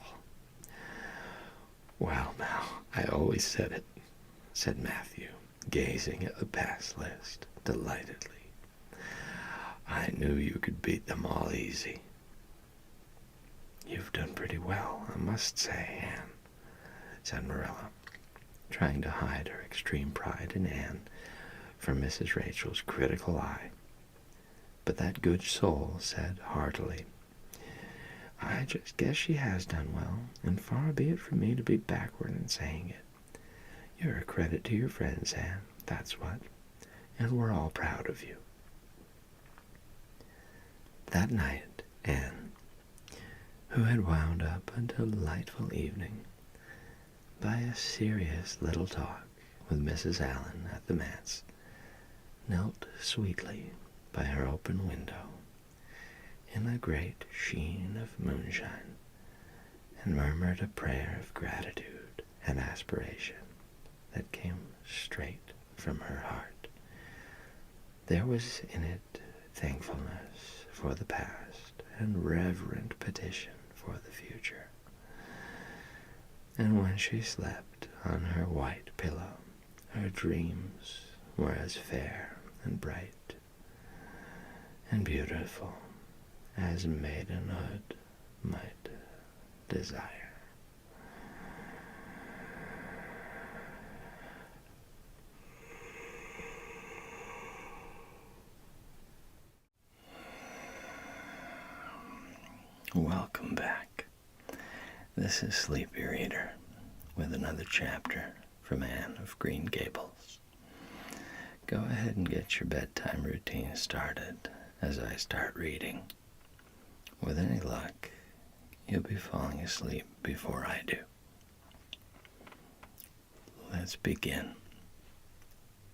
Well, now, I always said it, said Matthew, gazing at the pass list delightedly. I knew you could beat them all easy. You've done pretty well, I must say, Anne, said Marilla, trying to hide her extreme pride in Anne from Mrs. Rachel's critical eye. But that good soul said heartily, I just guess she has done well, and far be it from me to be backward in saying it. You're a credit to your friends, Anne, that's what, and we're all proud of you. That night, Anne, who had wound up a delightful evening by a serious little talk with Mrs. Allen at the manse, knelt sweetly by her open window in a great sheen of moonshine and murmured a prayer of gratitude and aspiration that came straight from her heart. There was in it thankfulness for the past and reverent petition for the future. And when she slept on her white pillow, her dreams were as fair and bright and beautiful as maidenhood might desire. Welcome back. This is Sleepy Reader with another chapter from Anne of Green Gables. Go ahead and get your bedtime routine started as I start reading. With any luck, you'll be falling asleep before I do. Let's begin.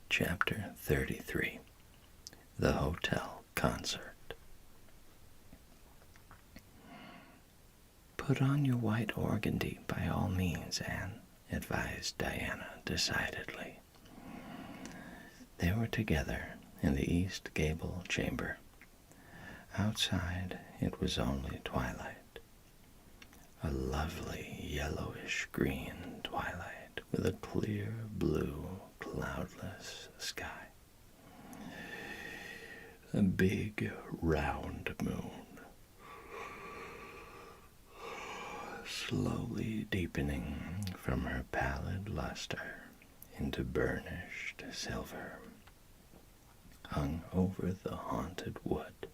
Chapter 33, The Hotel Concert. Put on your white organdy by all means, Anne, advised Diana decidedly. They were together in the east gable chamber. Outside it was only twilight, a lovely yellowish green twilight with a clear blue, cloudless sky. A big, round moon, slowly deepening from her pallid luster into burnished silver, hung over the haunted wood.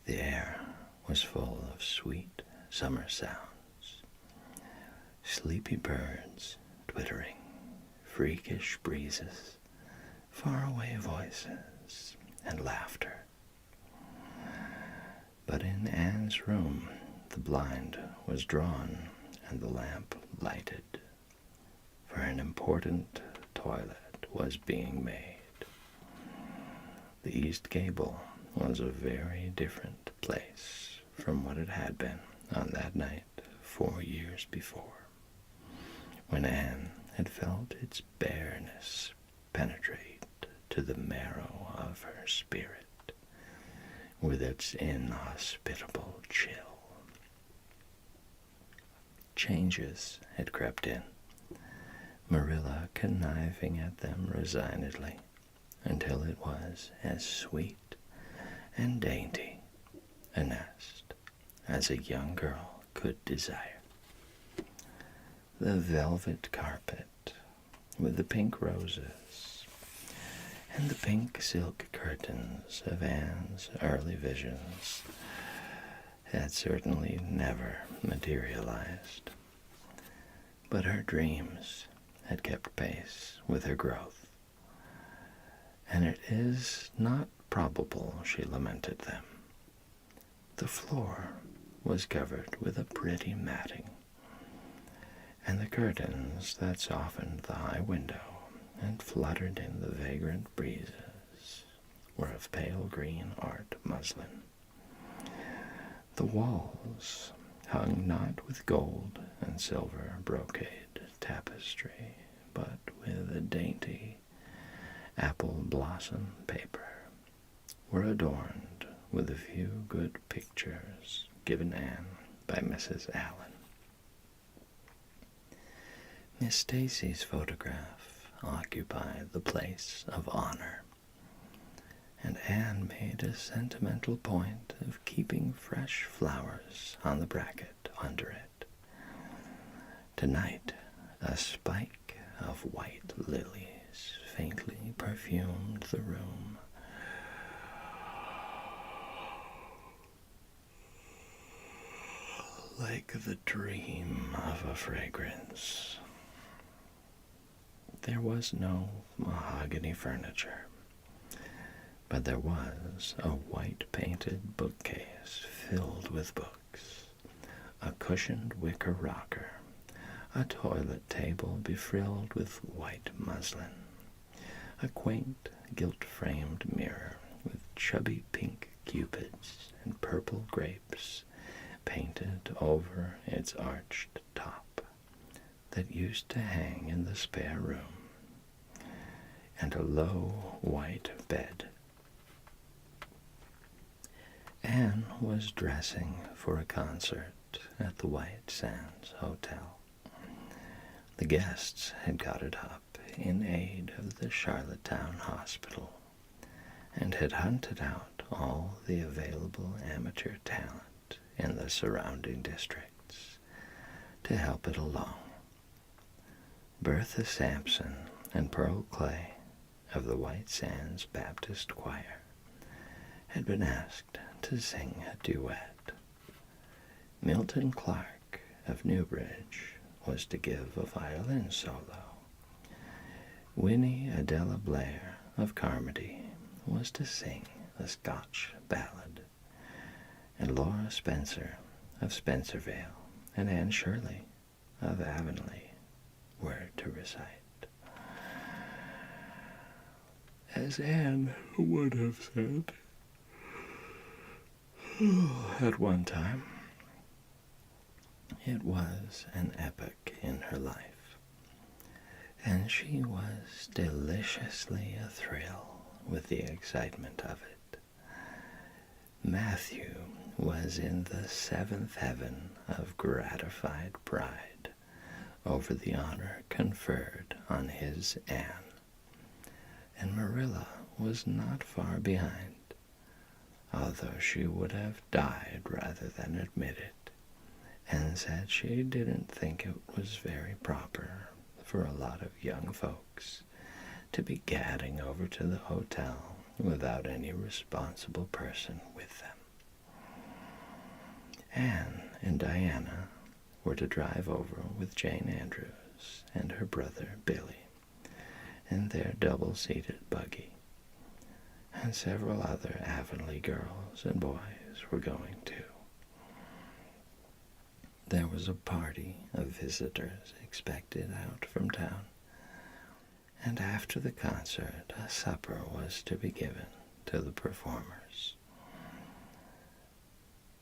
The air was full of sweet summer sounds, sleepy birds twittering, freakish breezes, faraway voices, and laughter. But in Anne's room the blind was drawn and the lamp lighted, for an important toilet was being made. The East Gable was a very different place from what it had been on that night 4 years before, when Anne had felt its bareness penetrate to the marrow of her spirit with its inhospitable chill. Changes had crept in, Marilla conniving at them resignedly, until it was as sweet and dainty a nest as a young girl could desire. The velvet carpet with the pink roses and the pink silk curtains of Anne's early visions had certainly never materialized, but her dreams had kept pace with her growth, and it is not probable she lamented them. The floor was covered with a pretty matting, and the curtains that softened the high window and fluttered in the vagrant breezes were of pale green art muslin. The walls hung not with gold and silver brocade tapestry, but with a dainty apple blossom paper, were adorned with a few good pictures given Anne by Mrs. Allen. Miss Stacy's photograph occupied the place of honor, and Anne made a sentimental point of keeping fresh flowers on the bracket under it. Tonight, a spike of white lilies faintly perfumed the room. Like the dream of a fragrance. There was no mahogany furniture, but there was a white-painted bookcase filled with books, a cushioned wicker rocker, a toilet table befrilled with white muslin, a quaint gilt-framed mirror with chubby pink cupids and purple grapes painted over its arched top that used to hang in the spare room, and a low white bed. Anne was dressing for a concert at the White Sands Hotel. The guests had got it up in aid of the Charlottetown Hospital and had hunted out all the available amateur talent in the surrounding districts to help it along. Bertha Sampson and Pearl Clay of the White Sands Baptist Choir had been asked to sing a duet. Milton Clark of Newbridge was to give a violin solo. Winnie Adela Blair of Carmody was to sing a Scotch ballad, and Laura Spencer of Spencervale and Anne Shirley of Avonlea were to recite. As Anne would have said at one time, it was an epoch in her life, and she was deliciously athrill with the excitement of it. Matthew was in the seventh heaven of gratified pride over the honor conferred on his Anne, and Marilla was not far behind, although she would have died rather than admit it, and said she didn't think it was very proper for a lot of young folks to be gadding over to the hotel without any responsible person with them. Anne and Diana were to drive over with Jane Andrews and her brother Billy in their double-seated buggy, and several other Avonlea girls and boys were going too. There was a party of visitors expected out from town, And after the concert, a supper was to be given to the performers.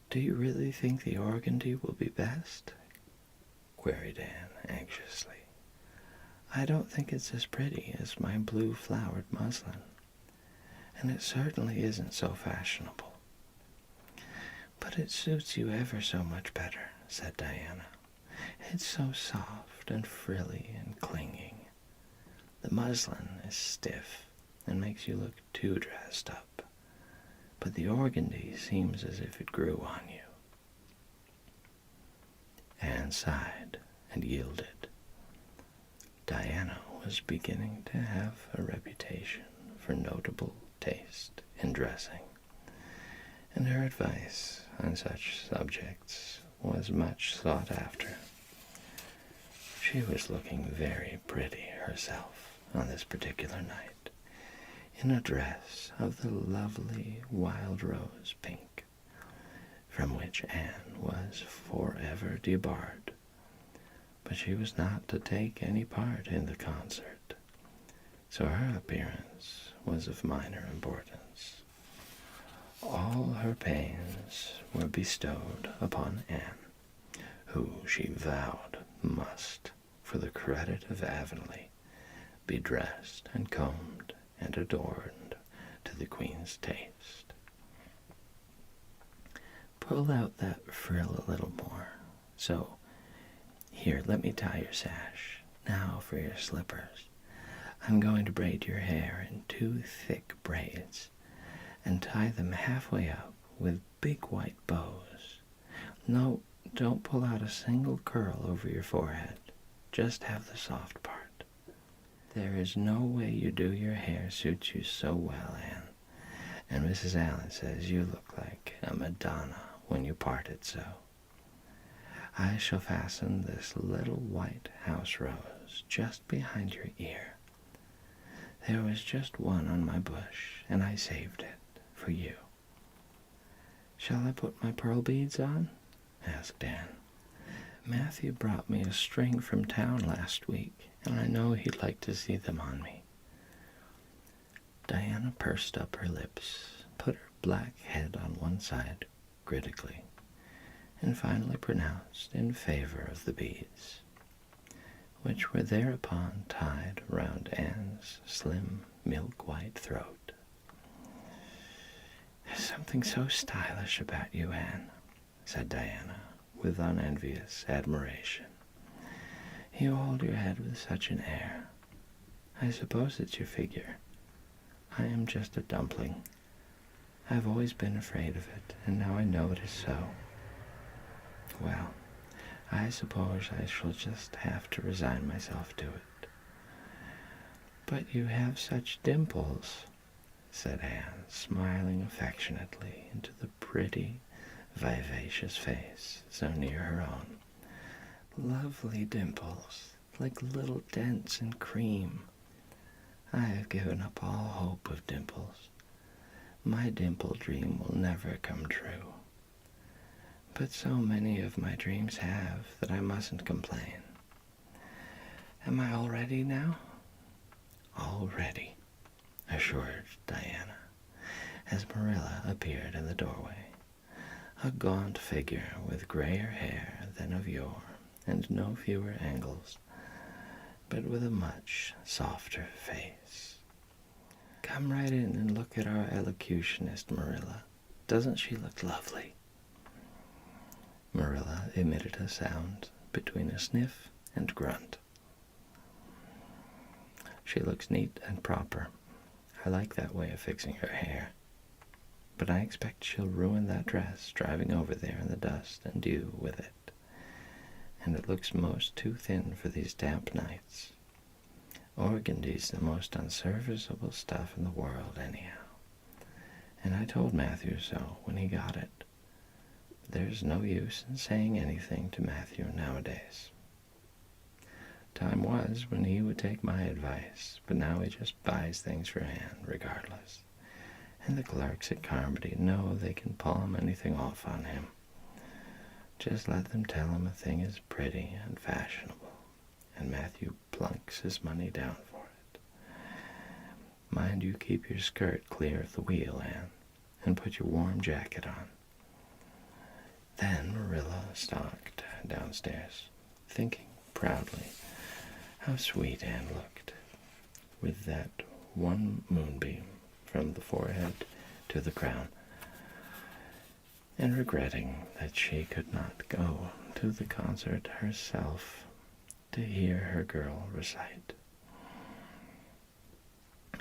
"Do you really think the organdy will be best?" queried Anne anxiously. "I don't think it's as pretty as my blue flowered muslin, and it certainly isn't so fashionable." "But it suits you ever so much better," said Diana. "It's so soft and frilly and clinging. The muslin is stiff and makes you look too dressed up, but the organdy seems as if it grew on you." Anne sighed and yielded. Diana was beginning to have a reputation for notable taste in dressing, and her advice on such subjects was much sought after. She was looking very pretty herself on this particular night, in a dress of the lovely wild rose pink, from which Anne was forever debarred. But she was not to take any part in the concert, so her appearance was of minor importance. All her pains were bestowed upon Anne, who she vowed must, for the credit of Avonlea, be dressed and combed and adorned to the Queen's taste. "Pull out that frill a little more. So, here, let me tie your sash. Now for your slippers. I'm going to braid your hair in 2 thick braids and tie them halfway up with big white bows. No, don't pull out a single curl over your forehead. Just have the soft part. There is no way you do your hair suits you so well, Anne, and Mrs. Allen says you look like a Madonna when you part it so. I shall fasten this little white house rose just behind your ear. There was just one on my bush, and I saved it for you." "Shall I put my pearl beads on?" asked Anne. "Matthew brought me a string from town last week, and I know he'd like to see them on me." Diana pursed up her lips, put her black head on one side critically, and finally pronounced in favor of the beads, which were thereupon tied round Anne's slim milk-white throat. "There's something so stylish about you, Anne," said Diana, with unenvious admiration. "You hold your head with such an air. I suppose it's your figure. I am just a dumpling. I've always been afraid of it, and now I know it is so. Well, I suppose I shall just have to resign myself to it." "But you have such dimples," said Anne, smiling affectionately into the pretty, vivacious face so near her own. "Lovely dimples, like little dents in cream. I have given up all hope of dimples. My dimple dream will never come true. But so many of my dreams have that I mustn't complain. Am I all ready now?" "All ready," assured Diana, as Marilla appeared in the doorway, a gaunt figure with grayer hair than of yore and no fewer angles, but with a much softer face. "Come right in and look at our elocutionist, Marilla. Doesn't she look lovely?" Marilla emitted a sound between a sniff and grunt. "She looks neat and proper. I like that way of fixing her hair. But I expect she'll ruin that dress driving over there in the dust and dew with it. And it looks most too thin for these damp nights. Organdy's the most unserviceable stuff in the world anyhow. And I told Matthew so when he got it. There's no use in saying anything to Matthew nowadays. Time was when he would take my advice, but now he just buys things for Anne regardless. And the clerks at Carmody know they can palm anything off on him. Just let them tell him a thing is pretty and fashionable, and Matthew plunks his money down for it. Mind you keep your skirt clear of the wheel, Anne, and put your warm jacket on." Then Marilla stalked downstairs, thinking proudly how sweet Anne looked, with that one moonbeam from the forehead to the crown, and regretting that she could not go to the concert herself to hear her girl recite.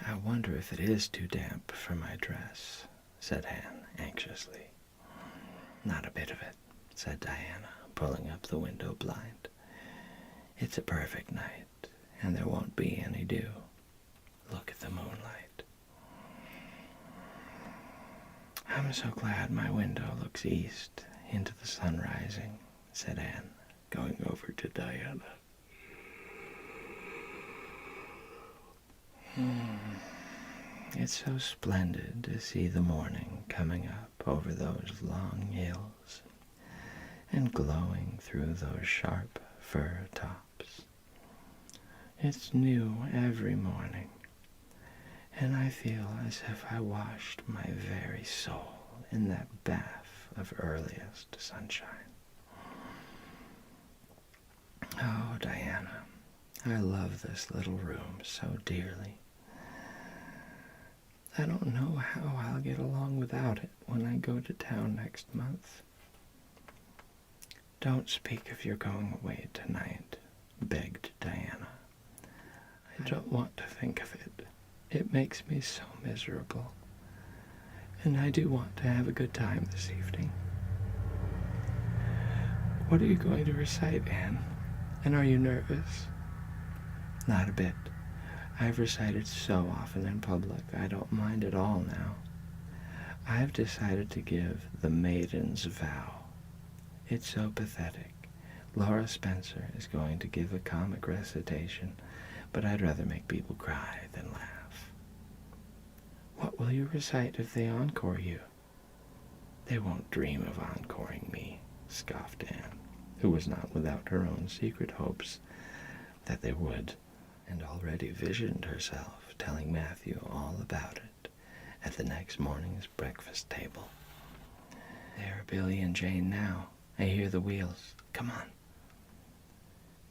"I wonder if it is too damp for my dress," said Anne anxiously. "Not a bit of it," said Diana, pulling up the window blind. "It's a perfect night, and there won't be any dew. Look at the moonlight." "I'm so glad my window looks east into the sun rising," said Anne, going over to Diana. "It's so splendid to see the morning coming up over those long hills and glowing through those sharp fir tops. It's new every morning, and I feel as if I washed my very soul in that bath of earliest sunshine. Oh, Diana, I love this little room so dearly. I don't know how I'll get along without it when I go to town next month." "Don't speak of your going away tonight," begged Diana. "I don't want to think of it. It makes me so miserable. And I do want to have a good time this evening." "What are you going to recite, Anne? And are you nervous?" "Not a bit. I've recited so often in public, I don't mind at all now. I've decided to give The Maiden's Vow. It's so pathetic. Laura Spencer is going to give a comic recitation, but I'd rather make people cry than laugh." "What will you recite if they encore you?" "They won't dream of encoring me," scoffed Anne, who was not without her own secret hopes that they would, and already visioned herself telling Matthew all about it at the next morning's breakfast table. "There are Billy and Jane now. I hear the wheels. Come on."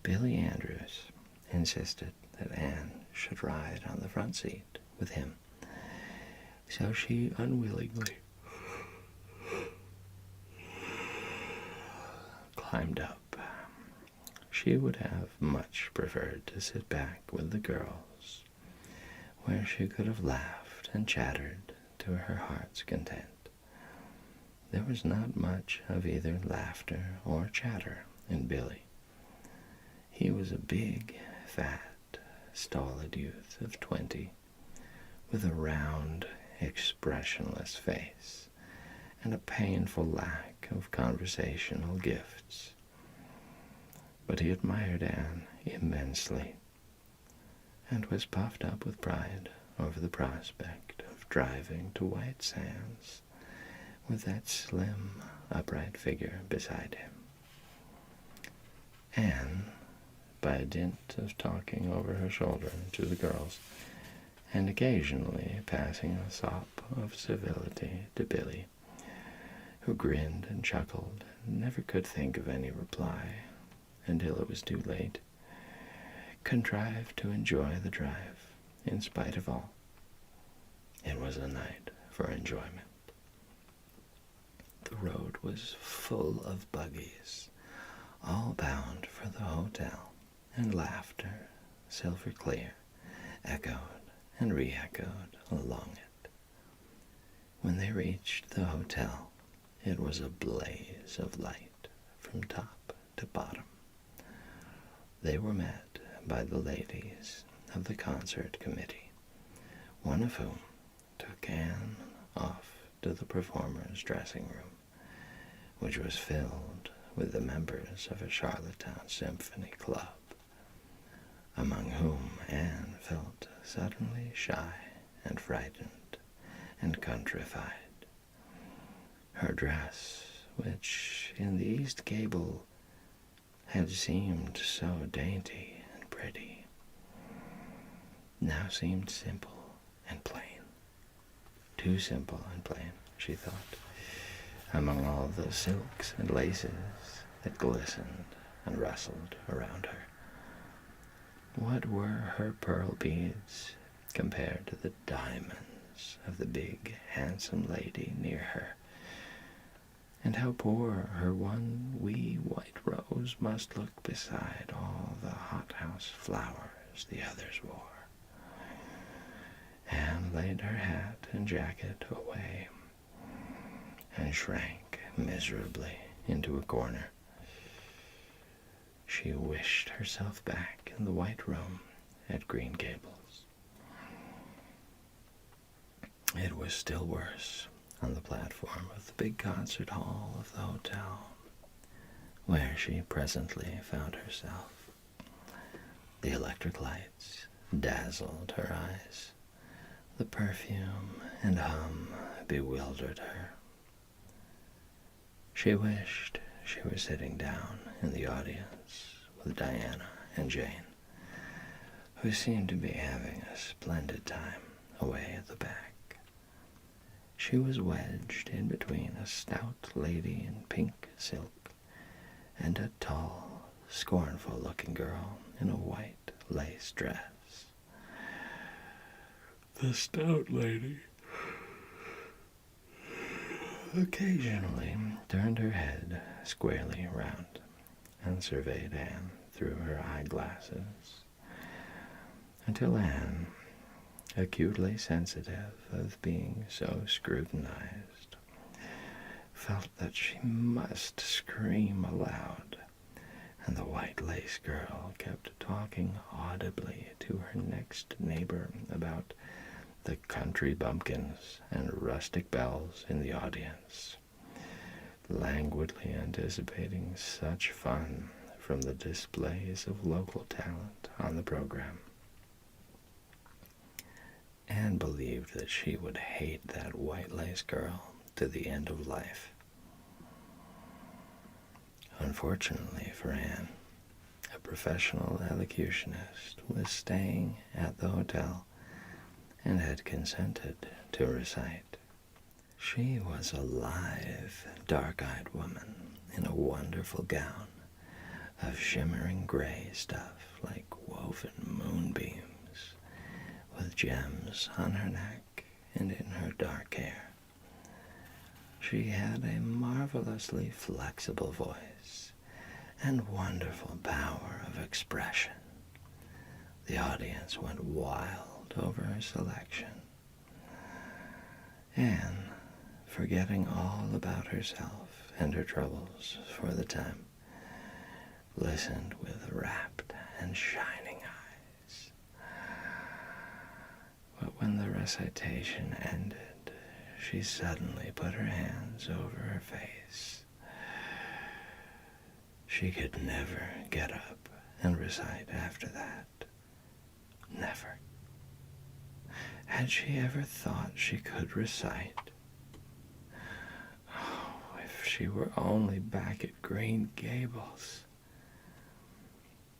Billy Andrews insisted that Anne should ride on the front seat with him, so she unwillingly climbed up. She would have much preferred to sit back with the girls, where she could have laughed and chattered to her heart's content. There was not much of either laughter or chatter in Billy. He was a big, fat, stolid youth of 20, with a round, expressionless face and a painful lack of conversational gifts. But he admired Anne immensely, and was puffed up with pride over the prospect of driving to White Sands with that slim, upright figure beside him. Anne, by dint of talking over her shoulder to the girls, and occasionally passing a sop of civility to Billy, who grinned and chuckled and never could think of any reply until it was too late, contrived to enjoy the drive in spite of all. It was a night for enjoyment. The road was full of buggies, all bound for the hotel, and laughter, silver clear, echoed and re-echoed along it. When they reached the hotel, it was a blaze of light from top to bottom. They were met by the ladies of the concert committee, one of whom took Anne off to the performers' dressing room, which was filled with the members of a Charlottetown Symphony Club, among whom Anne felt suddenly shy and frightened and countrified. Her dress, which in the East Gable had seemed so dainty and pretty, now seemed simple and plain. Too simple and plain, she thought, among all the silks and laces that glistened and rustled around her. What were her pearl beads compared to the diamonds of the big, handsome lady near her? And how poor her one wee white rose must look beside all the hothouse flowers the others wore. Anne laid her hat and jacket away and shrank miserably into a corner. She wished herself back in the white room at Green Gables. It was still worse on the platform of the big concert hall of the hotel, where she presently found herself. The electric lights dazzled her eyes. The perfume and hum bewildered her. She wished she were sitting down in the audience with Diana and Jane, who seemed to be having a splendid time away at the back. She was wedged in between a stout lady in pink silk and a tall, scornful-looking girl in a white lace dress. The stout lady occasionally turned her head squarely around and surveyed Anne through her eyeglasses, until Anne, acutely sensitive of being so scrutinized, felt that she must scream aloud, and the white lace girl kept talking audibly to her next neighbor about the country bumpkins and rustic belles in the audience, languidly anticipating such fun from the displays of local talent on the program. Anne believed that she would hate that white lace girl to the end of life. Unfortunately for Anne, a professional elocutionist was staying at the hotel and had consented to recite. She was a lithe, dark-eyed woman in a wonderful gown of shimmering gray stuff like woven moonbeams, with gems on her neck and in her dark hair. She had a marvelously flexible voice and wonderful power of expression. The audience went wild over her selection. Anne, forgetting all about herself and her troubles for the time, listened with rapt and shining eyes. But when the recitation ended, she suddenly put her hands over her face. She could never get up and recite after that. Never. Had she ever thought she could recite? Oh, if she were only back at Green Gables.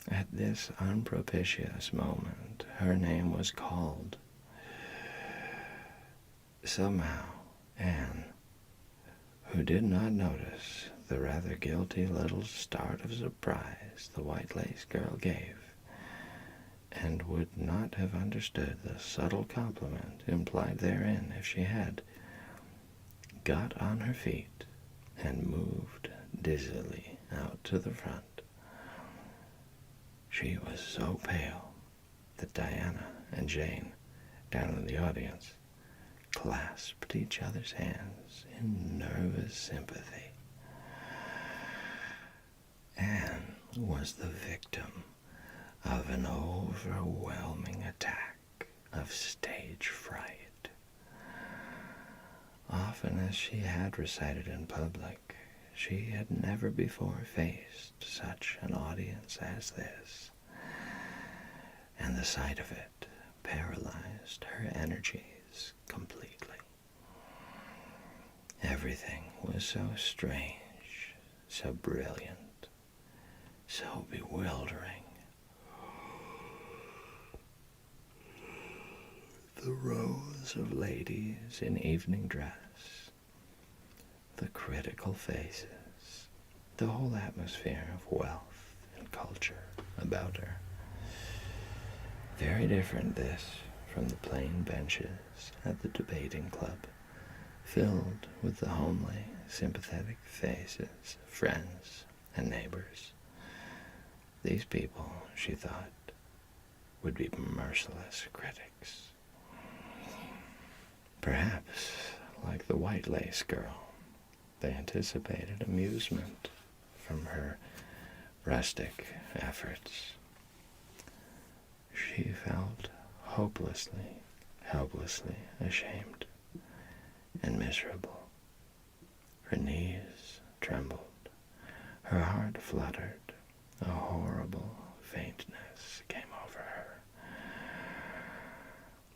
At this unpropitious moment, her name was called. Somehow, Anne, who did not notice the rather guilty little start of surprise the white lace girl gave, and would not have understood the subtle compliment implied therein if she had, got on her feet and moved dizzily out to the front. She was so pale that Diana and Jane, down in the audience, clasped each other's hands in nervous sympathy. Anne was the victim of an overwhelming attack of stage fright. Often as she had recited in public, she had never before faced such an audience as this, and the sight of it paralyzed her energies completely. Everything was so strange, so brilliant, so bewildering. The rows of ladies in evening dress, the critical faces, the whole atmosphere of wealth and culture about her. Very different this from the plain benches at the debating club, filled with the homely, sympathetic faces of friends and neighbors. These people, she thought, would be merciless critics. Perhaps, like the white lace girl, they anticipated amusement from her rustic efforts. She felt hopelessly, helplessly ashamed and miserable. Her knees trembled, her heart fluttered, a horrible faintness came over her.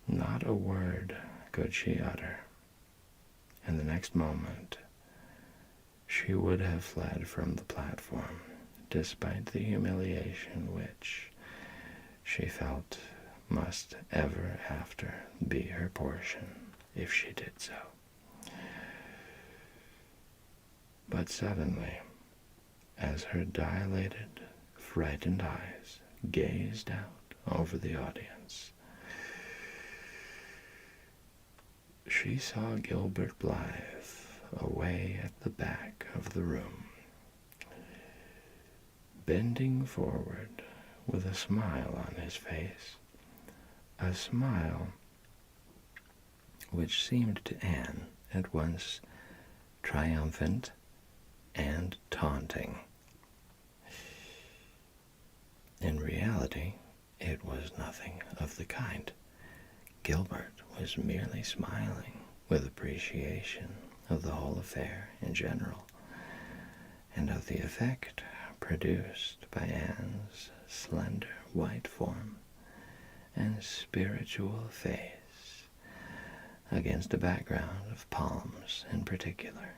Not a word could she utter, and the next moment she would have fled from the platform, despite the humiliation which she felt must ever after be her portion if she did so. But suddenly, as her dilated, frightened eyes gazed out over the audience, she saw Gilbert Blythe away at the back of the room, bending forward with a smile on his face, a smile which seemed to Anne at once triumphant and taunting. In reality, it was nothing of the kind. Gilbert was merely smiling with appreciation of the whole affair in general, and of the effect produced by Anne's slender white form and spiritual face against a background of palms in particular.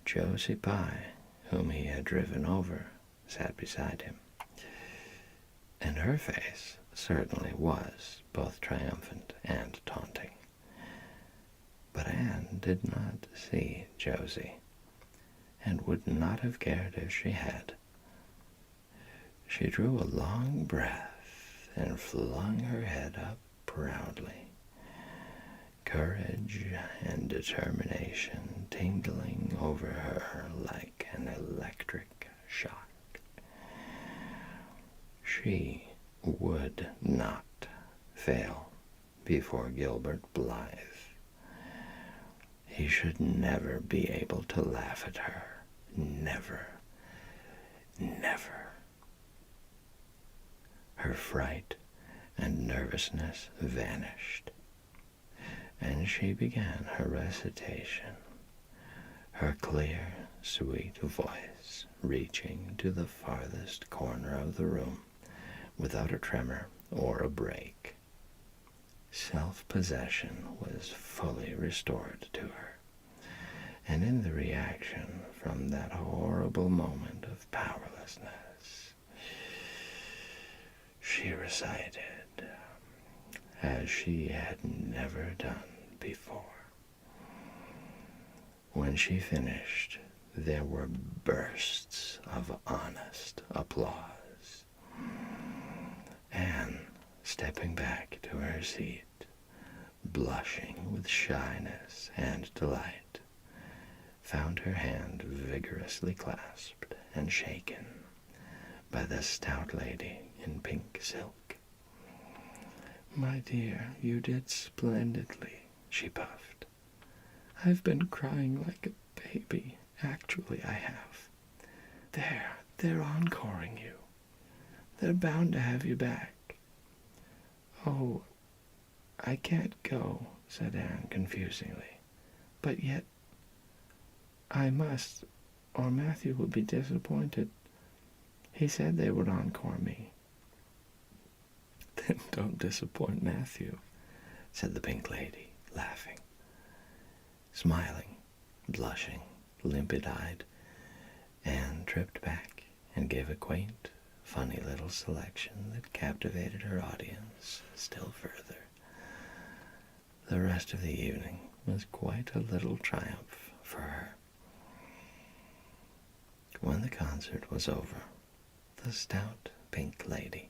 Josie Pye, whom he had driven over, sat beside him, and her face certainly was both triumphant and taunting. But Anne did not see Josie, and would not have cared if she had. She drew a long breath and flung her head up proudly, courage and determination tingling over her like an electric shock. She would not fail before Gilbert Blythe. He should never be able to laugh at her. Never. Never. Her fright and nervousness vanished, and she began her recitation, her clear, sweet voice reaching to the farthest corner of the room without a tremor or a break. Self-possession was fully restored to her, and in the reaction from that horrible moment of powerlessness, she recited as she had never done before. When she finished, there were bursts of honest applause. Anne, stepping back to her seat, blushing with shyness and delight, found her hand vigorously clasped and shaken by the stout lady in pink silk. "My dear, you did splendidly," she puffed. "I've been crying like a baby. Actually, I have. They're encoring you. They're bound to have you back." "Oh, I can't go," said Anne confusingly. "But yet I must, or Matthew will be disappointed. He said they would encore me." "Then don't disappoint Matthew," said the pink lady, laughing. Smiling, blushing, limpid-eyed, Anne tripped back and gave a quaint, funny little selection that captivated her audience still further. The rest of the evening was quite a little triumph for her. When the concert was over, the stout pink lady,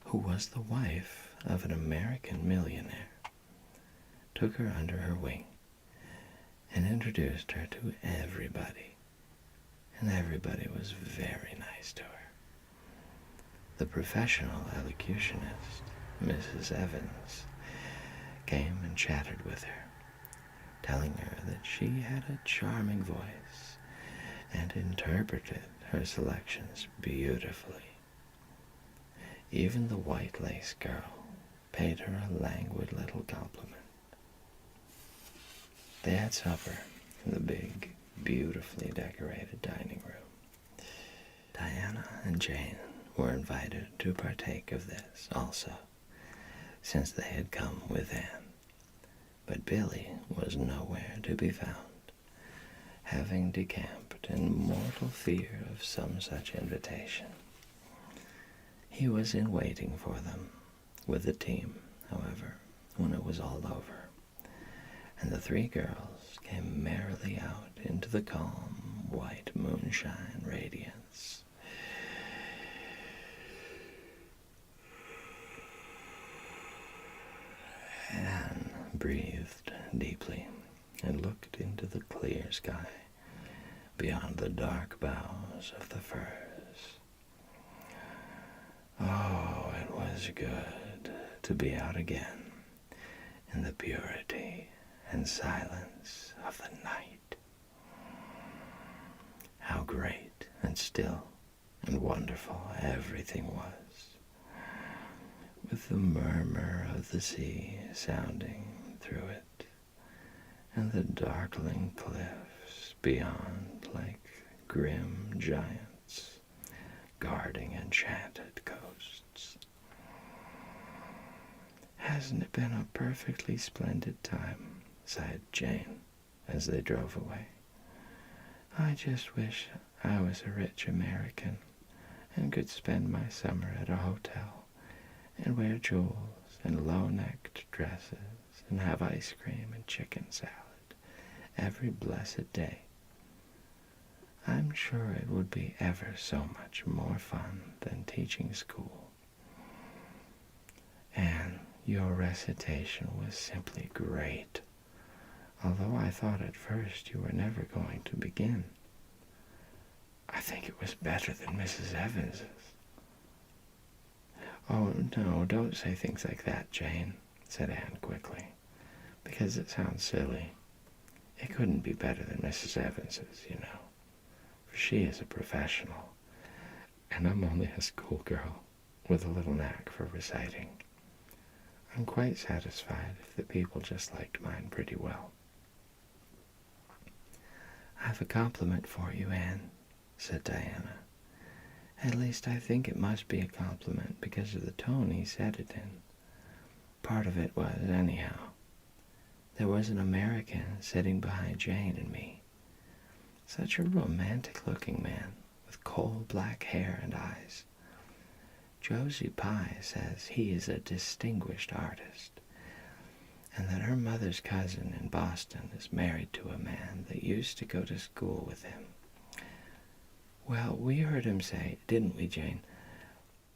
who was the wife of an American millionaire, took her under her wing and introduced her to everybody, and everybody was very nice to her. The professional elocutionist, Mrs. Evans, came and chatted with her, telling her that she had a charming voice and interpreted her selections beautifully. Even the white lace girl paid her a languid little compliment. They had supper in the big, beautifully decorated dining room. Diana and Jane were invited to partake of this also, since they had come with Anne. But Billy was nowhere to be found, having decamped in mortal fear of some such invitation. He was in waiting for them with the team, however, when it was all over, and the three girls came merrily out into the calm, white moonshine radiance. Anne breathed deeply and looked into the clear sky beyond the dark boughs of the firs. Oh, it was good to be out again in the purity and silence of the night. How great and still and wonderful everything was, with the murmur of the sea sounding through it, and the darkling cliffs beyond like grim giants guarding enchanted coasts. "Hasn't it been a perfectly splendid time?" sighed Jane as they drove away. "I just wish I was a rich American and could spend my summer at a hotel and wear jewels and low-necked dresses and have ice cream and chicken salad every blessed day. I'm sure it would be ever so much more fun than teaching school. And your recitation was simply great, although I thought at first you were never going to begin. I think it was better than Mrs. Evans's." "Oh, no, don't say things like that, Jane," said Anne quickly, "because it sounds silly. It couldn't be better than Mrs. Evans's, you know, for she is a professional, and I'm only a schoolgirl with a little knack for reciting. I'm quite satisfied if the people just liked mine pretty well." "I've a compliment for you, Anne," said Diana. "At least I think it must be a compliment because of the tone he said it in. Part of it was, anyhow. There was an American sitting behind Jane and me. Such a romantic-looking man, with coal-black hair and eyes. Josie Pye says he is a distinguished artist, and that her mother's cousin in Boston is married to a man that used to go to school with him. Well, we heard him say, didn't we, Jane,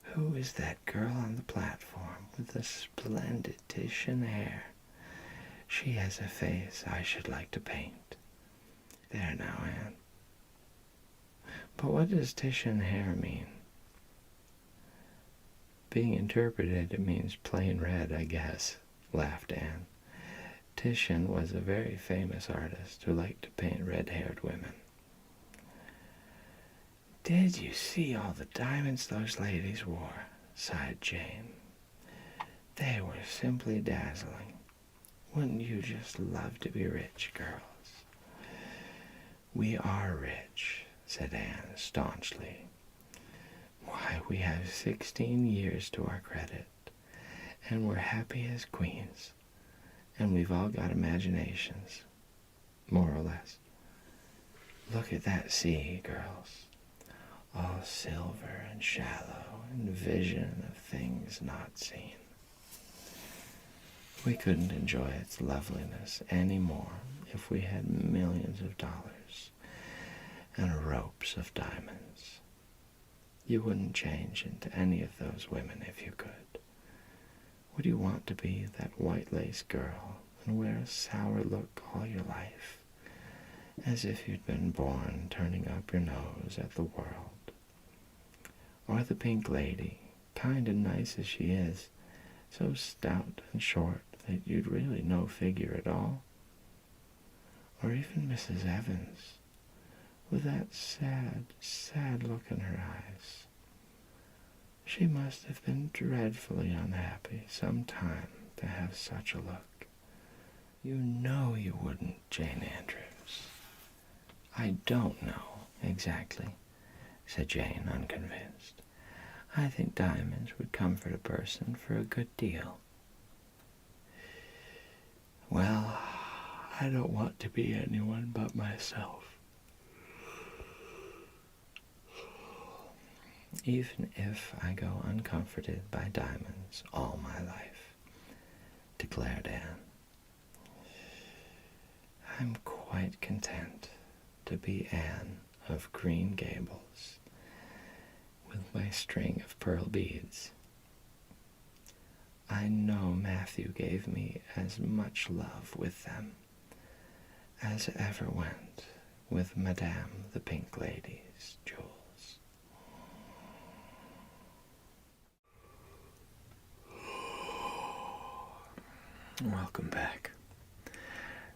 'Who is that girl on the platform with the splendid Titian hair? She has a face I should like to paint.' There now, Anne. But what does Titian hair mean?" "Being interpreted, it means plain red, I guess," laughed Anne. "Titian was a very famous artist who liked to paint red-haired women." "Did you see all the diamonds those ladies wore?" sighed Jane. "They were simply dazzling. Wouldn't you just love to be rich, girls?" "We are rich," said Anne staunchly. "Why, we have 16 years to our credit, and we're happy as queens, and we've all got imaginations, more or less. Look at that sea, girls, all silver and shallow and vision of things not seen." We couldn't enjoy its loveliness any more if we had millions of dollars and ropes of diamonds. You wouldn't change into any of those women if you could. Would you want to be that white lace girl and wear a sour look all your life, as if you'd been born turning up your nose at the world? Or the pink lady, kind and nice as she is, so stout and short that you'd really no figure at all? Or even Mrs. Evans, with that sad, sad look in her eyes. She must have been dreadfully unhappy some time to have such a look. You know you wouldn't, Jane Andrews. I don't know exactly, said Jane, unconvinced. I think diamonds would comfort a person for a good deal. Well, I don't want to be anyone but myself. Even if I go uncomforted by diamonds all my life, declared Anne. I'm quite content to be Anne of Green Gables, with my string of pearl beads. I know Matthew gave me as much love with them as ever went with Madame the Pink Lady's jewels. Welcome back.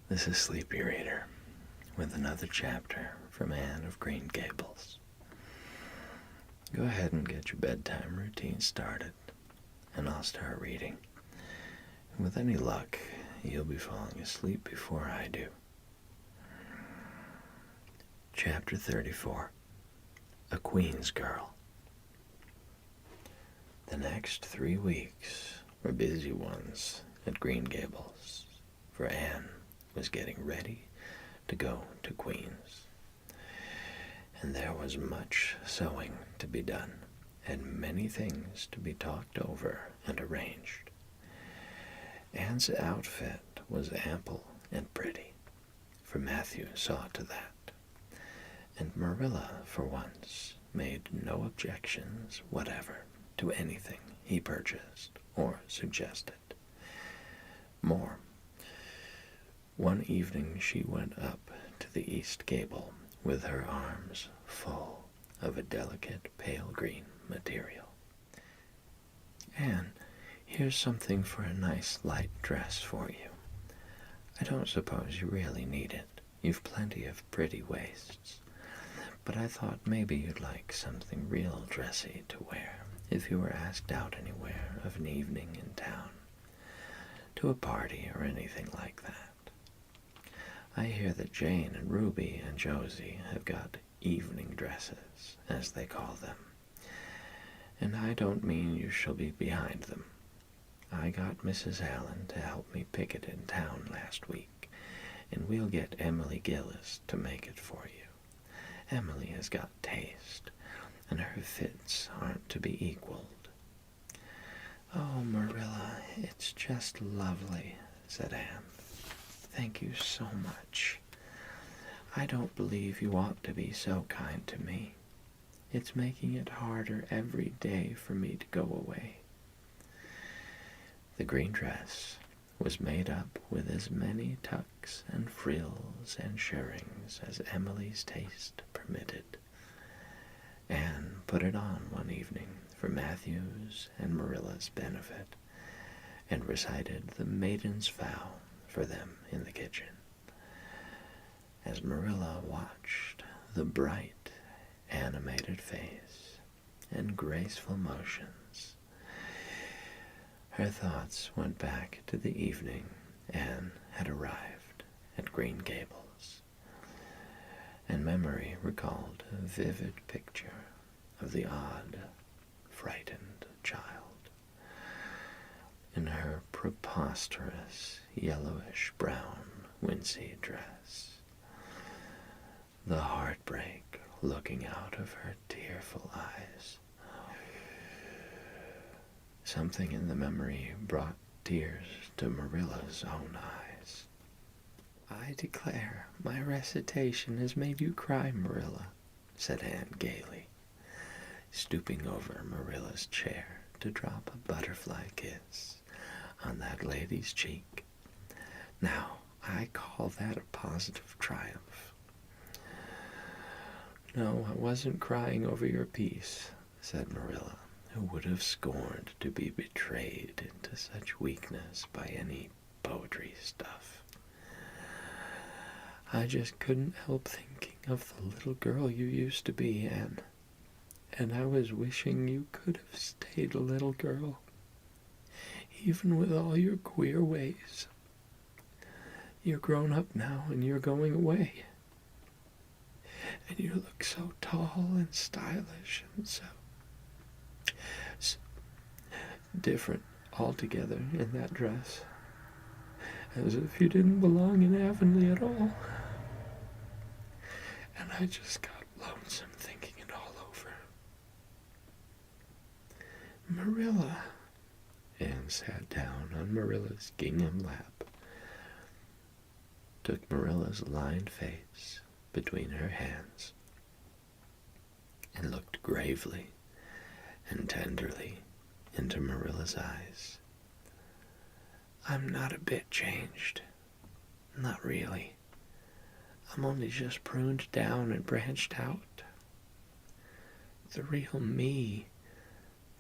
This is Sleepy Reader with another chapter from Anne of Green Gables. Go ahead and get your bedtime routine started, and I'll start reading. And with any luck, you'll be falling asleep before I do. Chapter 34, A Queen's Girl. The next 3 weeks were busy ones at Green Gables, for Anne was getting ready to go to Queen's. And there was much sewing to be done, and many things to be talked over and arranged. Anne's outfit was ample and pretty, for Matthew saw to that, and Marilla, for once, made no objections whatever to anything he purchased or suggested. More, one evening she went up to the east gable with her arms full of a delicate pale green material. Anne, here's something for a nice light dress for you. I don't suppose you really need it. You've plenty of pretty waists. But I thought maybe you'd like something real dressy to wear if you were asked out anywhere of an evening in town, to a party or anything like that. I hear that Jane and Ruby and Josie have got evening dresses, as they call them, and I don't mean you shall be behind them. I got Mrs. Allen to help me pick it in town last week, and we'll get Emily Gillis to make it for you. Emily has got taste, and her fits aren't to be equaled. Oh, Marilla, it's just lovely, said Anne. Thank you so much. I don't believe you ought to be so kind to me. It's making it harder every day for me to go away. The green dress was made up with as many tucks and frills and shirrings as Emily's taste permitted. Anne put it on one evening for Matthew's and Marilla's benefit, and recited the Maiden's Vow for them in the kitchen. As Marilla watched the bright, animated face and graceful motions, her thoughts went back to the evening Anne had arrived at Green Gables, and memory recalled a vivid picture of the odd, frightened child in her preposterous yellowish-brown wincey dress, the heartbreak looking out of her tearful eyes. Something in the memory brought tears to Marilla's own eyes. "I declare my recitation has made you cry, Marilla," said Anne gaily, stooping over Marilla's chair to drop a butterfly kiss on that lady's cheek. "Now, I call that a positive triumph." "No, I wasn't crying over your piece," said Marilla, who would have scorned to be betrayed into such weakness by any poetry stuff. "I just couldn't help thinking of the little girl you used to be, Anne. And I was wishing you could have stayed a little girl, even with all your queer ways. You're grown up now and you're going away. And you look so tall and stylish and so different altogether in that dress, as if you didn't belong in Avonlea at all. And I just got lonesome thinking it all over." "Marilla," Anne sat down on Marilla's gingham lap, took Marilla's lined face between her hands, and looked gravely and tenderly into Marilla's eyes. "I'm not a bit changed. Not really. I'm only just pruned down and branched out. The real me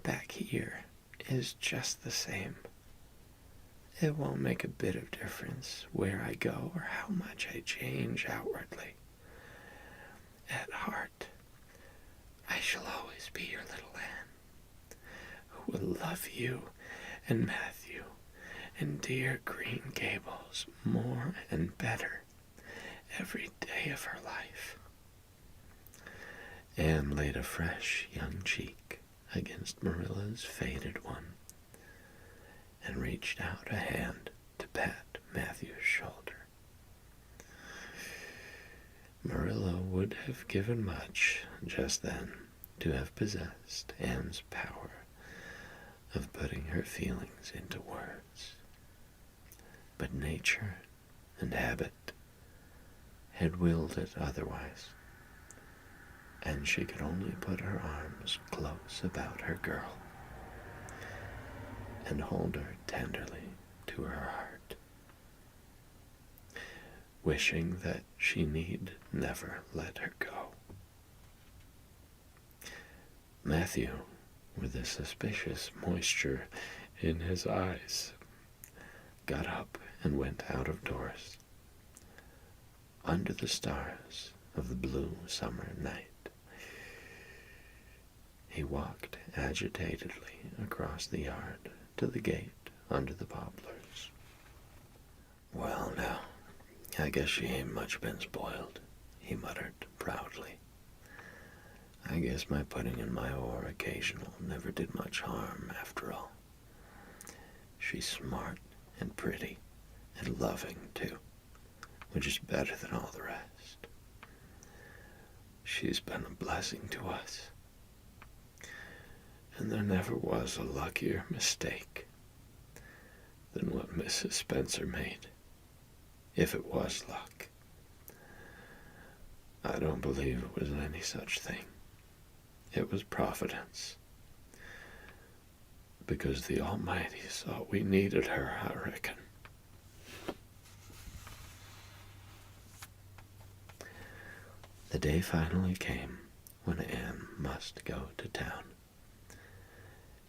back here is just the same. It won't make a bit of difference where I go or how much I change outwardly. At heart, I shall always be your little Anne, who will love you and Matthew and dear Green Gables more and better every day of her life." Anne laid a fresh young cheek against Marilla's faded one and reached out a hand to pat Matthew's shoulder. Marilla would have given much just then to have possessed Anne's power of putting her feelings into words. But nature and habit had willed it otherwise, and she could only put her arms close about her girl and hold her tenderly to her heart, wishing that she need never let her go. Matthew, with a suspicious moisture in his eyes, got up and went out of doors, under the stars of the blue summer night. He walked agitatedly across the yard to the gate under the poplars. "Well, now, I guess she ain't much been spoiled," he muttered proudly. "I guess my putting in my oar occasional never did much harm, after all. She's smart and pretty and loving, too, which is better than all the rest. She's been a blessing to us. And there never was a luckier mistake than what Mrs. Spencer made, if it was luck. I don't believe it was any such thing. It was Providence. Because the Almighty saw we needed her, I reckon." The day finally came when Anne must go to town.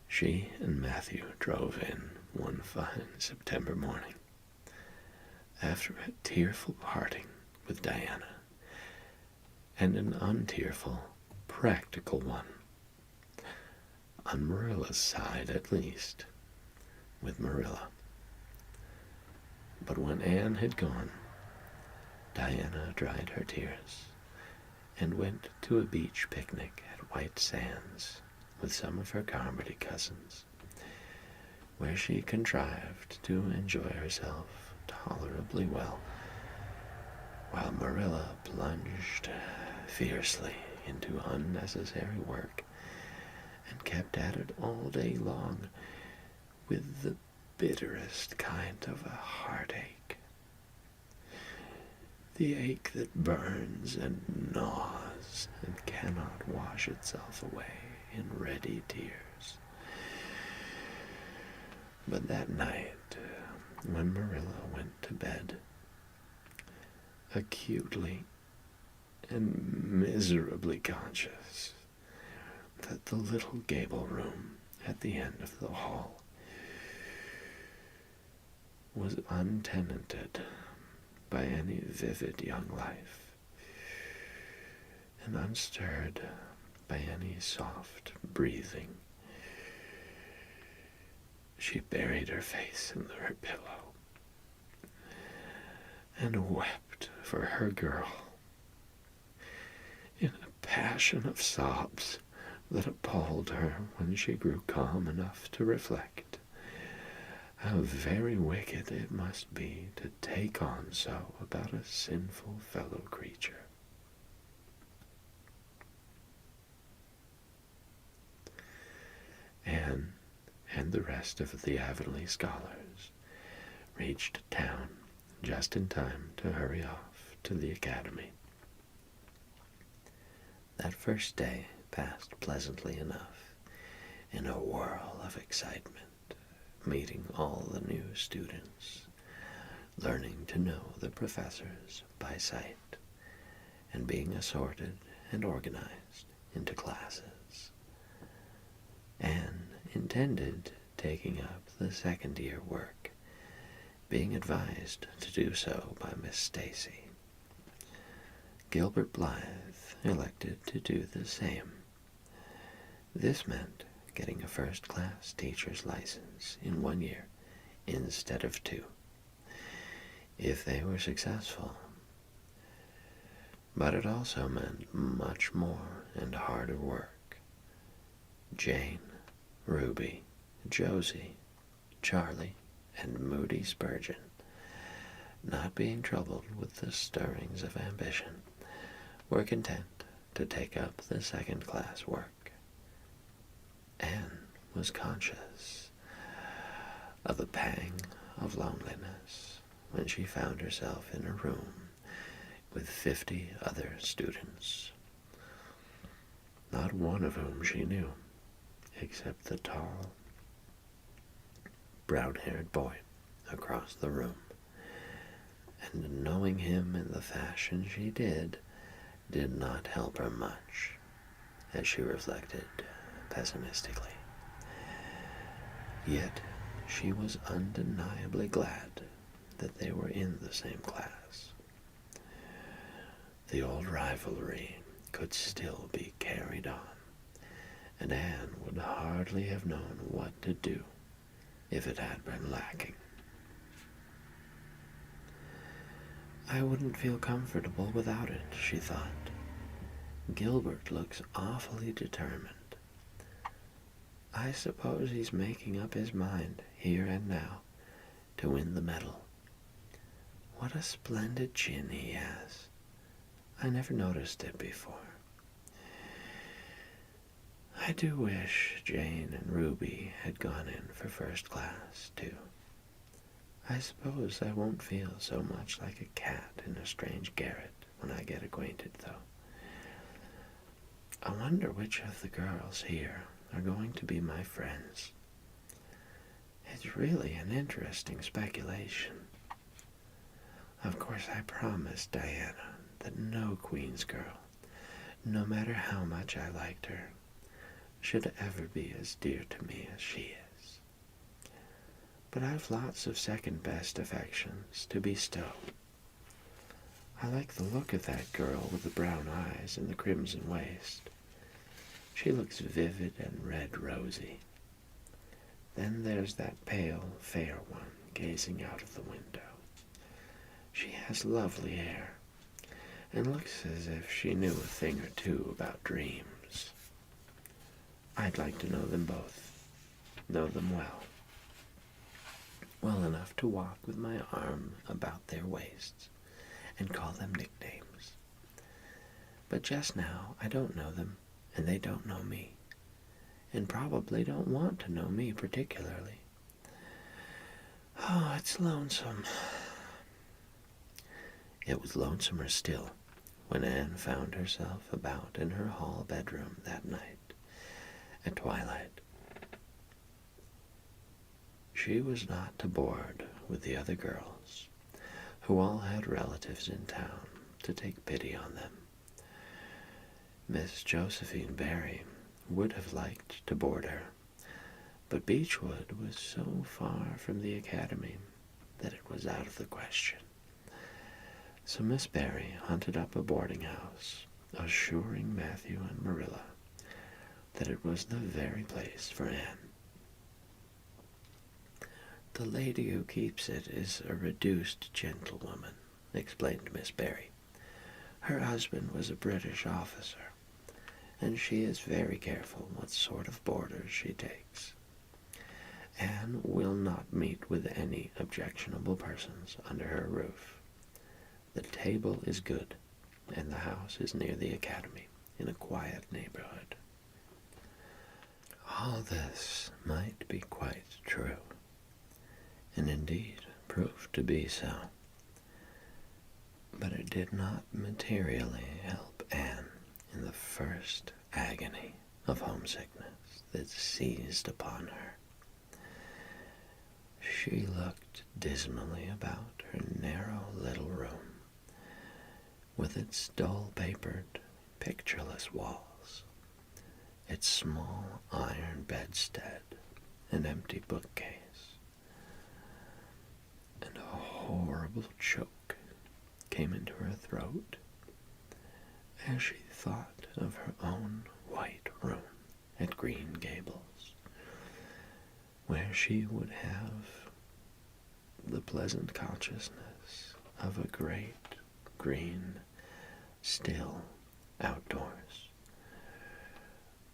She and Matthew drove in one fine September morning, after a tearful parting with Diana, and an untearful, practical one, on Marilla's side at least, with Marilla. But when Anne had gone, Diana dried her tears and went to a beach picnic at White Sands with some of her Carmody cousins, where she contrived to enjoy herself tolerably well, while Marilla plunged fiercely into unnecessary work and kept at it all day long with the bitterest kind of a heartache. The ache that burns and gnaws and cannot wash itself away in ready tears. But that night, when Marilla went to bed, acutely and miserably conscious that the little gable room at the end of the hall was untenanted by any vivid young life, and unstirred by any soft breathing, she buried her face in her pillow and wept for her girl in a passion of sobs that appalled her when she grew calm enough to reflect how very wicked it must be to take on so about a sinful fellow creature. Anne and the rest of the Avonlea scholars reached town just in time to hurry off to the academy. That first day passed pleasantly enough in a whirl of excitement, meeting all the new students, learning to know the professors by sight, and being assorted and organized into classes. Anne intended taking up the second-year work, being advised to do so by Miss Stacy. Gilbert Blythe elected to do the same. This meant getting a first-class teacher's license in 1 year instead of 2, if they were successful. But it also meant much more and harder work. Jane, Ruby, Josie, Charlie, and Moody Spurgeon, not being troubled with the stirrings of ambition, were content to take up the second-class work. Anne was conscious of a pang of loneliness when she found herself in a room with 50 other students, not one of whom she knew, except the tall, brown-haired boy across the room. And knowing him in the fashion she did not help her much, as she reflected pessimistically. Yet she was undeniably glad that they were in the same class. The old rivalry could still be carried on, and Anne would hardly have known what to do if it had been lacking. I wouldn't feel comfortable without it, she thought. Gilbert looks awfully determined. I suppose he's making up his mind, here and now, to win the medal. What a splendid chin he has. I never noticed it before. I do wish Jane and Ruby had gone in for first class, too. I suppose I won't feel so much like a cat in a strange garret when I get acquainted, though. I wonder which of the girls here are going to be my friends. It's really an interesting speculation. Of course, I promised Diana that no Queen's girl, no matter how much I liked her, should ever be as dear to me as she is. But I've lots of second-best affections to bestow. I like the look of that girl with the brown eyes and the crimson waist. She looks vivid and red-rosy. Then there's that pale, fair one gazing out of the window. She has lovely hair, and looks as if she knew a thing or two about dreams. I'd like to know them both, know them well enough to walk with my arm about their waists and call them nicknames. But just now I don't know them, and they don't know me, and probably don't want to know me particularly. Oh, it's lonesome. It was lonesomer still when Anne found herself about in her hall bedroom that night at twilight. She was not to board with the other girls, who all had relatives in town to take pity on them. Miss Josephine Barry would have liked to board her, but Beechwood was so far from the academy that it was out of the question. So Miss Barry hunted up a boarding house, assuring Matthew and Marilla that it was the very place for Anne. "The lady who keeps it is a reduced gentlewoman," explained Miss Barry. "Her husband was a British officer, and she is very careful what sort of boarders she takes. Anne will not meet with any objectionable persons under her roof. The table is good, and the house is near the academy, in a quiet neighborhood." All this might be quite true, and indeed proved to be so. But it did not materially help Anne in the first agony of homesickness that seized upon her. She looked dismally about her narrow little room, with its dull-papered, pictureless walls, its small iron bedstead and empty bookcase, and a horrible choke came into her throat as she thought of her own white room at Green Gables, where she would have the pleasant consciousness of a great green, still outdoors,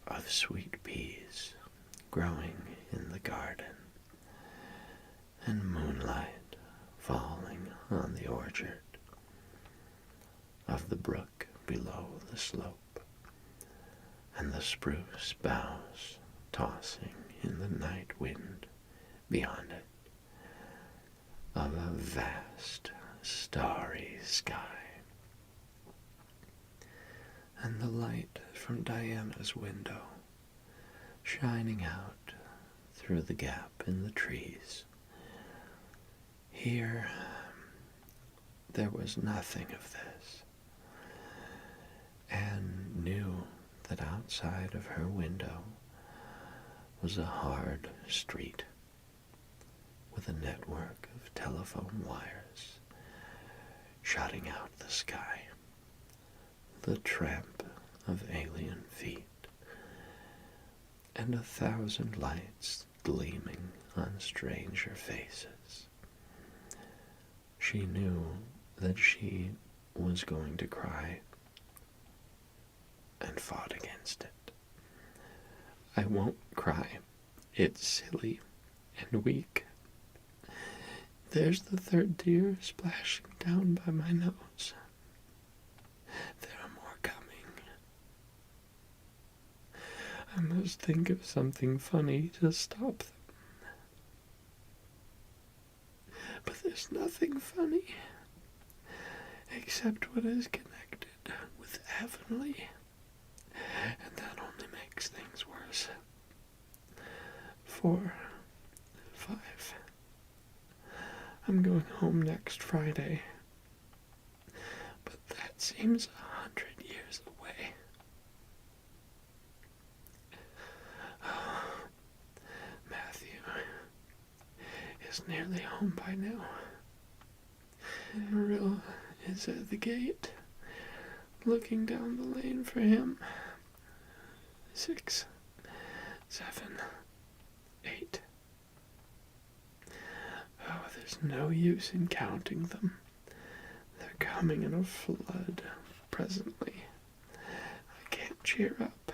of sweet peas growing in the garden, and moonlight falling on the orchard, of the brook below the slope, and the spruce boughs tossing in the night wind beyond it, of a vast starry sky, and the light from Diana's window shining out through the gap in the trees. Here, there was nothing of this. Anne knew that outside of her window was a hard street with a network of telephone wires shutting out the sky, the tramp of alien feet, and 1,000 lights gleaming on stranger faces. She knew that she was going to cry, and fought against it. "I won't cry. It's silly and weak. There's the third tear splashing down by my nose. There are more coming. I must think of something funny to stop them. But there's nothing funny, except what is connected with Avonlea, and that only makes things worse. 4, 5. I'm going home next Friday, but that seems 100 years away. Oh, Matthew is nearly home by now, and Marilla is at the gate, looking down the lane for him. 6, 7, 8. Oh, there's no use in counting them. They're coming in a flood presently. I can't cheer up.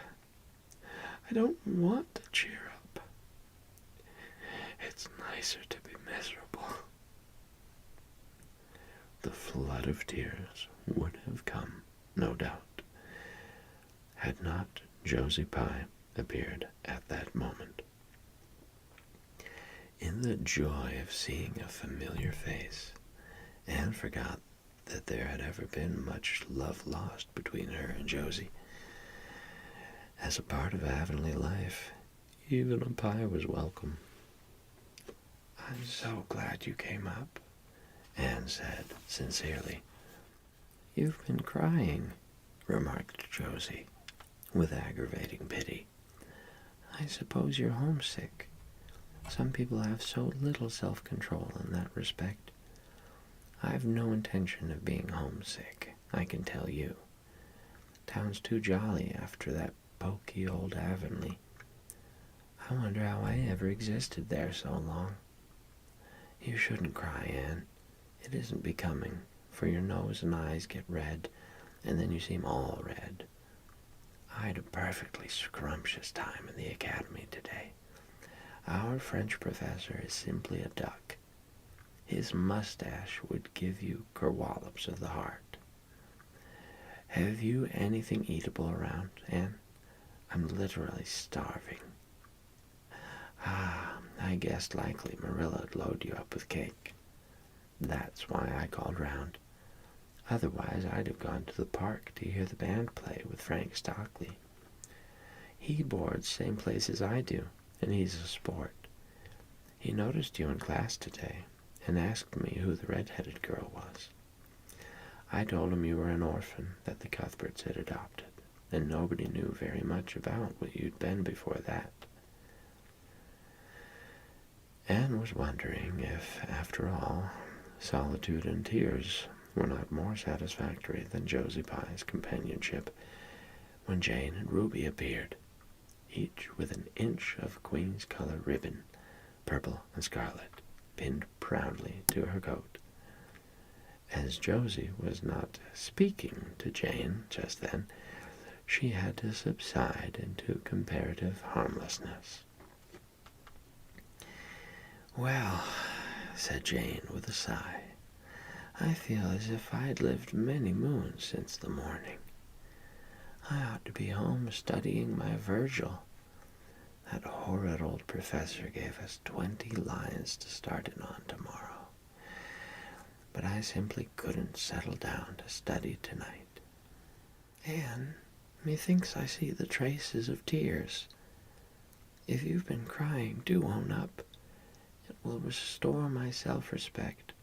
I don't want to cheer up. It's nicer to be miserable. The flood of tears would have come, no doubt, had not Josie Pye appeared at that moment. In the joy of seeing a familiar face, Anne forgot that there had ever been much love lost between her and Josie. As a part of Avonlea life, even a pie was welcome. "I'm so glad you came up," Anne said sincerely. "You've been crying," remarked Josie, with aggravating pity. "I suppose you're homesick. Some people have so little self-control in that respect. I've no intention of being homesick, I can tell you. Town's too jolly after that poky old Avonlea. I wonder how I ever existed there so long. You shouldn't cry, Anne. It isn't becoming, for your nose and eyes get red, and then you seem all red. I had a perfectly scrumptious time in the academy today. Our French professor is simply a duck. His mustache would give you kerwallops of the heart. Have you anything eatable around, Anne? I'm literally starving." "Ah, I guessed likely Marilla'd load you up with cake. That's why I called round. Otherwise I'd have gone to the park to hear the band play with Frank Stockley. He boards same place as I do, and he's a sport. He noticed you in class today, and asked me who the red-headed girl was. I told him you were an orphan that the Cuthberts had adopted, and nobody knew very much about what you'd been before that." Anne was wondering if, after all, solitude and tears were not more satisfactory than Josie Pye's companionship, when Jane and Ruby appeared, each with an inch of Queen's color ribbon, purple and scarlet, pinned proudly to her coat. As Josie was not speaking to Jane just then, she had to subside into comparative harmlessness. "Well," said Jane with a sigh, "I feel as if I'd lived many moons since the morning. I ought to be home studying my Virgil. That horrid old professor gave us 20 lines to start in on tomorrow. But I simply couldn't settle down to study tonight. Anne, methinks I see the traces of tears. If you've been crying, do own up. It will restore my self-respect,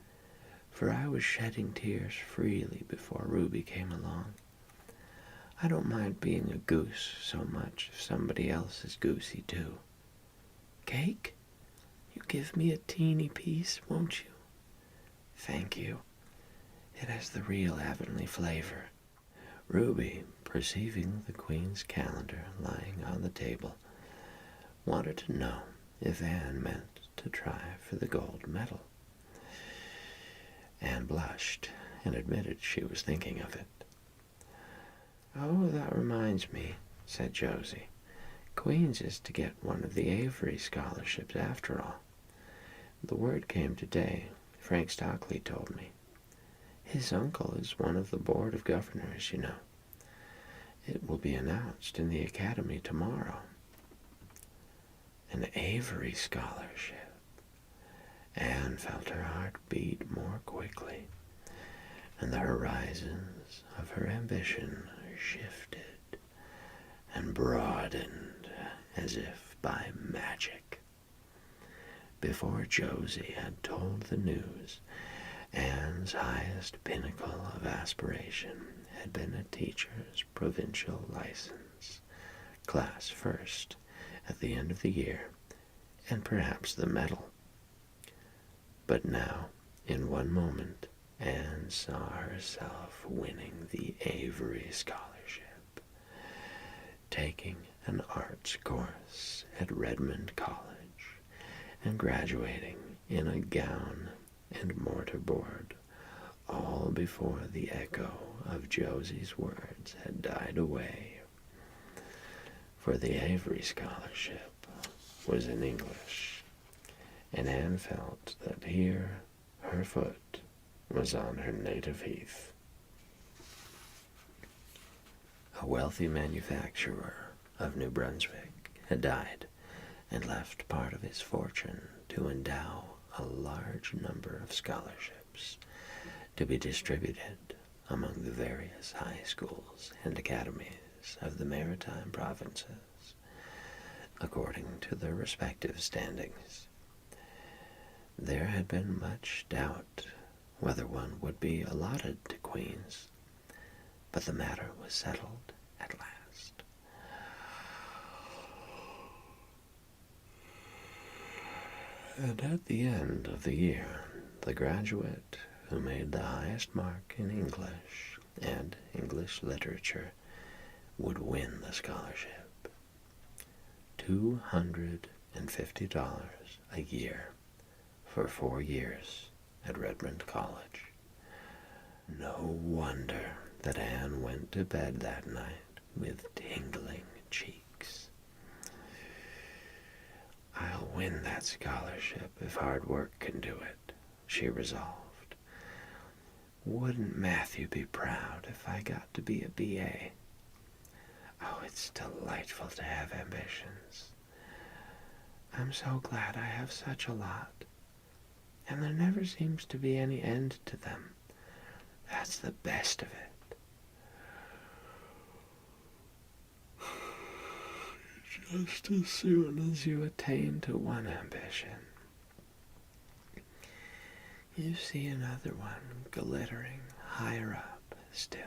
for I was shedding tears freely before Ruby came along. I don't mind being a goose so much if somebody else is goosey too. Cake? You give me a teeny piece, won't you? Thank you. It has the real Avonlea flavor." Ruby, perceiving the Queen's calendar lying on the table, wanted to know if Anne meant to try for the gold medal. Anne blushed and admitted she was thinking of it. "Oh, that reminds me," said Josie. "Queen's is to get one of the Avery scholarships after all. The word came today, Frank Stockley told me. His uncle is one of the board of governors, you know. It will be announced in the academy tomorrow." An Avery scholarship. Anne felt her heart beat more quickly, and the horizons of her ambition shifted and broadened as if by magic. Before Josie had told the news, Anne's highest pinnacle of aspiration had been a teacher's provincial license, class first at the end of the year, and perhaps the medal. But now, in one moment, Anne saw herself winning the Avery Scholarship, taking an arts course at Redmond College, and graduating in a gown and mortarboard, all before the echo of Josie's words had died away. For the Avery Scholarship was in English, and Anne felt that here her foot was on her native heath. A wealthy manufacturer of New Brunswick had died, and left part of his fortune to endow a large number of scholarships to be distributed among the various high schools and academies of the maritime provinces, according to their respective standings. There had been much doubt whether one would be allotted to Queen's, but the matter was settled at last. And at the end of the year, the graduate who made the highest mark in English and English literature would win the scholarship. $250 a year for 4 years at Redmond College. No wonder that Anne went to bed that night with tingling cheeks. I'll win that scholarship if hard work can do it, she resolved. Wouldn't Matthew be proud if I got to be a B.A.? Oh, it's delightful to have ambitions. I'm so glad I have such a lot. And there never seems to be any end to them. That's the best of it. Just as soon as you attain to one ambition, you see another one glittering higher up still.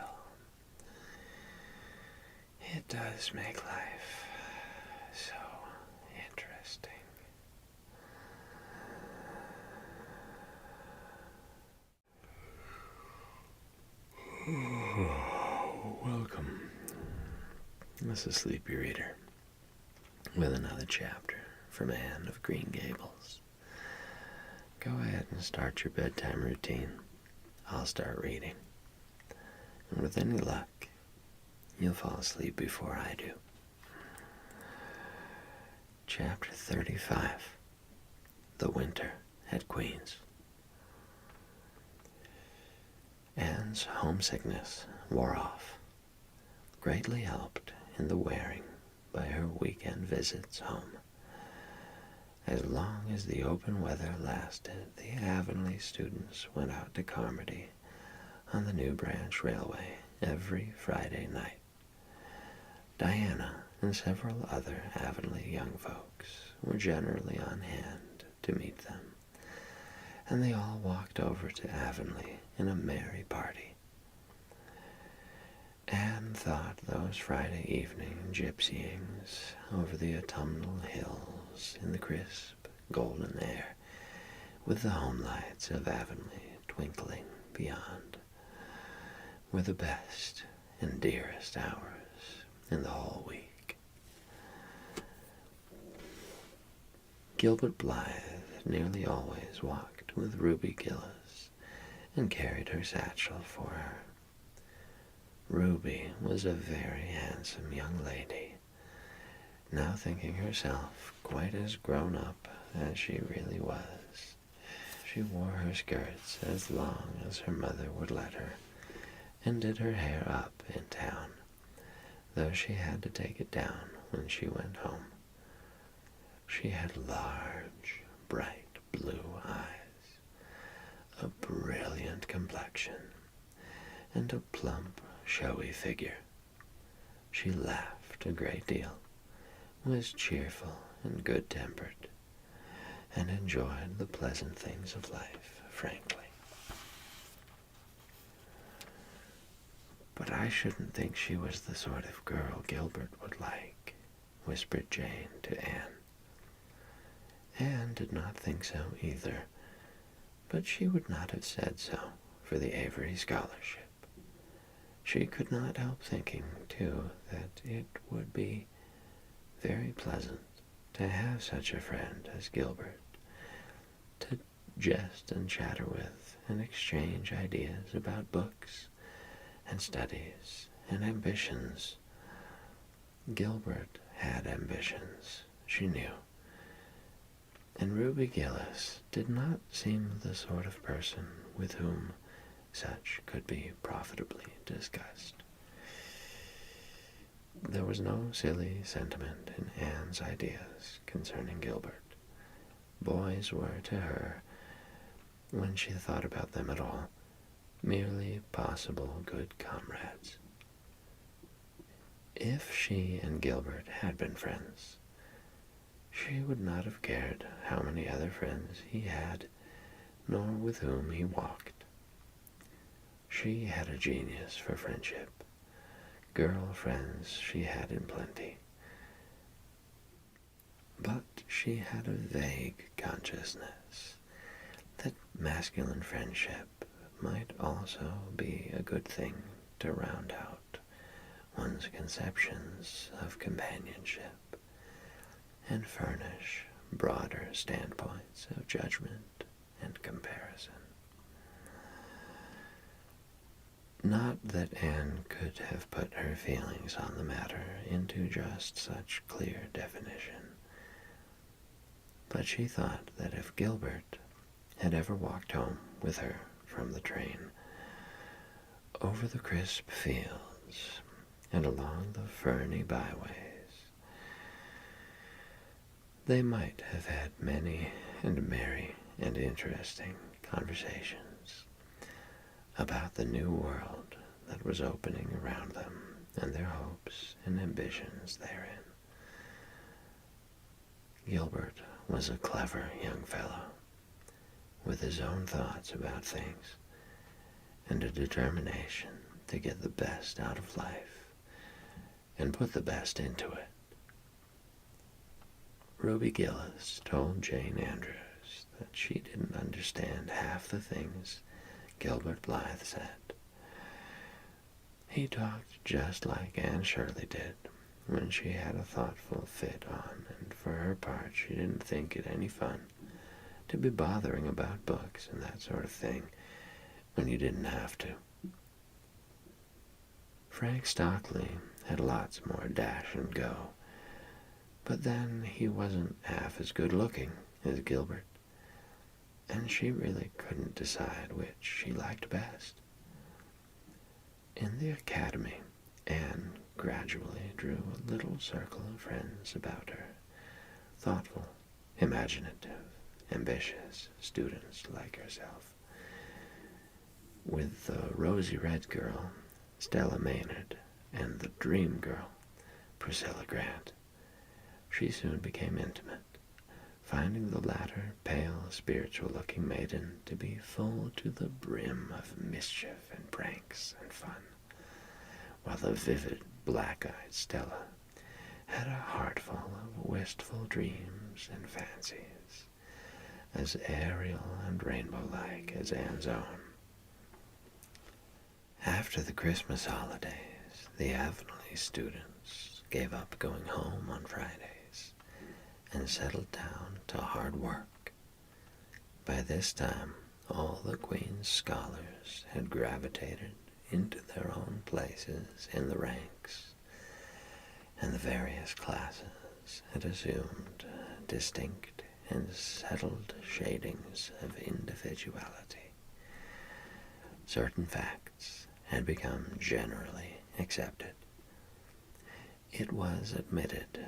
It does make life so interesting. Welcome. This is Sleepy Reader with another chapter from Anne of Green Gables. Go ahead and start your bedtime routine. I'll start reading. And with any luck, you'll fall asleep before I do. Chapter 35. The Winter at Queen's. Anne's homesickness wore off, greatly helped in the wearing by her weekend visits home. As long as the open weather lasted, the Avonlea students went out to Carmody on the New Branch Railway every Friday night. Diana and several other Avonlea young folks were generally on hand to meet them, and they all walked over to Avonlea in a merry party. Anne thought those Friday evening gypsyings over the autumnal hills in the crisp, golden air, with the home lights of Avonlea twinkling beyond, were the best and dearest hours in the whole week. Gilbert Blythe nearly always walked with Ruby Gillis and carried her satchel for her. Ruby was a very handsome young lady, now thinking herself quite as grown up as she really was. She wore her skirts as long as her mother would let her, and did her hair up in town, though she had to take it down when she went home. She had large, bright blue eyes, a brilliant complexion, and a plump, showy figure. She laughed a great deal, was cheerful and good-tempered, and enjoyed the pleasant things of life frankly. But I shouldn't think she was the sort of girl Gilbert would like, whispered Jane to Anne. Anne did not think so either, but she would not have said so for the Avery scholarship. She could not help thinking, too, that it would be very pleasant to have such a friend as Gilbert, to jest and chatter with and exchange ideas about books and studies and ambitions. Gilbert had ambitions, she knew, and Ruby Gillis did not seem the sort of person with whom such could be profitably discussed. There was no silly sentiment in Anne's ideas concerning Gilbert. Boys were to her, when she thought about them at all, merely possible good comrades. If she and Gilbert had been friends, she would not have cared how many other friends he had, nor with whom he walked. She had a genius for friendship. Girl friends she had in plenty. But she had a vague consciousness that masculine friendship might also be a good thing to round out one's conceptions of companionship and furnish broader standpoints of judgment and comparison. Not that Anne could have put her feelings on the matter into just such clear definition, but she thought that if Gilbert had ever walked home with her from the train, over the crisp fields and along the ferny byways, they might have had many and merry and interesting conversations about the new world that was opening around them and their hopes and ambitions therein. Gilbert was a clever young fellow, with his own thoughts about things and a determination to get the best out of life and put the best into it. Ruby Gillis told Jane Andrews that she didn't understand half the things Gilbert Blythe said. He talked just like Anne Shirley did when she had a thoughtful fit on, and for her part she didn't think it any fun to be bothering about books and that sort of thing when you didn't have to. Frank Stockley had lots more dash and go, but then he wasn't half as good looking as Gilbert, and she really couldn't decide which she liked best. In the academy, Anne gradually drew a little circle of friends about her, thoughtful, imaginative, ambitious students like herself. With the rosy-red girl, Stella Maynard, and the dream girl, Priscilla Grant, she soon became intimate, finding the latter pale, spiritual-looking maiden to be full to the brim of mischief and pranks and fun, while the vivid, black-eyed Stella had a heart full of wistful dreams and fancies, as aerial and rainbow-like as Anne's own. After the Christmas holidays, the Avonlea students gave up going home on Fridays and settled down to hard work. By this time, all the Queen's scholars had gravitated into their own places in the ranks, and the various classes had assumed distinct and settled shadings of individuality. Certain facts had become generally accepted. It was admitted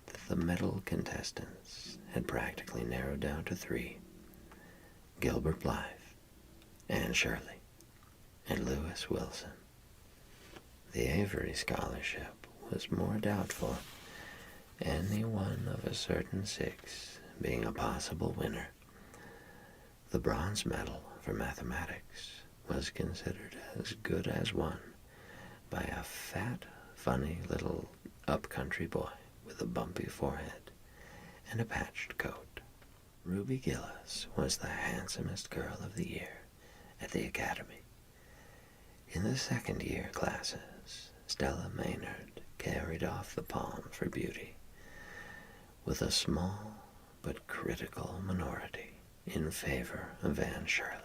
that the medal contestants had practically narrowed down to three: Gilbert Blythe, Anne Shirley, and Lewis Wilson. The Avery Scholarship was more doubtful, any one of a certain six being a possible winner. The bronze medal for mathematics was considered as good as won by a fat, funny little up-country boy with a bumpy forehead and a patched coat. Ruby Gillis was the handsomest girl of the year at the academy. In the second-year classes, Stella Maynard carried off the palm for beauty, with a small but critical minority in favor of Anne Shirley.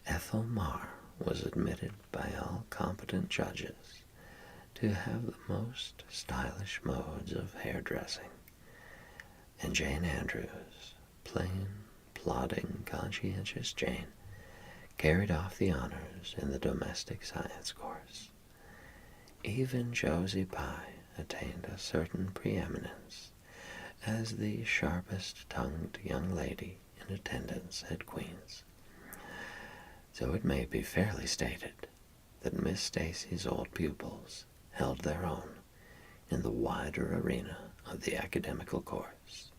Ethel Marr was admitted by all competent judges to have the most stylish modes of hairdressing, and Jane Andrews, plain, plodding, conscientious Jane, carried off the honors in the domestic science course. Even Josie Pye attained a certain preeminence as the sharpest-tongued young lady in attendance at Queen's. So it may be fairly stated that Miss Stacy's old pupils held their own in the wider arena of the academical course.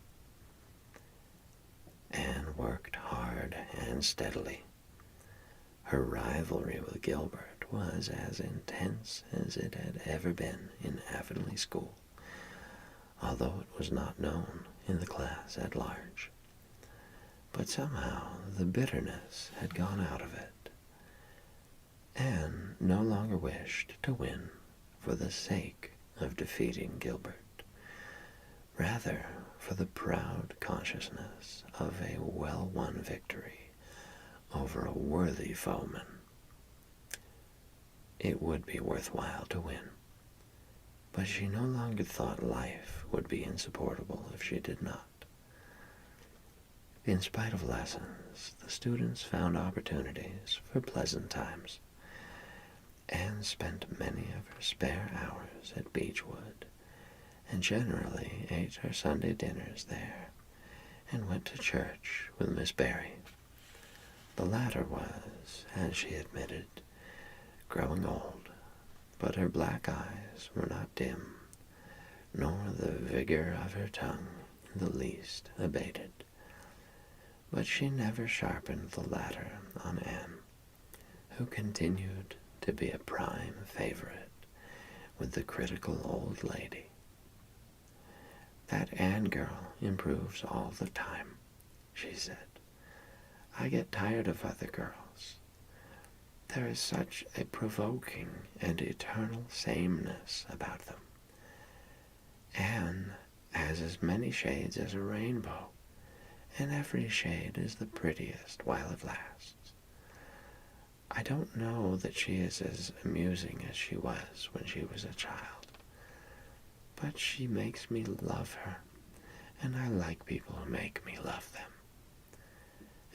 Anne worked hard and steadily. Her rivalry with Gilbert was as intense as it had ever been in Avonlea School, although it was not known in the class at large. But somehow the bitterness had gone out of it. Anne no longer wished to win for the sake of defeating Gilbert, rather for the proud consciousness of a well-won victory over a worthy foeman. It would be worthwhile to win, but she no longer thought life would be insupportable if she did not. In spite of lessons, the students found opportunities for pleasant times. Anne spent many of her spare hours at Beechwood, and generally ate her Sunday dinners there, and went to church with Miss Barry. The latter was, as she admitted, growing old, but her black eyes were not dim, nor the vigor of her tongue in the least abated. But she never sharpened the latter on Anne, who continued to be a prime favorite with the critical old lady. "That Anne girl improves all the time," she said. "I get tired of other girls. There is such a provoking and eternal sameness about them. Anne has as many shades as a rainbow, and every shade is the prettiest while it lasts. I don't know that she is as amusing as she was when she was a child, but she makes me love her, and I like people who make me love them.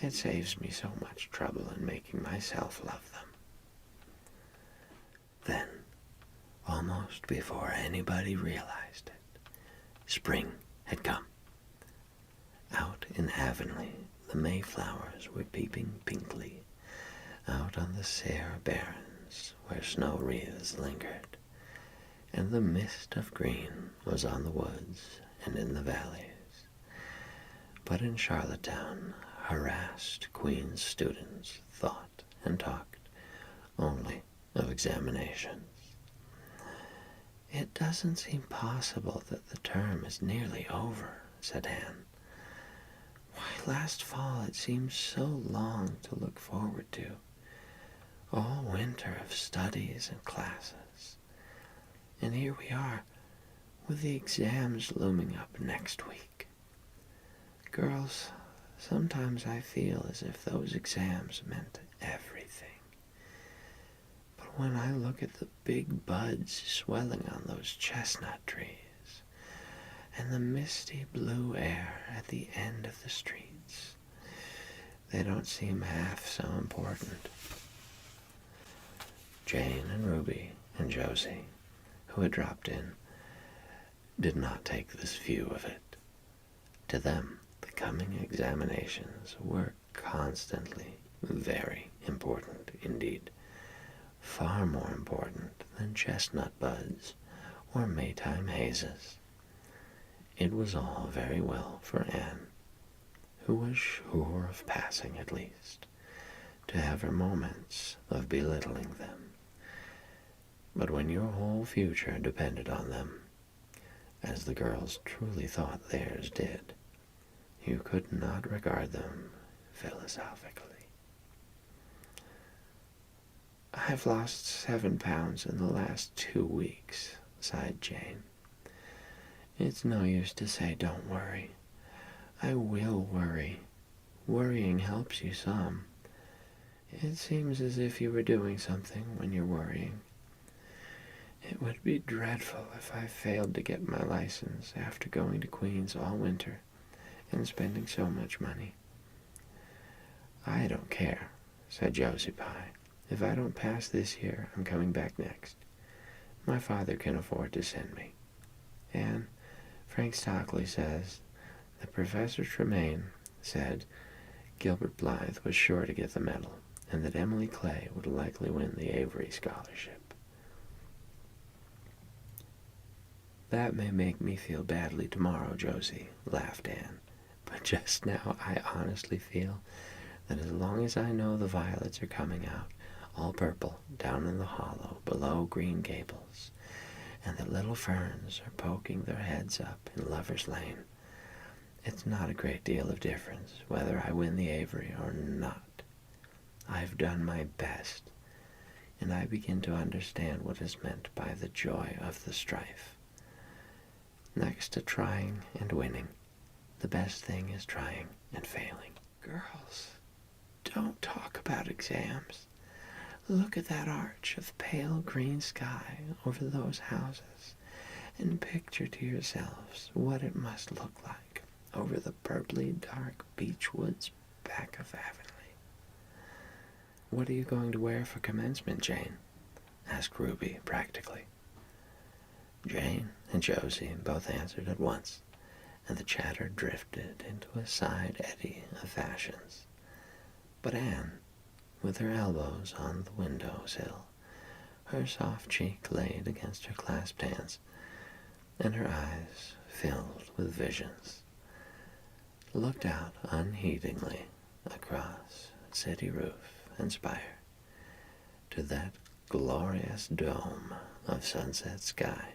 It saves me so much trouble in making myself love them." Then, almost before anybody realized it, spring had come. Out in Avonlea, the Mayflowers were peeping pinkly out on the sere barrens where snow wreaths lingered, and the mist of green was on the woods and in the valleys. But in Charlottetown, harassed Queen's students thought and talked only of examinations. "It doesn't seem possible that the term is nearly over," said Anne. "Why, last fall it seemed so long to look forward to. All winter of studies and classes. And here we are, with the exams looming up next week. Girls, sometimes I feel as if those exams meant everything. But when I look at the big buds swelling on those chestnut trees, and the misty blue air at the end of the streets, they don't seem half so important." Jane and Ruby and Josie, who had dropped in, did not take this view of it. To them, the coming examinations were constantly very important indeed, far more important than chestnut buds or Maytime hazes. It was all very well for Anne, who was sure of passing at least, to have her moments of belittling them. But when your whole future depended on them, as the girls truly thought theirs did, you could not regard them philosophically. "I've lost 7 pounds in the last 2 weeks, sighed Jane. "It's no use to say don't worry. I will worry. Worrying helps you some. It seems as if you were doing something when you're worrying. It would be dreadful if I failed to get my license after going to Queen's all winter and spending so much money." "I don't care," said Josie Pye. "If I don't pass this year, I'm coming back next. my father can afford to send me. And Frank Stockley says that Professor Tremaine said Gilbert Blythe was sure to get the medal, and that Emily Clay would likely win the Avery Scholarship. That may make me feel badly tomorrow, Josie, laughed Anne, but just now I honestly feel that as long as I know the violets are coming out, all purple, down in the hollow below Green Gables, and that little ferns are poking their heads up in Lover's Lane, it's not a great deal of difference whether I win the Avery or not. I've done my best, and I begin to understand what is meant by the joy of the strife. Next to trying and winning, the best thing is trying and failing. Girls, don't talk about exams. Look at that arch of pale green sky over those houses, and picture to yourselves what it must look like over the purply dark beech woods back of Avonlea. What are you going to wear for commencement, Jane? Asked Ruby practically. Jane and Josie both answered at once, and the chatter drifted into a side eddy of fashions. But Anne, with her elbows on the window-sill, her soft cheek laid against her clasped hands, and her eyes filled with visions, looked out unheedingly across city roof and spire to that glorious dome of sunset sky,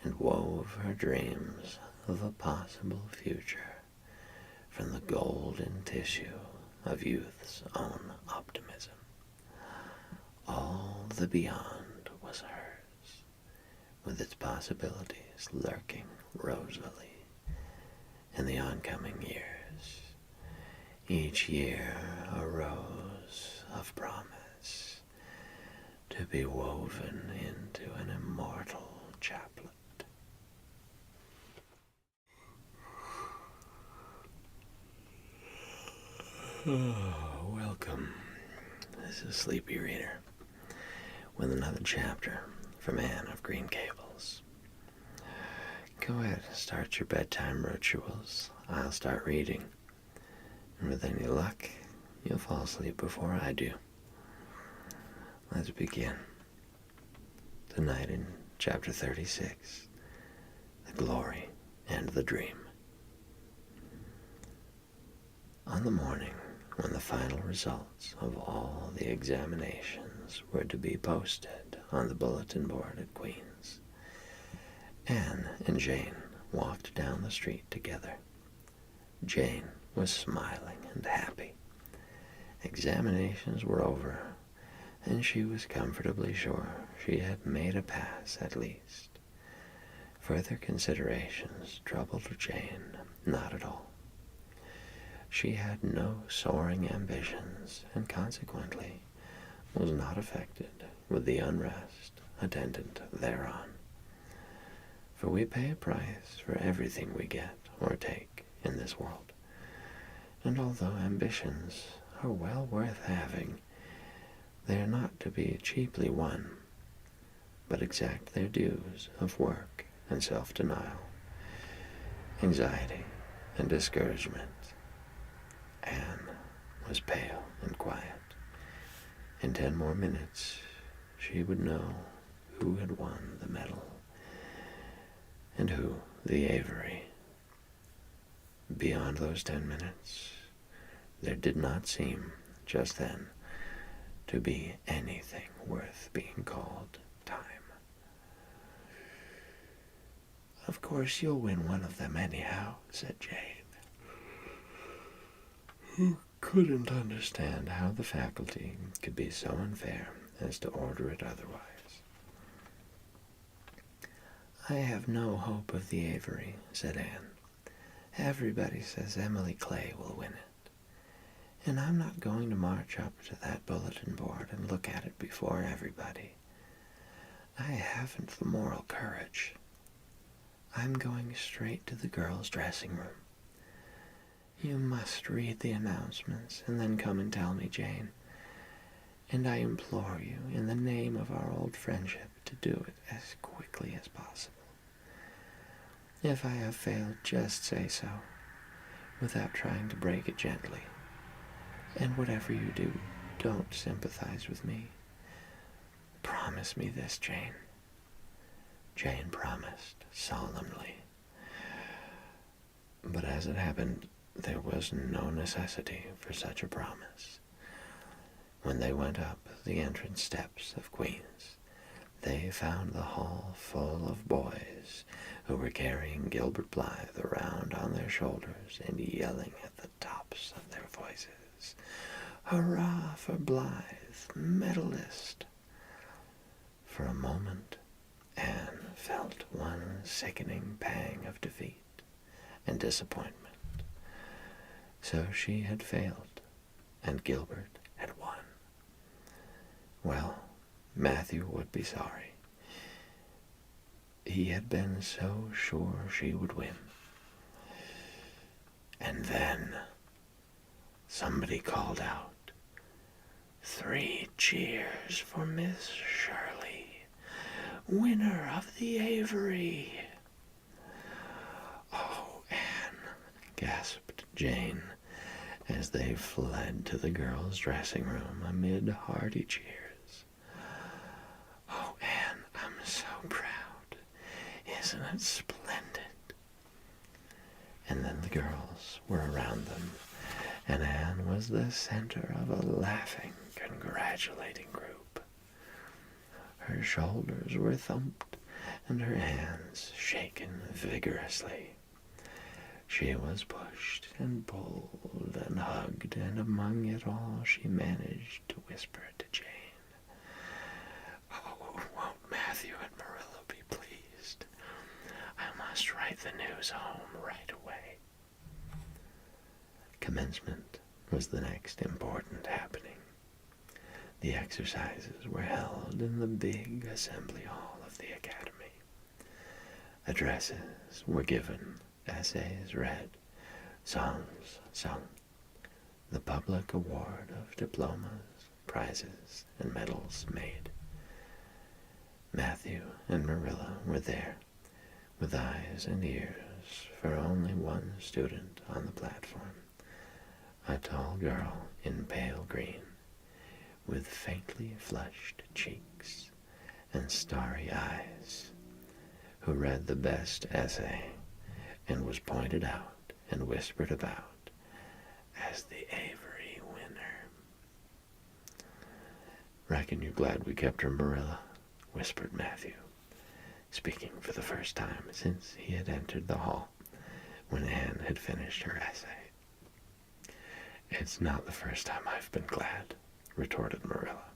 and wove her dreams of a possible future from the golden tissue of youth's own optimism. All the beyond was hers, with its possibilities lurking rosily in the oncoming years, each year a rose of promise to be woven into an immortal chaplet. Oh, welcome. This is Sleepy Reader with another chapter from Anne of Green Gables. Go ahead, start your bedtime rituals. I'll start reading. And with any luck, you'll fall asleep before I do. Let's begin. Tonight in chapter 36, The Glory and the Dream. On the morning when the final results of all the examinations were to be posted on the bulletin board at Queen's, Anne and Jane walked down the street together. Jane was smiling and happy. Examinations were over, and she was comfortably sure she had made a pass at least. Further considerations troubled Jane not at all. She had no soaring ambitions, and consequently was not affected with the unrest attendant thereon. For we pay a price for everything we get or take in this world, and although ambitions are well worth having, they are not to be cheaply won, but exact their dues of work and self-denial, anxiety and discouragement. Anne was pale and quiet. In 10 more minutes, she would know who had won the medal and who the Avery. Beyond those 10 minutes, there did not seem, just then, to be anything worth being called time. Of course you'll win one of them anyhow, said Jane, who couldn't understand how the faculty could be so unfair as to order it otherwise. I have no hope of the Avery, said Anne. Everybody says Emily Clay will win it, and I'm not going to march up to that bulletin board and look at it before everybody. I haven't the moral courage. I'm going straight to the girls' dressing room. You must read the announcements and then come and tell me, Jane. and I implore you, in the name of our old friendship, to do it as quickly as possible. If I have failed, just say so, without trying to break it gently. And whatever you do, don't sympathize with me. Promise me this, Jane. Jane promised solemnly. But as it happened, there was no necessity for such a promise. When they went up the entrance steps of Queen's, they found the hall full of boys who were carrying Gilbert Blythe around on their shoulders and yelling at the tops of their voices, "Hurrah for Blythe, medalist!" For a moment, Anne felt one sickening pang of defeat and disappointment. So she had failed, and Gilbert had won. Well, Matthew would be sorry. He had been so sure she would win. And then somebody called out, "3 cheers for Miss Shirley, winner of the Avery." "Oh, Anne," gasped Jane, as they fled to the girls' dressing room amid hearty cheers. "Oh, Anne, I'm so proud. Isn't it splendid?" And then the girls were around them, and Anne was the center of a laughing, congratulating group. Her shoulders were thumped, and her hands shaken vigorously. She was pushed and pulled and hugged, and among it all she managed to whisper to Jane, "Oh, won't Matthew and Marilla be pleased? I must write the news home right away." Commencement was the next important happening. The exercises were held in the big assembly hall of the academy. Addresses were given, essays read, songs sung, the public award of diplomas, prizes, and medals made. Matthew and Marilla were there, with eyes and ears for only one student on the platform, a tall girl in pale green, with faintly flushed cheeks and starry eyes, who read the best essay and was pointed out and whispered about as the Avery winner. "Reckon you're glad we kept her, Marilla," whispered Matthew, speaking for the first time since he had entered the hall when Anne had finished her essay. "It's not the first time I've been glad," retorted Marilla.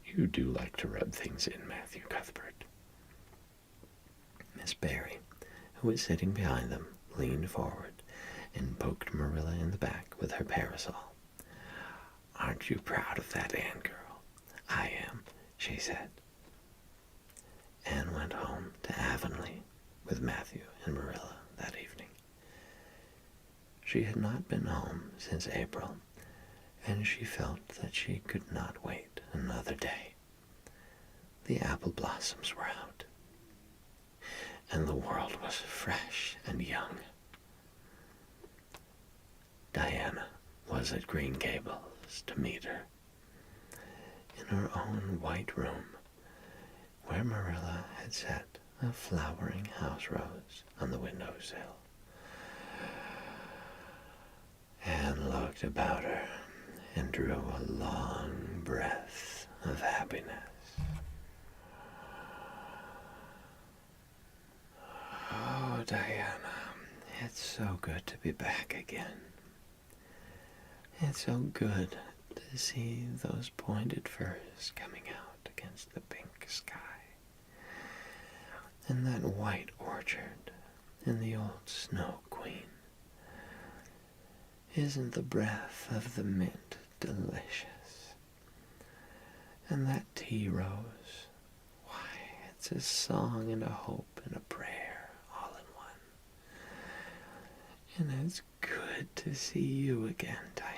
"You do like to rub things in, Matthew Cuthbert." Miss Barry, who was sitting behind them, leaned forward and poked Marilla in the back with her parasol. "Aren't you proud of that Anne girl?" "I am," she said. Anne went home to Avonlea with Matthew and Marilla that evening. She had not been home since April, and she felt that she could not wait another day. The apple blossoms were out, and the world was fresh and young. Diana was at Green Gables to meet her, in her own white room, where Marilla had set a flowering house rose on the windowsill. Anne looked about her and drew a long breath of happiness. "Oh, Diana, it's so good to be back again. It's so good to see those pointed firs coming out against the pink sky, and that white orchard and the old Snow Queen. Isn't the breath of the mint delicious? And that tea rose, why, it's a song and a hope and a prayer all in one. And it's good to see you again, Diana."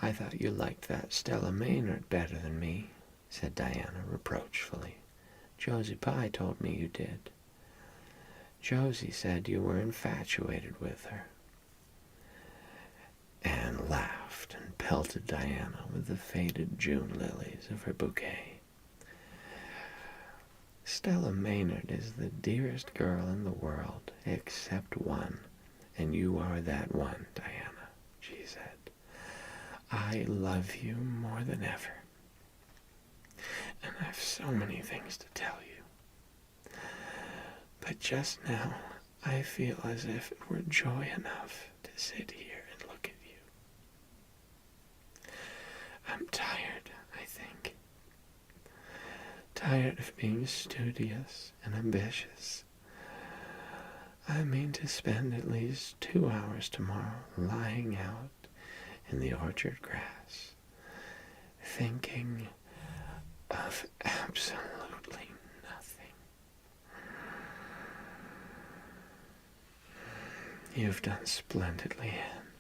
I thought you liked that Stella Maynard better than me, said Diana reproachfully. Josie Pye told me you did. Josie said you were infatuated with her. Anne laughed and pelted Diana with the faded June lilies of her bouquet. Stella Maynard is the dearest girl in the world, except one, and you are that one, Diana, she said. I love you more than ever, and I have so many things to tell you. But just now, I feel as if it were joy enough to sit here and look at you. I'm tired, I think. Tired of being studious and ambitious. I mean to spend at least 2 hours tomorrow lying out in the orchard grass, thinking of absolutely nothing. You've done splendidly, Anne.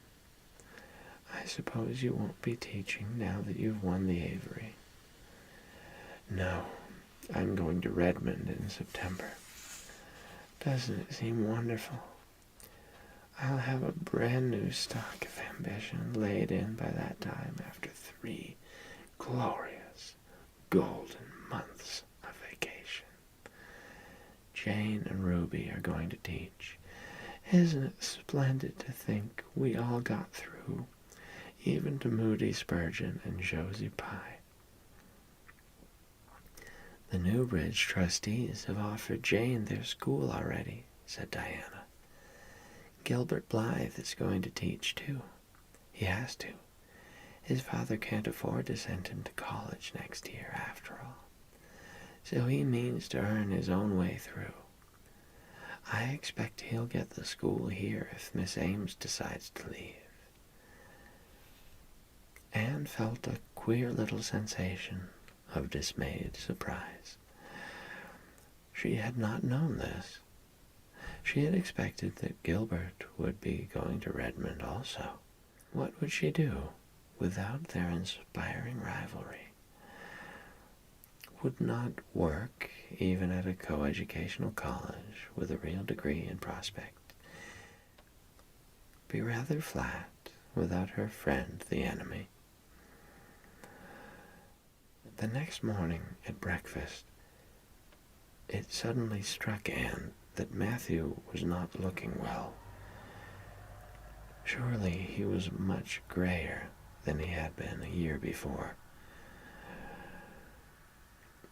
I suppose you won't be teaching now that you've won the Avery. No, I'm going to Redmond in September. Doesn't it seem wonderful? I'll have a brand new stock of ambition laid in by that time after 3 glorious, golden months of vacation. Jane and Ruby are going to teach. Isn't it splendid to think we all got through, even to Moody Spurgeon and Josie Pye? The Newbridge trustees have offered Jane their school already, said Diana. Gilbert Blythe is going to teach, too. He has to. His father can't afford to send him to college next year, after all. So he means to earn his own way through. I expect he'll get the school here if Miss Ames decides to leave. Anne felt a queer little sensation of dismayed surprise. She had not known this. She had expected that Gilbert would be going to Redmond also. What would she do without their inspiring rivalry? Would not work, even at a coeducational college with a real degree in prospect, be rather flat without her friend the enemy? The next morning at breakfast, it suddenly struck Anne that Matthew was not looking well. Surely he was much grayer than he had been a year before.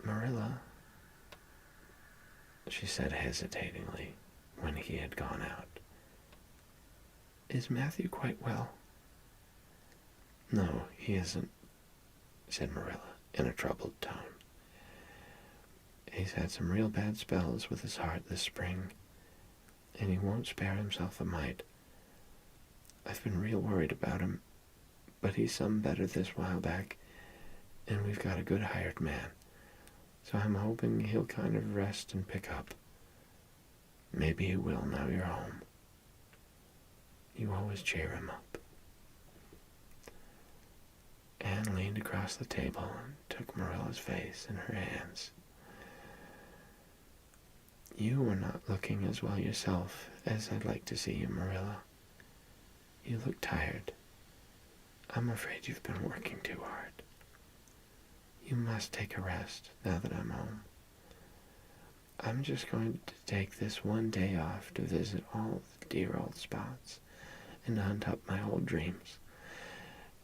Marilla, she said hesitatingly when he had gone out, is Matthew quite well? No, he isn't, said Marilla in a troubled tone. He's had some real bad spells with his heart this spring, and he won't spare himself a mite. I've been real worried about him, but he's some better this while back, and we've got a good hired man, so I'm hoping he'll kind of rest and pick up. Maybe he will now you're home. You always cheer him up. Anne leaned across the table and took Marilla's face in her hands. You are not looking as well yourself as I'd like to see you, Marilla. You look tired. I'm afraid you've been working too hard. You must take a rest now that I'm home. I'm just going to take this one day off to visit all the dear old spots and hunt up my old dreams.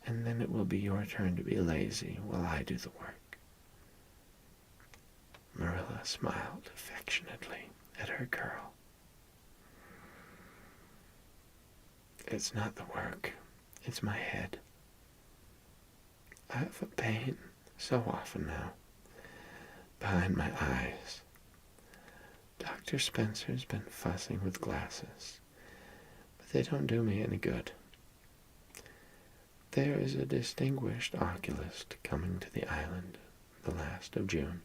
And then it will be your turn to be lazy while I do the work. Marilla smiled affectionately at her girl. It's not the work, it's my head. I have a pain so often now, behind my eyes. Dr. Spencer's been fussing with glasses, but they don't do me any good. There is a distinguished oculist coming to the island the last of June,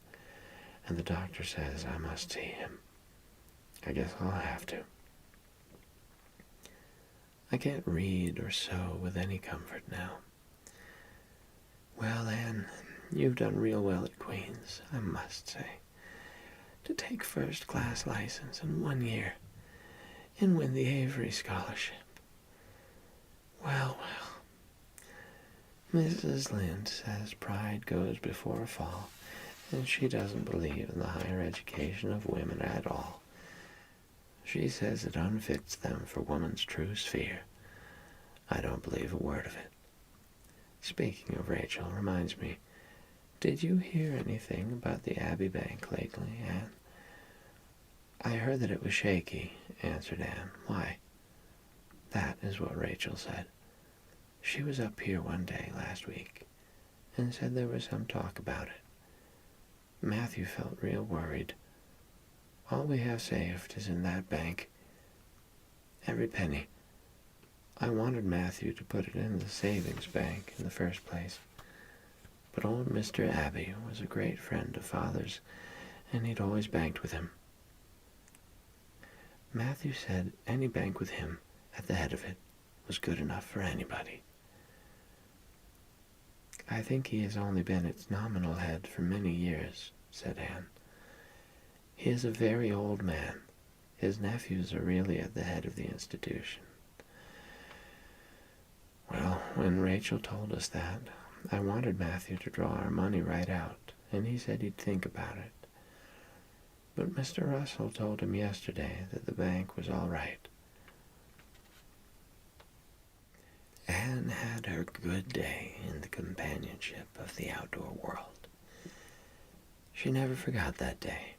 and the doctor says I must see him. I guess I'll have to. I can't read or sew with any comfort now, Well, Anne, you've done real well at Queen's, I must say. To take first-class license in 1 year and win the Avery Scholarship. Well, Mrs. Lynde says pride goes before a fall, and she doesn't believe in the higher education of women at all. She says it unfits them for woman's true sphere. I don't believe a word of it. Speaking of Rachel reminds me, did you hear anything about the Abbey Bank lately, Anne? I heard that it was shaky, answered Anne. Why? That is what Rachel said. She was up here one day last week and said there was some talk about it. Matthew felt real worried. All we have saved is in that bank. Every penny. I wanted Matthew to put it in the savings bank in the first place. But old Mr. Abbey was a great friend of Father's, and he'd always banked with him. Matthew said any bank with him at the head of it was good enough for anybody. I think he has only been its nominal head for many years, said Anne. He is a very old man. His nephews are really at the head of the institution. Well, when Rachel told us that, I wanted Matthew to draw our money right out, and he said he'd think about it. But Mr. Russell told him yesterday that the bank was all right. Anne had her good day in the companionship of the outdoor world. She never forgot that day.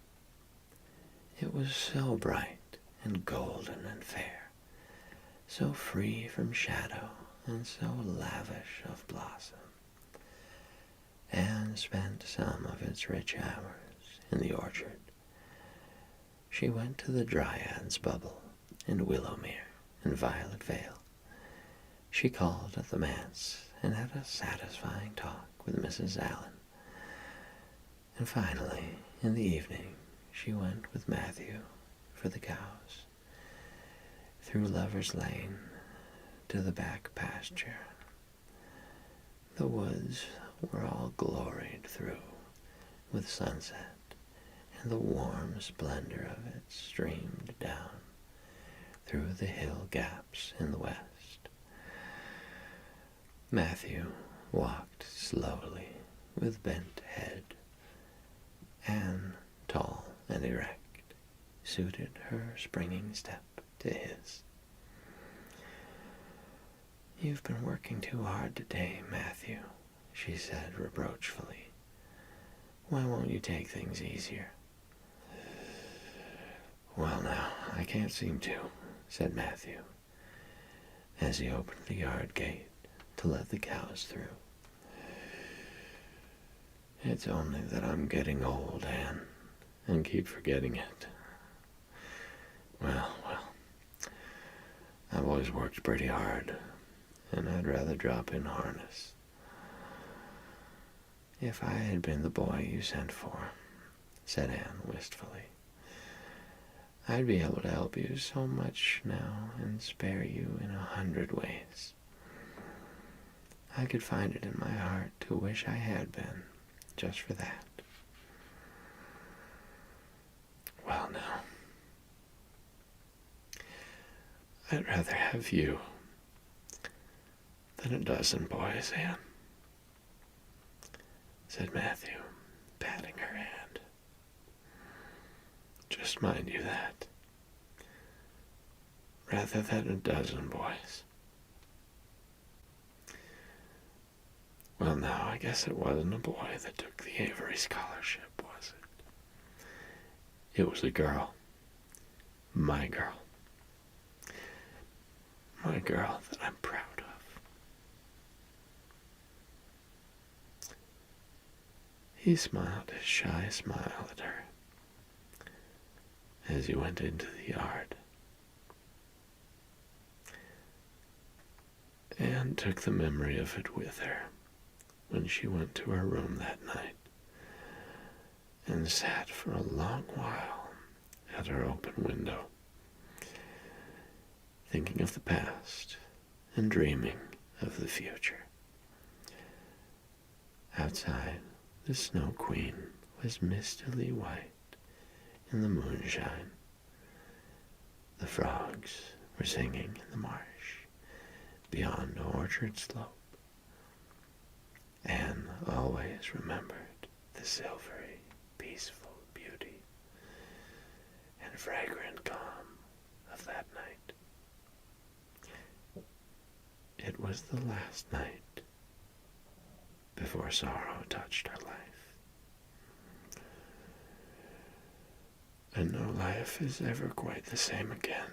It was so bright and golden and fair, so free from shadow and so lavish of blossom. Anne spent some of its rich hours in the orchard. She went to the Dryad's Bubble and Willowmere and Violet Vale. She called at the manse and had a satisfying talk with Mrs. Allen. And finally, in the evening, she went with Matthew for the cows, through Lover's Lane to the back pasture. The woods were all gloried through with sunset, and the warm splendor of it streamed down through the hill gaps in the west. Matthew walked slowly with bent head. Anne, tall and erect, suited her springing step to his. You've been working too hard today, Matthew, she said reproachfully. Why won't you take things easier? Well, now, I can't seem to, said Matthew, as he opened the yard gate to let the cows through. It's only that I'm getting old, Anne, and keep forgetting it. Well, I've always worked pretty hard, and I'd rather drop in harness. If I had been the boy you sent for, said Anne wistfully, I'd be able to help you so much now and spare you in 100 ways. I could find it in my heart to wish I had been, just for that. Well, now, I'd rather have you than a dozen boys, Anne, said Matthew, patting her hand. Just mind you that. Rather than a dozen boys. Well, now, I guess it wasn't a boy that took the Avery Scholarship, was it? It was a girl. My girl. My girl that I'm proud of. He smiled his shy smile at her as he went into the yard. Anne took the memory of it with her when she went to her room that night, and sat for a long while at her open window, thinking of the past and dreaming of the future. Outside, the Snow Queen was mistily white in the moonshine. The frogs were singing in the marsh beyond Orchard Slope. Anne always remembered the silvery, peaceful beauty and fragrant calm of that night. It was the last night before sorrow touched her life. And no life is ever quite the same again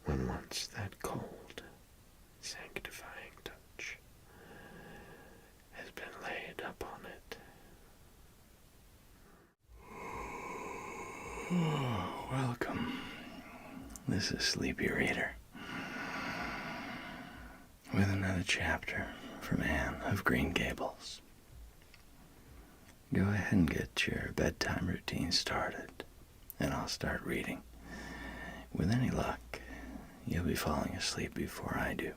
when once that cold, sanctifying touch has been laid upon it. Welcome. This is Sleepy Reader with another chapter from Anne of Green Gables. Go ahead and get your bedtime routine started, and I'll start reading. With any luck, you'll be falling asleep before I do.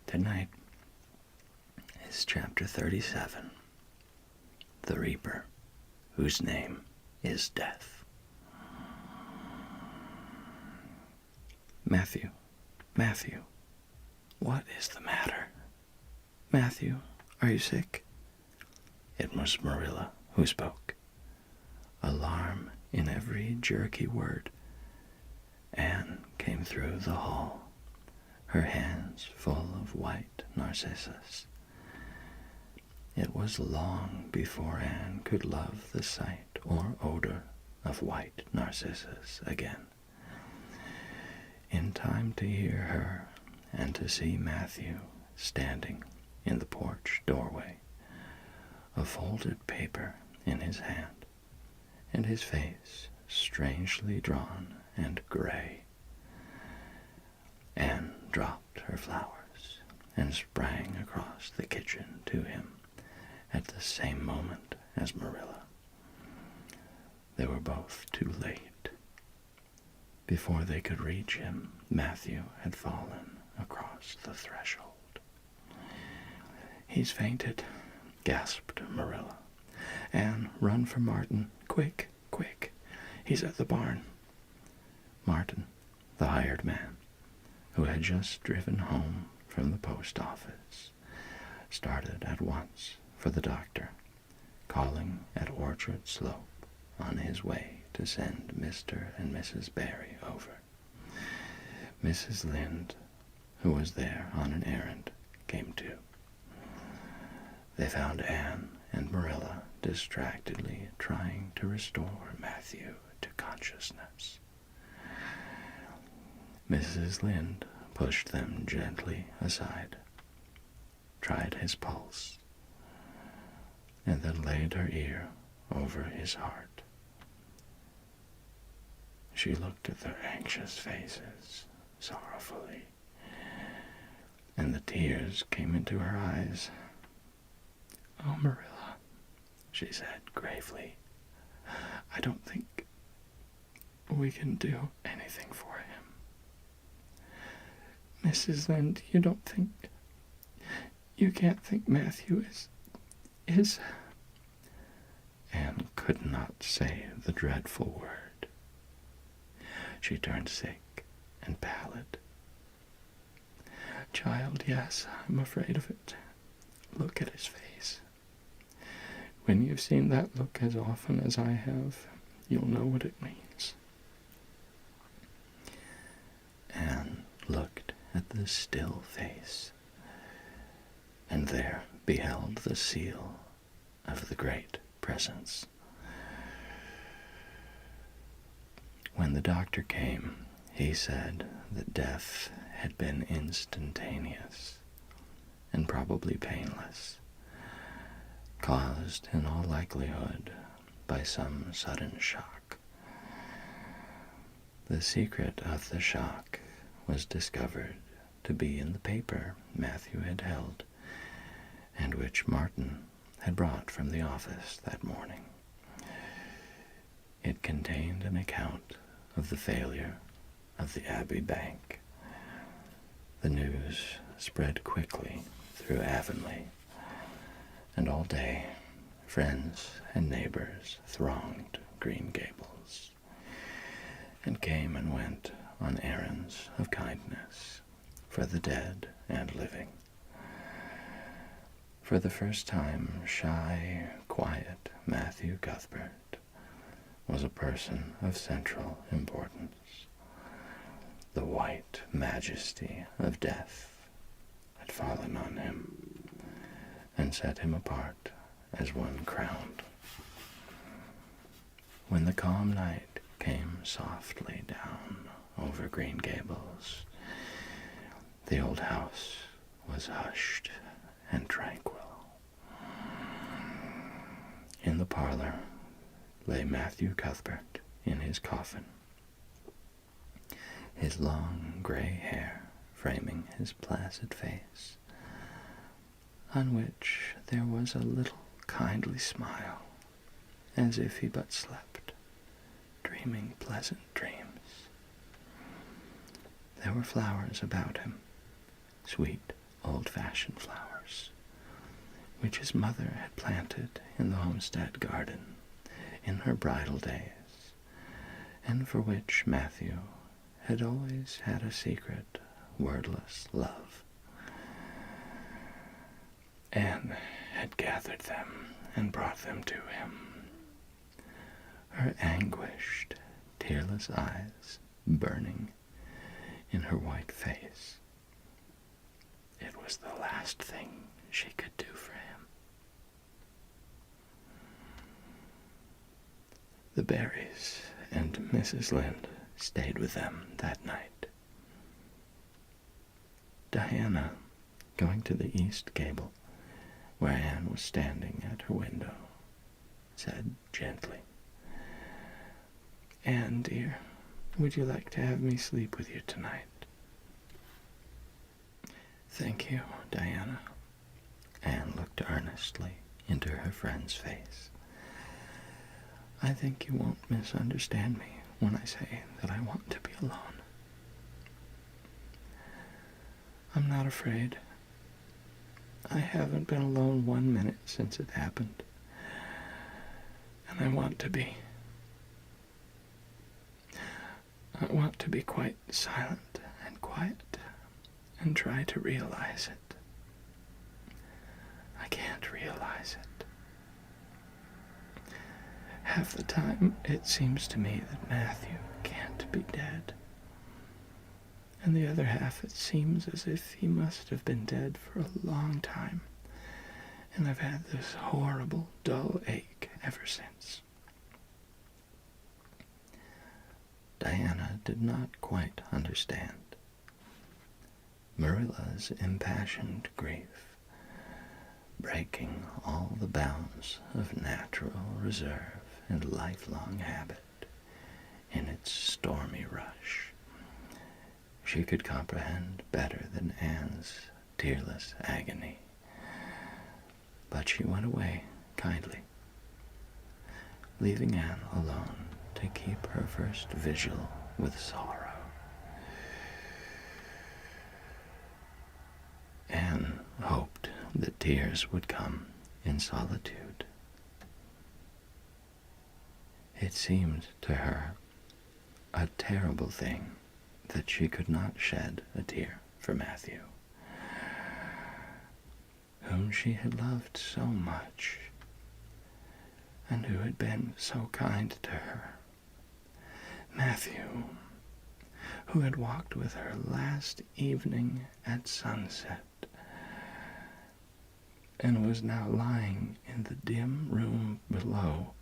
Tonight is chapter 37, The Reaper, whose name is Death. Matthew, what is the matter? Matthew, are you sick? It was Marilla who spoke, alarm in every jerky word. Anne came through the hall, her hands full of white narcissus. It was long before Anne could love the sight or odor of white narcissus again. In time to hear her and to see Matthew standing in the porch doorway, a folded paper in his hand, and his face strangely drawn and gray. Anne dropped her flowers and sprang across the kitchen to him at the same moment as Marilla. They were both too late. Before they could reach him, Matthew had fallen across the threshold. "He's fainted," gasped Marilla. "Anne, run for Martin. Quick, quick. He's at the barn." Martin, the hired man, who had just driven home from the post office, started at once for the doctor, calling at Orchard Slope on his way to send Mr. and Mrs. Barry over. Mrs. Lynde, who was there on an errand, came too. They found Anne and Marilla distractedly trying to restore Matthew to consciousness. Mrs. Lynde pushed them gently aside, tried his pulse, and then laid her ear over his heart. She looked at their anxious faces sorrowfully, and the tears came into her eyes. "Oh, Marilla," she said gravely, "I don't think we can do anything for him. Mrs. Lynde, you can't think Matthew is... Anne could not say the dreadful word. She turned sick and pallid. "Child, yes, I'm afraid of it. Look at his face. When you've seen that look as often as I have, you'll know what it means." Anne looked at the still face, and there beheld the seal of the great presence. When the doctor came, he said that death had been instantaneous and probably painless, caused in all likelihood by some sudden shock. The secret of the shock was discovered to be in the paper Matthew had held, and which Martin had brought from the office that morning. It contained an account of the failure of the Abbey Bank. The news spread quickly through Avonlea, and all day friends and neighbors thronged Green Gables, and came and went on errands of kindness for the dead and living. For the first time, shy, quiet Matthew Cuthbert was a person of central importance. The white majesty of death had fallen on him and set him apart as one crowned. When the calm night came softly down over Green Gables, the old house was hushed and tranquil. In the parlor lay Matthew Cuthbert in his coffin, his long gray hair framing his placid face, on which there was a little kindly smile, as if he but slept, dreaming pleasant dreams. There were flowers about him, sweet, old-fashioned flowers, which his mother had planted in the homestead garden in her bridal days, and for which Matthew had always had a secret, wordless love. Anne had gathered them and brought them to him, her anguished, tearless eyes burning in her white face. It was the last thing she could do for him. The Berrys and Mrs. Lynde stayed with them that night. Diana, going to the east gable, where Anne was standing at her window, said gently, "Anne, dear, would you like to have me sleep with you tonight?" "Thank you, Diana." Anne looked earnestly into her friend's face. "I think you won't misunderstand me when I say that I want to be alone. I'm not afraid. I haven't been alone 1 minute since it happened, and I want to be. I want to be quite silent and quiet and try to realize it. I can't realize it. Half the time it seems to me that Matthew can't be dead, and the other half it seems as if he must have been dead for a long time, and I've had this horrible, dull ache ever since." Diana did not quite understand. Marilla's impassioned grief, breaking all the bounds of natural reserve and lifelong habit in its stormy rush, she could comprehend better than Anne's tearless agony. But she went away kindly, leaving Anne alone to keep her first vigil with sorrow. Anne hoped that tears would come in solitude. It seemed to her a terrible thing that she could not shed a tear for Matthew, whom she had loved so much, and who had been so kind to her. Matthew, who had walked with her last evening at sunset, and was now lying in the dim room below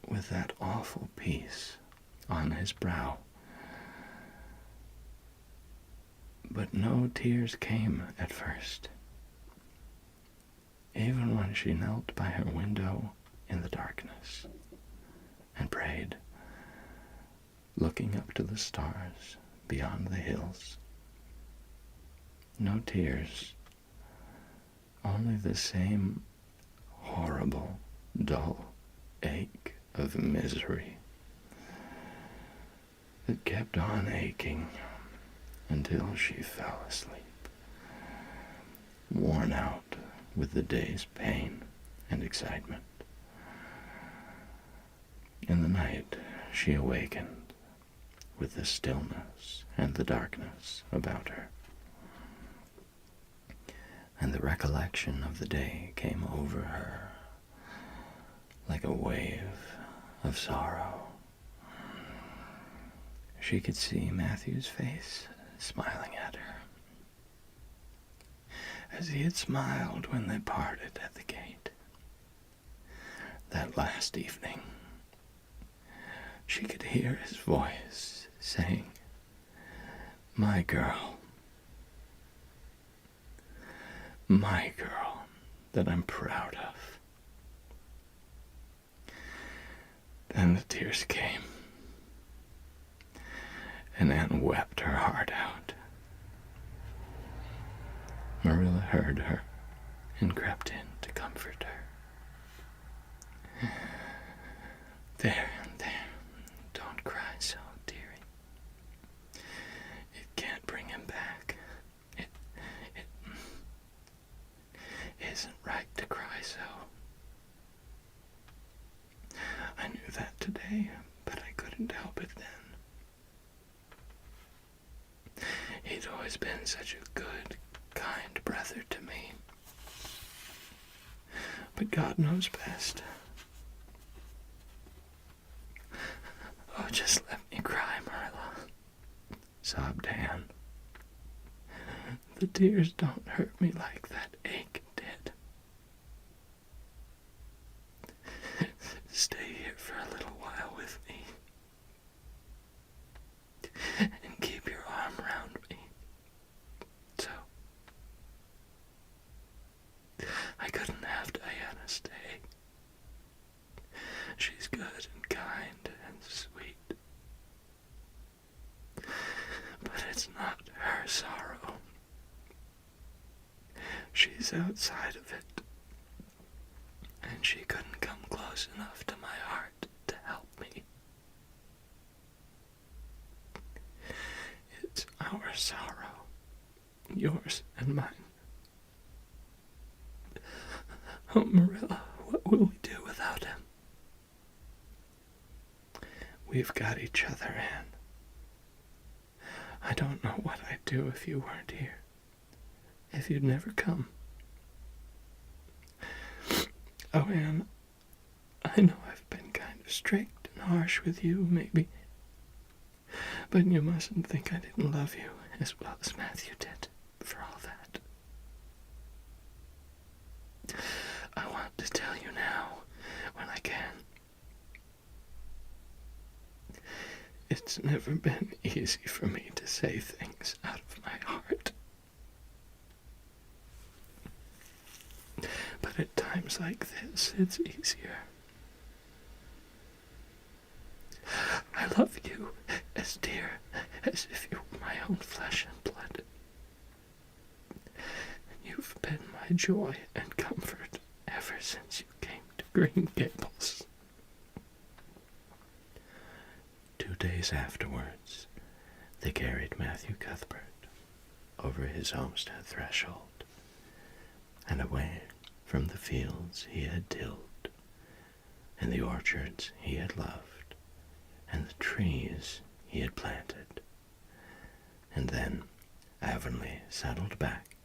with that awful peace on his brow. But no tears came at first, even when she knelt by her window in the darkness and prayed, looking up to the stars beyond the hills. No tears, only the same horrible, dull ache of misery that kept on aching until she fell asleep. worn out with the day's pain and excitement. In the night, she awakened with the stillness and the darkness about her, and the recollection of the day came over her like a wave of sorrow. She could see Matthew's face smiling at her, as he had smiled when they parted at the gate. That last evening, she could hear his voice saying, my girl that I'm proud of. Then the tears came, and Anne wept her heart out. Marilla heard her and crept in to comfort her. There, don't cry so, dearie. It can't bring him back. It isn't right to cry so. I knew that today, but I couldn't help it then. He'd always been such a good, kind brother to me. But God knows best. Oh, just let me cry, Marilla, sobbed Anne. The tears don't hurt me like that ache did. Stay here for a little while with me, and keep your arm around me, so I couldn't have Diana stay. She's good and kind and sweet, but it's not her sorrow. She's outside of it, and she couldn't come close enough to my heart to help me. It's our sorrow, yours and mine. Oh, Marilla, what will we do without him? We've got each other, Anne. I don't know what I'd do if you weren't here, if you'd never come. Oh, Anne, I know I've been kind of strict and harsh with you, maybe, but you mustn't think I didn't love you as well as Matthew did, for all that. I want to tell you now, when I can. It's never been easy for me to say things out of my heart. But at times like this, it's easier. I love you as dear as if you were my own flesh and blood. You've been my joy and comfort ever since you came to Green Gables. 2 days afterwards, they carried Matthew Cuthbert over his homestead threshold and away from the fields he had tilled, and the orchards he had loved, and the trees he had planted. And then Avonlea settled back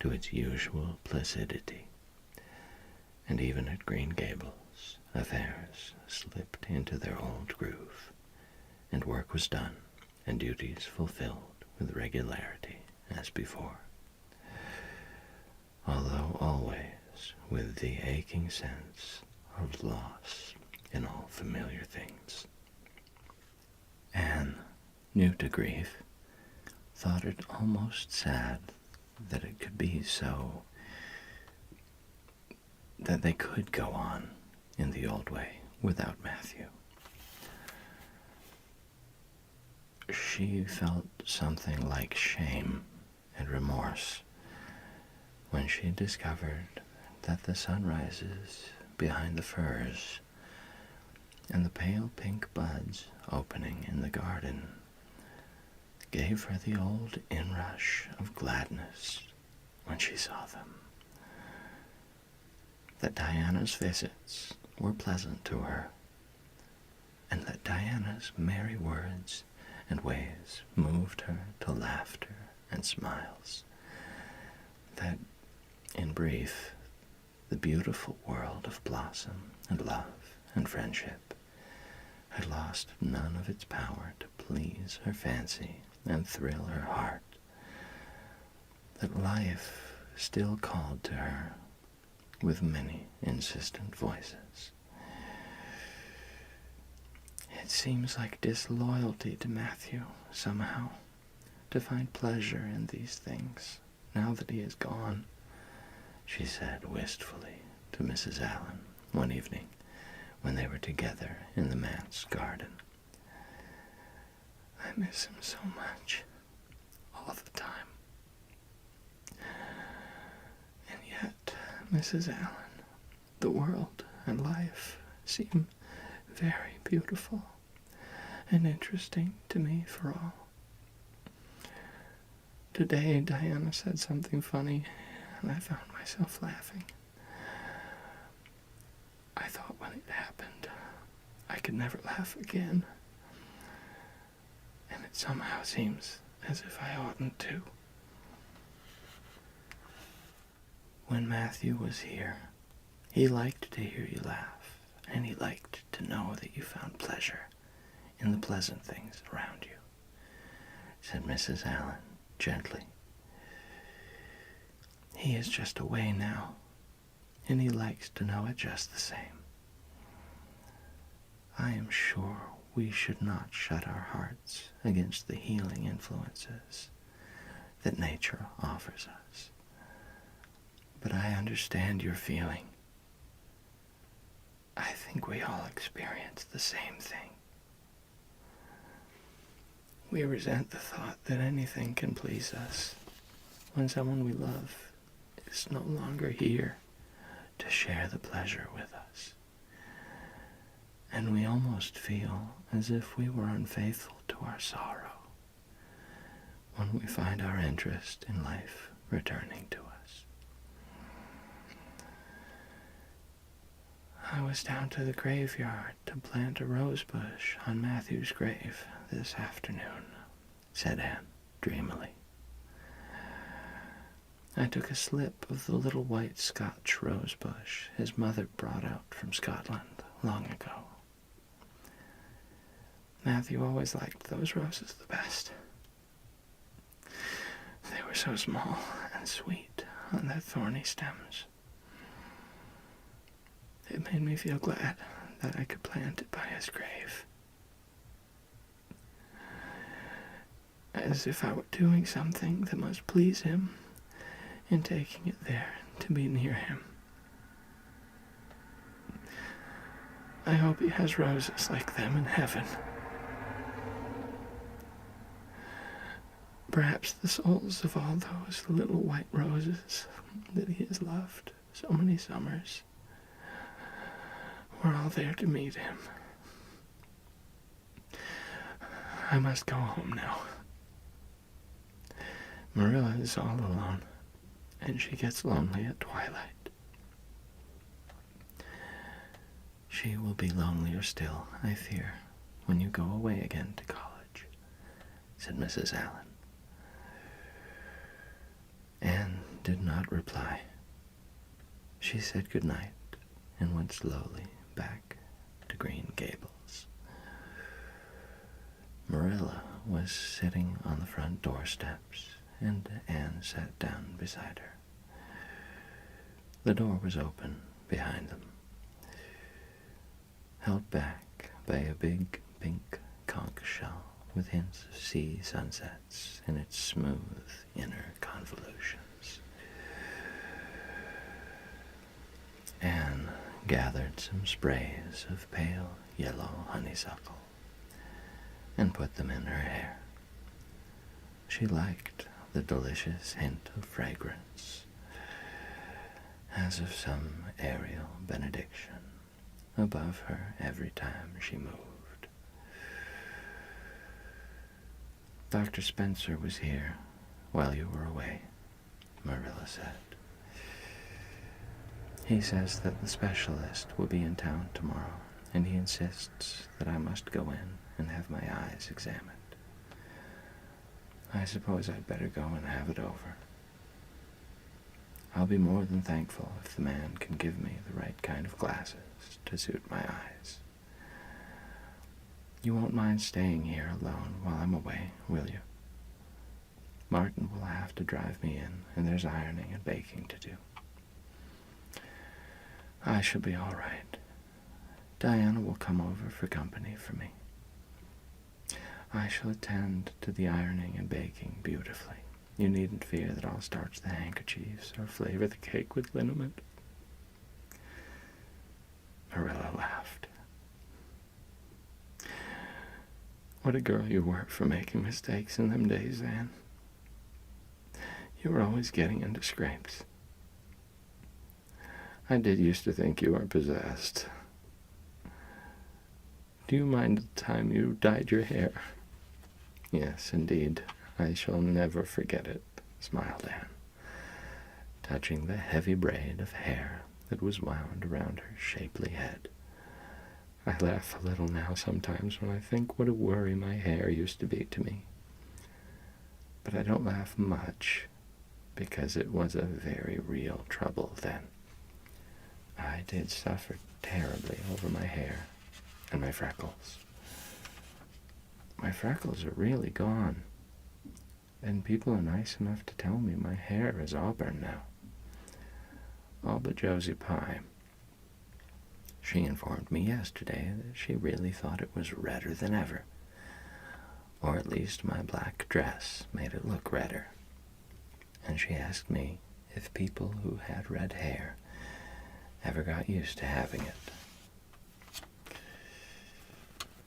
to its usual placidity, and even at Green Gables affairs slipped into their old groove, and work was done and duties fulfilled with regularity as before, although always with the aching sense of loss in all familiar things. Anne, new to grief, thought it almost sad that it could be so, that they could go on in the old way without Matthew. She felt something like shame and remorse when she discovered that the sunrises behind the firs and the pale pink buds opening in the garden gave her the old inrush of gladness when she saw them. That Diana's visits were pleasant to her, and that Diana's merry words and ways moved her to laughter and smiles. That, in brief, the beautiful world of blossom and love and friendship had lost none of its power to please her fancy and thrill her heart. That life still called to her with many insistent voices. It seems like disloyalty to Matthew, somehow, to find pleasure in these things, now that he is gone, she said wistfully to Mrs. Allen one evening when they were together in the manse garden. I miss him so much, all the time. And yet, Mrs. Allen, the world and life seem very beautiful and interesting to me for all. Today, Diana said something funny, and I found myself laughing. I thought when it happened, I could never laugh again, and it somehow seems as if I oughtn't to. When Matthew was here, he liked to hear you laugh, and he liked to know that you found pleasure in the pleasant things around you, said Mrs. Allen gently. He is just away now, and he likes to know it just the same. I am sure we should not shut our hearts against the healing influences that nature offers us. But I understand your feeling. I think we all experience the same thing. We resent the thought that anything can please us when someone we love is no longer here to share the pleasure with us. And we almost feel as if we were unfaithful to our sorrow when we find our interest in life returning to us. I was down to the graveyard to plant a rose bush on Matthew's grave this afternoon, said Anne dreamily. I took a slip of the little white Scotch rose bush his mother brought out from Scotland long ago. Matthew always liked those roses the best. They were so small and sweet on their thorny stems. It made me feel glad that I could plant it by his grave. As if I were doing something that must please him in taking it there to be near him. I hope he has roses like them in heaven. Perhaps the souls of all those little white roses that he has loved so many summers were all there to meet him. I must go home now. Marilla is all alone, and she gets lonely at twilight. She will be lonelier still, I fear, when you go away again to college, said Mrs. Allen. Anne did not reply. She said good night and went slowly back to Green Gables. Marilla was sitting on the front doorsteps, and Anne sat down beside her. The door was open behind them, held back by a big pink conch shell with hints of sea sunsets in its smooth inner convolutions. Anne gathered some sprays of pale yellow honeysuckle and put them in her hair. She liked the delicious hint of fragrance, as of some aerial benediction above her every time she moved. Dr. Spencer was here while you were away, Marilla said. He says that the specialist will be in town tomorrow, and he insists that I must go in and have my eyes examined. I suppose I'd better go and have it over. I'll be more than thankful if the man can give me the right kind of glasses to suit my eyes. You won't mind staying here alone while I'm away, will you? Martin will have to drive me in, and there's ironing and baking to do. I shall be all right. Diana will come over for company for me. I shall attend to the ironing and baking beautifully. You needn't fear that I'll starch the handkerchiefs or flavor the cake with liniment. Marilla laughed. What a girl you were for making mistakes in them days, Anne. You were always getting into scrapes. I did used to think you were possessed. Do you mind the time you dyed your hair? Yes, indeed. I shall never forget it, smiled Anne, touching the heavy braid of hair that was wound around her shapely head. I laugh a little now sometimes when I think what a worry my hair used to be to me. But I don't laugh much, because it was a very real trouble then. I did suffer terribly over my hair and my freckles. My freckles are really gone, and people are nice enough to tell me my hair is auburn now. All but Josie Pye. She informed me yesterday that she really thought it was redder than ever, or at least my black dress made it look redder. And she asked me if people who had red hair ever got used to having it.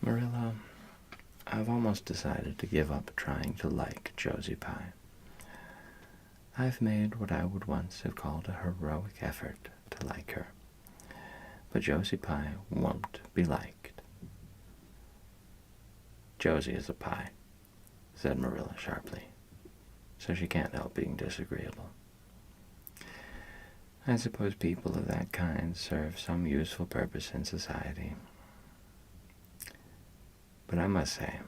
Marilla, I've almost decided to give up trying to like Josie Pye. I've made what I would once have called a heroic effort to like her. But Josie Pye won't be liked. Josie is a pie, said Marilla sharply, so she can't help being disagreeable. I suppose people of that kind serve some useful purpose in society. But I must say,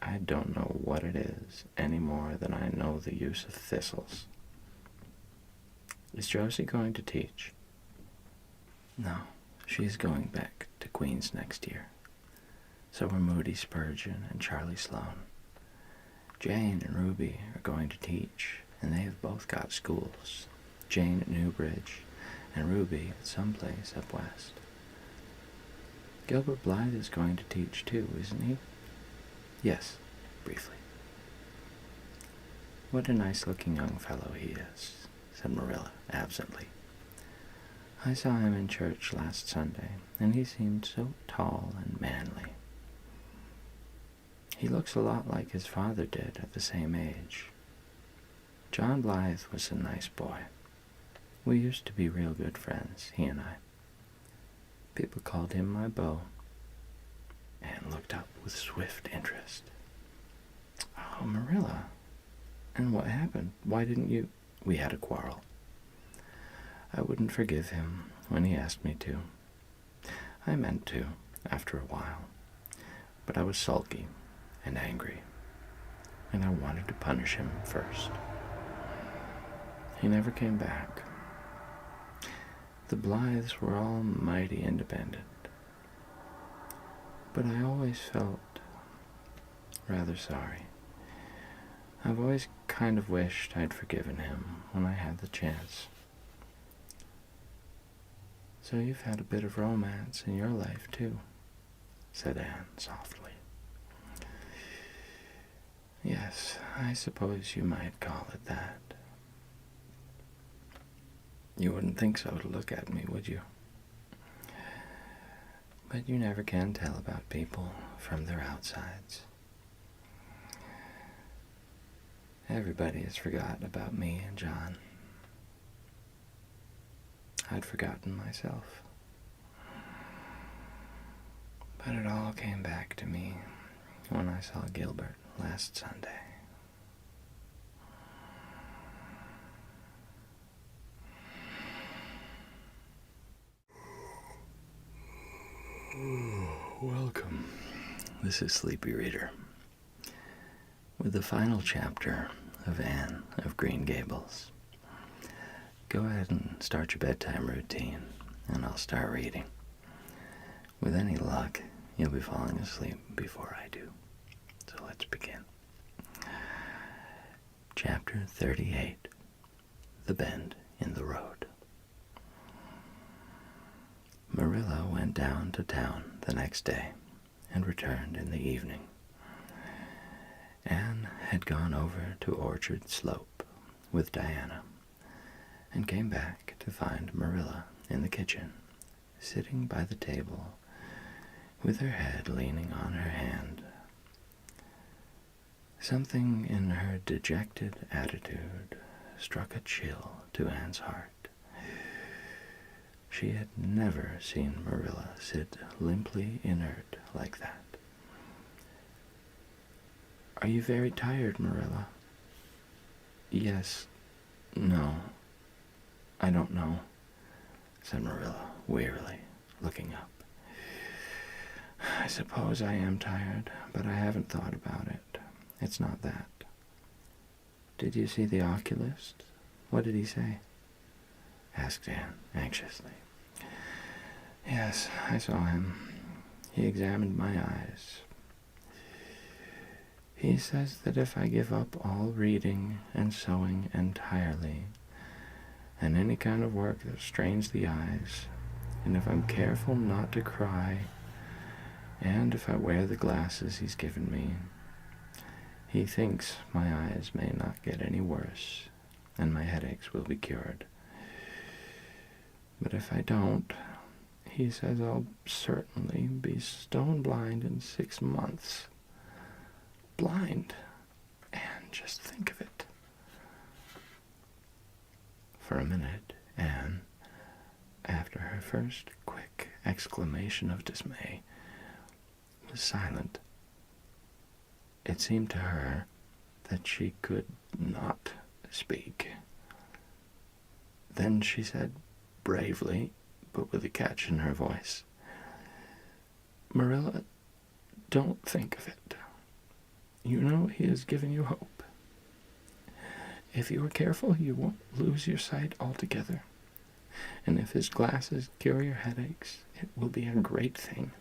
I don't know what it is any more than I know the use of thistles. Is Josie going to teach? No, she's going back to Queen's next year. So are Moody Spurgeon and Charlie Sloane. Jane and Ruby are going to teach, and they have both got schools. Jane at Newbridge, and Ruby at some place up west. Gilbert Blythe is going to teach too, isn't he? Yes, briefly. What a nice-looking young fellow he is, said Marilla absently. I saw him in church last Sunday, and he seemed so tall and manly. He looks a lot like his father did at the same age. John Blythe was a nice boy. We used to be real good friends, he and I. People called him my beau. Anne looked up with swift interest. Oh, Marilla. And what happened? Why didn't you... We had a quarrel. I wouldn't forgive him when he asked me to. I meant to, after a while. But I was sulky and angry, and I wanted to punish him first. He never came back. The Blythes were all mighty independent, but I always felt rather sorry. I've always kind of wished I'd forgiven him when I had the chance. So you've had a bit of romance in your life, too, said Anne softly. Yes, I suppose you might call it that. You wouldn't think so to look at me, would you? But you never can tell about people from their outsides. Everybody has forgotten about me and John. I'd forgotten myself. But it all came back to me when I saw Gilbert last Sunday. This is Sleepy Reader, with the final chapter of Anne of Green Gables. Go ahead and start your bedtime routine, and I'll start reading. With any luck, you'll be falling asleep before I do. So let's begin. Chapter 38, The Bend in the Road. Marilla went down to town the next day and returned in the evening. Anne had gone over to Orchard Slope with Diana and came back to find Marilla in the kitchen, sitting by the table with her head leaning on her hand. Something in her dejected attitude struck a chill to Anne's heart. She had never seen Marilla sit limply inert like that. "Are you very tired, Marilla?" "Yes. No. I don't know," said Marilla wearily, looking up. "I suppose I am tired, but I haven't thought about it. It's not that." "Did you see the oculist? What did he say?" asked Anne anxiously. "Yes, I saw him. He examined my eyes. He says that if I give up all reading and sewing entirely, and any kind of work that strains the eyes, and if I'm careful not to cry, and if I wear the glasses he's given me, he thinks my eyes may not get any worse, and my headaches will be cured. But if I don't, he says I'll certainly be stone blind in 6 months. Blind. And just think of it." For a minute, Anne, after her first quick exclamation of dismay, was silent. It seemed to her that she could not speak. Then she said bravely, but with a catch in her voice, "Marilla, don't think of it. You know he has given you hope. If you are careful, you won't lose your sight altogether. And if his glasses cure your headaches, it will be a great thing."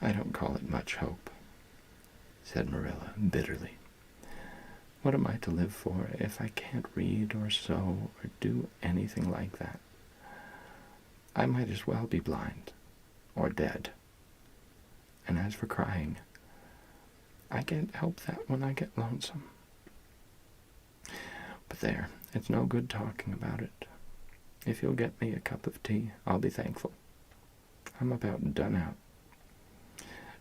"I don't call it much hope," said Marilla bitterly. "What am I to live for if I can't read or sew or do anything like that? I might as well be blind or dead. And as for crying, I can't help that when I get lonesome. But there, it's no good talking about it. If you'll get me a cup of tea, I'll be thankful. I'm about done out.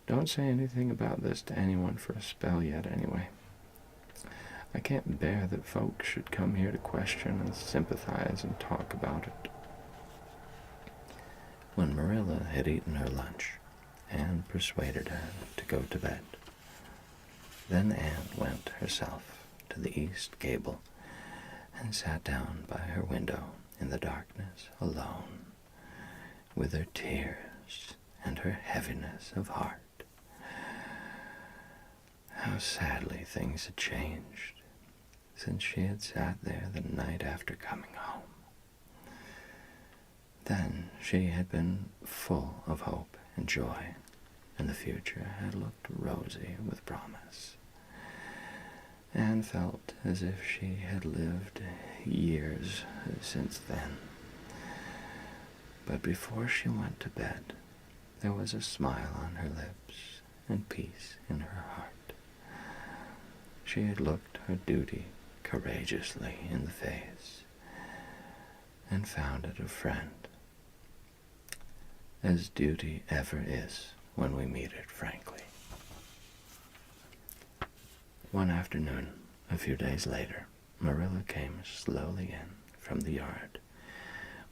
Don't say anything about this to anyone for a spell yet, anyway. I can't bear that folks should come here to question and sympathize and talk about it." When Marilla had eaten her lunch, Anne persuaded her to go to bed. Then Anne went herself to the east gable and sat down by her window in the darkness alone, with her tears and her heaviness of heart. How sadly things had changed since she had sat there the night after coming home. Then she had been full of hope and joy, and the future had looked rosy with promise. Anne felt as if she had lived years since then. But before she went to bed, there was a smile on her lips and peace in her heart. She had looked her duty courageously in the face and found it a friend, as duty ever is when we meet it frankly. One afternoon, a few days later, Marilla came slowly in from the yard,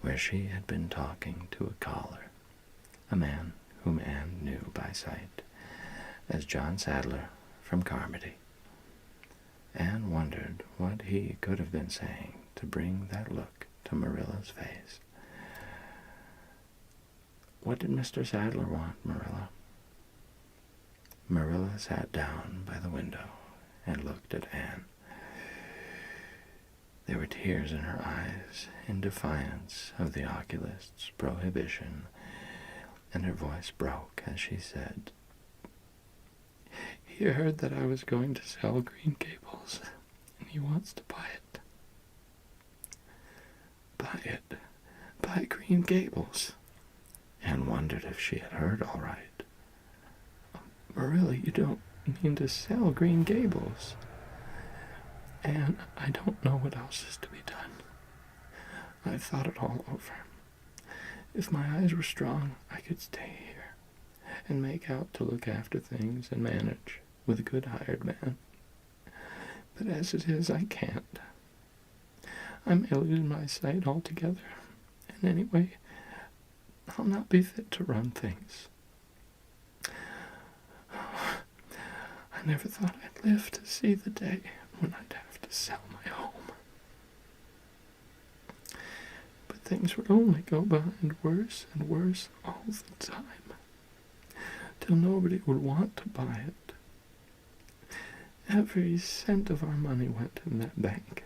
where she had been talking to a caller, a man whom Anne knew by sight as John Sadler from Carmody. Anne wondered what he could have been saying to bring that look to Marilla's face. "What did Mr. Sadler want, Marilla?" Marilla sat down by the window and looked at Anne. There were tears in her eyes in defiance of the oculist's prohibition, and her voice broke as she said, "He heard that I was going to sell Green Gables, and he wants to buy it." "Buy it? Buy Green Gables?" Anne wondered if she had heard all right. "Marilla, you don't mean to sell Green Gables?" "Anne, I don't know what else is to be done. I've thought it all over. If my eyes were strong, I could stay here and make out to look after things and manage with a good hired man. But as it is, I can't. I may lose my sight altogether, and anyway, I'll not be fit to run things. I never thought I'd live to see the day when I'd have to sell my home. But things would only go behind worse and worse all the time, till nobody would want to buy it. Every cent of our money went in that bank,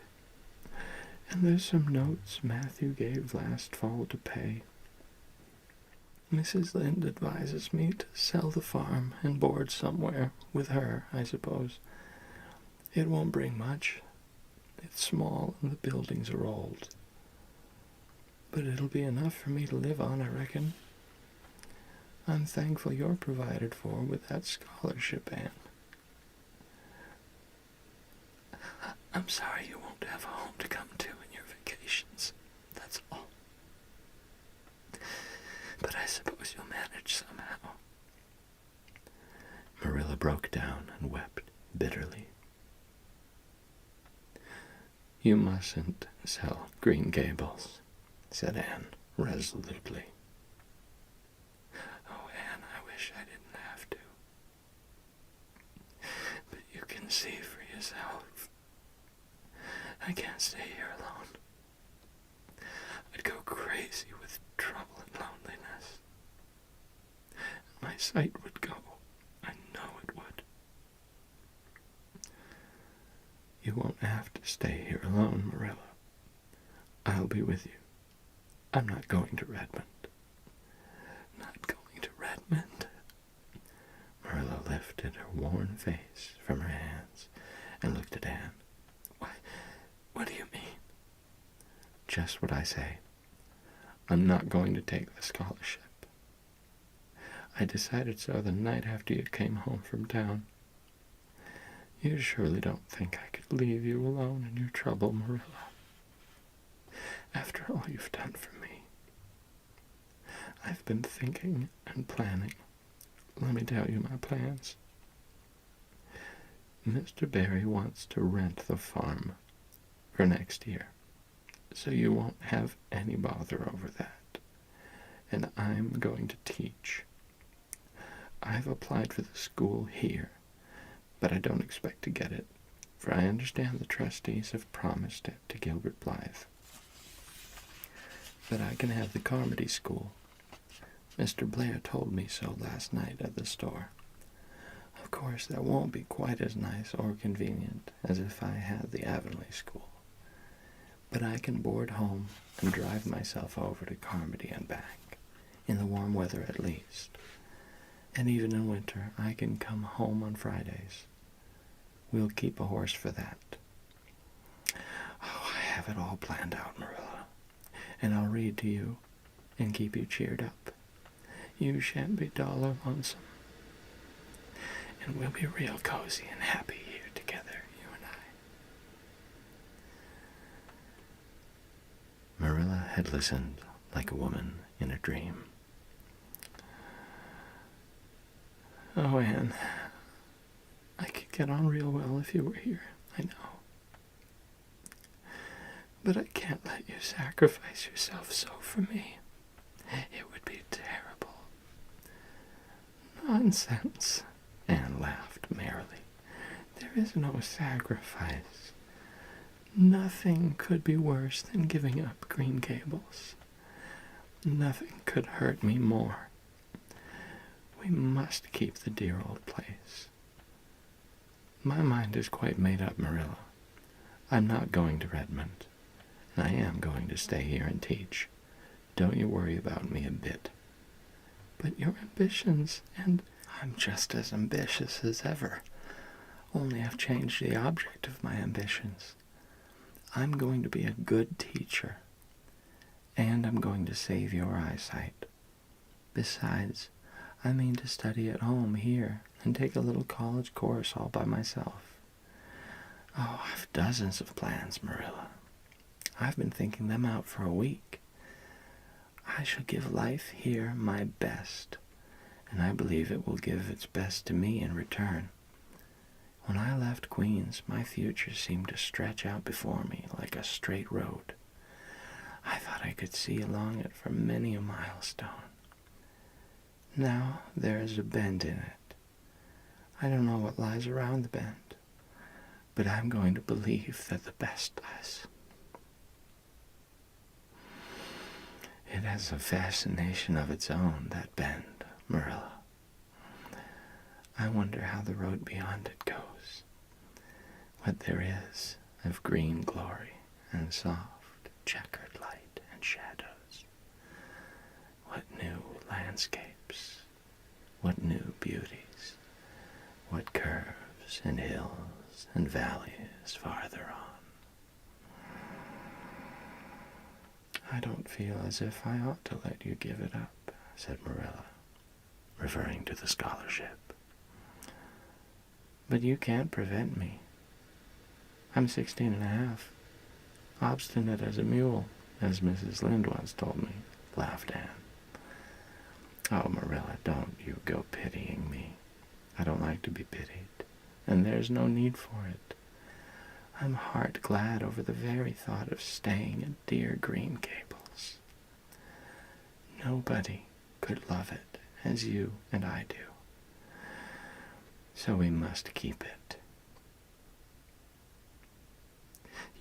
and there's some notes Matthew gave last fall to pay. Mrs. Lynde advises me to sell the farm and board somewhere with her, I suppose. It won't bring much. It's small and the buildings are old. But it'll be enough for me to live on, I reckon. I'm thankful you're provided for with that scholarship, Anne. I'm sorry you won't have a home to come to in your vacations. That's all. But I suppose you'll manage somehow." Marilla broke down and wept bitterly. "You mustn't sell Green Gables," said Anne resolutely. "Oh, Anne, I wish I didn't have to. But you can see for yourself. I can't stay here alone. I'd go crazy with trouble and loneliness. And my sight would go. I know it would." "You won't have to stay here alone, Marilla. I'll be with you. I'm not going to Redmond." "Not going to Redmond?" Marilla lifted her worn face from her hands and looked at Anne. What do you mean?" "Just what I say. I'm not going to take the scholarship. I decided so the night after you came home from town. You surely don't think I could leave you alone in your trouble, Marilla. After all you've done for me. I've been thinking and planning. Let me tell you my plans. Mr. Barry wants to rent the farm for next year, so you won't have any bother over that. And I'm going to teach. I've applied for the school here, but I don't expect to get it, for I understand the trustees have promised it to Gilbert Blythe. But I can have the Carmody School. Mr. Blair told me so last night at the store. Of course, that won't be quite as nice or convenient as if I had the Avonlea School. But I can board home and drive myself over to Carmody and back, in the warm weather at least. And even in winter, I can come home on Fridays. We'll keep a horse for that. Oh, I have it all planned out, Marilla. And I'll read to you and keep you cheered up. You shan't be dull or lonesome. And we'll be real cozy and happy here together, you and I. Marilla had listened like a woman in a dream. Oh, Anne, I could get on real well if you were here, I know. But I can't let you sacrifice yourself so for me. It would be terrible. Nonsense. Anne laughed merrily. There is no sacrifice. Nothing could be worse than giving up Green Gables. Nothing could hurt me more. We must keep the dear old place. My mind is quite made up, Marilla. I'm not going to Redmond. I am going to stay here and teach. Don't you worry about me a bit. But your ambitions, and I'm just as ambitious as ever. Only I've changed the object of my ambitions. I'm going to be a good teacher. And I'm going to save your eyesight. Besides, I mean to study at home here and take a little college course all by myself. Oh, I've dozens of plans, Marilla. I've been thinking them out for a week. I shall give life here my best, and I believe it will give its best to me in return. When I left Queens, my future seemed to stretch out before me like a straight road. I thought I could see along it for many a milestone. Now there is a bend in it. I don't know what lies around the bend, but I'm going to believe that the best does. It has a fascination of its own, that bend, Marilla. I wonder how the road beyond it goes, what there is of green glory and soft, checkered light and shadows. What new landscapes, what new beauties, what curves and hills and valleys farther on. I don't feel as if I ought to let you give it up, said Marilla, referring to the scholarship. But you can't prevent me. I'm 16 and a half, obstinate as a mule, as Mrs. Lynde once told me, laughed Anne. Oh, Marilla, don't you go pitying me. I don't like to be pitied, and there's no need for it. I'm heart glad over the very thought of staying at dear Green Gables. Nobody could love it as you and I do. So we must keep it.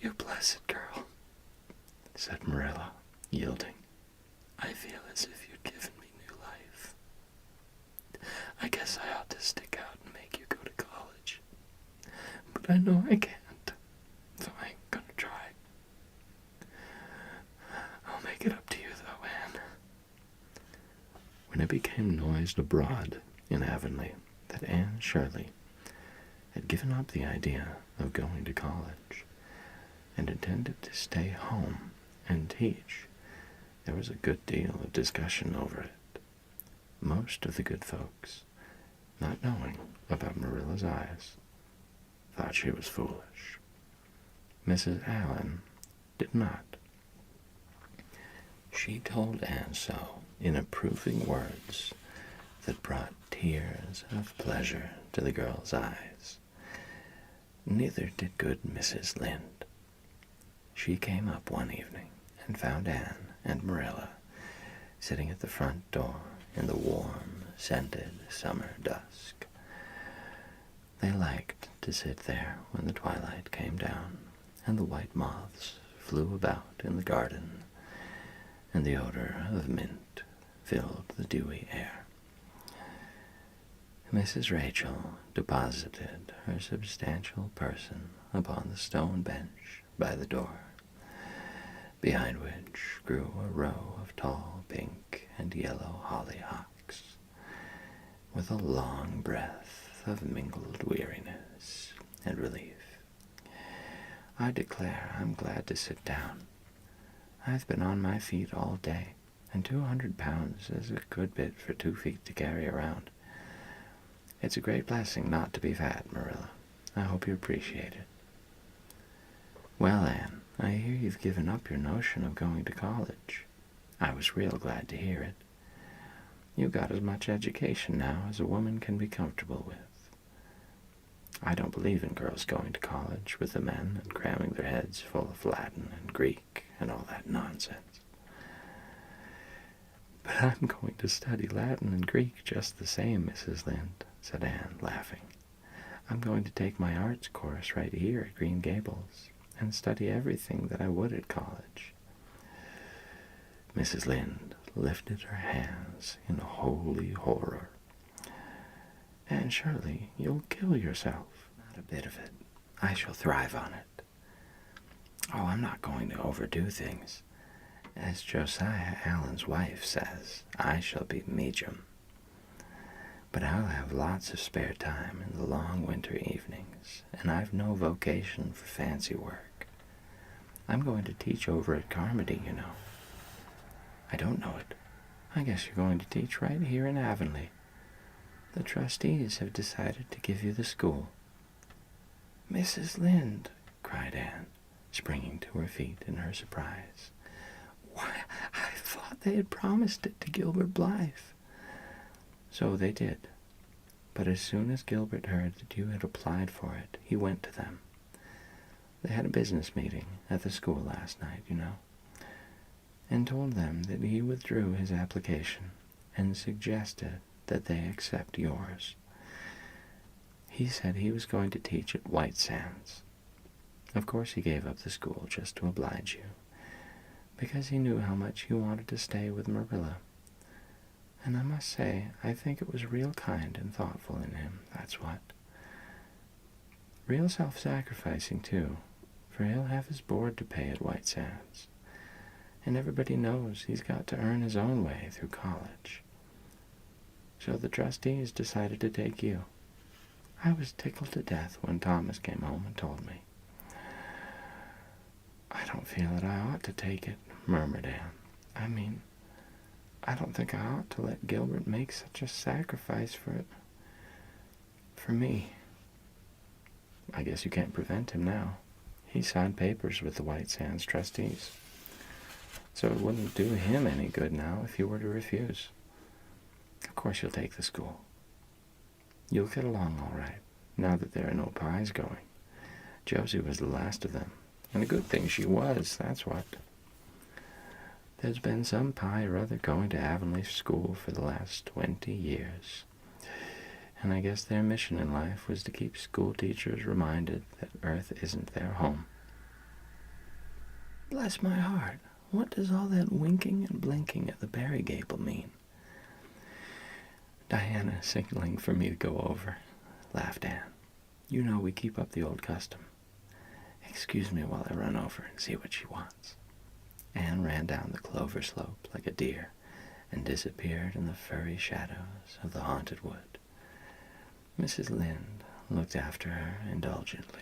You blessed girl, said Marilla, yielding. I feel as if you'd given me new life. I guess I ought to stick out and make you go to college. But I know I can't. So I ain't gonna try. I'll make it up to you, though, Anne. When it became noised abroad in Avonlea that Anne Shirley had given up the idea of going to college and intended to stay home and teach, there was a good deal of discussion over it. Most of the good folks, not knowing about Marilla's eyes, thought she was foolish. Mrs. Allen did not. She told Anne so in approving words that brought tears of pleasure to the girl's eyes. Neither did good Mrs. Lynde. She came up one evening and found Anne and Marilla sitting at the front door in the warm, scented summer dusk. They liked to sit there when the twilight came down and the white moths flew about in the garden, and the odor of mint filled the dewy air. Mrs. Rachel deposited her substantial person upon the stone bench by the door, behind which grew a row of tall pink and yellow hollyhocks, with a long breath of mingled weariness and relief. I declare I'm glad to sit down. I've been on my feet all day, and 200 pounds is a good bit for 2 feet to carry around. It's a great blessing not to be fat, Marilla. I hope you appreciate it. Well, Anne, I hear you've given up your notion of going to college. I was real glad to hear it. You've got as much education now as a woman can be comfortable with. I don't believe in girls going to college with the men and cramming their heads full of Latin and Greek and all that nonsense. But I'm going to study Latin and Greek just the same, Mrs. Lynde, said Anne, laughing. I'm going to take my arts course right here at Green Gables and study everything that I would at college. Mrs. Lynde lifted her hands in holy horror And surely you'll kill yourself. Not a bit of it. I shall thrive on it. Oh, I'm not going to overdo things. As Josiah Allen's wife says, I shall be medium. But I'll have lots of spare time in the long winter evenings, and I've no vocation for fancy work. I'm going to teach over at Carmody, you know. I don't know it. I guess you're going to teach right here in Avonlea. The trustees have decided to give you the school. Mrs. Lynde, cried Anne, springing to her feet in her surprise. Why, I thought they had promised it to Gilbert Blythe. So they did. But as soon as Gilbert heard that you had applied for it, he went to them. They had a business meeting at the school last night, you know, and told them that he withdrew his application and suggested that they accept yours. He said he was going to teach at White Sands. Of course he gave up the school just to oblige you, because he knew how much you wanted to stay with Marilla. And I must say, I think it was real kind and thoughtful in him, that's what. Real self-sacrificing, too, for he'll have his board to pay at White Sands. And everybody knows he's got to earn his own way through college. So the trustees decided to take you. I was tickled to death when Thomas came home and told me. I don't feel that I ought to take it, murmured Anne. I mean, I don't think I ought to let Gilbert make such a sacrifice for it. For me. I guess you can't prevent him now. He signed papers with the White Sands trustees. So it wouldn't do him any good now if you were to refuse. Of course you'll take the school. You'll get along all right, now that there are no pies going. Josie was the last of them, and a good thing she was, that's what. There's been some pie or other going to Avonlea School for the last 20 years. And I guess their mission in life was to keep school teachers reminded that Earth isn't their home. Bless my heart, what does all that winking and blinking at the Barry Gable mean? Diana signaling for me to go over, laughed Anne. You know we keep up the old custom. Excuse me while I run over and see what she wants. Anne ran down the clover slope like a deer and disappeared in the furry shadows of the haunted wood. Mrs. Lynde looked after her indulgently.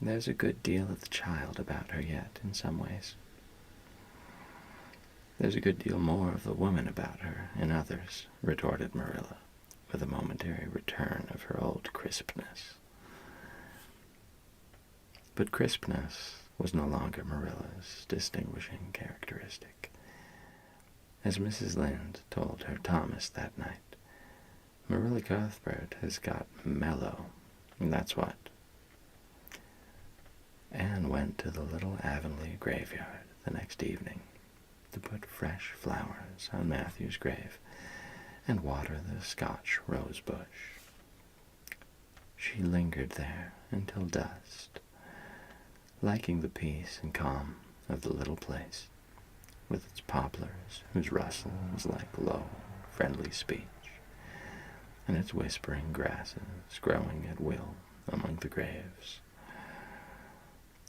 There's a good deal of the child about her yet, in some ways. There's a good deal more of the woman about her in others, retorted Marilla, with a momentary return of her old crispness. But crispness was no longer Marilla's distinguishing characteristic. As Mrs. Lynde told her Thomas that night, Marilla Cuthbert has got mellow, and that's what. Anne went to the little Avonlea graveyard the next evening to put fresh flowers on Matthew's grave and water the Scotch rose bush. She lingered there until dusk, liking the peace and calm of the little place, with its poplars whose rustle was like low, friendly speech, and its whispering grasses growing at will among the graves.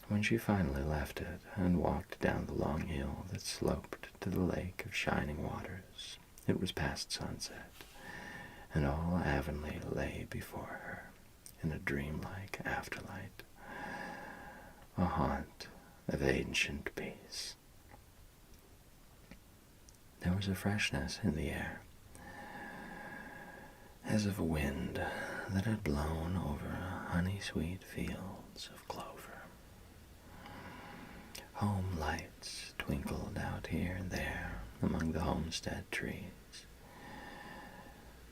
When she finally left it and walked down the long hill that sloped to the lake of shining waters, it was past sunset, and all Avonlea lay before her in a dreamlike afterlight, a haunt of ancient peace. There was a freshness in the air, as of a wind that had blown over honey-sweet fields of clover. Home lights twinkled out here and there among the homestead trees.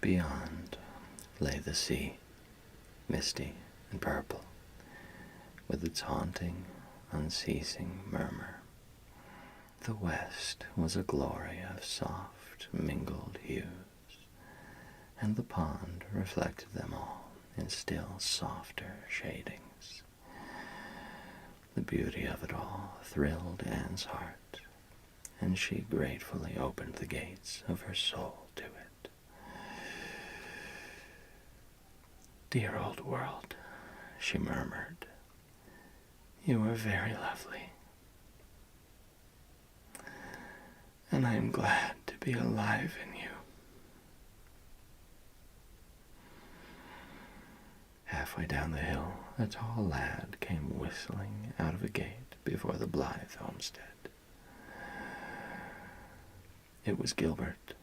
Beyond lay the sea, misty and purple, with its haunting, unceasing murmur. The west was a glory of soft, mingled hues, and the pond reflected them all in still softer shadings. The beauty of it all thrilled Anne's heart, and she gratefully opened the gates of her soul to it. Dear old world, she murmured. You are very lovely. And I am glad to be alive in you. Halfway down the hill, a tall lad came whistling out of a gate before the Blythe homestead. It was Gilbert,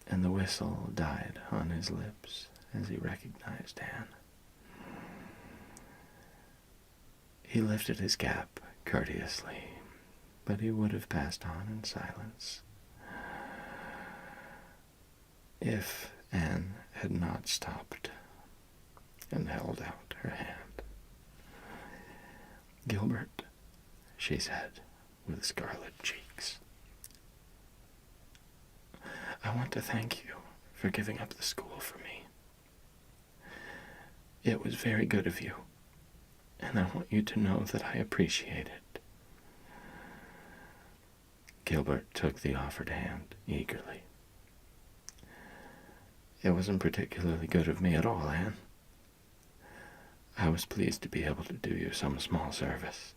and the whistle died on his lips as he recognized Anne. He lifted his cap courteously, but he would have passed on in silence if Anne had not stopped and held out her hand. Gilbert, she said, with scarlet cheeks, I want to thank you for giving up the school for me. It was very good of you, and I want you to know that I appreciate it. Gilbert took the offered hand eagerly. It wasn't particularly good of me at all, Anne. I was pleased to be able to do you some small service.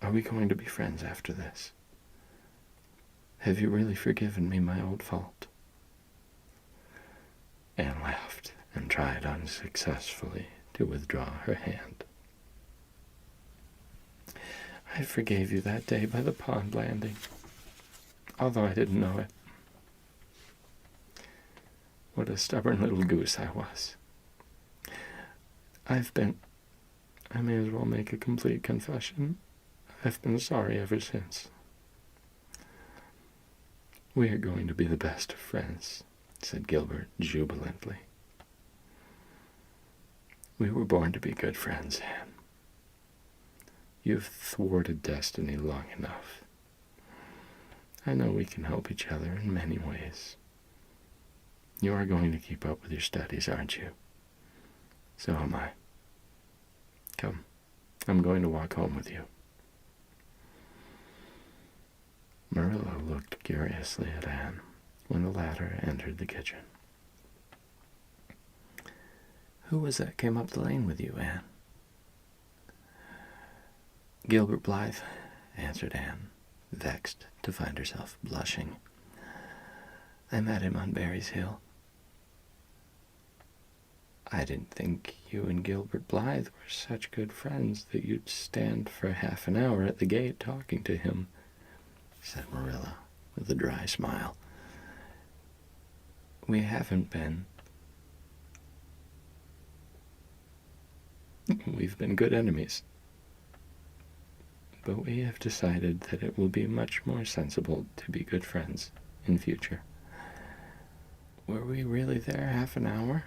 Are we going to be friends after this? Have you really forgiven me my old fault? Anne laughed and tried unsuccessfully to withdraw her hand. I forgave you that day by the pond landing, although I didn't know it. What a stubborn little goose I was. I may as well make a complete confession. I've been sorry ever since. We are going to be the best of friends, said Gilbert jubilantly. We were born to be good friends, Anne. You've thwarted destiny long enough. I know we can help each other in many ways. You are going to keep up with your studies, aren't you? So am I. Come, I'm going to walk home with you. Marilla looked curiously at Anne when the latter entered the kitchen. Who was that came up the lane with you, Anne? Gilbert Blythe, answered Anne, vexed to find herself blushing. I met him on Berry's Hill. I didn't think you and Gilbert Blythe were such good friends that you'd stand for half an hour at the gate talking to him, said Marilla with a dry smile. We haven't been. We've been good enemies. But we have decided that it will be much more sensible to be good friends in future. Were we really there half an hour?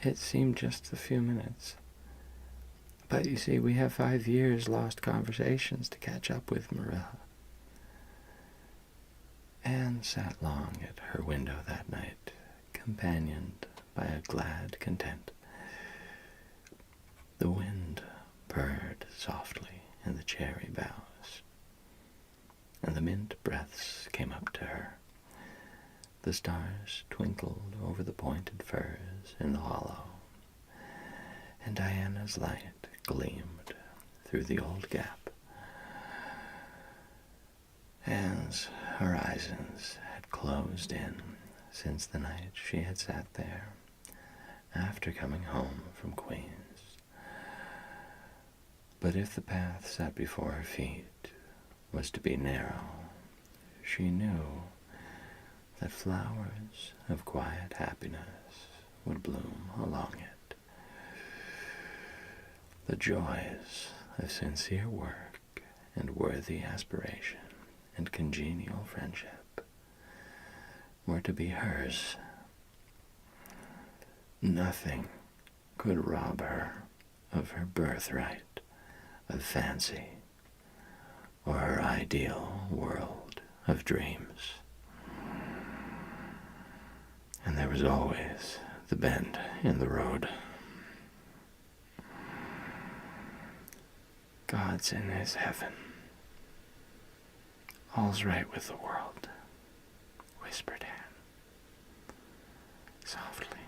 It seemed just a few minutes. But you see, we have 5 years lost conversations to catch up with, Marilla. Anne sat long at her window that night, companioned by a glad content. The wind purred softly in the cherry boughs, and the mint breaths came up to her. The stars twinkled over the pointed firs in the hollow, and Diana's light gleamed through the old gap. Anne's horizons had closed in since the night she had sat there after coming home from Queen's. But if the path set before her feet was to be narrow, she knew that flowers of quiet happiness would bloom along it. The joys of sincere work and worthy aspiration and congenial friendship were to be hers. Nothing could rob her of her birthright of fancy or her ideal world of dreams. And there was always the bend in the road. God's in his heaven. All's right with the world, whispered Anne. softly.